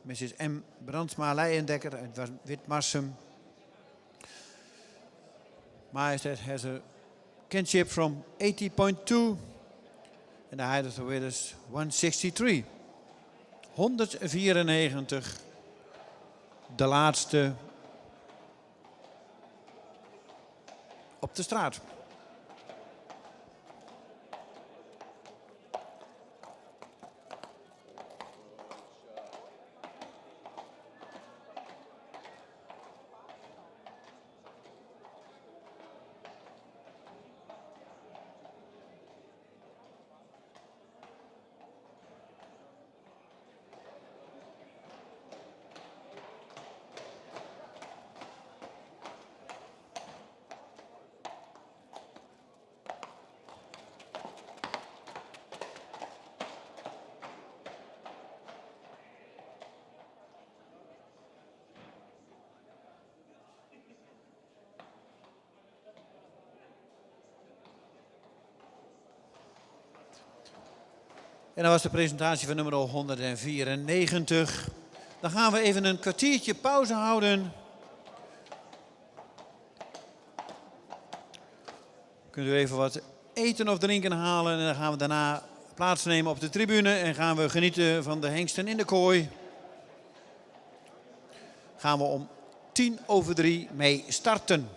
Mrs. M. Brandsma Leijendekker uit Witmarsum. Majesteit has a kinship from 80.2 and the height of the width is 163. 194, de laatste op de straat. En dat was de presentatie van nummer 194. Dan gaan we even een kwartiertje pauze houden. Kunt u even wat eten of drinken halen en dan gaan we daarna plaatsnemen op de tribune en gaan we genieten van de hengsten in de kooi. Gaan we om 3:10 mee starten.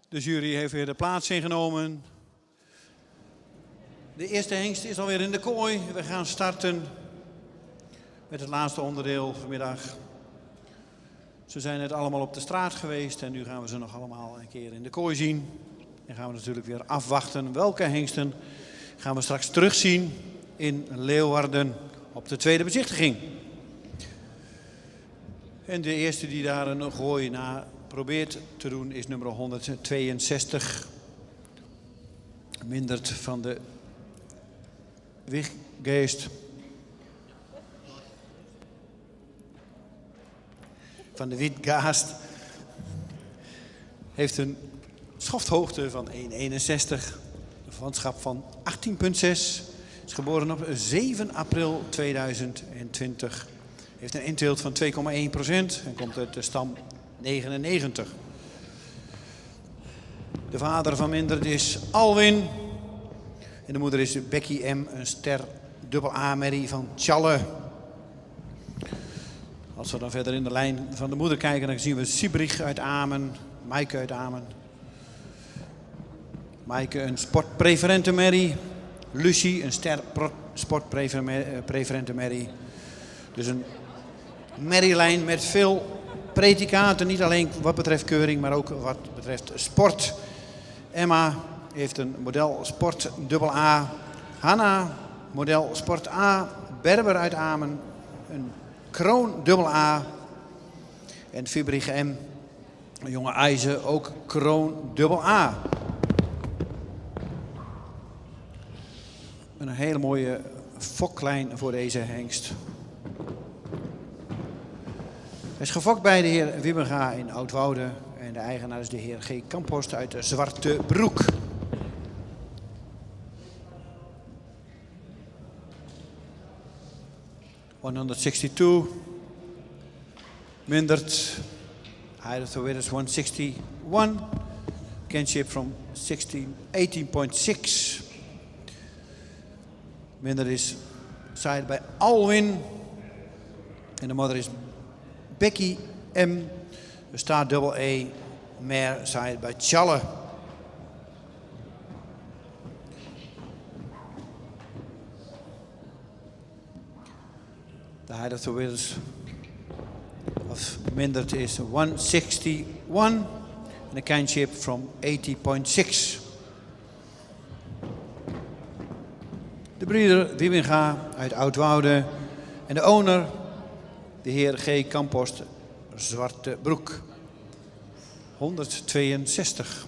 De jury heeft weer de plaats ingenomen. De eerste hengst is alweer in de kooi. We gaan starten met het laatste onderdeel vanmiddag. Ze zijn net allemaal op de straat geweest en nu gaan we ze nog allemaal een keer in de kooi zien. En gaan we natuurlijk weer afwachten welke hengsten gaan we straks terugzien in Leeuwarden op de tweede bezichtiging. En de eerste die daar een gooi na probeert te doen is nummer 162. Mindert van de Wiggeest. Van de Witgaast. Heeft een schofthoogte van 1,61. Een verwantschap van 18,6. Is geboren op 7 april 2020. Heeft een inteelt van 2,1% en komt uit de stam 99. De vader van Mindert is Alwin. En de moeder is Becky M. Een ster AA-merrie van Tjalle. Als we dan verder in de lijn van de moeder kijken, dan zien we Siebrich uit Amen. Maaike uit Amen. Maaike een sportpreferente merrie. Lucie een ster sportpreferente merrie. Dus een merrielijn met veel predicaten. Niet alleen wat betreft keuring, maar ook wat betreft sport. Emma heeft een model sport AA. Hanna, model sport A. Berber uit Amen, een kroon AA. En Fibrige M, een jonge IJzer, ook kroon AA. Een hele mooie foklijn voor deze hengst. Hij is gefokt bij de heer Wibbenga in Oudwoude. En de eigenaar is de heer G. Kamphorst uit Zwarte Broek. (162). Mindert. Height of the Winners 161. Kinship from 18.6. Mindert is sided bij Alwin. En de moeder is Becky M. Er staat AA. Mare sided bij Tjalle. The height of the winners of Mindert is 161 and a kinship from 80.6. De broeder Wibbenga uit Oudwoude en de owner, de heer G. Kamphorst, Zwarte Broek. 162.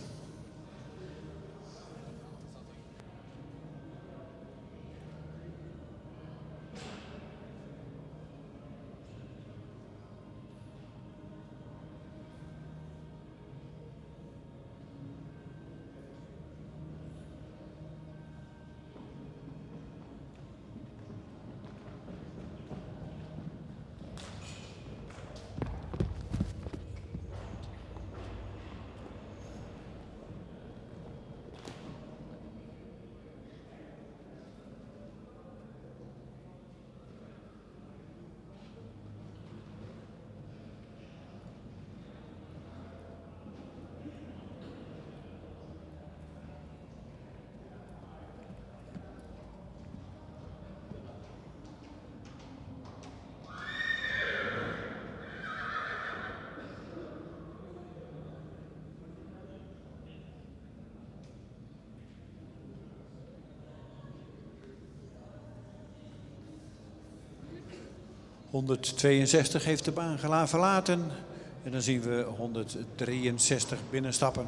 (162) heeft de baan verlaten. En dan zien we 163 binnenstappen.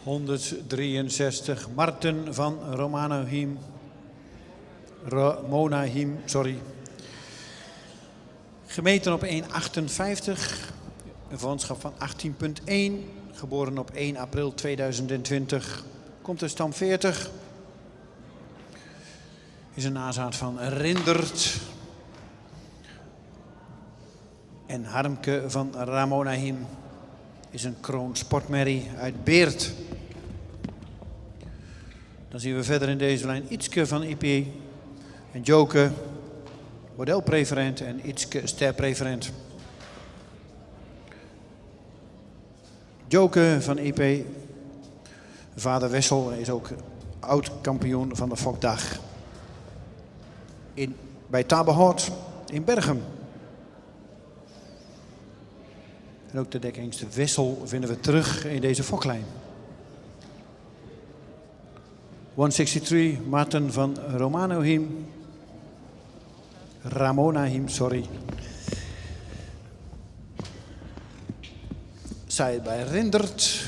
(163) Marten van Romanahim, sorry. Gemeten op 1,58. Een verwantschap van 18,1. geboren op 1 april 2020. Komt uit stam 40. Is een nazaat van Rindert. En Harmke van Ramonahim is een kroon sportmerrie uit Beert. Dan zien we verder in deze lijn Ietske van IP. En Joke, modelpreferent en Ietske sterpreferent. Joke van IP. Vader Wessel is ook oud-kampioen van de Fokdag. Bij Taberhoort in Berchem. En ook de dekhengst Wessel vinden we terug in deze foklijn. 163, Maarten van Ramonahim, sorry. Zij bij Rindert.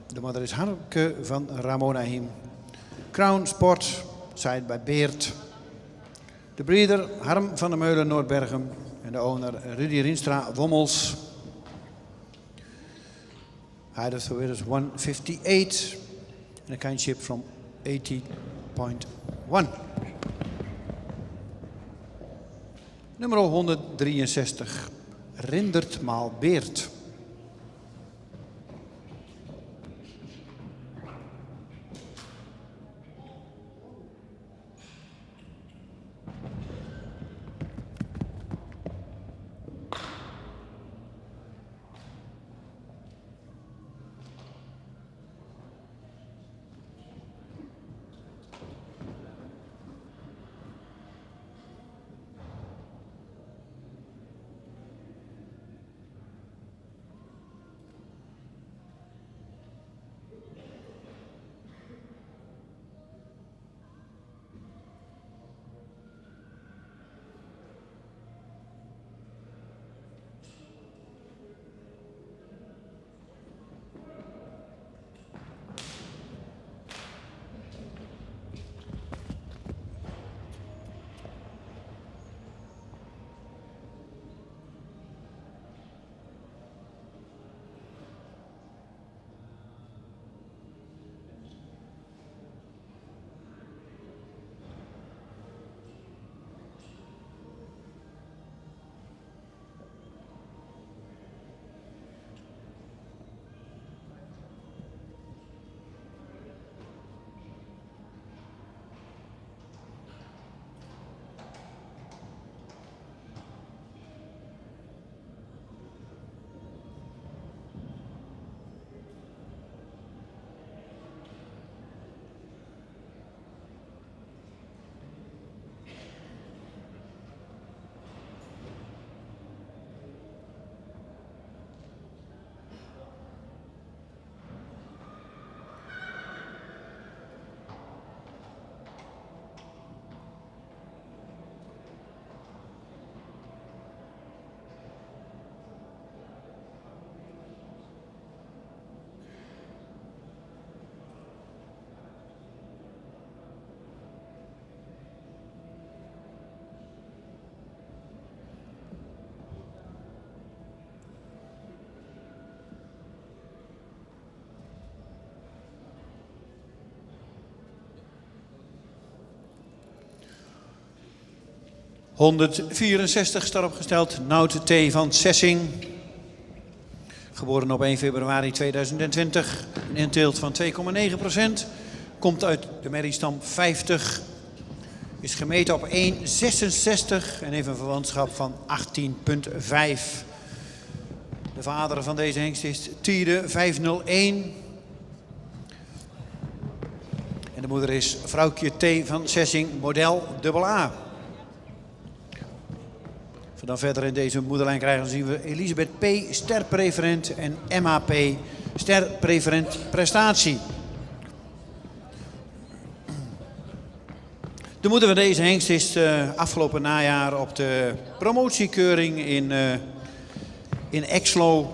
De moeder is Harmke van Ramonahim. Crown Sport, zij bij Beert. De breeder Harm van der Meulen, Noordbergen. En de owner Rudy Rienstra, Wommels. Height of the winner is 158. And a kindship from 80.1. Nummer 163. Rindert maal Beert. ...164 staat opgesteld. Nout T. van Sessing. Geboren op 1 februari 2020. Een inteelt van 2,9%. Komt uit de merriestam 50. Is gemeten op 1,66 en heeft een verwantschap van 18,5. De vader van deze hengst is Tiede 501. En de moeder is vrouwtje T. van Sessing, model AA. Dan verder in deze moederlijn krijgen zien we Elisabeth P. sterpreferent en MAP sterpreferent prestatie. De moeder van deze hengst is afgelopen najaar op de promotiekeuring in Exlo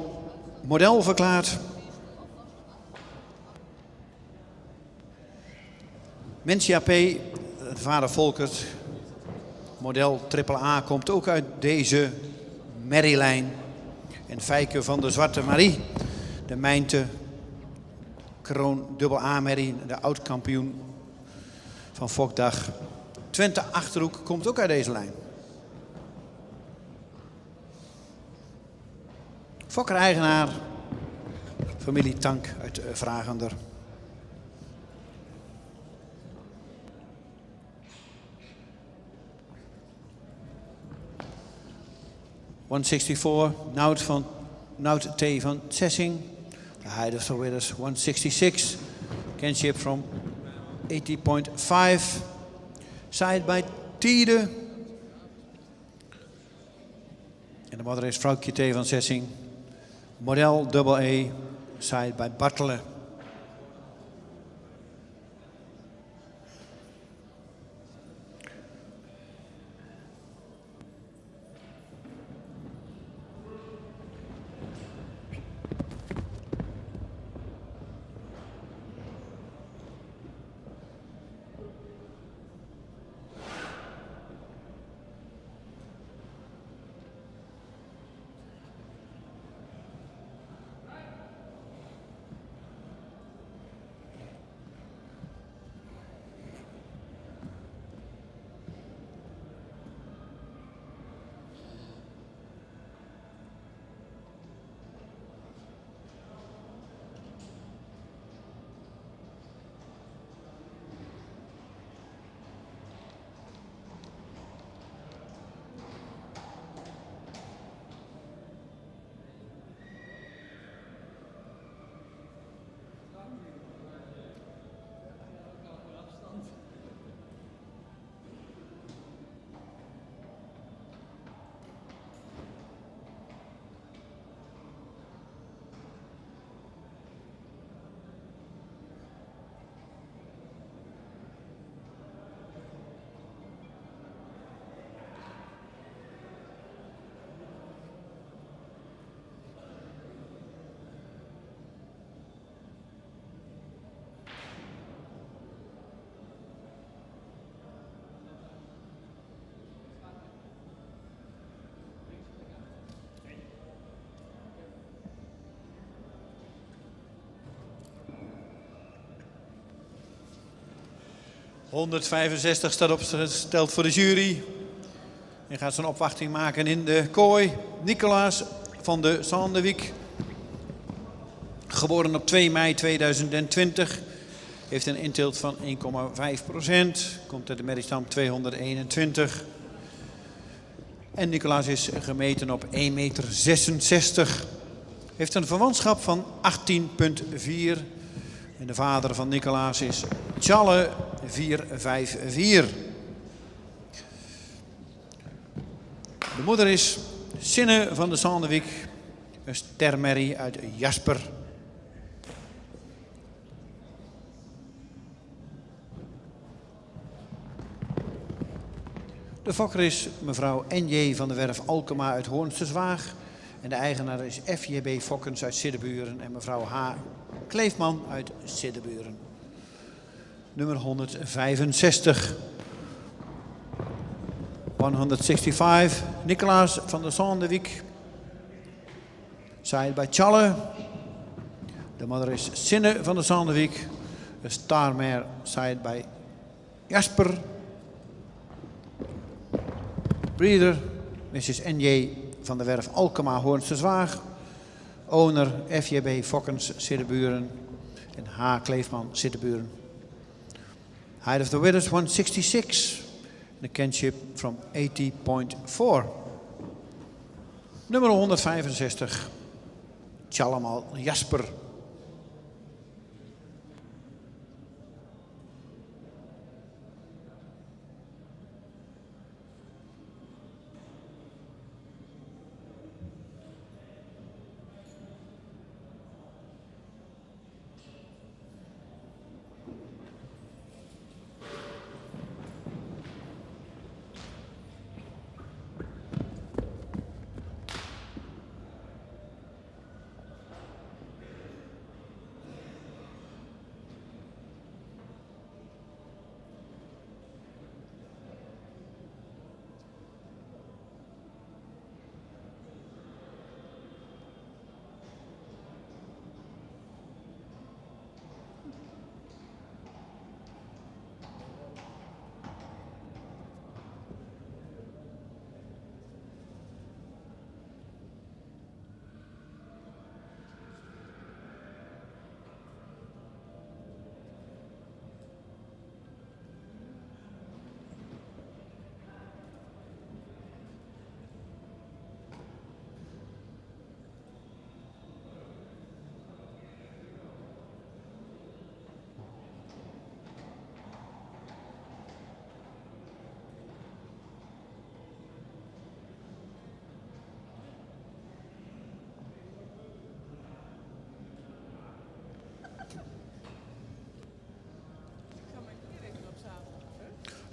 model verklaard. Mensia P. vader Volkert. Model AAA komt ook uit deze merrielijn. En Fijke van de Zwarte Marie. de Mijnte Kroon Dubbel A-merrie, de oud-kampioen van Fokdag. Twente Achterhoek komt ook uit deze lijn. Fokker-eigenaar, familie Tank uit Vragender. $164, Nout T. van Tsessing. The height of the winners, 166. Kinship from 80.5. Side by Tiede. En de modder is Vrouwtje T. van Tsessing. Model double A. Side by Bartelen. $165 staat opgesteld voor de jury. En gaat zijn opwachting maken in de kooi. Nicolaas van de Sandewiek. Geboren op 2 mei 2020. Heeft een inteelt van 1,5%. Komt uit de merriestam 221. En Nicolaas is gemeten op 1,66 meter. Heeft een verwantschap van 18,4. En de vader van Nicolaas is Tjalle 454. De moeder is Sinne van de Sandewiek, een stermerrie uit Jasper. De fokker is mevrouw N.J. van de Werf Alkema uit Hoornse Zwaag. En de eigenaar is F.J.B. Fokkens uit Siddeburen en mevrouw H. Kleefman uit Siddeburen. Nummer 165. 165. Nicolaas van der Sandewiek. Side by Tjalle. De moeder is Sinne van der Sandewiek. Een starmare side by Jasper. Breeder, Mrs. N.J. van de Werf Alkema Hoornse Zwaag. Owner F.J.B. Fokkens Siddeburen en H. Kleefman Siddeburen. Height of the winners 166. The kinship from 80.4. Nummer 165. Tjallemal Jasper.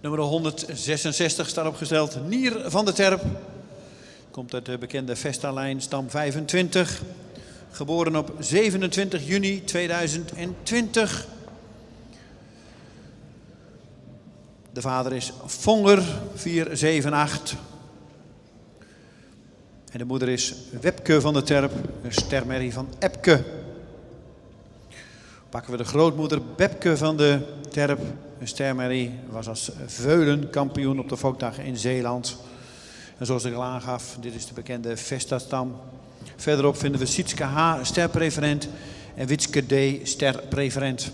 Nummer 166 staat opgesteld. Nier van der Terp. Komt uit de bekende Vesta-lijn, stam 25. Geboren op 27 juni 2020. De vader is Vonger, 478. En de moeder is Webke van der Terp, een stermerrie van Epke. Pakken we de grootmoeder Bebke van de Terp, een stermerrie, was als veulenkampioen op de Volkdag in Zeeland. En zoals ik al aangaf, dit is de bekende Vesta-stam. Verderop vinden we Sietske H, sterpreferent, en Witske D, sterpreferent.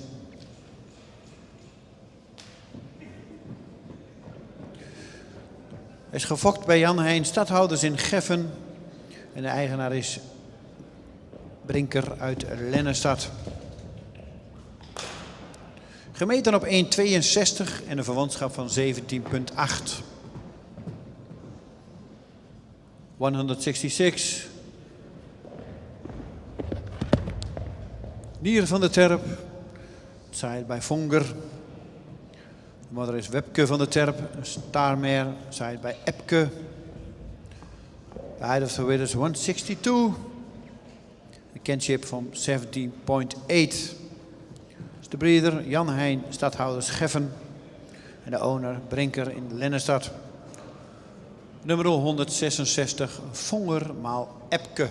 Hij is gefokt bij Jan Heijn Stadhouders in Geffen. En de eigenaar is Brinker uit Lennestad. Gemeten op 1,62 en een verwantschap van 17,8. 166. Nier van der Terp. Zaait bij Vonger. De moeder is Webke van der Terp. Een starmer. Zaait bij Epke. The height of the width is 162. A kinship van 17,8. De breeder Jan Heijn, Stadhouders Geffen. En de owner Brinker in Lennestad. Nummer 166, Vonger maal Epke.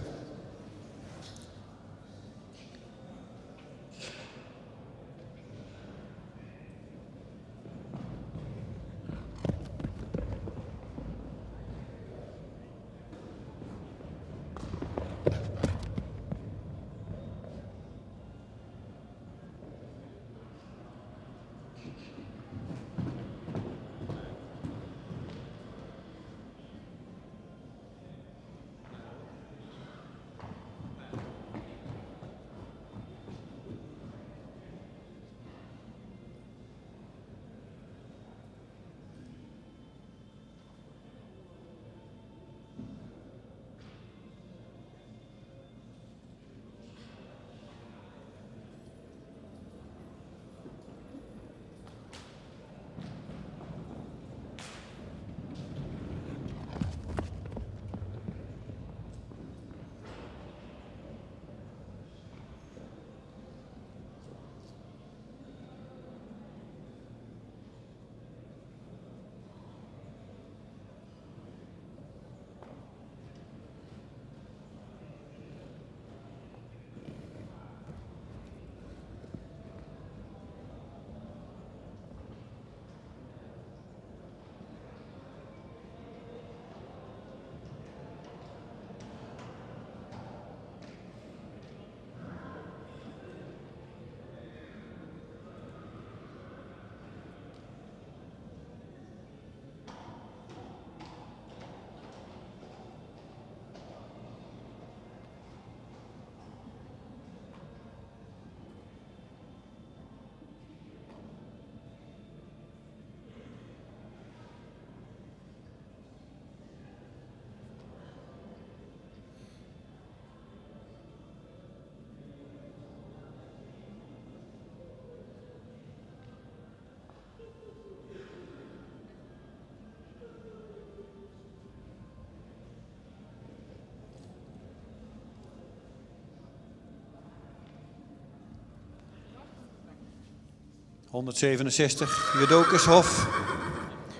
...167, Jodokushof.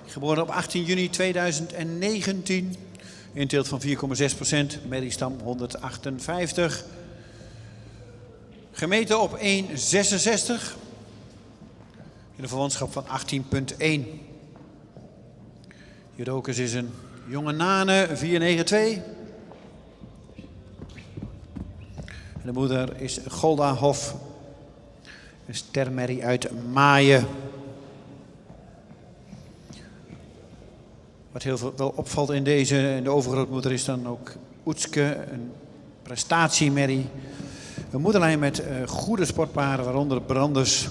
Geboren op 18 juni 2019. Inteelt van 4,6%. Merriestam 158. Gemeten op 1,66. In een verwantschap van 18,1. Jodokus is een jonge nane, 492. En de moeder is Golda Hof. Een stermerrie uit Maaien. Wat heel veel wel opvalt in deze, de overgrootmoeder, is dan ook Oetske, een prestatiemerrie. Een moederlijn met goede sportparen, waaronder Branders.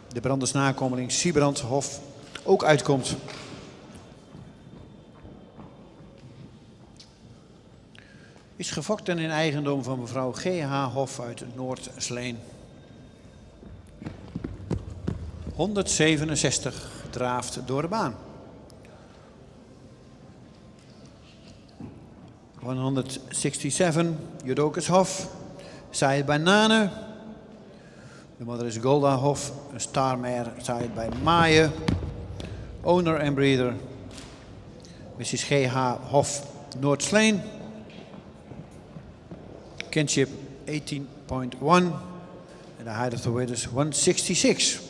De Branders nakomeling Siebrand Hof ook uitkomt. Is gefokt en in eigendom van mevrouw G.H. Hof uit Noord-Sleen. 167, draaft door de baan. 167, Judocus Hof, Saïd bij Nane. De moeder is Golda Hof, een starmare, Saïd bij Maaien. Owner en breeder, Mrs. G.H. Hof, Noordsleen. Kinship 18.1. And the height of the weight is 166.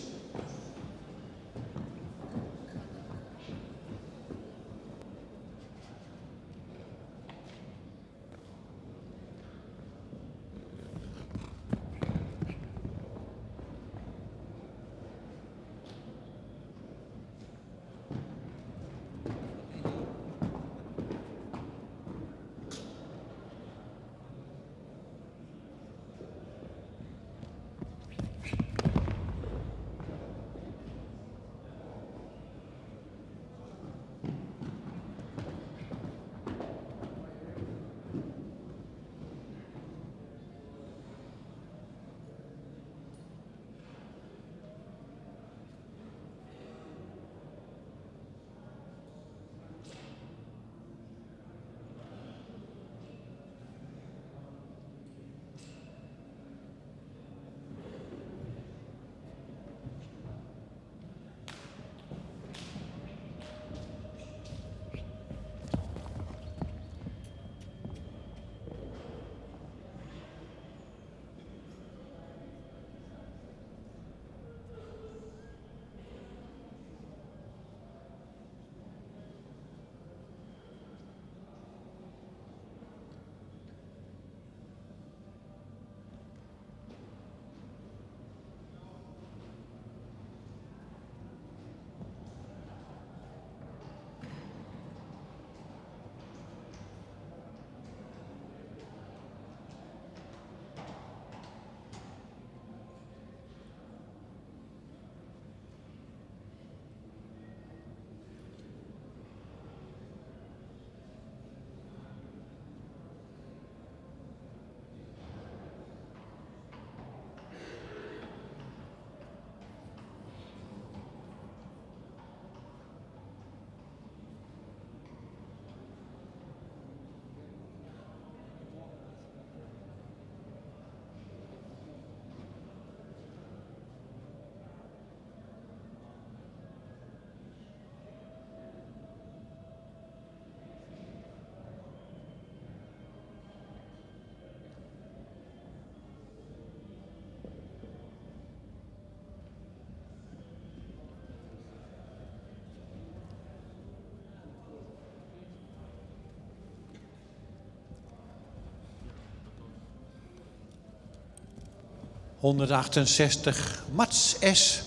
...168, Mats S.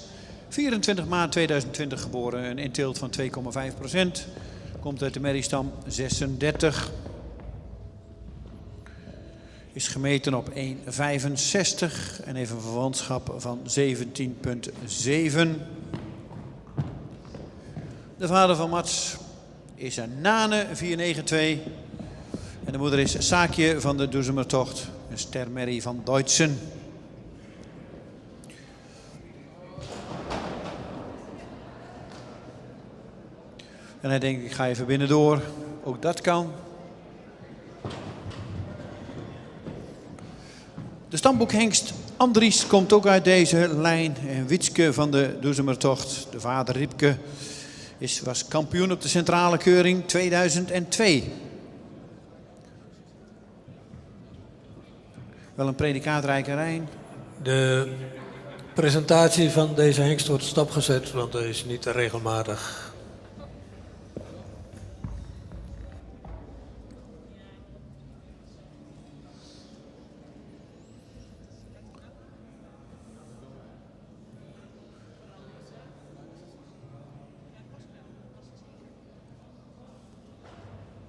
24 maart 2020 geboren, een inteelt van 2,5%. Komt uit de merriestam 36. Is gemeten op 1,65 en heeft een verwantschap van 17,7. De vader van Mats is een Nane 492. En de moeder is Saakje van de Doezemertocht, een stermerrie van Deutschen. En hij denkt, ik ga even binnendoor. Ook dat kan. De stamboekhengst Andries komt ook uit deze lijn. En Witske van de Doezemertocht, de vader Riepke, was kampioen op de centrale keuring 2002. Wel een predicaatrijke Rijn. De presentatie van deze hengst wordt stopgezet, want hij is niet regelmatig.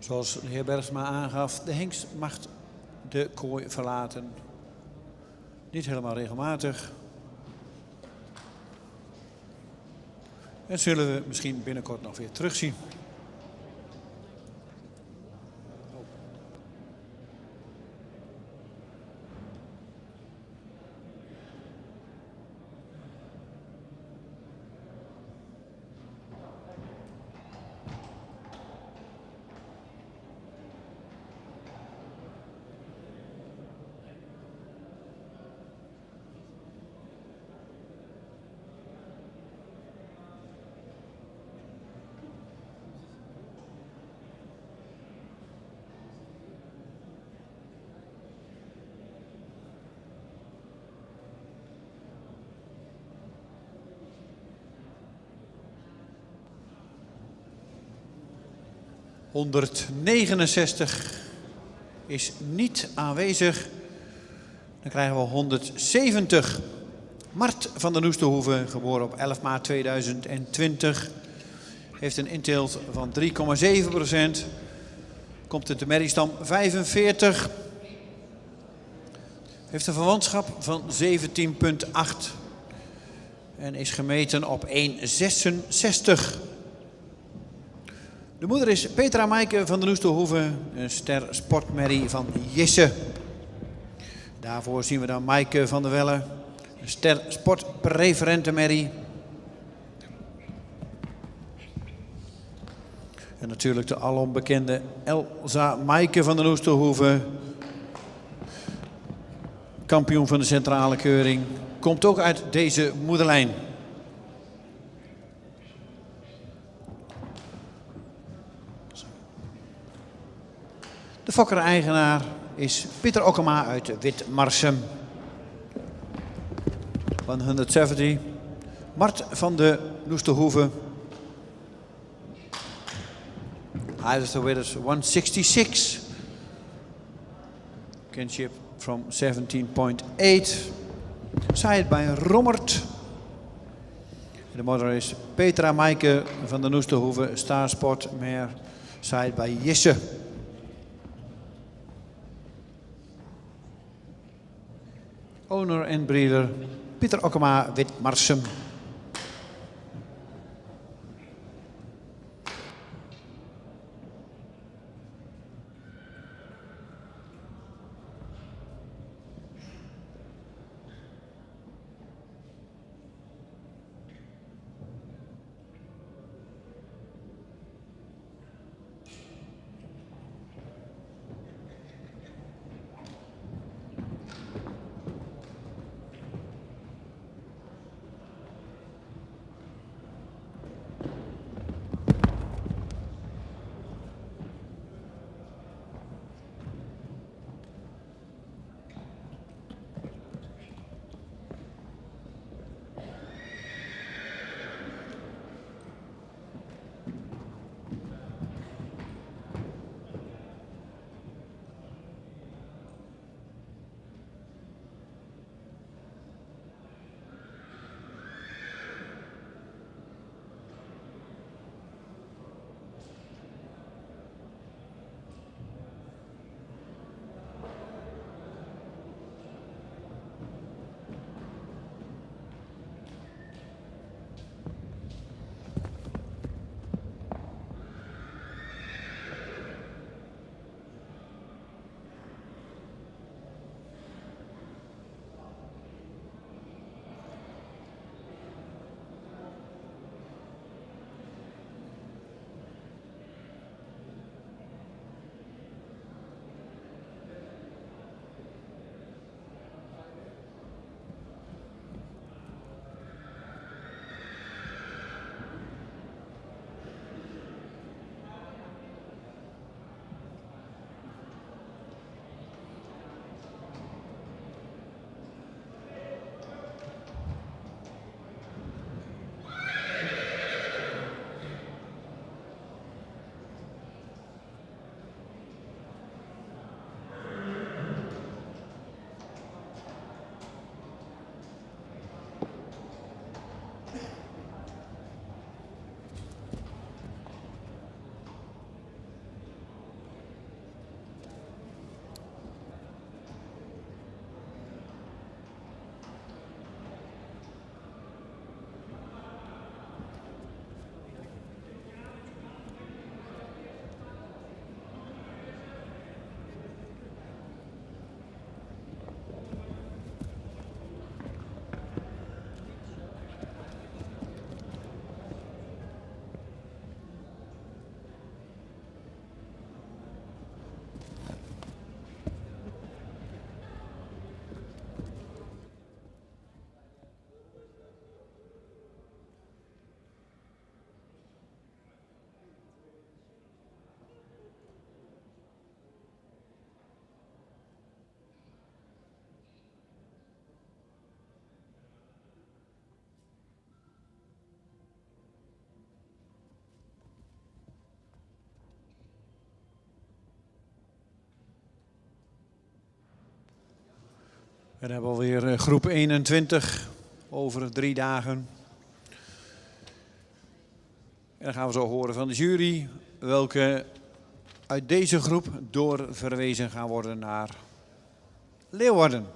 Zoals de heer Bergsma aangaf, de hengst mag de kooi verlaten. Niet helemaal regelmatig. En zullen we misschien binnenkort nog weer terugzien. 169 is niet aanwezig. Dan krijgen we 170. Mart van der Noesterhoeve, geboren op 11 maart 2020. Heeft een inteelt van 3,7%. Komt uit de merriestam 45. Heeft een verwantschap van 17,8. En is gemeten op 1,66. De moeder is Petra Maaike van der Noesterhoeve, een ster sportmerrie van Jisse. Daarvoor zien we dan Maaike van der Welle, een ster sportpreferentenmerrie. En natuurlijk de alom bekende Elsa Maaike van der Noesterhoeve, kampioen van de centrale keuring. Komt ook uit deze moederlijn. De fokker-eigenaar is Pieter Okkema uit Witmarsum. 170. Mart van de Noesterhoeve. Highest of winners 166. Kinship from 17,8. Side by Rommert. De moeder is Petra Maaike van der Noesterhoeve, Starsport Meer. Side by Jisse. Owner en breeder Pieter Okkema, Witmarsum. We hebben alweer groep 21 over 3 dagen. En dan gaan we zo horen van de jury welke uit deze groep doorverwezen gaan worden naar Leeuwarden.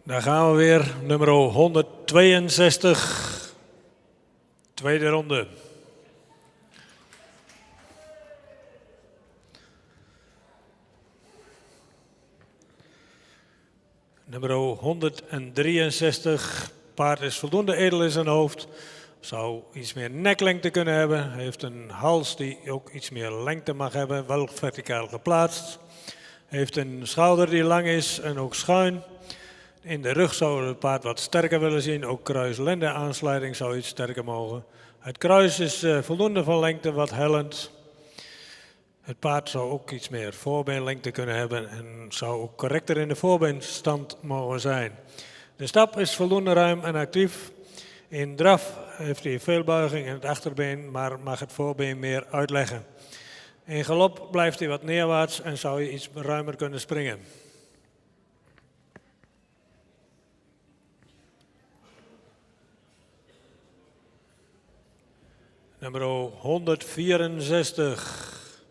Daar gaan we weer, nummer 162, tweede ronde. Nummer 163, paard is voldoende edel in zijn hoofd. Zou iets meer neklengte kunnen hebben. Heeft een hals die ook iets meer lengte mag hebben, wel verticaal geplaatst. Heeft een schouder die lang is en ook schuin. In de rug zou het paard wat sterker willen zien. Ook kruis-lende aansluiting zou iets sterker mogen. Het kruis is voldoende van lengte, wat hellend. Het paard zou ook iets meer voorbeenlengte kunnen hebben en zou ook correcter in de voorbeenstand mogen zijn. De stap is voldoende ruim en actief. In draf heeft hij veel buiging in het achterbeen, maar mag het voorbeen meer uitleggen. In galop blijft hij wat neerwaarts en zou hij iets ruimer kunnen springen. Nummer 164,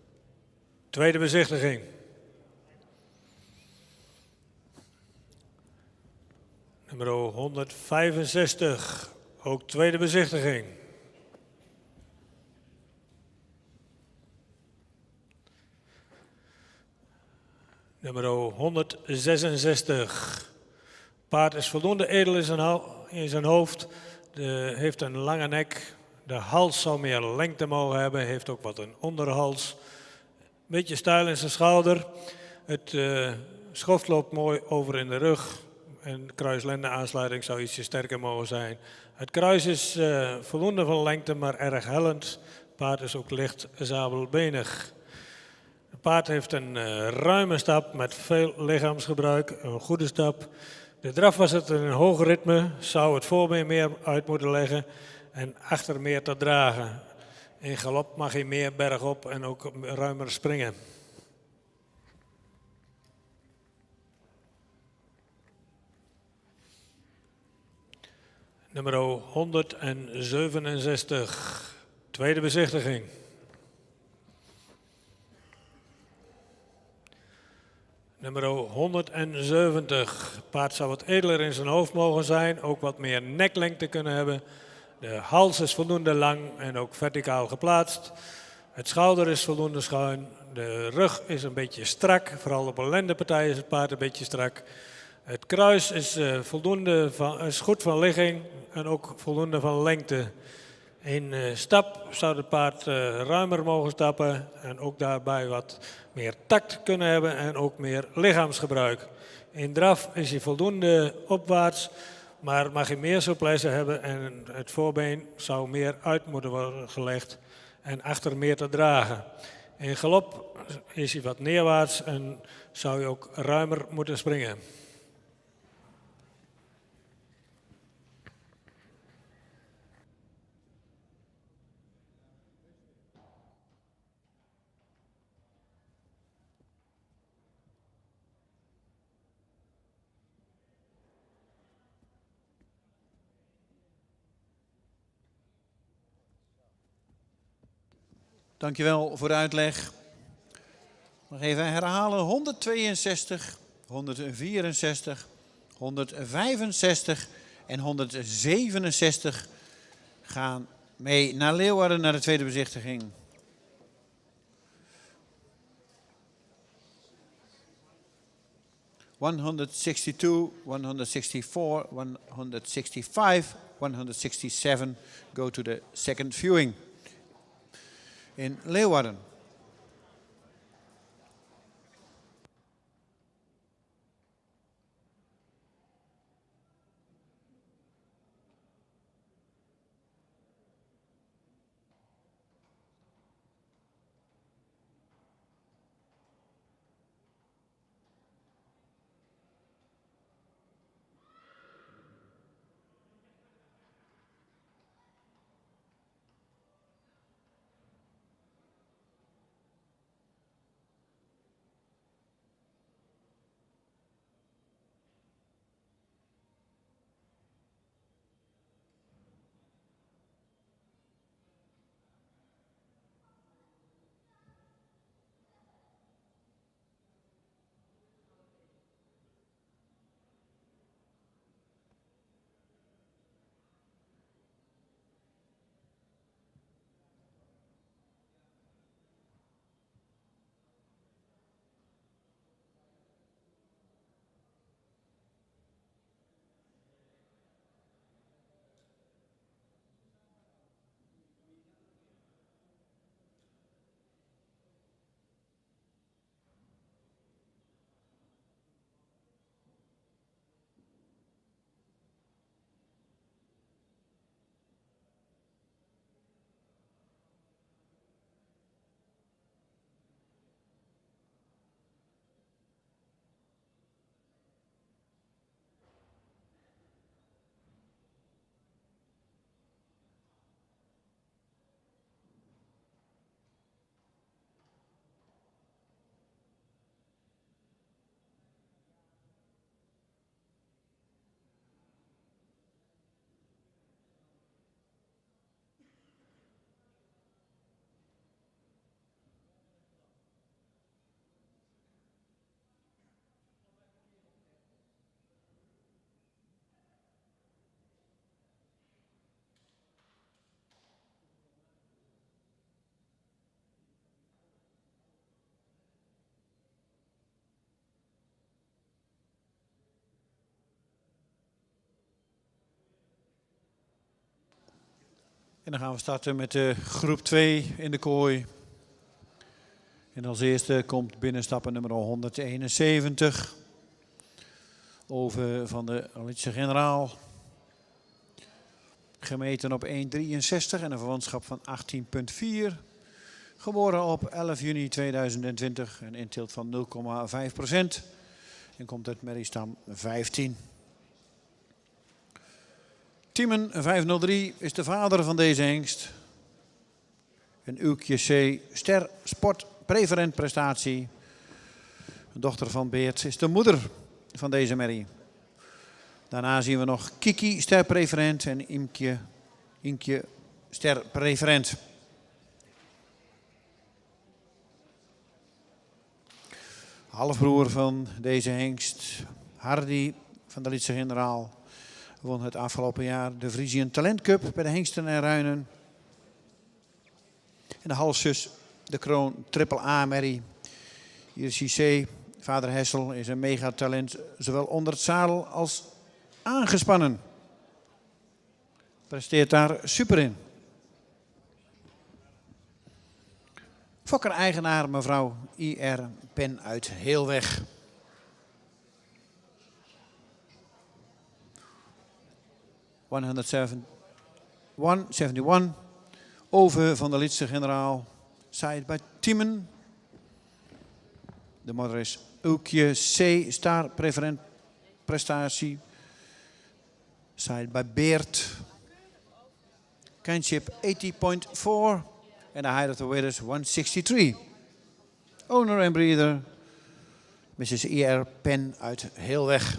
tweede bezichtiging. Nummer 165, ook tweede bezichtiging. Nummer 166, paard is voldoende edel in zijn hoofd, heeft een lange nek. De hals zou meer lengte mogen hebben, heeft ook wat een onderhals. Een beetje stijl in zijn schouder. Het schoft loopt mooi over in de rug. En de kruis-lende aansluiting zou ietsje sterker mogen zijn. Het kruis is voldoende van lengte, maar erg hellend. Het paard is ook licht zabelbenig. Het paard heeft een ruime stap met veel lichaamsgebruik, een goede stap. De draf was het in een hoog ritme, zou het voorbeen meer uit moeten leggen en achter meer te dragen. In galop mag hij meer bergop en ook ruimer springen. Nummer 167, tweede bezichtiging. Nummer 170, paard zou wat edeler in zijn hoofd mogen zijn, ook wat meer neklengte kunnen hebben. De hals is voldoende lang en ook verticaal geplaatst. Het schouder is voldoende schuin. De rug is een beetje strak, vooral op een lendenpartij is het paard een beetje strak. Het kruis is, is goed van ligging en ook voldoende van lengte. In stap zou het paard ruimer mogen stappen en ook daarbij wat meer tact kunnen hebben en ook meer lichaamsgebruik. In draf is hij voldoende opwaarts, maar mag hij meer souplesse hebben en het voorbeen zou meer uit moeten worden gelegd en achter meer te dragen. In galop is hij wat neerwaarts en zou hij ook ruimer moeten springen. Dankjewel voor de uitleg. Nog even herhalen. 162, 164, 165 en 167 gaan mee naar Leeuwarden naar de tweede bezichtiging. 162, 164, 165, 167 go to the second viewing in Leeuwarden. En dan gaan we starten met de groep 2 in de kooi. En als eerste komt binnenstappen nummer 171. Over van de Litse Generaal. Gemeten op 1,63 en een verwantschap van 18,4. Geboren op 11 juni 2020. Een inteelt van 0,5%. En komt uit merriestam 15. Tiemen 503 is de vader van deze hengst. Een UQC Ster Sport Preferent prestatie. De dochter van Beert is de moeder van deze merrie. Daarna zien we nog Kiki Ster Preferent en Inkje Ster Preferent. Halfbroer van deze hengst, Hardy van de Litse Generaal, won het afgelopen jaar de Frisian Talent Cup bij de hengsten en ruinen. En de halfzus, de Kroon Triple A merrie. Hier is C. Vader Hessel is een megatalent, zowel onder het zadel als aangespannen. Presteert daar super in. Fokker-eigenaar mevrouw I.R. Pen uit Heelweg. ...171. Over van de Litse Generaal. Said bij Tiemen. De moeder is Ulkje C. Star Preferent prestatie. Said bij Beert. Kinship 80.4. En de height of the weight is 163. Owner en breeder. Mrs. I.R. Pen uit Heelweg.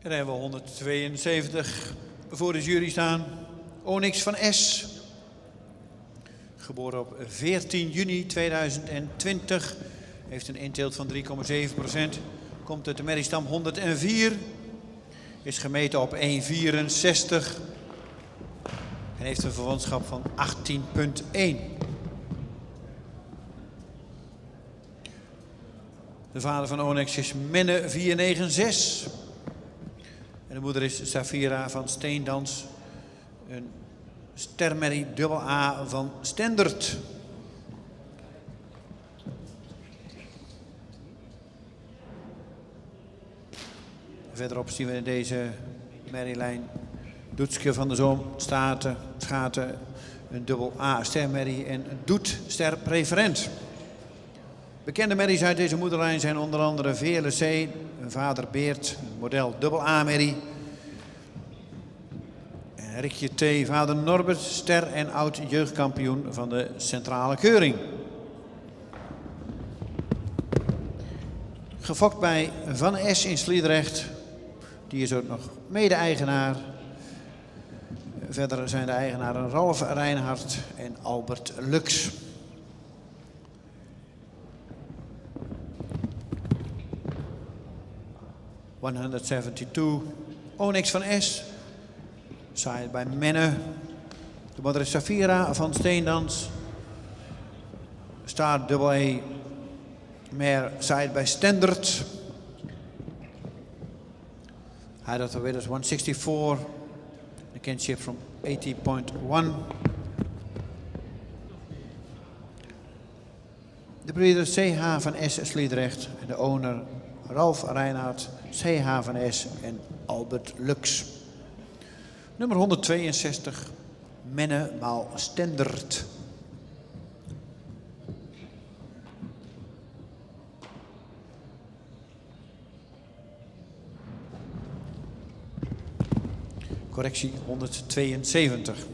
En dan hebben we 172 voor de jury staan. Onyx van S. Geboren op 14 juni 2020. Heeft een inteelt van 3,7%. Komt uit de merriestam 104. Is gemeten op 1,64. En heeft een verwantschap van 18,1. De vader van Onyx is Menne 496. En de moeder is Safira van Steendans. Een stermerrie AA van Stendert. Verderop zien we in deze merrielijn Doetske van de Zoom, Schaten, een AA stermerrie en een Doet ster preferent. Bekende merries uit deze moederlijn zijn onder andere Veerle C, vader Beert, model AA merrie. Rikje T, vader Norbert, ster en oud jeugdkampioen van de centrale keuring. Gefokt bij Van S in Sliedrecht. Die is ook nog mede-eigenaar. Verder zijn de eigenaren Ralf Reinhardt en Albert Lux. ...172, Onyx van S. Zaaid bij Menne. De moeder is Safira van Steendans. Staart AA meer zaaid bij Stendert. Hij had er weer als 164. The kinship from 80.1. De breeder CH van S Sliedrecht. En de owner Ralf Reinhardt, CH van S en Albert Lux. Nummer 162, Menne maal Stendert. Correctie 172.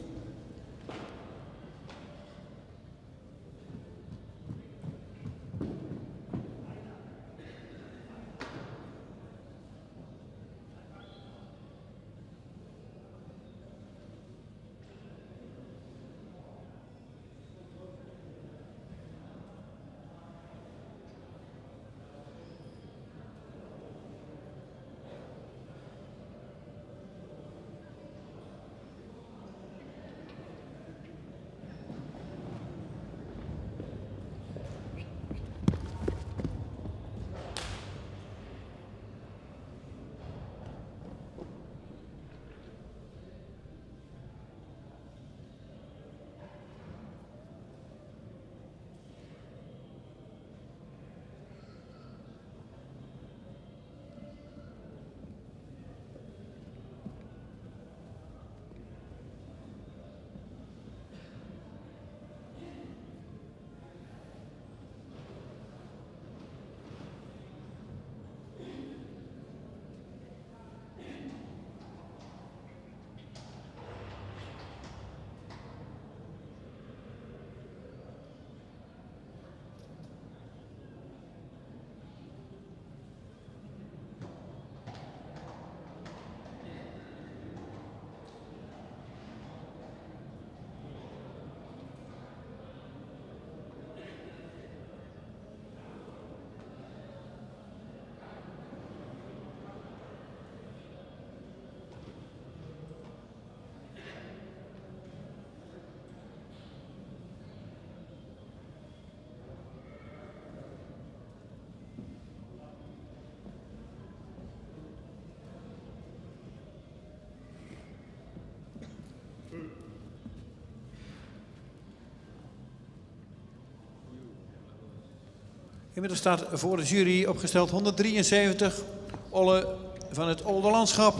Inmiddels staat voor de jury opgesteld 173, Olle van het Olderlandschap.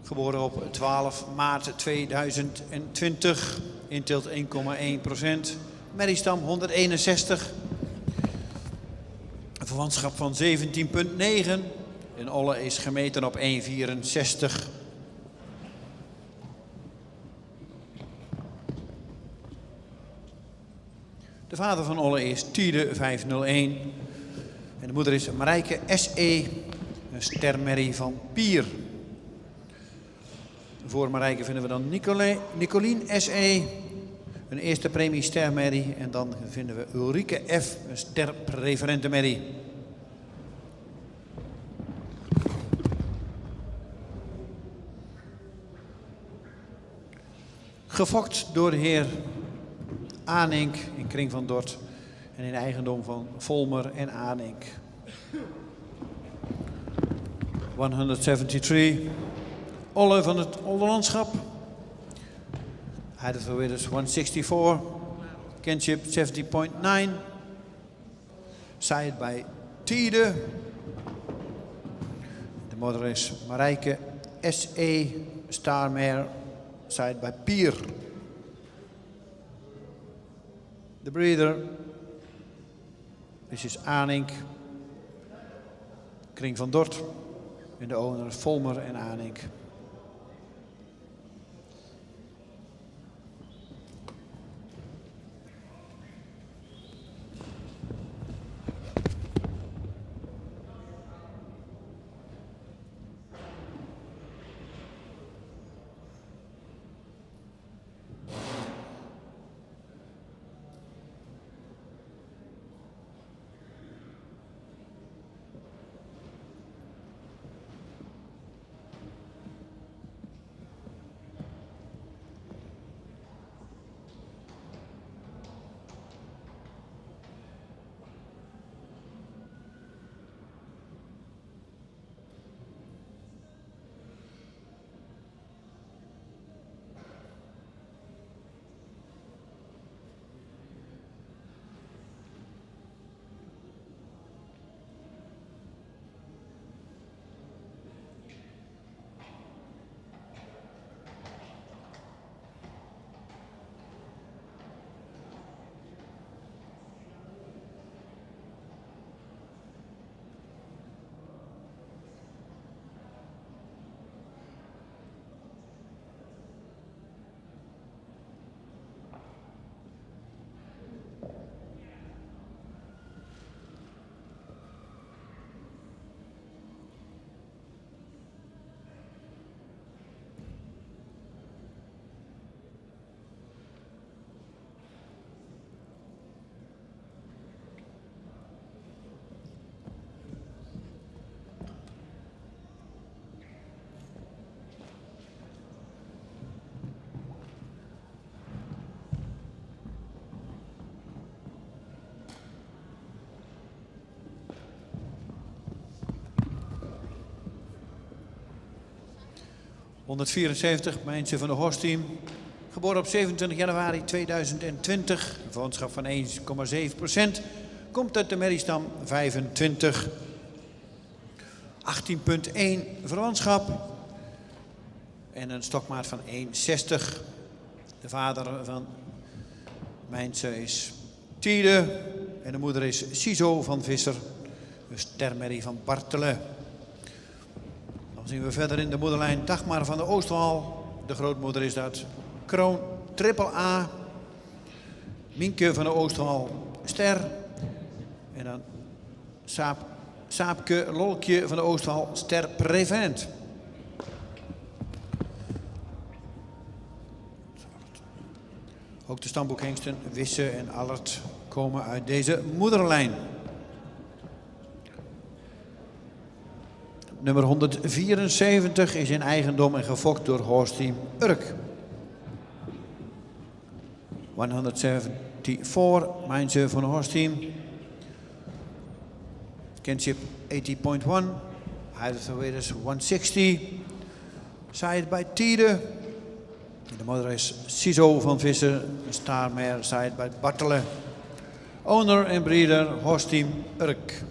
Geboren op 12 maart 2020, inteelt 1,1%. Merriestam 161, een verwantschap van 17,9. En Olle is gemeten op 1,64. De vader van Olle is Tiede 501. En de moeder is Marijke S.E. een stermerrie van Pier. Voor Marijke vinden we dan Nicolien SE, een eerste premie stermerrie. En dan vinden we Ulrike F, een sterpreferente merrie. Gefokt door de heer Aanink in Kring van Dort en in eigendom van Volmer en Aanink. 173, Olle van het Olderlandschap. Height of the Winners 164, Kinship 70.9, Side by Tiede. De moeder is Marijke SE, Starmare, Side by Pier. De breeder, dit is Aanink, Kring van Dort. En de owner Volmer en Aanink. ...174, Mijntje van de Horsteam. Geboren op 27 januari 2020. Een verwantschap van 1,7%. Komt uit de merriestam 25. 18,1 verwantschap. En een stokmaat van 1,60. De vader van Mijntje is Tiede. En de moeder is Cizo van Visser. Een stermerrie van Bartelen. Dan zien we verder in de moederlijn Dagmar van de Oostwal. De grootmoeder is dat Kroon Triple A. Mienke van de Oostwal Ster. En dan Saapke Lolkje van de Oostwal Ster Preferent. Ook de stamboekhengsten Wisse en Allert komen uit deze moederlijn. Nummer 174 is in eigendom en gefokt door Horsteam Urk. 174, Mijntje van Horsteam. Kinship 80.1. Height of the Winners 160. Side by Tiede. De moeder is Cizo van Visser. Starmare, side by Bartelen. Owner en breeder Horsteam Urk.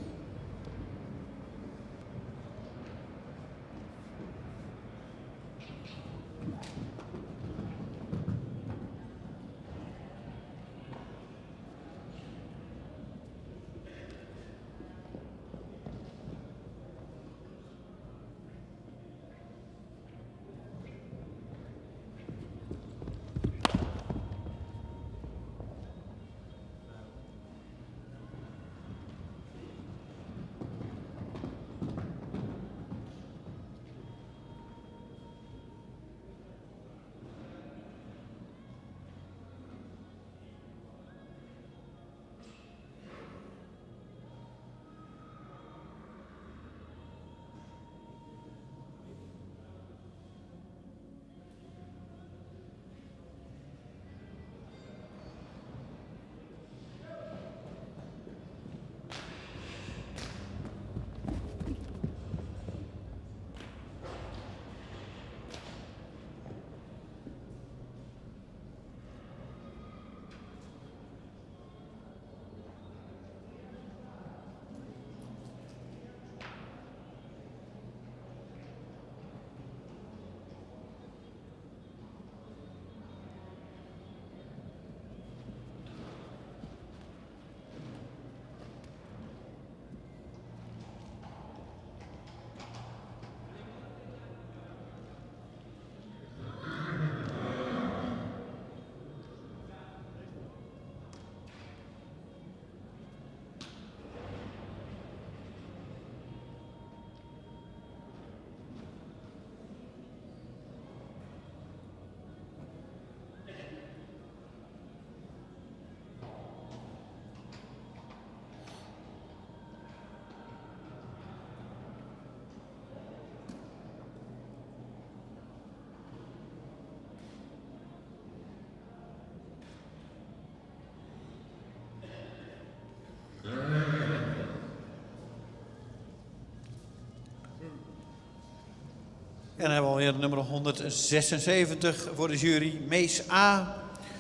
En dan hebben we alweer nummer 176 voor de jury. Mees A.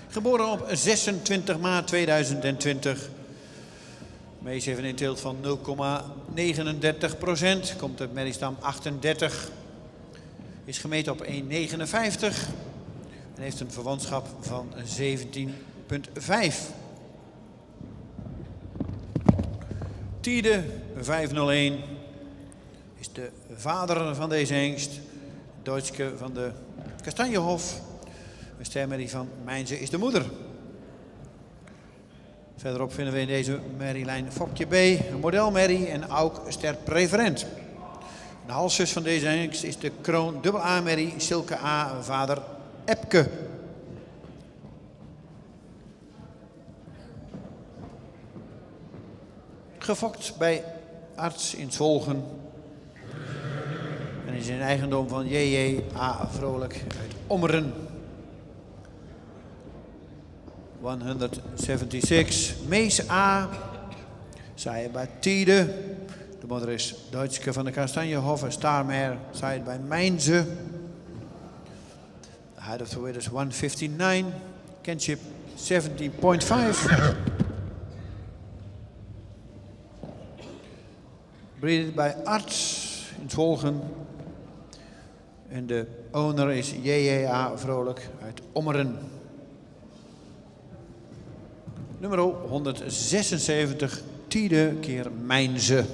Geboren op 26 maart 2020. Mees heeft een inteelt van 0,39%. Komt uit merriestam 38. Is gemeten op 1,59. En heeft een verwantschap van 17,5. Tiede 501 is de vader van deze hengst. Duitske van de Kastanjehof. Een stermerrie van Mijnze is de moeder. Verderop vinden we in deze merrielijn Fokje B, een modelmerrie en ook sterpreferent. De halszus van deze hengst is de kroon AA-merrie Silke A, vader Epke. Gefokt bij arts in Zwoegen. En is in eigendom van J.J. A. Vrolijk uit Ommeren. 176. Mees A. Zij bij Tiede. De moeder is Duitske van de Kastanjehof en Starmer. Zij bij Mijnze. The height of the weight is 159. Kinship 17.5. Breeded bij arts in Zwoegen. En de owner is J.J.A. Vrolijk uit Ommeren. Nummer 176, Tiede keer Mijnze.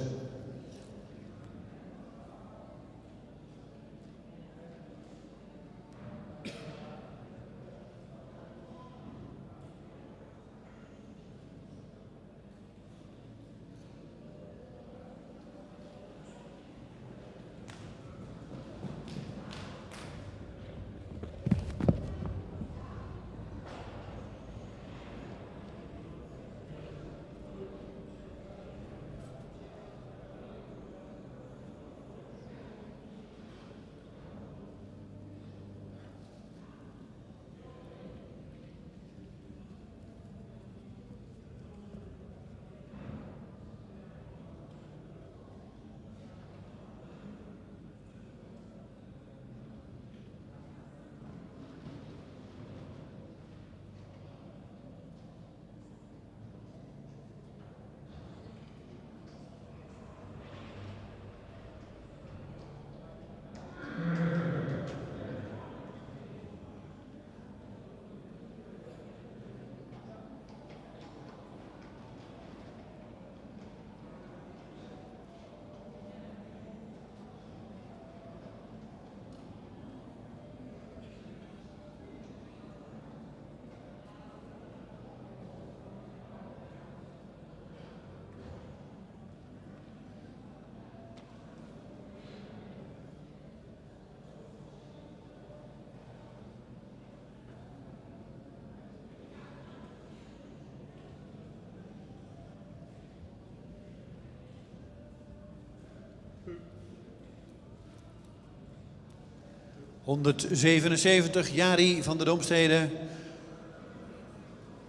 ...177, Jari van de Domstede.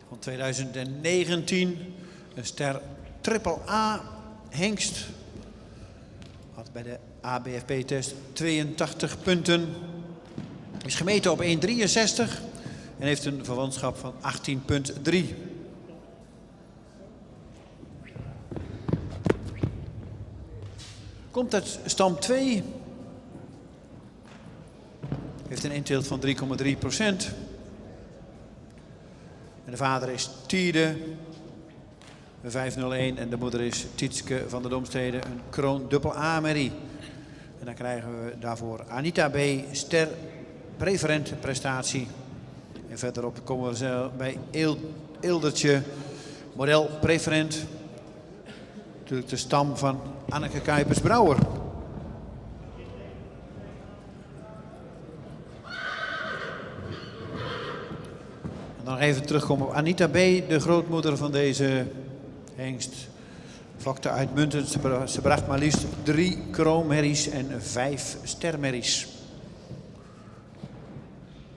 Van 2019. Een ster AAA hengst. Had bij de ABFP-test 82 punten. Is gemeten op 1,63. En heeft een verwantschap van 18,3. Komt uit stam 2. Heeft een inteelt van 3,3%. En de vader is Tiede, 501. En de moeder is Tietske van de Domstede, een kroon AA-merrie. En dan krijgen we daarvoor Anita B, ster preferent prestatie. En verderop komen we bij Eeldertje, model preferent. Natuurlijk de stam van Anneke Kuipers-Brouwer. En dan even terugkomen op Anita B, de grootmoeder van deze hengst. Fokte uitmuntend. Ze bracht maar liefst 3 kroonmerries en 5 stermerries.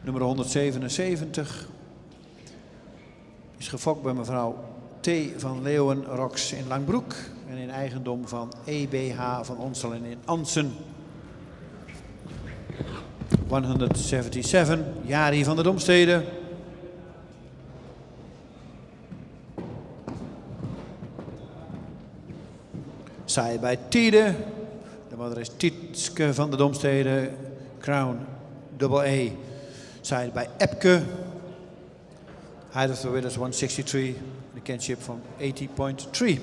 Nummer 177 is gefokt bij mevrouw T. van Leeuwen-Rox in Langbroek en in eigendom van EBH van Onselen in Ansen. 177, Jari van der Domstede. Saai bij Tiede. De moeder is Tietske van der Domstede. Crown AA. Saai bij Epke. Height of the winners 163. The kinship from 80.3.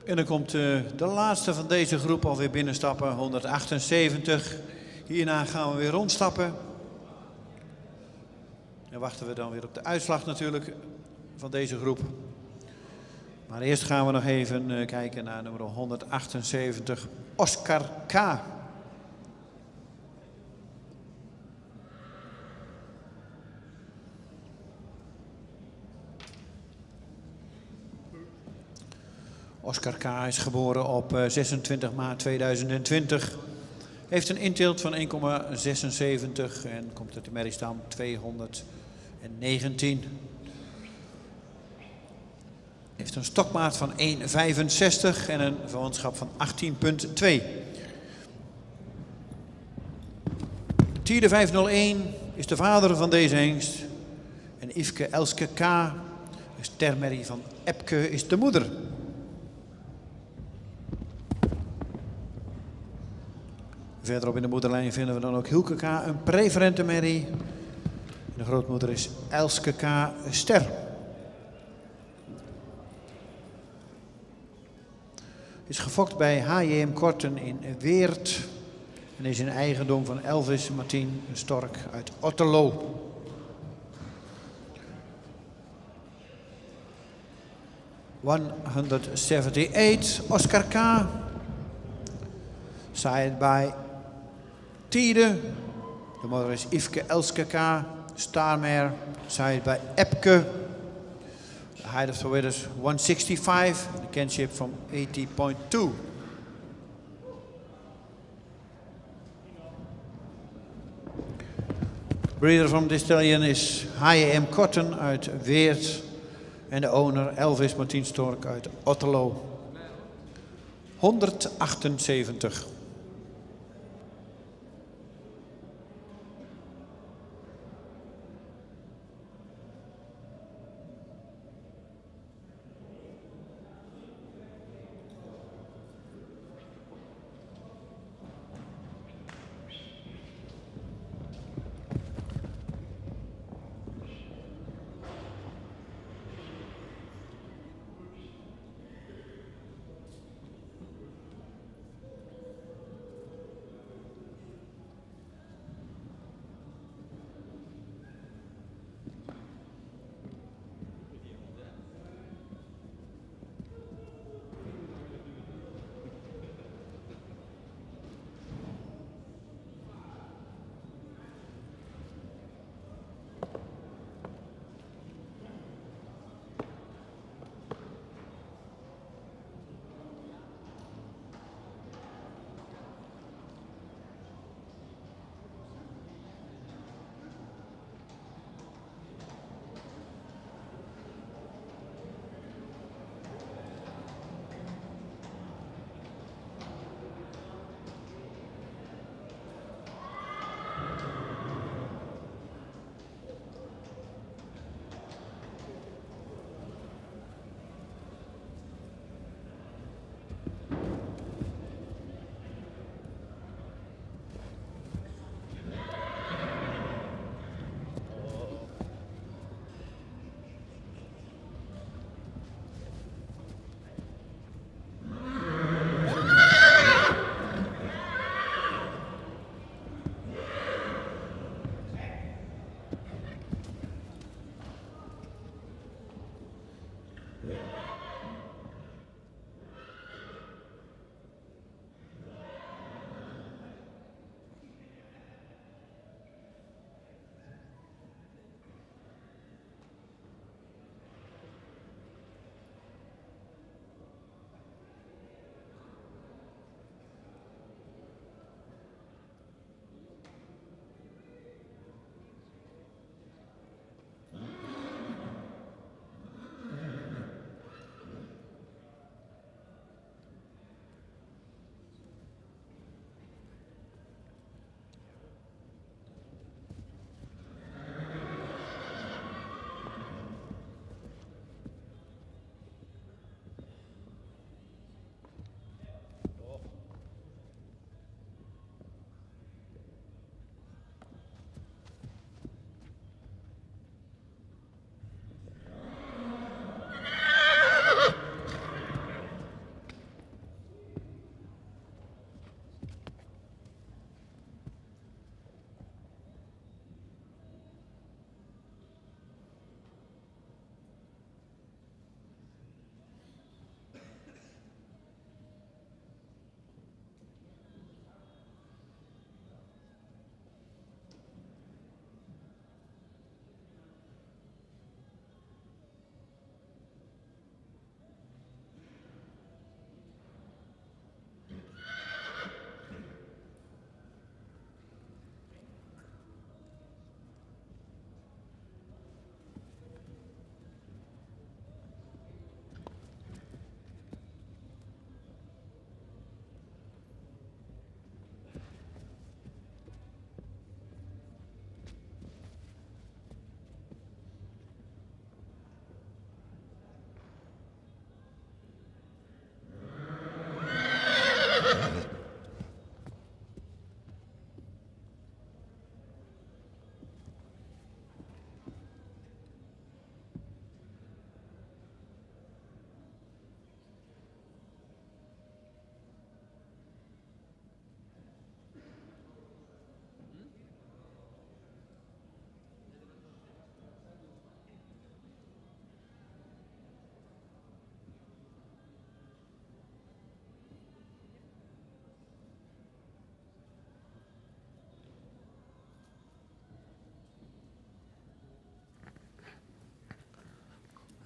En dan komt de laatste van deze groep alweer binnenstappen, 178. Hierna gaan we weer rondstappen. En wachten we dan weer op de uitslag natuurlijk van deze groep. Maar eerst gaan we nog even kijken naar nummer 178, Oscar K. Oscar K. is geboren op 26 maart 2020. Heeft een intilt van 1,76 en komt uit de merriestam 219. Heeft een stokmaat van 1,65 en een verwantschap van 18,2. Tiede 501 is de vader van deze hengst. En Yveske Elske K. is termerrie van Epke is de moeder. Verderop in de moederlijn vinden we dan ook Hielke K, een preferente merrie. De grootmoeder is Elske K. Ster. Is gefokt bij H.J.M. Korten in Weert. En is in eigendom van Elvis Martin Stork uit Otterlo. ...178, Oscar K. Side by Tiede. De moeder is Yveske Elske K. Starmare. Side by Epke. The height of the winners 165. The kinship from 80.2. Breeder from this stallion is H.M. Cotton uit Weert. En de owner Elvis Martin Stork uit Otterlo. 178.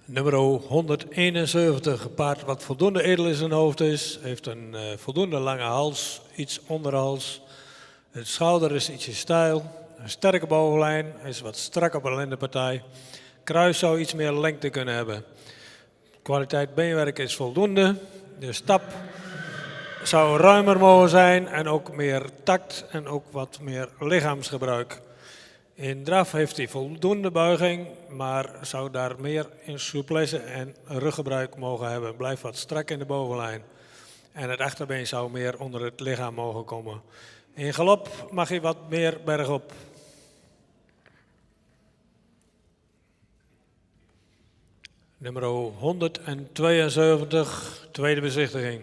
Nummer 171, een paard wat voldoende edel in zijn hoofd is. Heeft een voldoende lange hals, iets onderhals. Het schouder is ietsje steil. Een sterke bovenlijn, is wat strak op de lendenpartij. Kruis zou iets meer lengte kunnen hebben. Kwaliteit beenwerk is voldoende. De stap zou ruimer mogen zijn en ook meer tact en ook wat meer lichaamsgebruik. In draf heeft hij voldoende buiging, maar zou daar meer in souplesse en ruggebruik mogen hebben. Blijft wat strak in de bovenlijn. En het achterbeen zou meer onder het lichaam mogen komen. In galop mag hij wat meer bergop. Nummer 172, tweede bezichtiging.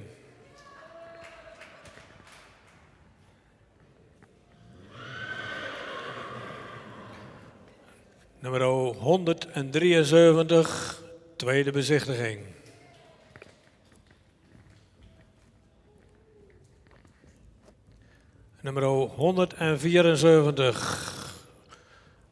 Nummer 173, tweede bezichtiging. Nummer 174,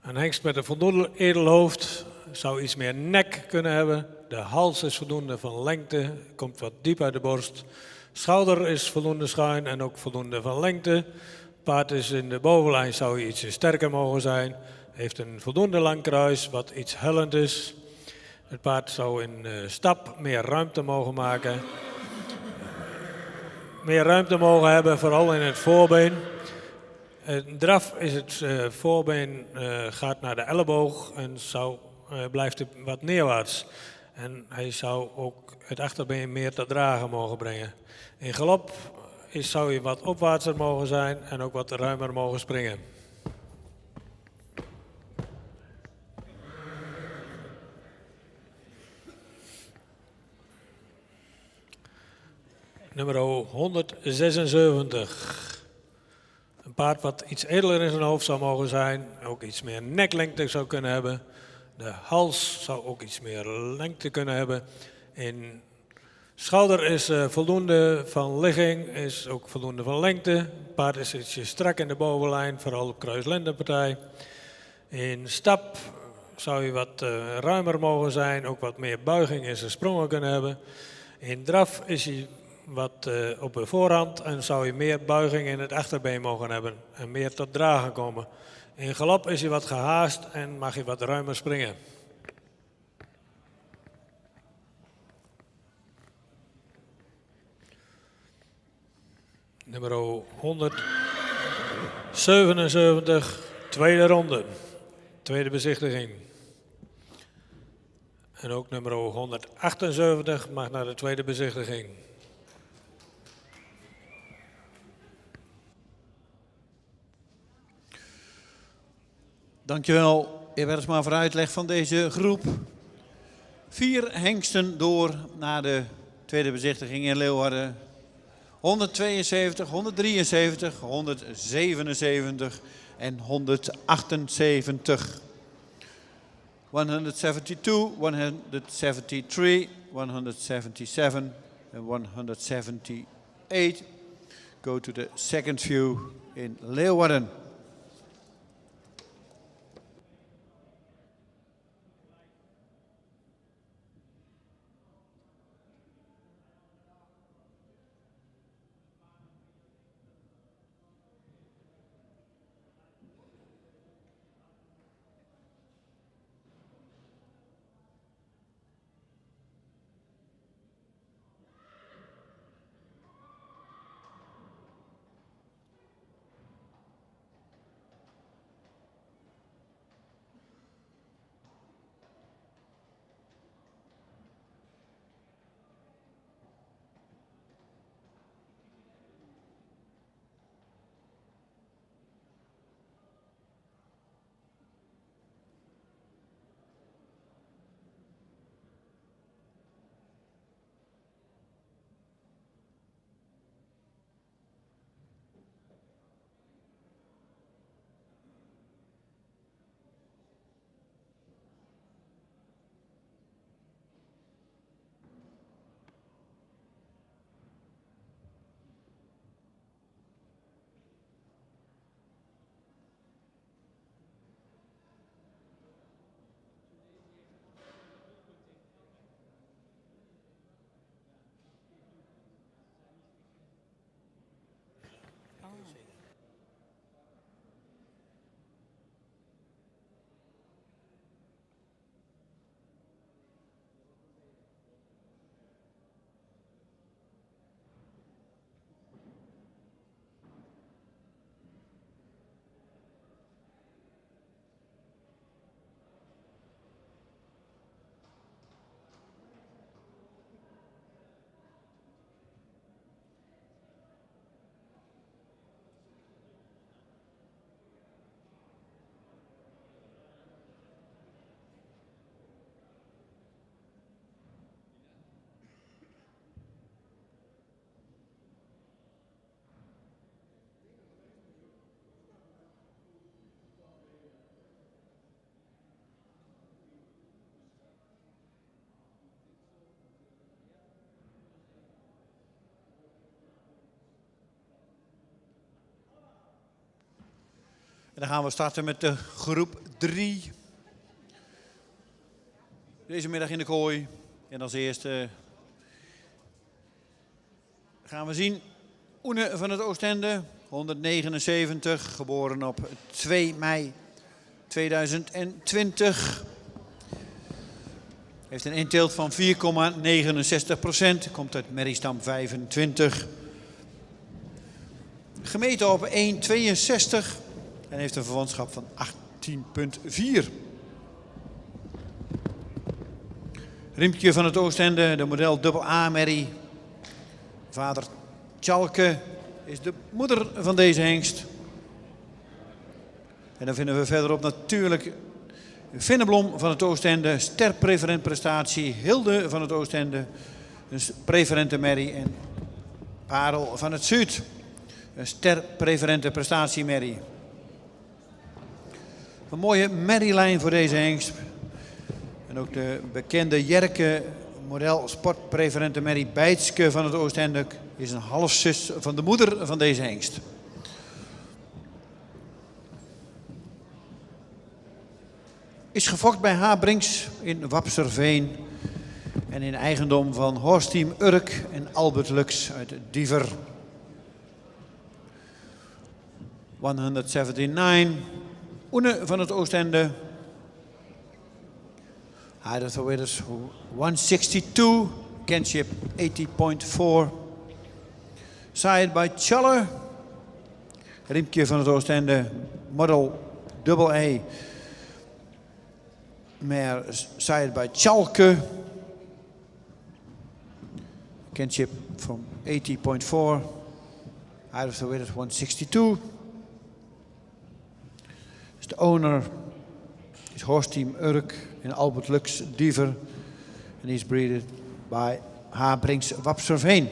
een hengst met een voldoende edel hoofd, zou iets meer nek kunnen hebben. De hals is voldoende van lengte, komt wat diep uit de borst. Schouder is voldoende schuin en ook voldoende van lengte. Paard is in de bovenlijn, zou iets sterker mogen zijn. Heeft een voldoende lang kruis, wat iets hellend is. Het paard zou in stap meer ruimte mogen maken. Meer ruimte mogen hebben, vooral in het voorbeen. In draf is het voorbeen gaat naar de elleboog en blijft het wat neerwaarts. En hij zou ook het achterbeen meer te dragen mogen brengen. In galop zou hij wat opwaartser mogen zijn en ook wat ruimer mogen springen. Nummer 176. Een paard wat iets edeler in zijn hoofd zou mogen zijn. Ook iets meer neklengte zou kunnen hebben. De hals zou ook iets meer lengte kunnen hebben. In schouder is voldoende van ligging, is ook voldoende van lengte. Het paard is ietsje strak in de bovenlijn, vooral op kruislendenpartij. In stap zou hij wat ruimer mogen zijn, ook wat meer buiging in zijn sprongen kunnen hebben. In draf is hij wat op de voorhand en zou hij meer buiging in het achterbeen mogen hebben en meer tot dragen komen. In galop is hij wat gehaast en mag hij wat ruimer springen. Nummer 177, tweede ronde, tweede bezichtiging. En ook nummer 178 mag naar de tweede bezichtiging. Dankjewel, heer Bergsma, voor uitleg van deze groep. 4 hengsten door naar de tweede bezichtiging in Leeuwarden. 172, 173, 177 en 178. 172, 173, 177 en 178 go to the second view in Leeuwarden. Dan gaan we starten met de groep 3. Deze middag in de kooi. En als eerste gaan we zien Oene van het Oostende, 179, geboren op 2 mei 2020. Heeft een inteelt van 4,69%, komt uit merriestam 25. Gemeten op 1,62 en heeft een verwantschap van 18,4. Riempje van het Oostende, de model AA-merrie. Vader Tjalke is de moeder van deze hengst. En dan vinden we verderop natuurlijk Vinneblom van het Oostende, sterpreferent prestatie. Hilde van het Oostende, een preferente merrie. En Parel van het Zuid, een sterpreferente prestatiemerrie. Een mooie merrielijn voor deze hengst. En ook de bekende Jerke model sportpreferente merrie Bijtske van het Oostende is een halfzus van de moeder van deze hengst. Is gefokt bij H. Brinks in Wapserveen en in eigendom van Horsteam Urk en Albert Lux uit Diever. 179, Oene van het Oostende. Height of the Winners 162, Kinship 80.4. Sired by Challer. Riempje van het Oostende, model AA. Mare sired by Chalke. Kinship from 80.4. Height of the Winners 162. Dus de owner is Horsteam Urk in Albert Lux Diever. And he's breeded by H. Brinks Wapserveen.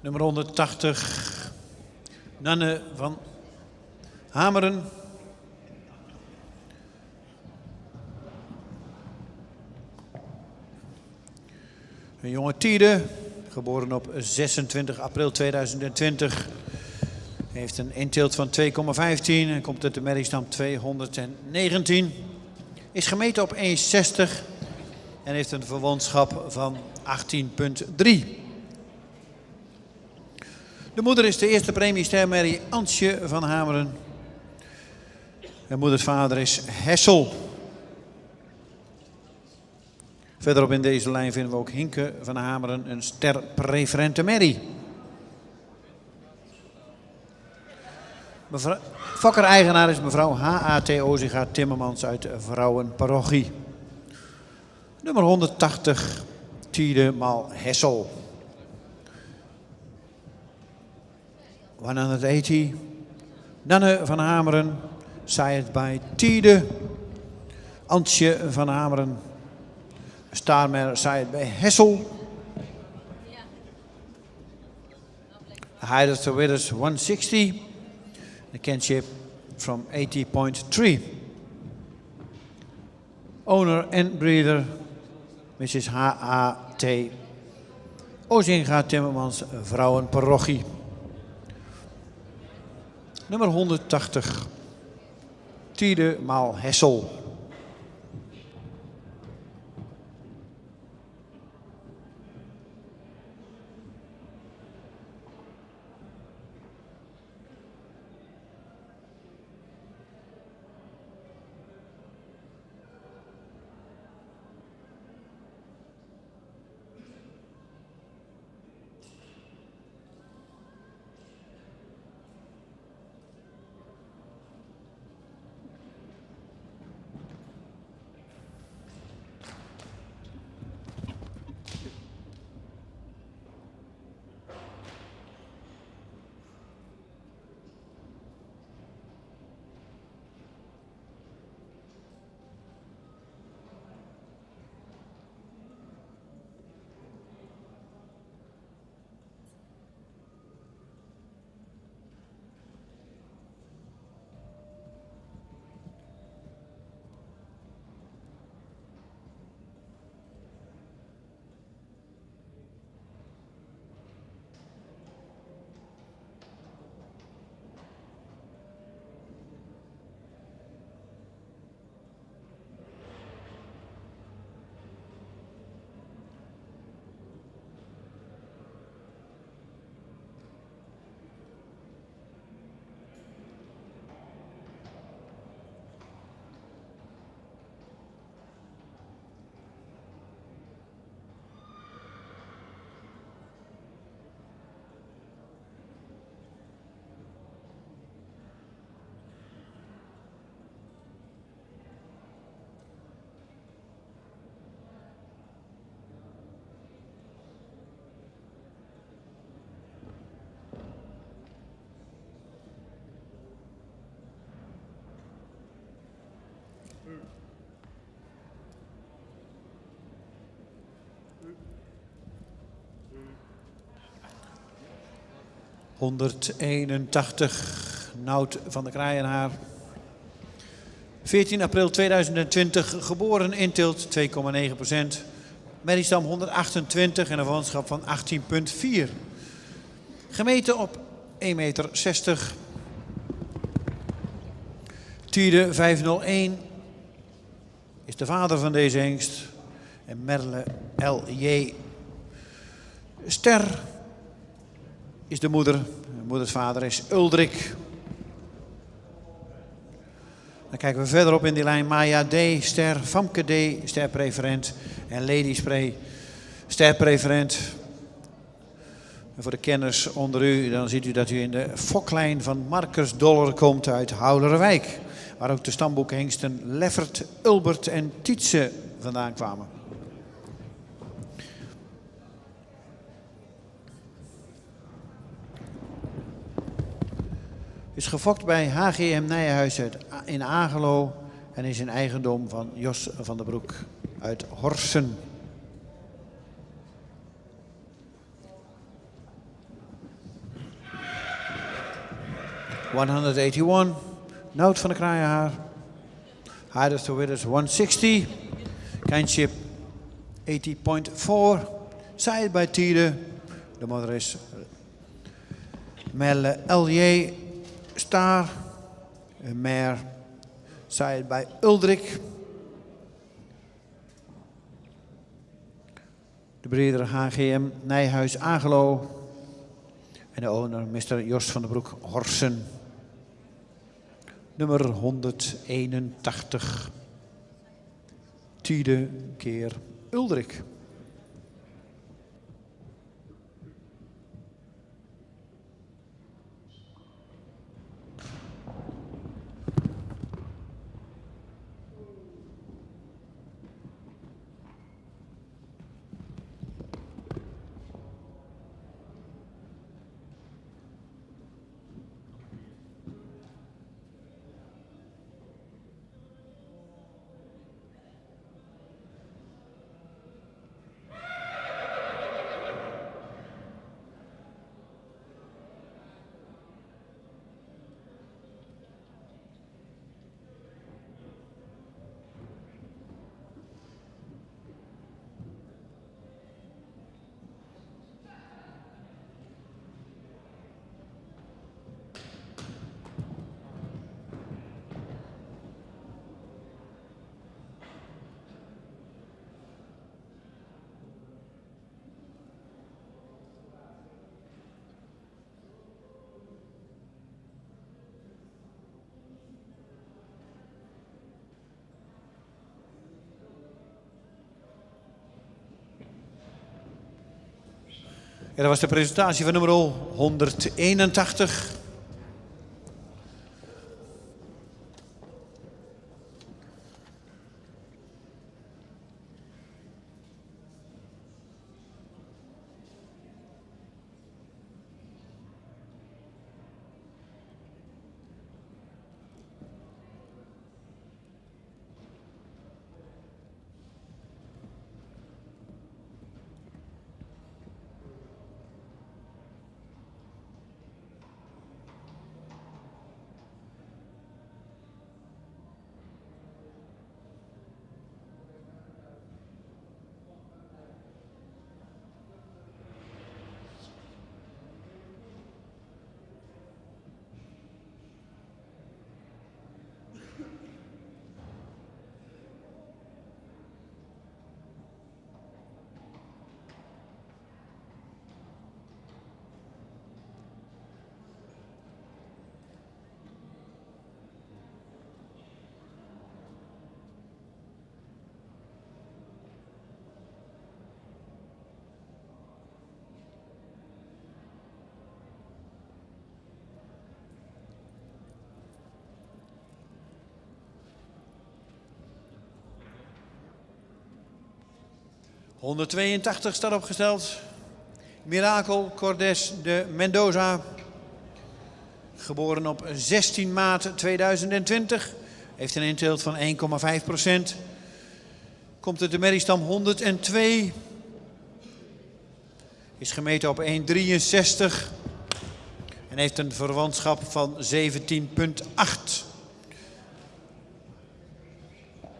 Nummer 180, Nanne van Hameren. Een jonge Tiede, geboren op 26 april 2020. Heeft een inteelt van 2,15 en komt uit de merriestam 219. Is gemeten op 1,60 en heeft een verwantschap van 18,3. De moeder is de eerste premiestermerrie Ansje van Hameren. En moedersvader is Hessel. Verderop in deze lijn vinden we ook Hinke van Hameren, een ster preferente merrie. Fokker-eigenaar is mevrouw H.A.T. Ozinga Timmermans uit Vrouwenparochie. Nummer 180, Tiede Mal Hessel. 180, Nanne van Hameren, side by Tiede. Antje van Hameren, Starmer, side by Hessel. Heider to Widders 160, the kinship from 80.3. Owner and breeder, Mrs. H.A.T. Ozinga Timmermans, Vrouwenparochie. Nummer 180, Tiede Maal Hessel. ...181, Nout van de Kraaienhaar. 14 april 2020, geboren in Tielt, 2,9%. Merriestam 128 en een verwantschap van 18,4. Gemeten op 1,60 meter. Tiede 501 is de vader van deze hengst. En Merle L.J. Ster is de moeder. De moeders vader is Uldrik. Dan kijken we verderop in die lijn. Maya D. Ster, Famke D. Ster preferent. En Lady Spray Ster preferent. En voor de kenners onder u, dan ziet u dat u in de foklijn van Marcus Dollar komt uit Houderwijk. Waar ook de stamboekhengsten Leffert, Ulbert en Tietse vandaan kwamen. Is gefokt bij HGM Nijenhuis in Agelo en is in eigendom van Jos van der Broek uit Horsen. ...181, Nout van de Kraaienhaar. Hiders to Widders 160, Kindship 80.4, Side by Tiede. De moeder is Melle L.J. Star, Meer, Side by Uldrik. De breeder HGM Nijhuis Agelo. En de owner Mr. Jos van der Broek Horsen. Nummer 181. Tiede keer Uldrik. Ja, dat was de presentatie van nummer 181. ...182 staat opgesteld. Miracle Cordes de Mendoza. Geboren op 16 maart 2020. Heeft een inteelt van 1,5%. Komt uit de merriestam 102. Is gemeten op 1,63. En heeft een verwantschap van 17,8.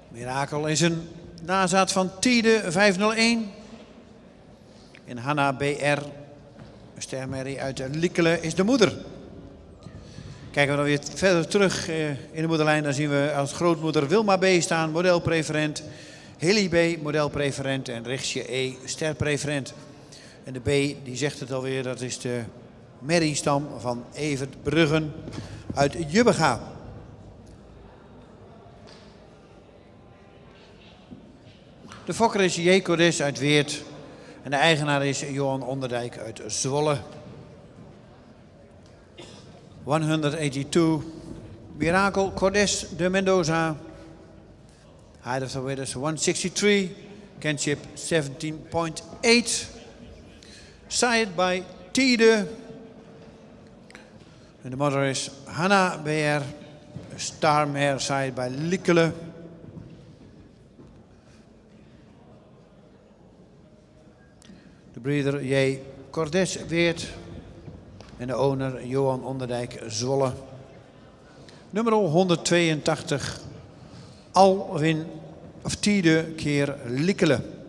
Miracle is een nazaat van Tiede 501. En Hanna BR, een stermerrie uit Likkelen, is de moeder. Kijken we dan weer verder terug in de moederlijn. Dan zien we als grootmoeder Wilma B staan, modelpreferent. Hilly B, modelpreferent. En Richtje E, sterpreferent. En de B, die zegt het alweer, dat is de merriestam van Evert Bruggen uit Jubbega. De fokker is J. Cordes uit Weert. En de eigenaar is Johan Onderdijk uit Zwolle. 182. Miracle Cordes de Mendoza. Height of the weight is 163. Kinship 17,8. Sired by Tiede. En de mother is Hanna BR. Star mare sired by Likkelen. De breeder J. Cordes Weert. En de owner Johan Onderdijk Zwolle. Nummer 182. Alwin of Tiede keer Likkelen.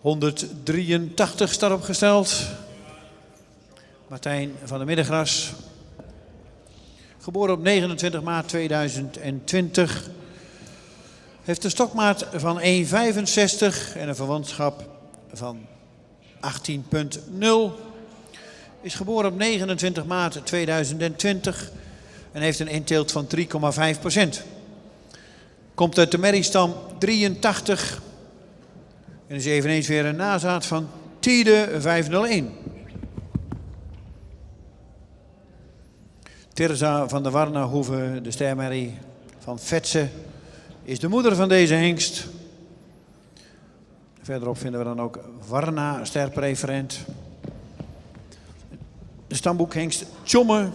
183 staat opgesteld. Martijn van der Middengras. Geboren op 29 maart 2020. Heeft een stokmaat van 1,65 en een verwantschap van 18,0. Is geboren op 29 maart 2020 en heeft een inteelt van 3,5%. Komt uit de merriestam 83 en is eveneens weer een nazaat van Tiede 501. Terza van der Warnahoeve, de stermerrie van Vetze, is de moeder van deze hengst. Verderop vinden we dan ook Warna, sterpreferent. De stamboekhengst Tjomme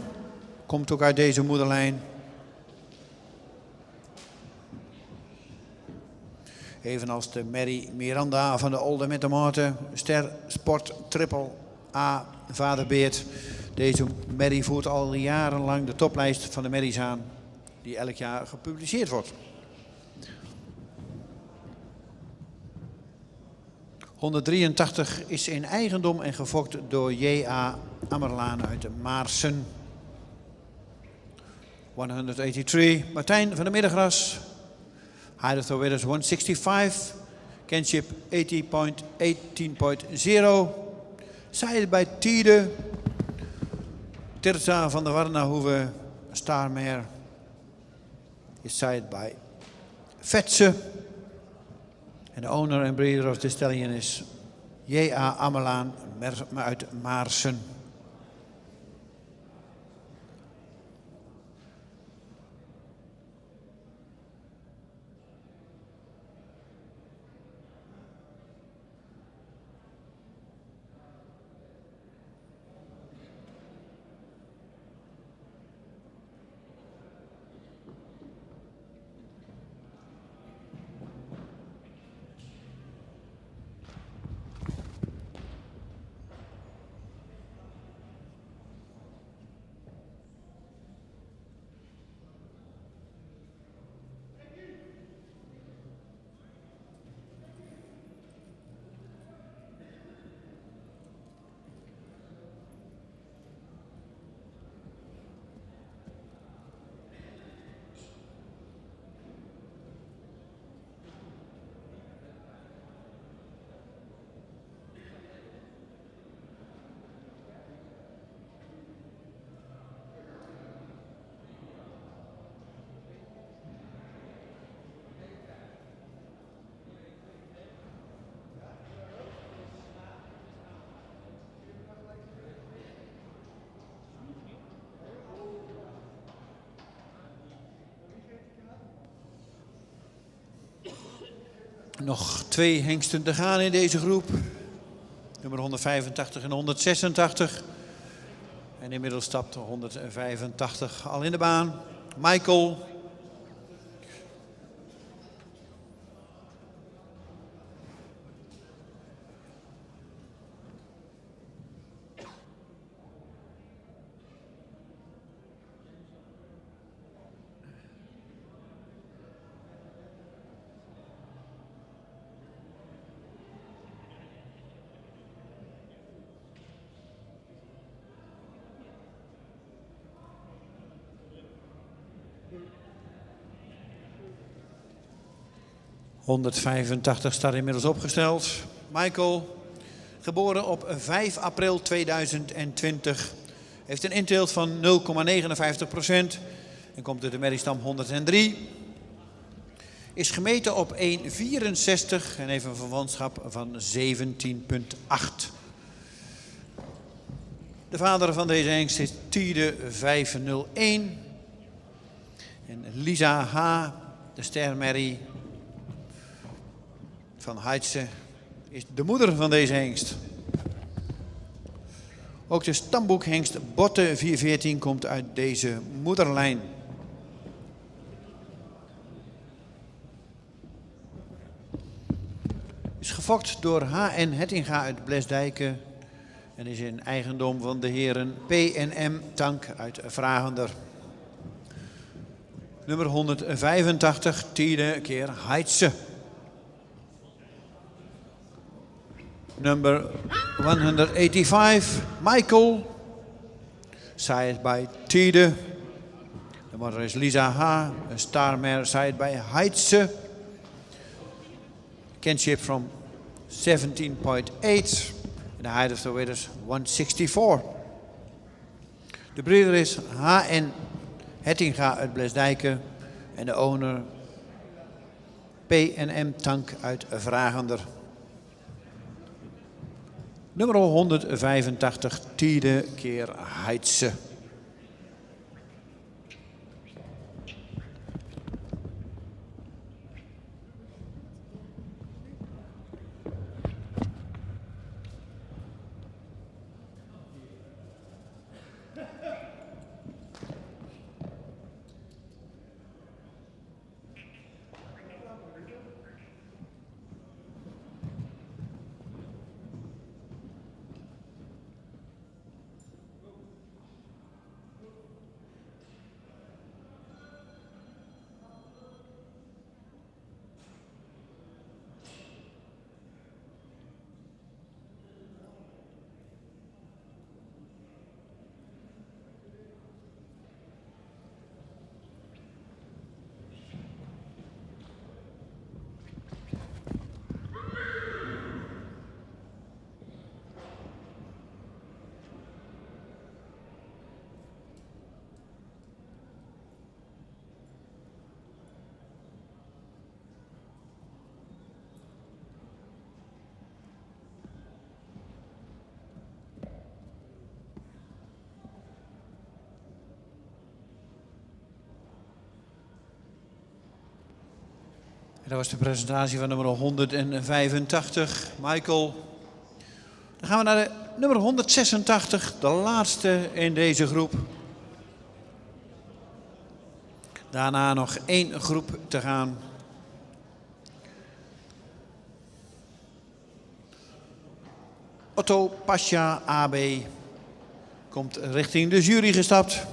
komt ook uit deze moederlijn. Evenals de merrie Miranda van de Olde met de Maarten, ster sport triple A, vaderbeert. Deze merrie voert al jarenlang de toplijst van de merries aan, die elk jaar gepubliceerd wordt. 183 is in eigendom en gefokt door J.A. Ammerlaan uit Maarsen. 183, Martijn van der Middengras. Height of the Winners 165, Kinship 18.0, Sided by Tiede, Terza van der Warnahoeve, Starmare, is sided by Vetze. En de owner and breeder of the stallion is J.A. Ammerlaan uit Maarsen. Nog 2 hengsten te gaan in deze groep. Nummer 185 en 186. En inmiddels stapt 185 al in de baan. Michael. ...185 staat inmiddels opgesteld. Michael, geboren op 5 april 2020... ...heeft een inteelt van 0,59% en komt uit de merriestam 103. Is gemeten op 1,64 en heeft een verwantschap van 17,8. De vader van deze hengst is Tiede 501. En Lisa H., de stermerrie van Heidse, is de moeder van deze hengst. Ook de stamboekhengst Botte 414 komt uit deze moederlijn. Is gefokt door H.N. Hettinga uit Blesdijken en is in eigendom van de heren P.N.M. Tank uit Vragender. Nummer 185, Tiede keer Heidse. Number 185, Michael. Side by Tide. The mother is Lisa H. A star mare side by Heitse. Kinship from 17.8. The height of the weight is 164. De breeder is H.N. Hettinga uit Blesdijken. En de owner P&M Tank uit Vragender. Nummer 185, Tide keer Heitse. Dat was de presentatie van nummer 185, Michael. Dan gaan we naar de nummer 186, de laatste in deze groep. Daarna nog 1 groep te gaan. Otto Pascha AB komt richting de jury gestapt.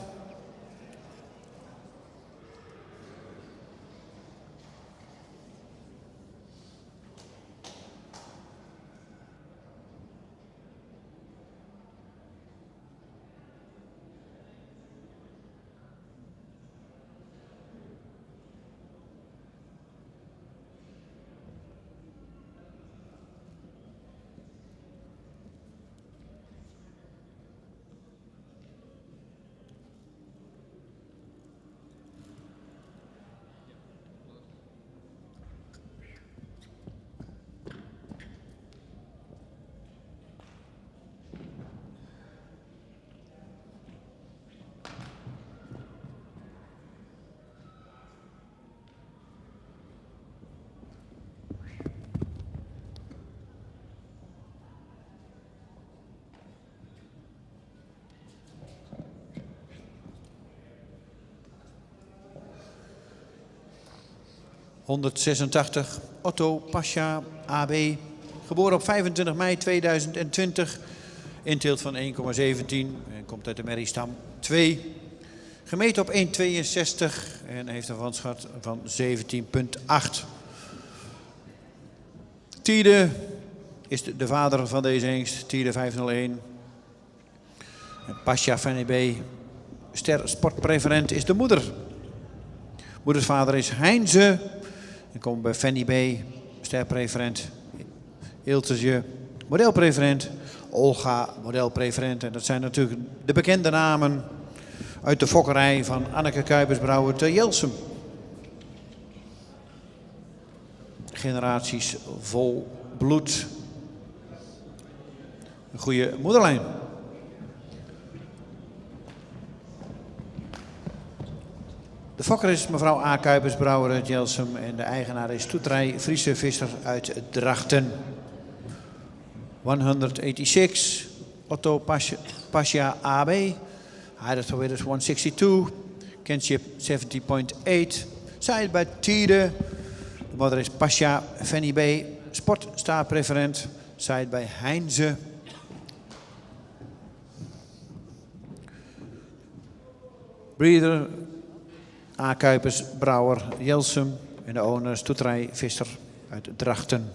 ...186, Otto Pascha AB, geboren op 25 mei 2020, inteelt van 1,17 en komt uit de merriestam 2. Gemeten op 1,62 en heeft een wandschat van 17,8. Tide is de vader van deze hengst, Tide 501. En Pascha Fanny B, ster sportpreferent, is de moeder. Moeders vader is Heinze. Dan komen we bij Fanny B, sterpreferent, Iltertje, modelpreferent, Olga, modelpreferent. En dat zijn natuurlijk de bekende namen uit de fokkerij van Anneke Kuipersbrouwer te Jelsum. Generaties vol bloed. Een goede moederlijn. De fokker is mevrouw A. Kuipersbrouwer uit Jelsum en de eigenaar is Toeterij Friese Visser uit Drachten. 186, Otto Pascha AB, height of the weight is 162, kinship 70.8, side by Tide, de mother is Pascha Fanny B, sport staarpreferent, side by Heinze. Breeder A. Kuipersbrouwer Jelsum en de owner is Toeterij Visser uit Drachten.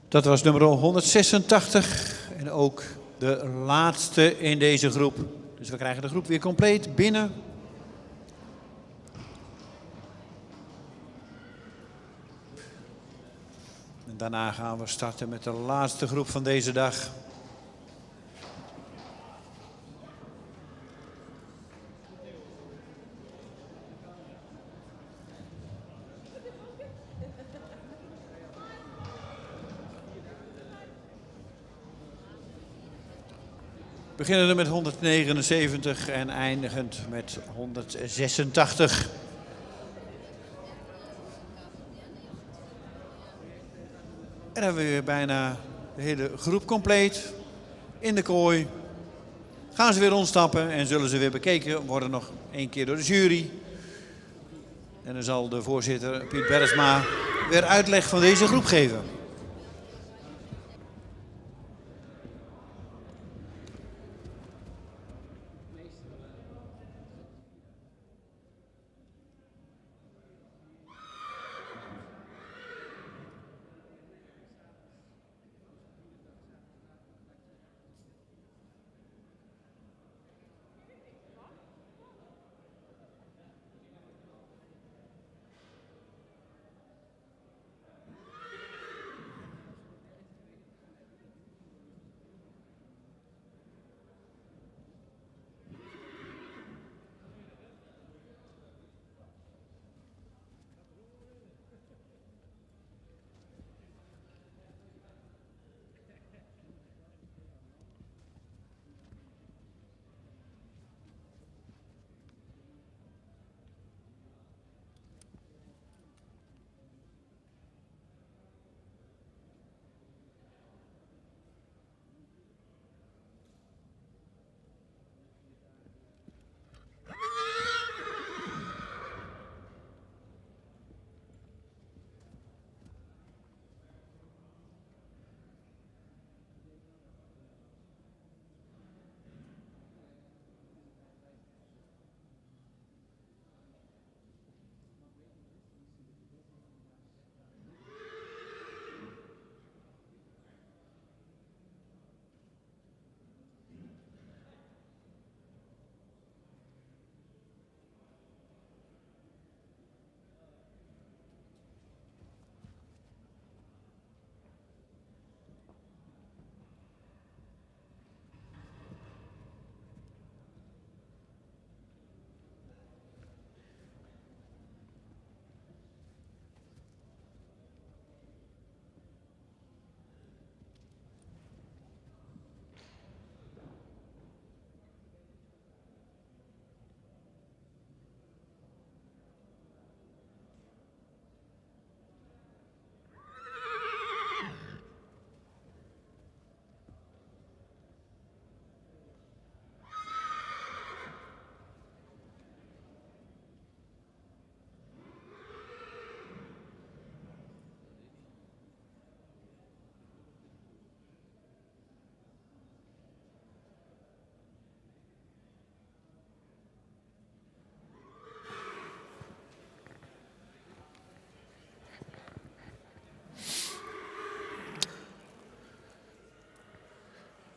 Dat was nummer 186 en ook de laatste in deze groep. Dus we krijgen de groep weer compleet binnen. En daarna gaan we starten met de laatste groep van deze dag. Beginnende met 179 en eindigend met 186. En dan hebben we weer bijna de hele groep compleet in de kooi. Gaan ze weer rondstappen en zullen ze weer bekeken worden nog één keer door de jury. En dan zal de voorzitter Piet Bergsma weer uitleg van deze groep geven.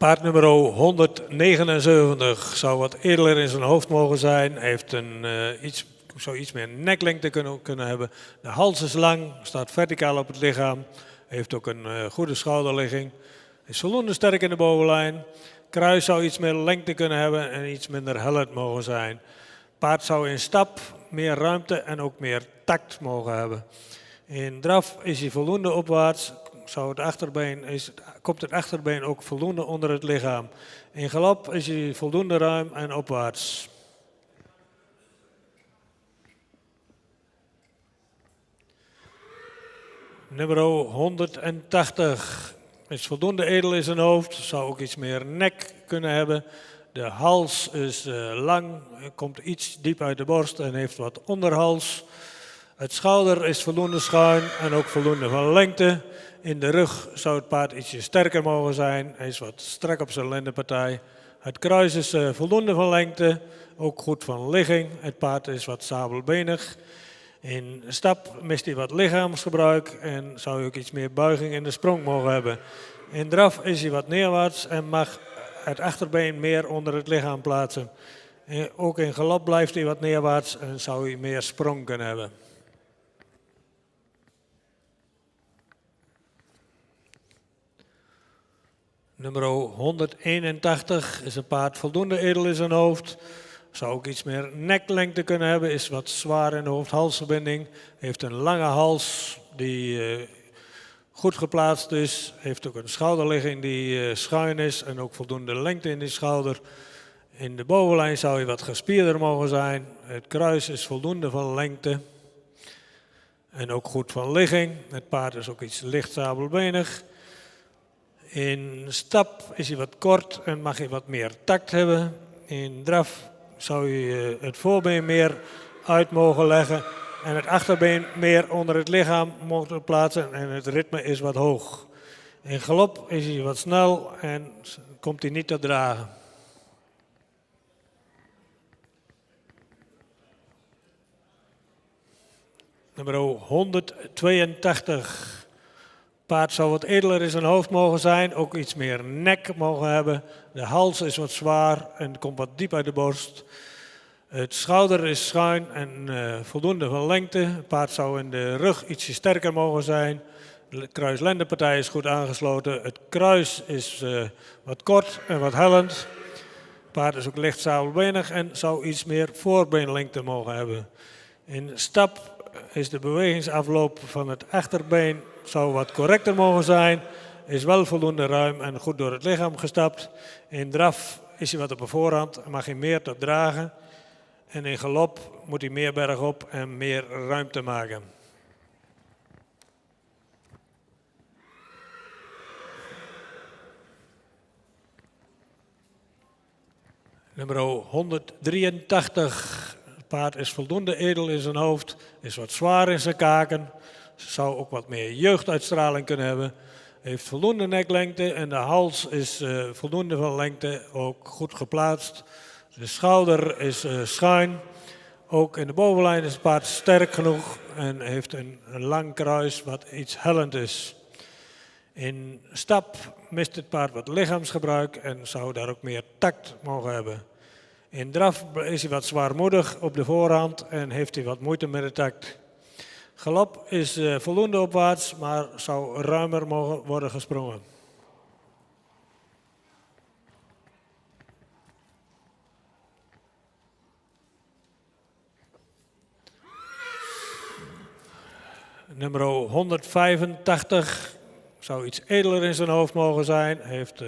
Paard nummer 179 zou wat edeler in zijn hoofd mogen zijn. Heeft zou iets meer neklengte kunnen hebben. De hals is lang, staat verticaal op het lichaam. Heeft ook een goede schouderligging. Is voldoende sterk in de bovenlijn. Kruis zou iets meer lengte kunnen hebben en iets minder hellend mogen zijn. Paard zou in stap meer ruimte en ook meer tact mogen hebben. In draf is hij voldoende opwaarts. Komt het achterbeen ook voldoende onder het lichaam. In galop is hij voldoende ruim en opwaarts. Nummer 180 is voldoende edel in zijn hoofd. Zou ook iets meer nek kunnen hebben. De hals is lang, komt iets diep uit de borst en heeft wat onderhals. Het schouder is voldoende schuin en ook voldoende van lengte. In de rug zou het paard ietsje sterker mogen zijn. Hij is wat strak op zijn lendenpartij. Het kruis is voldoende van lengte, ook goed van ligging. Het paard is wat sabelbenig. In stap mist hij wat lichaamsgebruik en zou hij ook iets meer buiging in de sprong mogen hebben. In draf is hij wat neerwaarts en mag het achterbeen meer onder het lichaam plaatsen. Ook in galop blijft hij wat neerwaarts en zou hij meer sprong kunnen hebben. Nummer 181 is een paard voldoende edel in zijn hoofd. Zou ook iets meer neklengte kunnen hebben. Is wat zwaar in de hoofd-halsverbinding. Heeft een lange hals die goed geplaatst is. Heeft ook een schouderligging die schuin is. En ook voldoende lengte in die schouder. In de bovenlijn zou hij wat gespierder mogen zijn. Het kruis is voldoende van lengte. En ook goed van ligging. Het paard is ook iets licht sabelbenig. In stap is hij wat kort en mag hij wat meer tact hebben. In draf zou je het voorbeen meer uit mogen leggen en het achterbeen meer onder het lichaam mogen plaatsen en het ritme is wat hoog. In galop is hij wat snel en komt hij niet te dragen. Nummer 182. Paard zou wat edeler in zijn hoofd mogen zijn, ook iets meer nek mogen hebben. De hals is wat zwaar en komt wat diep uit de borst. Het schouder is schuin en voldoende van lengte. Het paard zou in de rug ietsje sterker mogen zijn. De kruislendenpartij is goed aangesloten. Het kruis is wat kort en wat hellend. Het paard is ook licht sabelbenig en zou iets meer voorbeenlengte mogen hebben. In stap is de bewegingsafloop van het achterbeen zou wat correcter mogen zijn. Is wel voldoende ruim en goed door het lichaam gestapt. In draf is hij wat op de voorhand en mag hij meer tot dragen. En in galop moet hij meer bergop en meer ruimte maken. Nummer 183. Het paard is voldoende edel in zijn hoofd, is wat zwaar in zijn kaken. Zou ook wat meer jeugduitstraling kunnen hebben. Heeft voldoende neklengte en de hals is voldoende van lengte, ook goed geplaatst. De schouder is schuin. Ook in de bovenlijn is het paard sterk genoeg en heeft een lang kruis wat iets hellend is. In stap mist het paard wat lichaamsgebruik en zou daar ook meer tact mogen hebben. In draf is hij wat zwaarmoedig op de voorhand en heeft hij wat moeite met de tact. Galop is voldoende opwaarts, maar zou ruimer mogen worden gesprongen. Nummer 185 zou iets edeler in zijn hoofd mogen zijn. Heeft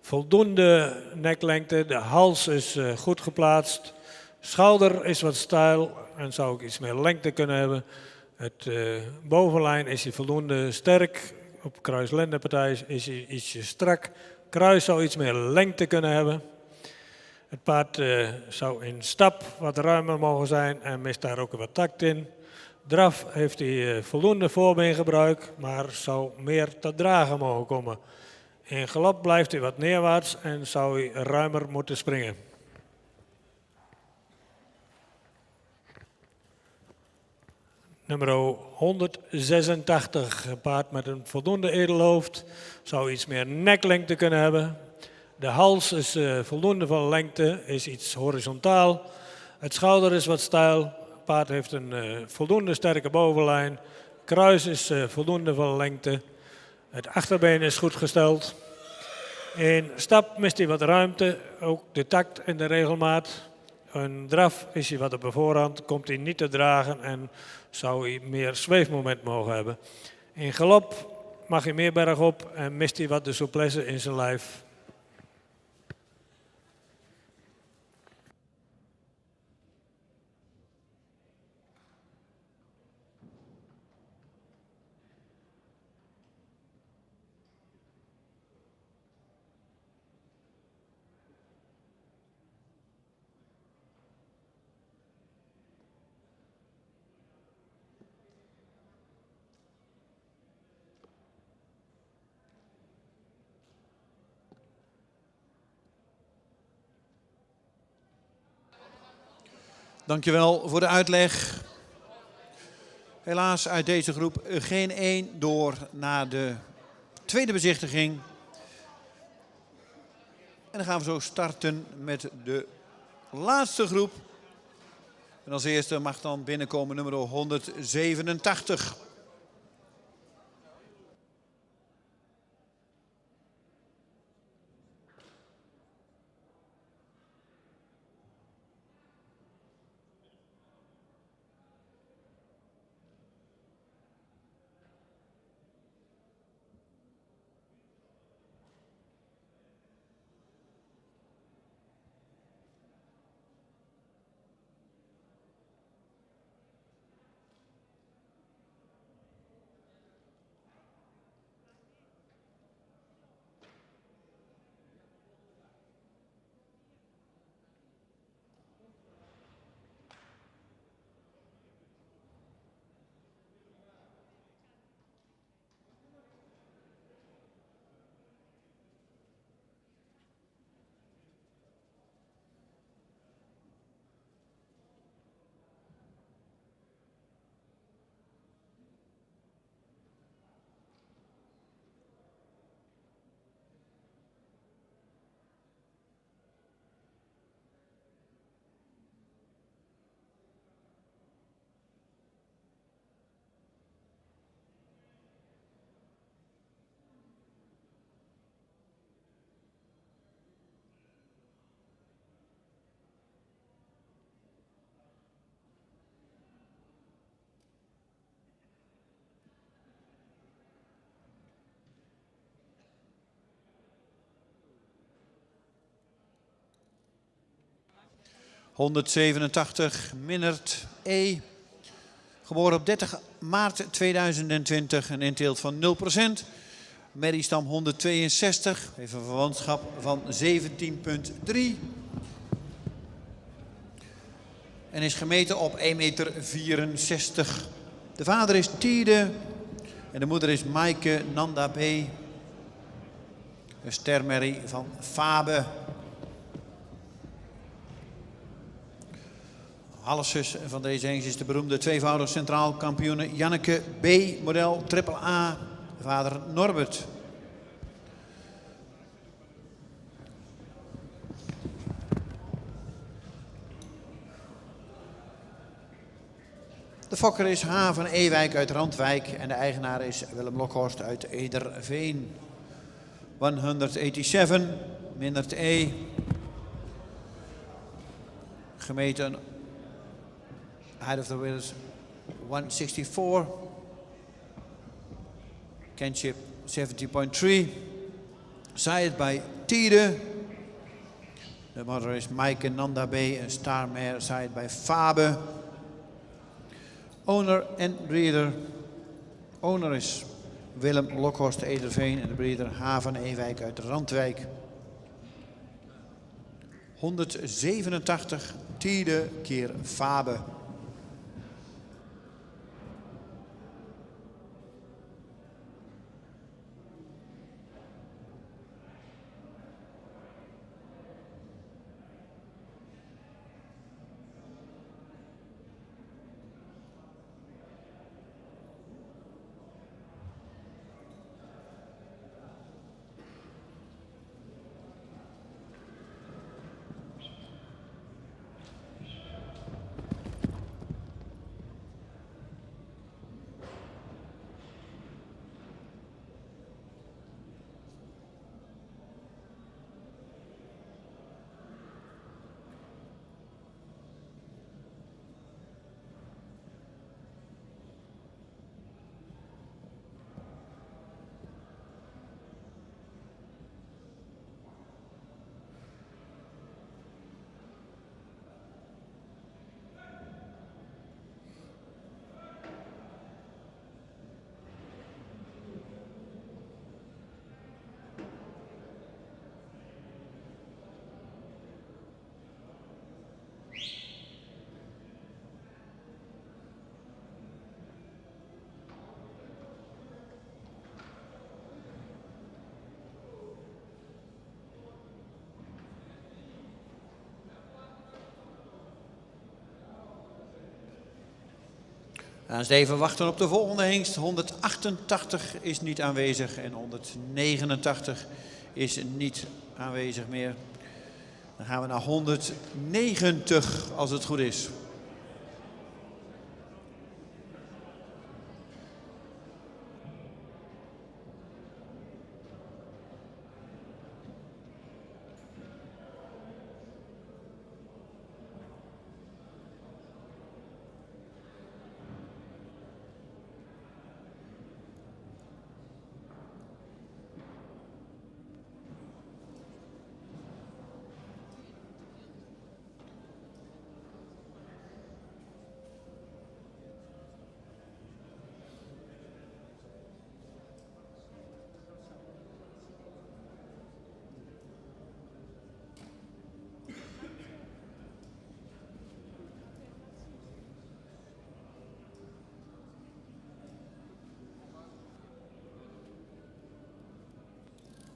voldoende neklengte. De hals is goed geplaatst. Schouder is wat steil en zou ook iets meer lengte kunnen hebben. Het bovenlijn is hij voldoende sterk. Op kruislendenpartij is hij ietsje strak. Kruis zou iets meer lengte kunnen hebben. Het paard zou in stap wat ruimer mogen zijn en mist daar ook wat tact in. Draf heeft hij voldoende voorbeengebruik, maar zou meer te dragen mogen komen. In galop blijft hij wat neerwaarts en zou hij ruimer moeten springen. Nummer 186, een paard met een voldoende edelhoofd, zou iets meer neklengte kunnen hebben. De hals is voldoende van lengte, is iets horizontaal. Het schouder is wat steil. Het paard heeft een voldoende sterke bovenlijn. Kruis is voldoende van lengte. Het achterbeen is goed gesteld. In stap mist hij wat ruimte, ook de tact en de regelmaat. Een draf is hij wat op de voorhand, komt hij niet te dragen en zou hij meer zweefmoment mogen hebben. In galop mag hij meer bergop en mist hij wat de souplesse in zijn lijf. Dankjewel voor de uitleg. Helaas uit deze groep geen 1 door naar de tweede bezichtiging. En dan gaan we zo starten met de laatste groep. En als eerste mag dan binnenkomen nummer 187. ...187 Minnert E. Geboren op 30 maart 2020. Een inteelt van 0%. Merriestam 162. Heeft een verwantschap van 17,3. En is gemeten op 1,64 meter. De vader is Tiede. En de moeder is Maaike Nanda B. Een stermerrie van Fabe. Halfzus van deze eens is de beroemde tweevoudig centraal kampioene Janneke B. Model AAA. Vader Norbert. De fokker is H. van Ewijk uit Randwijk en de eigenaar is Willem Lokhorst uit Ederveen. 187 Minnert E. Gemeten height of the wheel is 164. Kinship 70.3. Sired by Tiede. De mother is Maaike Nanda B. Een star mare sired by Fabe. Owner en breeder. Owner is Willem Lokhorst Ederveen en de breeder H. van Ewijk uit Randwijk. 187 Tiede keer Fabe. Dan is het even wachten op de volgende hengst. 188 is niet aanwezig en 189 is niet aanwezig meer. Dan gaan we naar 190 als het goed is.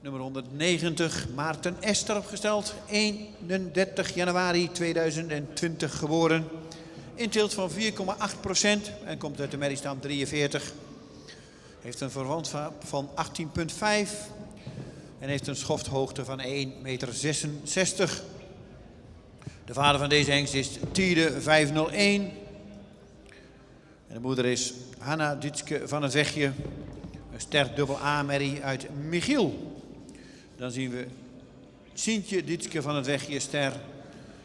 Nummer 190, Maarten Ester opgesteld. 31 januari 2020 geboren. Inteelt van 4,8% en komt uit de merriestam 43. Heeft een verwantschap van 18,5 en heeft een schofthoogte van 1,66 meter. De vader van deze hengst is Tiede 501. En de moeder is Hanna Ditske van het Wegje. Een ster dubbel A-merrie uit Michiel. Dan zien we Sientje Ditske van het Wegje ster.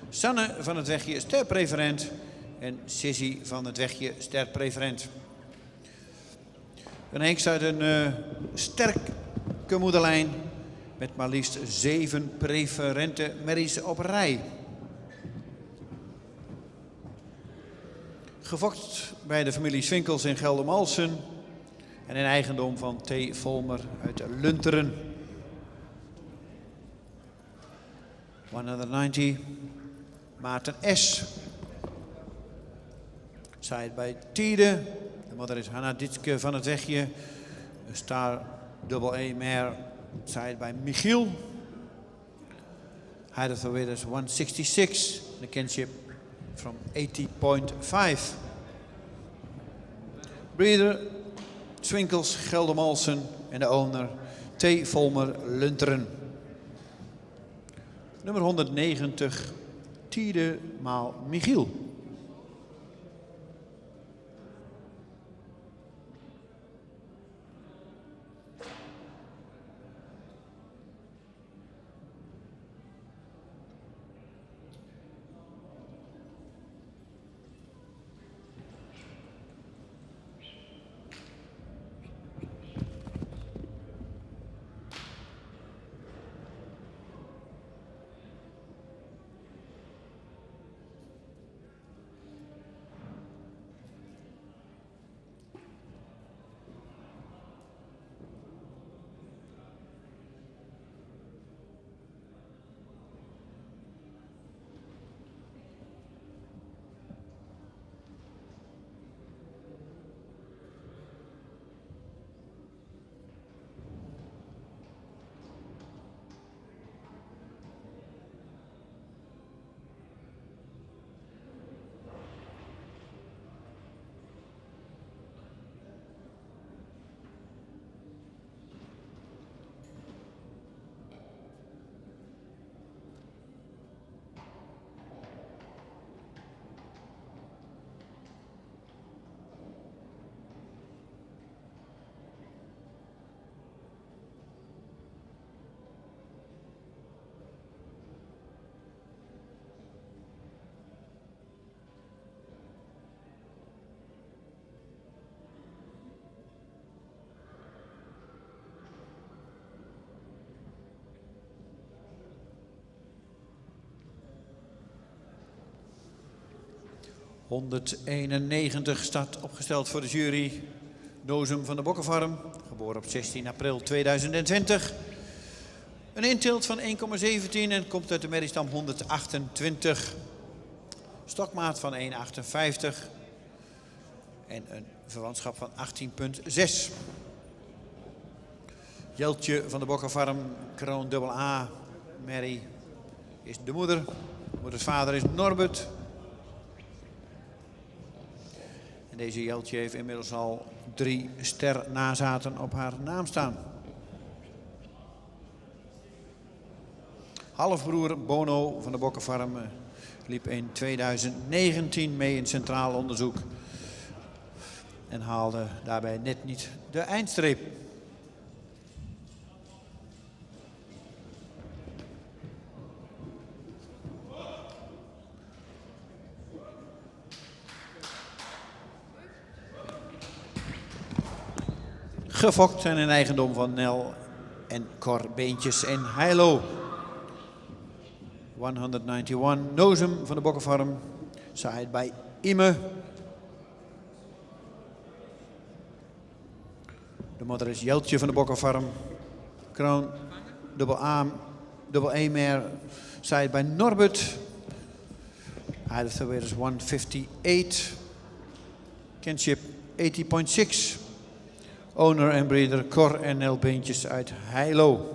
Sanne van het Wegje sterpreferent. En Sissy van het Wegje sterpreferent. Een hengst uit een sterke moederlijn. Met maar liefst 7 preferente merries op rij. Gefokt bij de familie Swinkels in Geldermalsen. En in eigendom van T. Volmer uit Lunteren. 190. Maarten S. Side bij Tiede. De moeder is Hanna Ditske van het Wegje. Een star double A mare. Side bij Michiel. Height of the weight is 166. The kinship from 80.5. Breeder Swinkels Geldermalsen en de owner T. Volmer Lunteren. Nummer 190, Tiede maal Michiel. ...191 staat opgesteld voor de jury. Nozem van de Bokkenfarm, geboren op 16 april 2020. Een inteelt van 1,17 en komt uit de merriestam 128. Stokmaat van 1,58 en een verwantschap van 18,6. Jeltje van de Bokkenfarm, kroon dubbel A, merrie is de moeder. Moeders vader is Norbert. En deze Jeltje heeft inmiddels al 3 sternazaten op haar naam staan. Halfbroer Bono van de Bokkenfarm liep in 2019 mee in centraal onderzoek. En haalde daarbij net niet de eindstreep. Gefokt en in eigendom van Nel en Cor Beentjes in Heilo. 191 Nozem van de Bokkenfarm. Side bij Ime. De moeder is Jeltje van de Bokkenfarm. Kroon, dubbel A, dubbel E meer. Side bij Norbert. Height of the weight is 158. Kinship 80.6. Owner en breeder Cor en Nel Beentjes uit Heilo.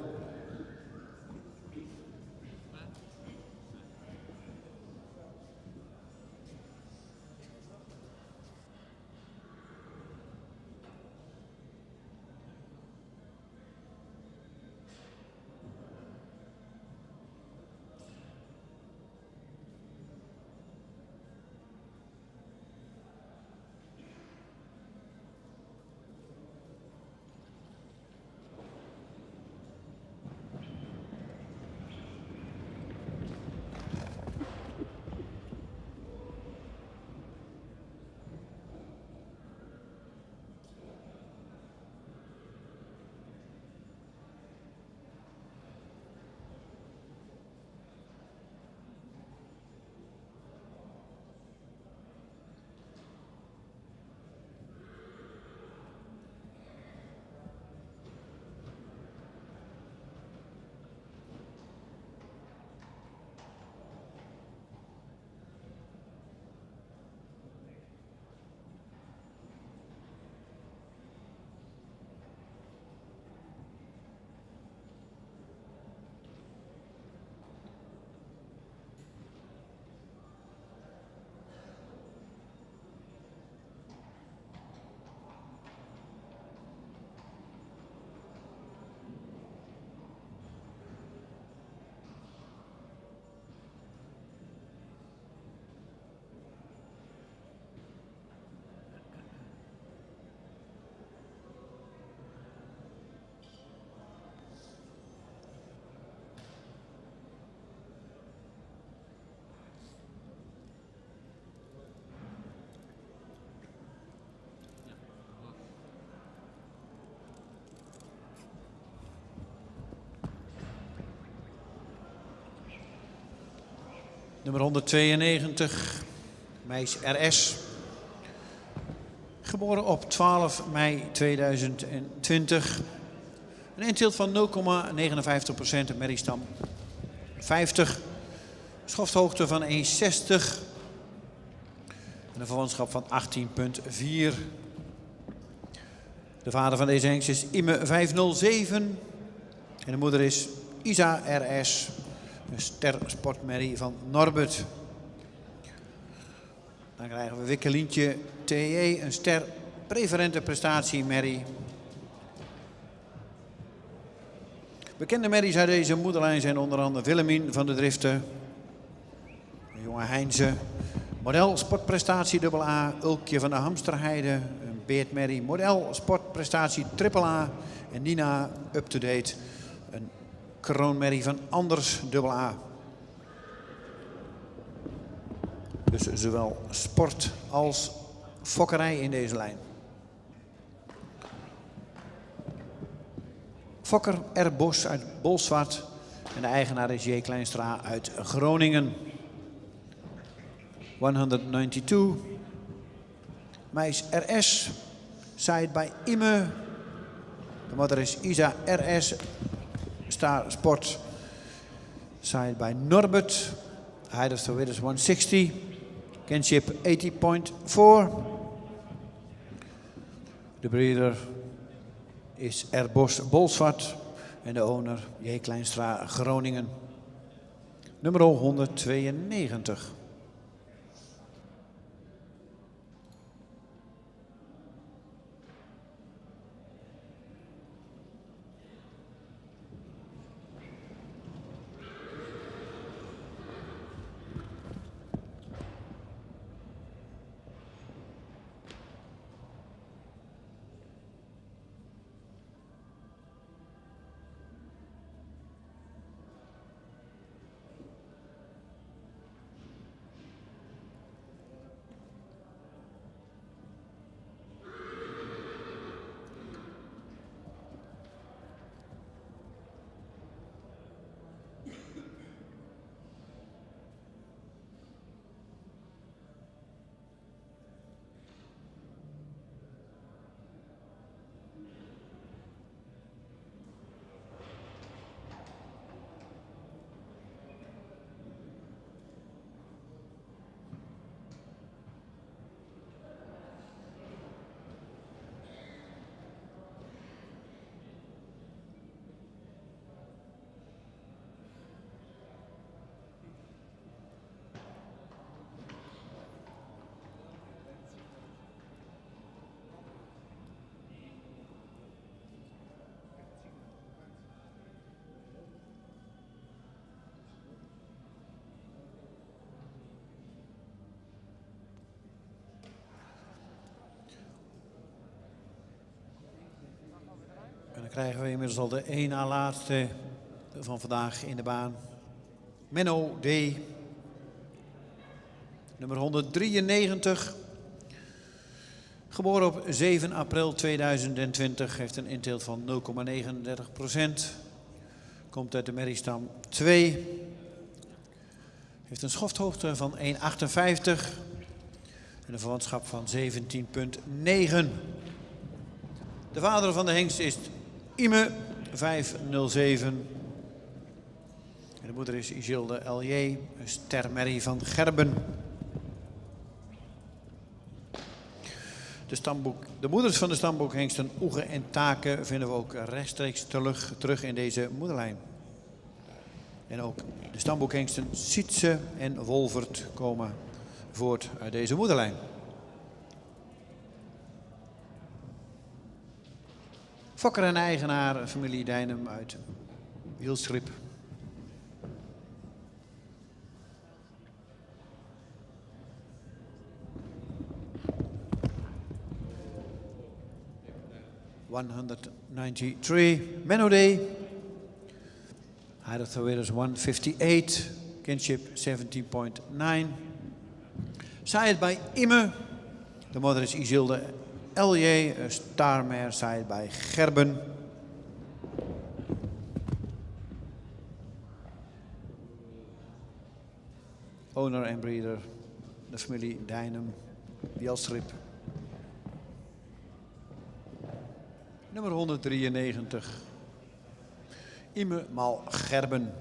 Nummer 192, meis RS. Geboren op 12 mei 2020. Een intilt van 0,59%, een merriestam 50. Schofthoogte van 1,60. En een verwantschap van 18,4. De vader van deze hengst is Ime 507. En de moeder is Isa RS. Een ster-sportmerrie van Norbert. Dan krijgen we Wikkelientje TJ, een ster preferente prestatiemerrie. Bekende merries uit deze moederlijn zijn onder andere Willemien van de Driften, een jonge Heinze, model sportprestatie AA, Ulkje van de Hamsterheide, een beertmerrie, model sportprestatie AAA en Nina up-to-date, een kroonmerrie van Anders AA. Dus zowel sport als fokkerij in deze lijn. Fokker R. Bos uit Bolsward en de eigenaar is J. Kleinstra uit Groningen. 192. Meis RS. Side bij Ime. De moeder is Isa RS. Star Sport. Side bij Norbert. Height of the weight is 160. Kinship 80.4. De breeder is R. Bos Bolsward en de owner J. Kleinstra Groningen. Nummer 192. krijgen we inmiddels al de één na laatste van vandaag in de baan. Menno D. Nummer 193. Geboren op 7 april 2020. Heeft een inteelt van 0,39%. Komt uit de merriestam 2. Heeft een schofthoogte van 1,58. En een verwantschap van 17,9. De vader van de hengst is Ime 507. En de moeder is Isilde L.J., een stermerrie van Gerben. De moeders van de stamboekhengsten Oege en Taken vinden we ook rechtstreeks terug in deze moederlijn. En ook de stamboekhengsten Sietse en Wolvert komen voort uit deze moederlijn. Fokker en eigenaar, familie Dijnem uit Wielstrip. (193) Menno D. Height of the weight is 158. Kinship 17,9. Saaid bij Imme. De moeder is Isilde L.J. Starmer. Saaid bij Gerben. Owner en breeder. De familie Dijnem. Wielstrip. Nummer 193. Ime maal Gerben.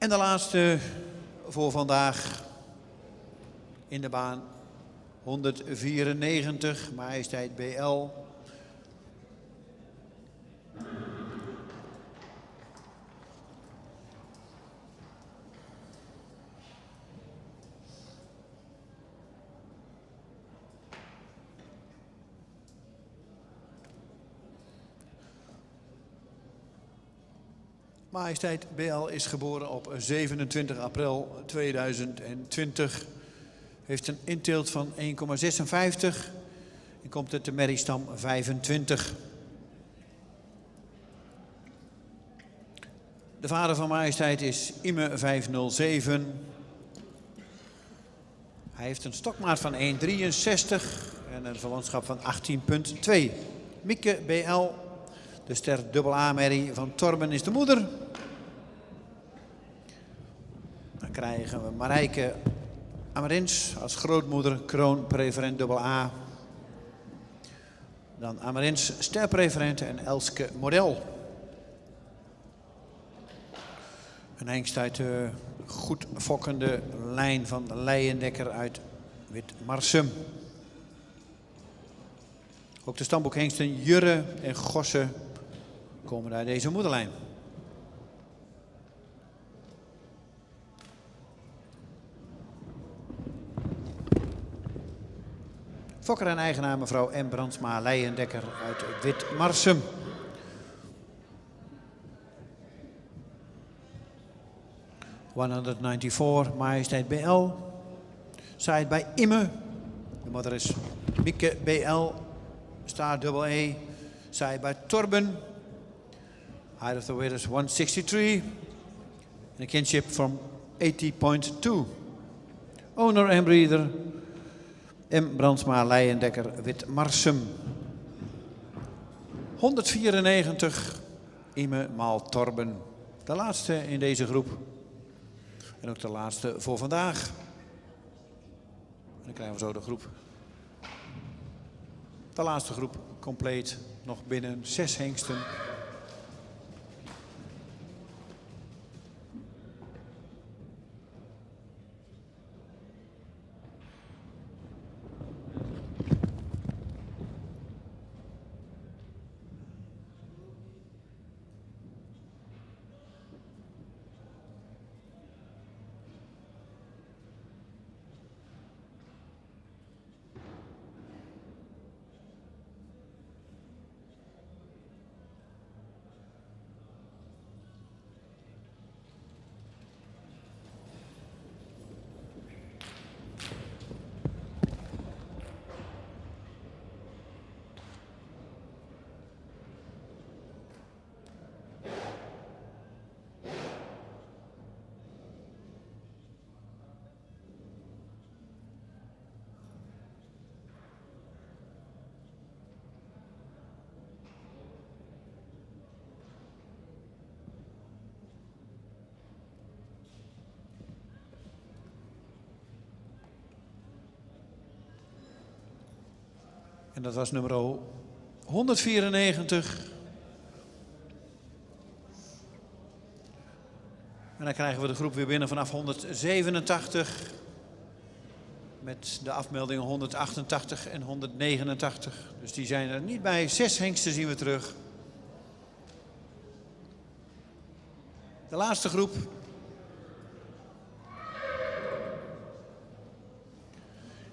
En de laatste voor vandaag in de baan 194, Majesteit BL. Majesteit BL is geboren op 27 april 2020. Heeft een inteelt van 1,56 en komt uit de merriestam 25. De vader van Majesteit is Ime 507. Hij heeft een stokmaat van 1,63 en een verwantschap van 18,2. Mieke BL, de ster AA-merrie van Torben, is de moeder. Dan krijgen we Marijke Amarins als grootmoeder, kroonpreferent AA. Dan Amarins sterpreferent en Elske Model. Een hengst uit de goed fokkende lijn van Leijendekker uit Witmarsum. Ook de stamboekhengsten Jurre en Gosse komen uit deze moederlijn. Fokker en eigenaar mevrouw M. Brandsma Leijendekker uit Witmarsum. ...194, Majesteit BL. Side bij Imme. De moeder is Mieke BL. Star double A. Side bij Torben. Height of the weight is 163. And a kinship from 80.2. Owner en breeder M. Brandsma Leijendekker Witmarsum. 194 Ime maal Torben. De laatste in deze groep. En ook de laatste voor vandaag. En dan krijgen we zo de groep. De laatste groep compleet. Nog binnen 6 hengsten. En dat was nummer 194. En dan krijgen we de groep weer binnen vanaf 187. Met de afmeldingen 188 en 189. Dus die zijn er niet bij. 6 hengsten zien we terug. De laatste groep.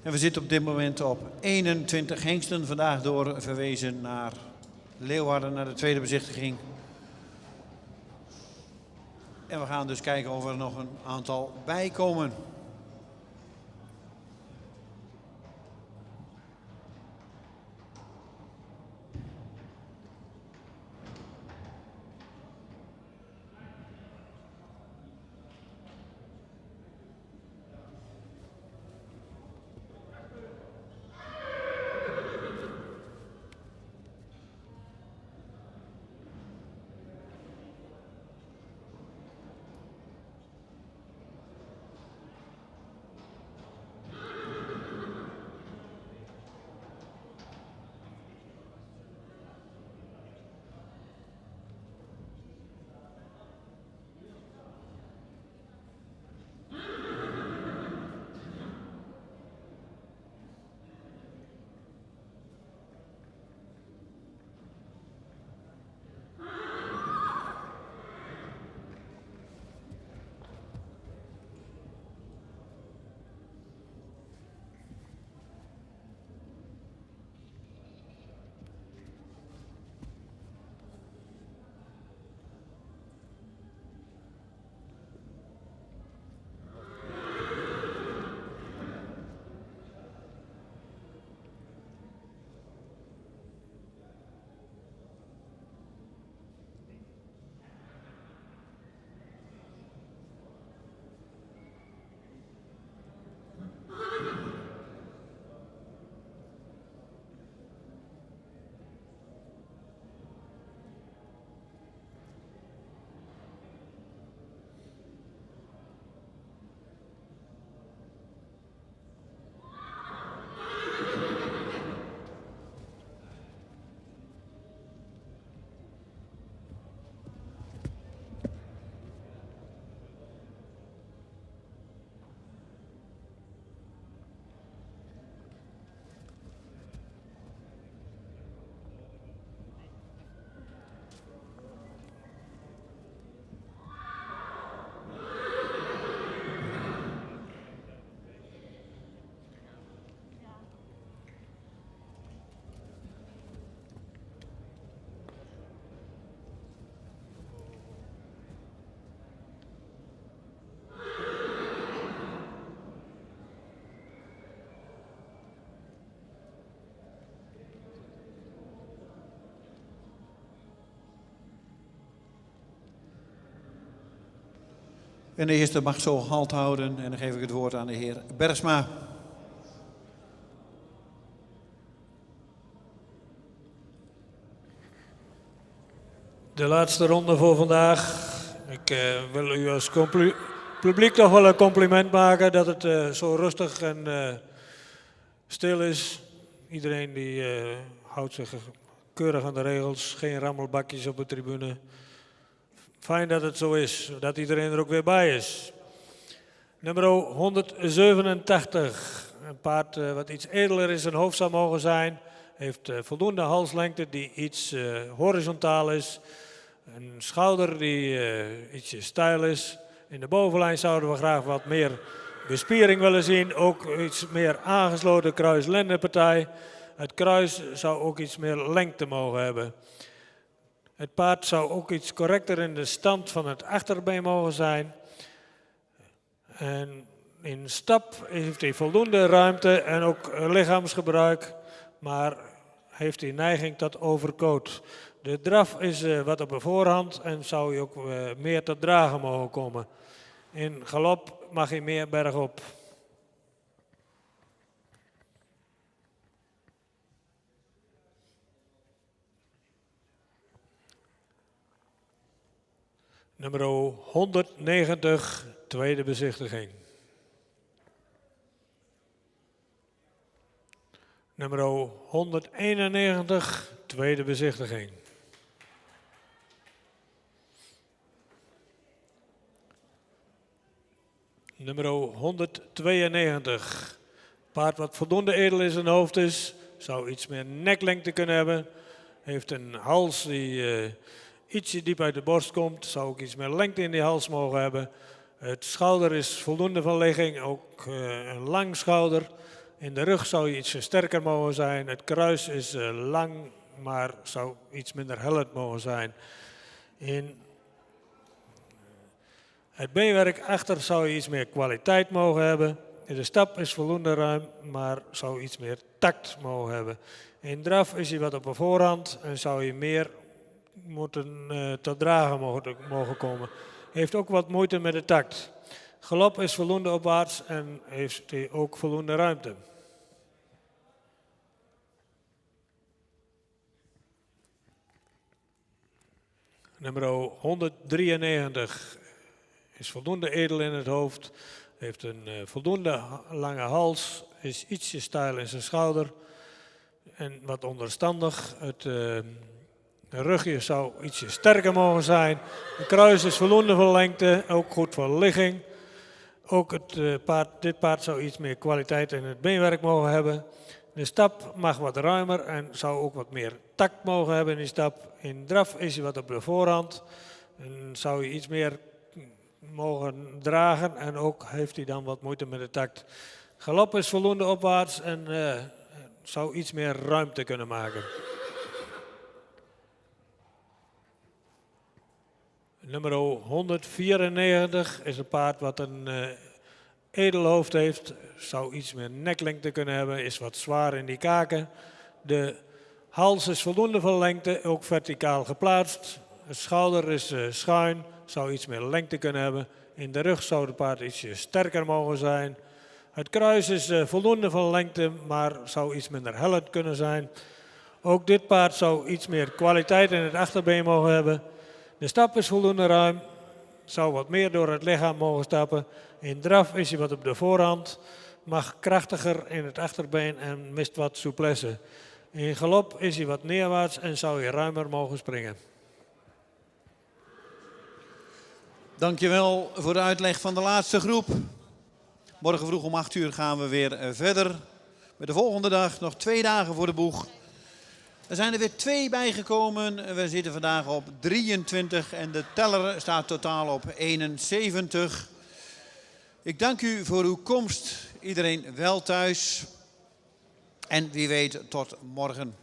En we zitten op dit moment op 21 hengsten. Vandaag door verwezen naar Leeuwarden, naar de tweede bezichtiging. En we gaan dus kijken of er nog een aantal bij komen. En de eerste mag zo halt houden en dan geef ik het woord aan de heer Bergsma. De laatste ronde voor vandaag. Ik wil u als publiek toch wel een compliment maken dat het zo rustig en stil is. Iedereen die houdt zich keurig aan de regels, geen rammelbakjes op de tribune. Fijn dat het zo is, dat iedereen er ook weer bij is. Nummer 187, een paard wat iets edeler in zijn hoofd zou mogen zijn. Heeft voldoende halslengte die iets horizontaal is. Een schouder die ietsje steil is. In de bovenlijn zouden we graag wat meer bespiering willen zien. Ook iets meer aangesloten kruis-lendenpartij. Het kruis zou ook iets meer lengte mogen hebben. Het paard zou ook iets correcter in de stand van het achterbeen mogen zijn. En in stap heeft hij voldoende ruimte en ook lichaamsgebruik. Maar heeft hij neiging tot overcoat. De draf is wat op de voorhand en zou hij ook meer tot dragen mogen komen. In galop mag hij meer bergop. Nummer 190, tweede bezichtiging. Nummer 191, tweede bezichtiging. Nummer 192. Paard wat voldoende edel in zijn hoofd is. Zou iets meer neklengte kunnen hebben. Heeft een hals die ietsje diep uit de borst komt. Zou ook iets meer lengte in die hals mogen hebben. Het schouder is voldoende van ligging. Ook een lang schouder. In de rug zou je iets sterker mogen zijn. Het kruis is lang, maar zou iets minder hellend mogen zijn. In het beenwerk achter zou je iets meer kwaliteit mogen hebben. In de stap is voldoende ruim, maar zou iets meer tact mogen hebben. In draf is hij wat op de voorhand en zou je meer moeten tot dragen mogen komen. Heeft ook wat moeite met de tact. Galop is voldoende opwaarts en heeft hij ook voldoende ruimte. Nummer 193 is voldoende edel in het hoofd. Heeft een voldoende lange hals. Is ietsje steil in zijn schouder. En wat onderstandig. Het rugje zou ietsje sterker mogen zijn. De kruis is voldoende van lengte. Ook goed voor ligging. Ook dit paard zou iets meer kwaliteit in het beenwerk mogen hebben. De stap mag wat ruimer en zou ook wat meer tact mogen hebben in die stap. In draf is hij wat op de voorhand. En zou je iets meer mogen dragen en ook heeft hij dan wat moeite met de tact. Galop is voldoende opwaarts en zou iets meer ruimte kunnen maken. Nummer 194 is een paard wat een edel hoofd heeft. Zou iets meer neklengte kunnen hebben, is wat zwaar in die kaken. De hals is voldoende van lengte, ook verticaal geplaatst. Het schouder is schuin, zou iets meer lengte kunnen hebben. In de rug zou het paard ietsje sterker mogen zijn. Het kruis is voldoende van lengte, maar zou iets minder hellend kunnen zijn. Ook dit paard zou iets meer kwaliteit in het achterbeen mogen hebben. De stap is voldoende ruim, zou wat meer door het lichaam mogen stappen. In draf is hij wat op de voorhand, mag krachtiger in het achterbeen en mist wat souplesse. In galop is hij wat neerwaarts en zou hij ruimer mogen springen. Dankjewel voor de uitleg van de laatste groep. Morgen vroeg om 8 uur gaan we weer verder. Met de volgende dag nog 2 dagen voor de boeg. Er zijn er weer 2 bijgekomen. We zitten vandaag op 23 en de teller staat totaal op 71. Ik dank u voor uw komst. Iedereen wel thuis. En wie weet tot morgen.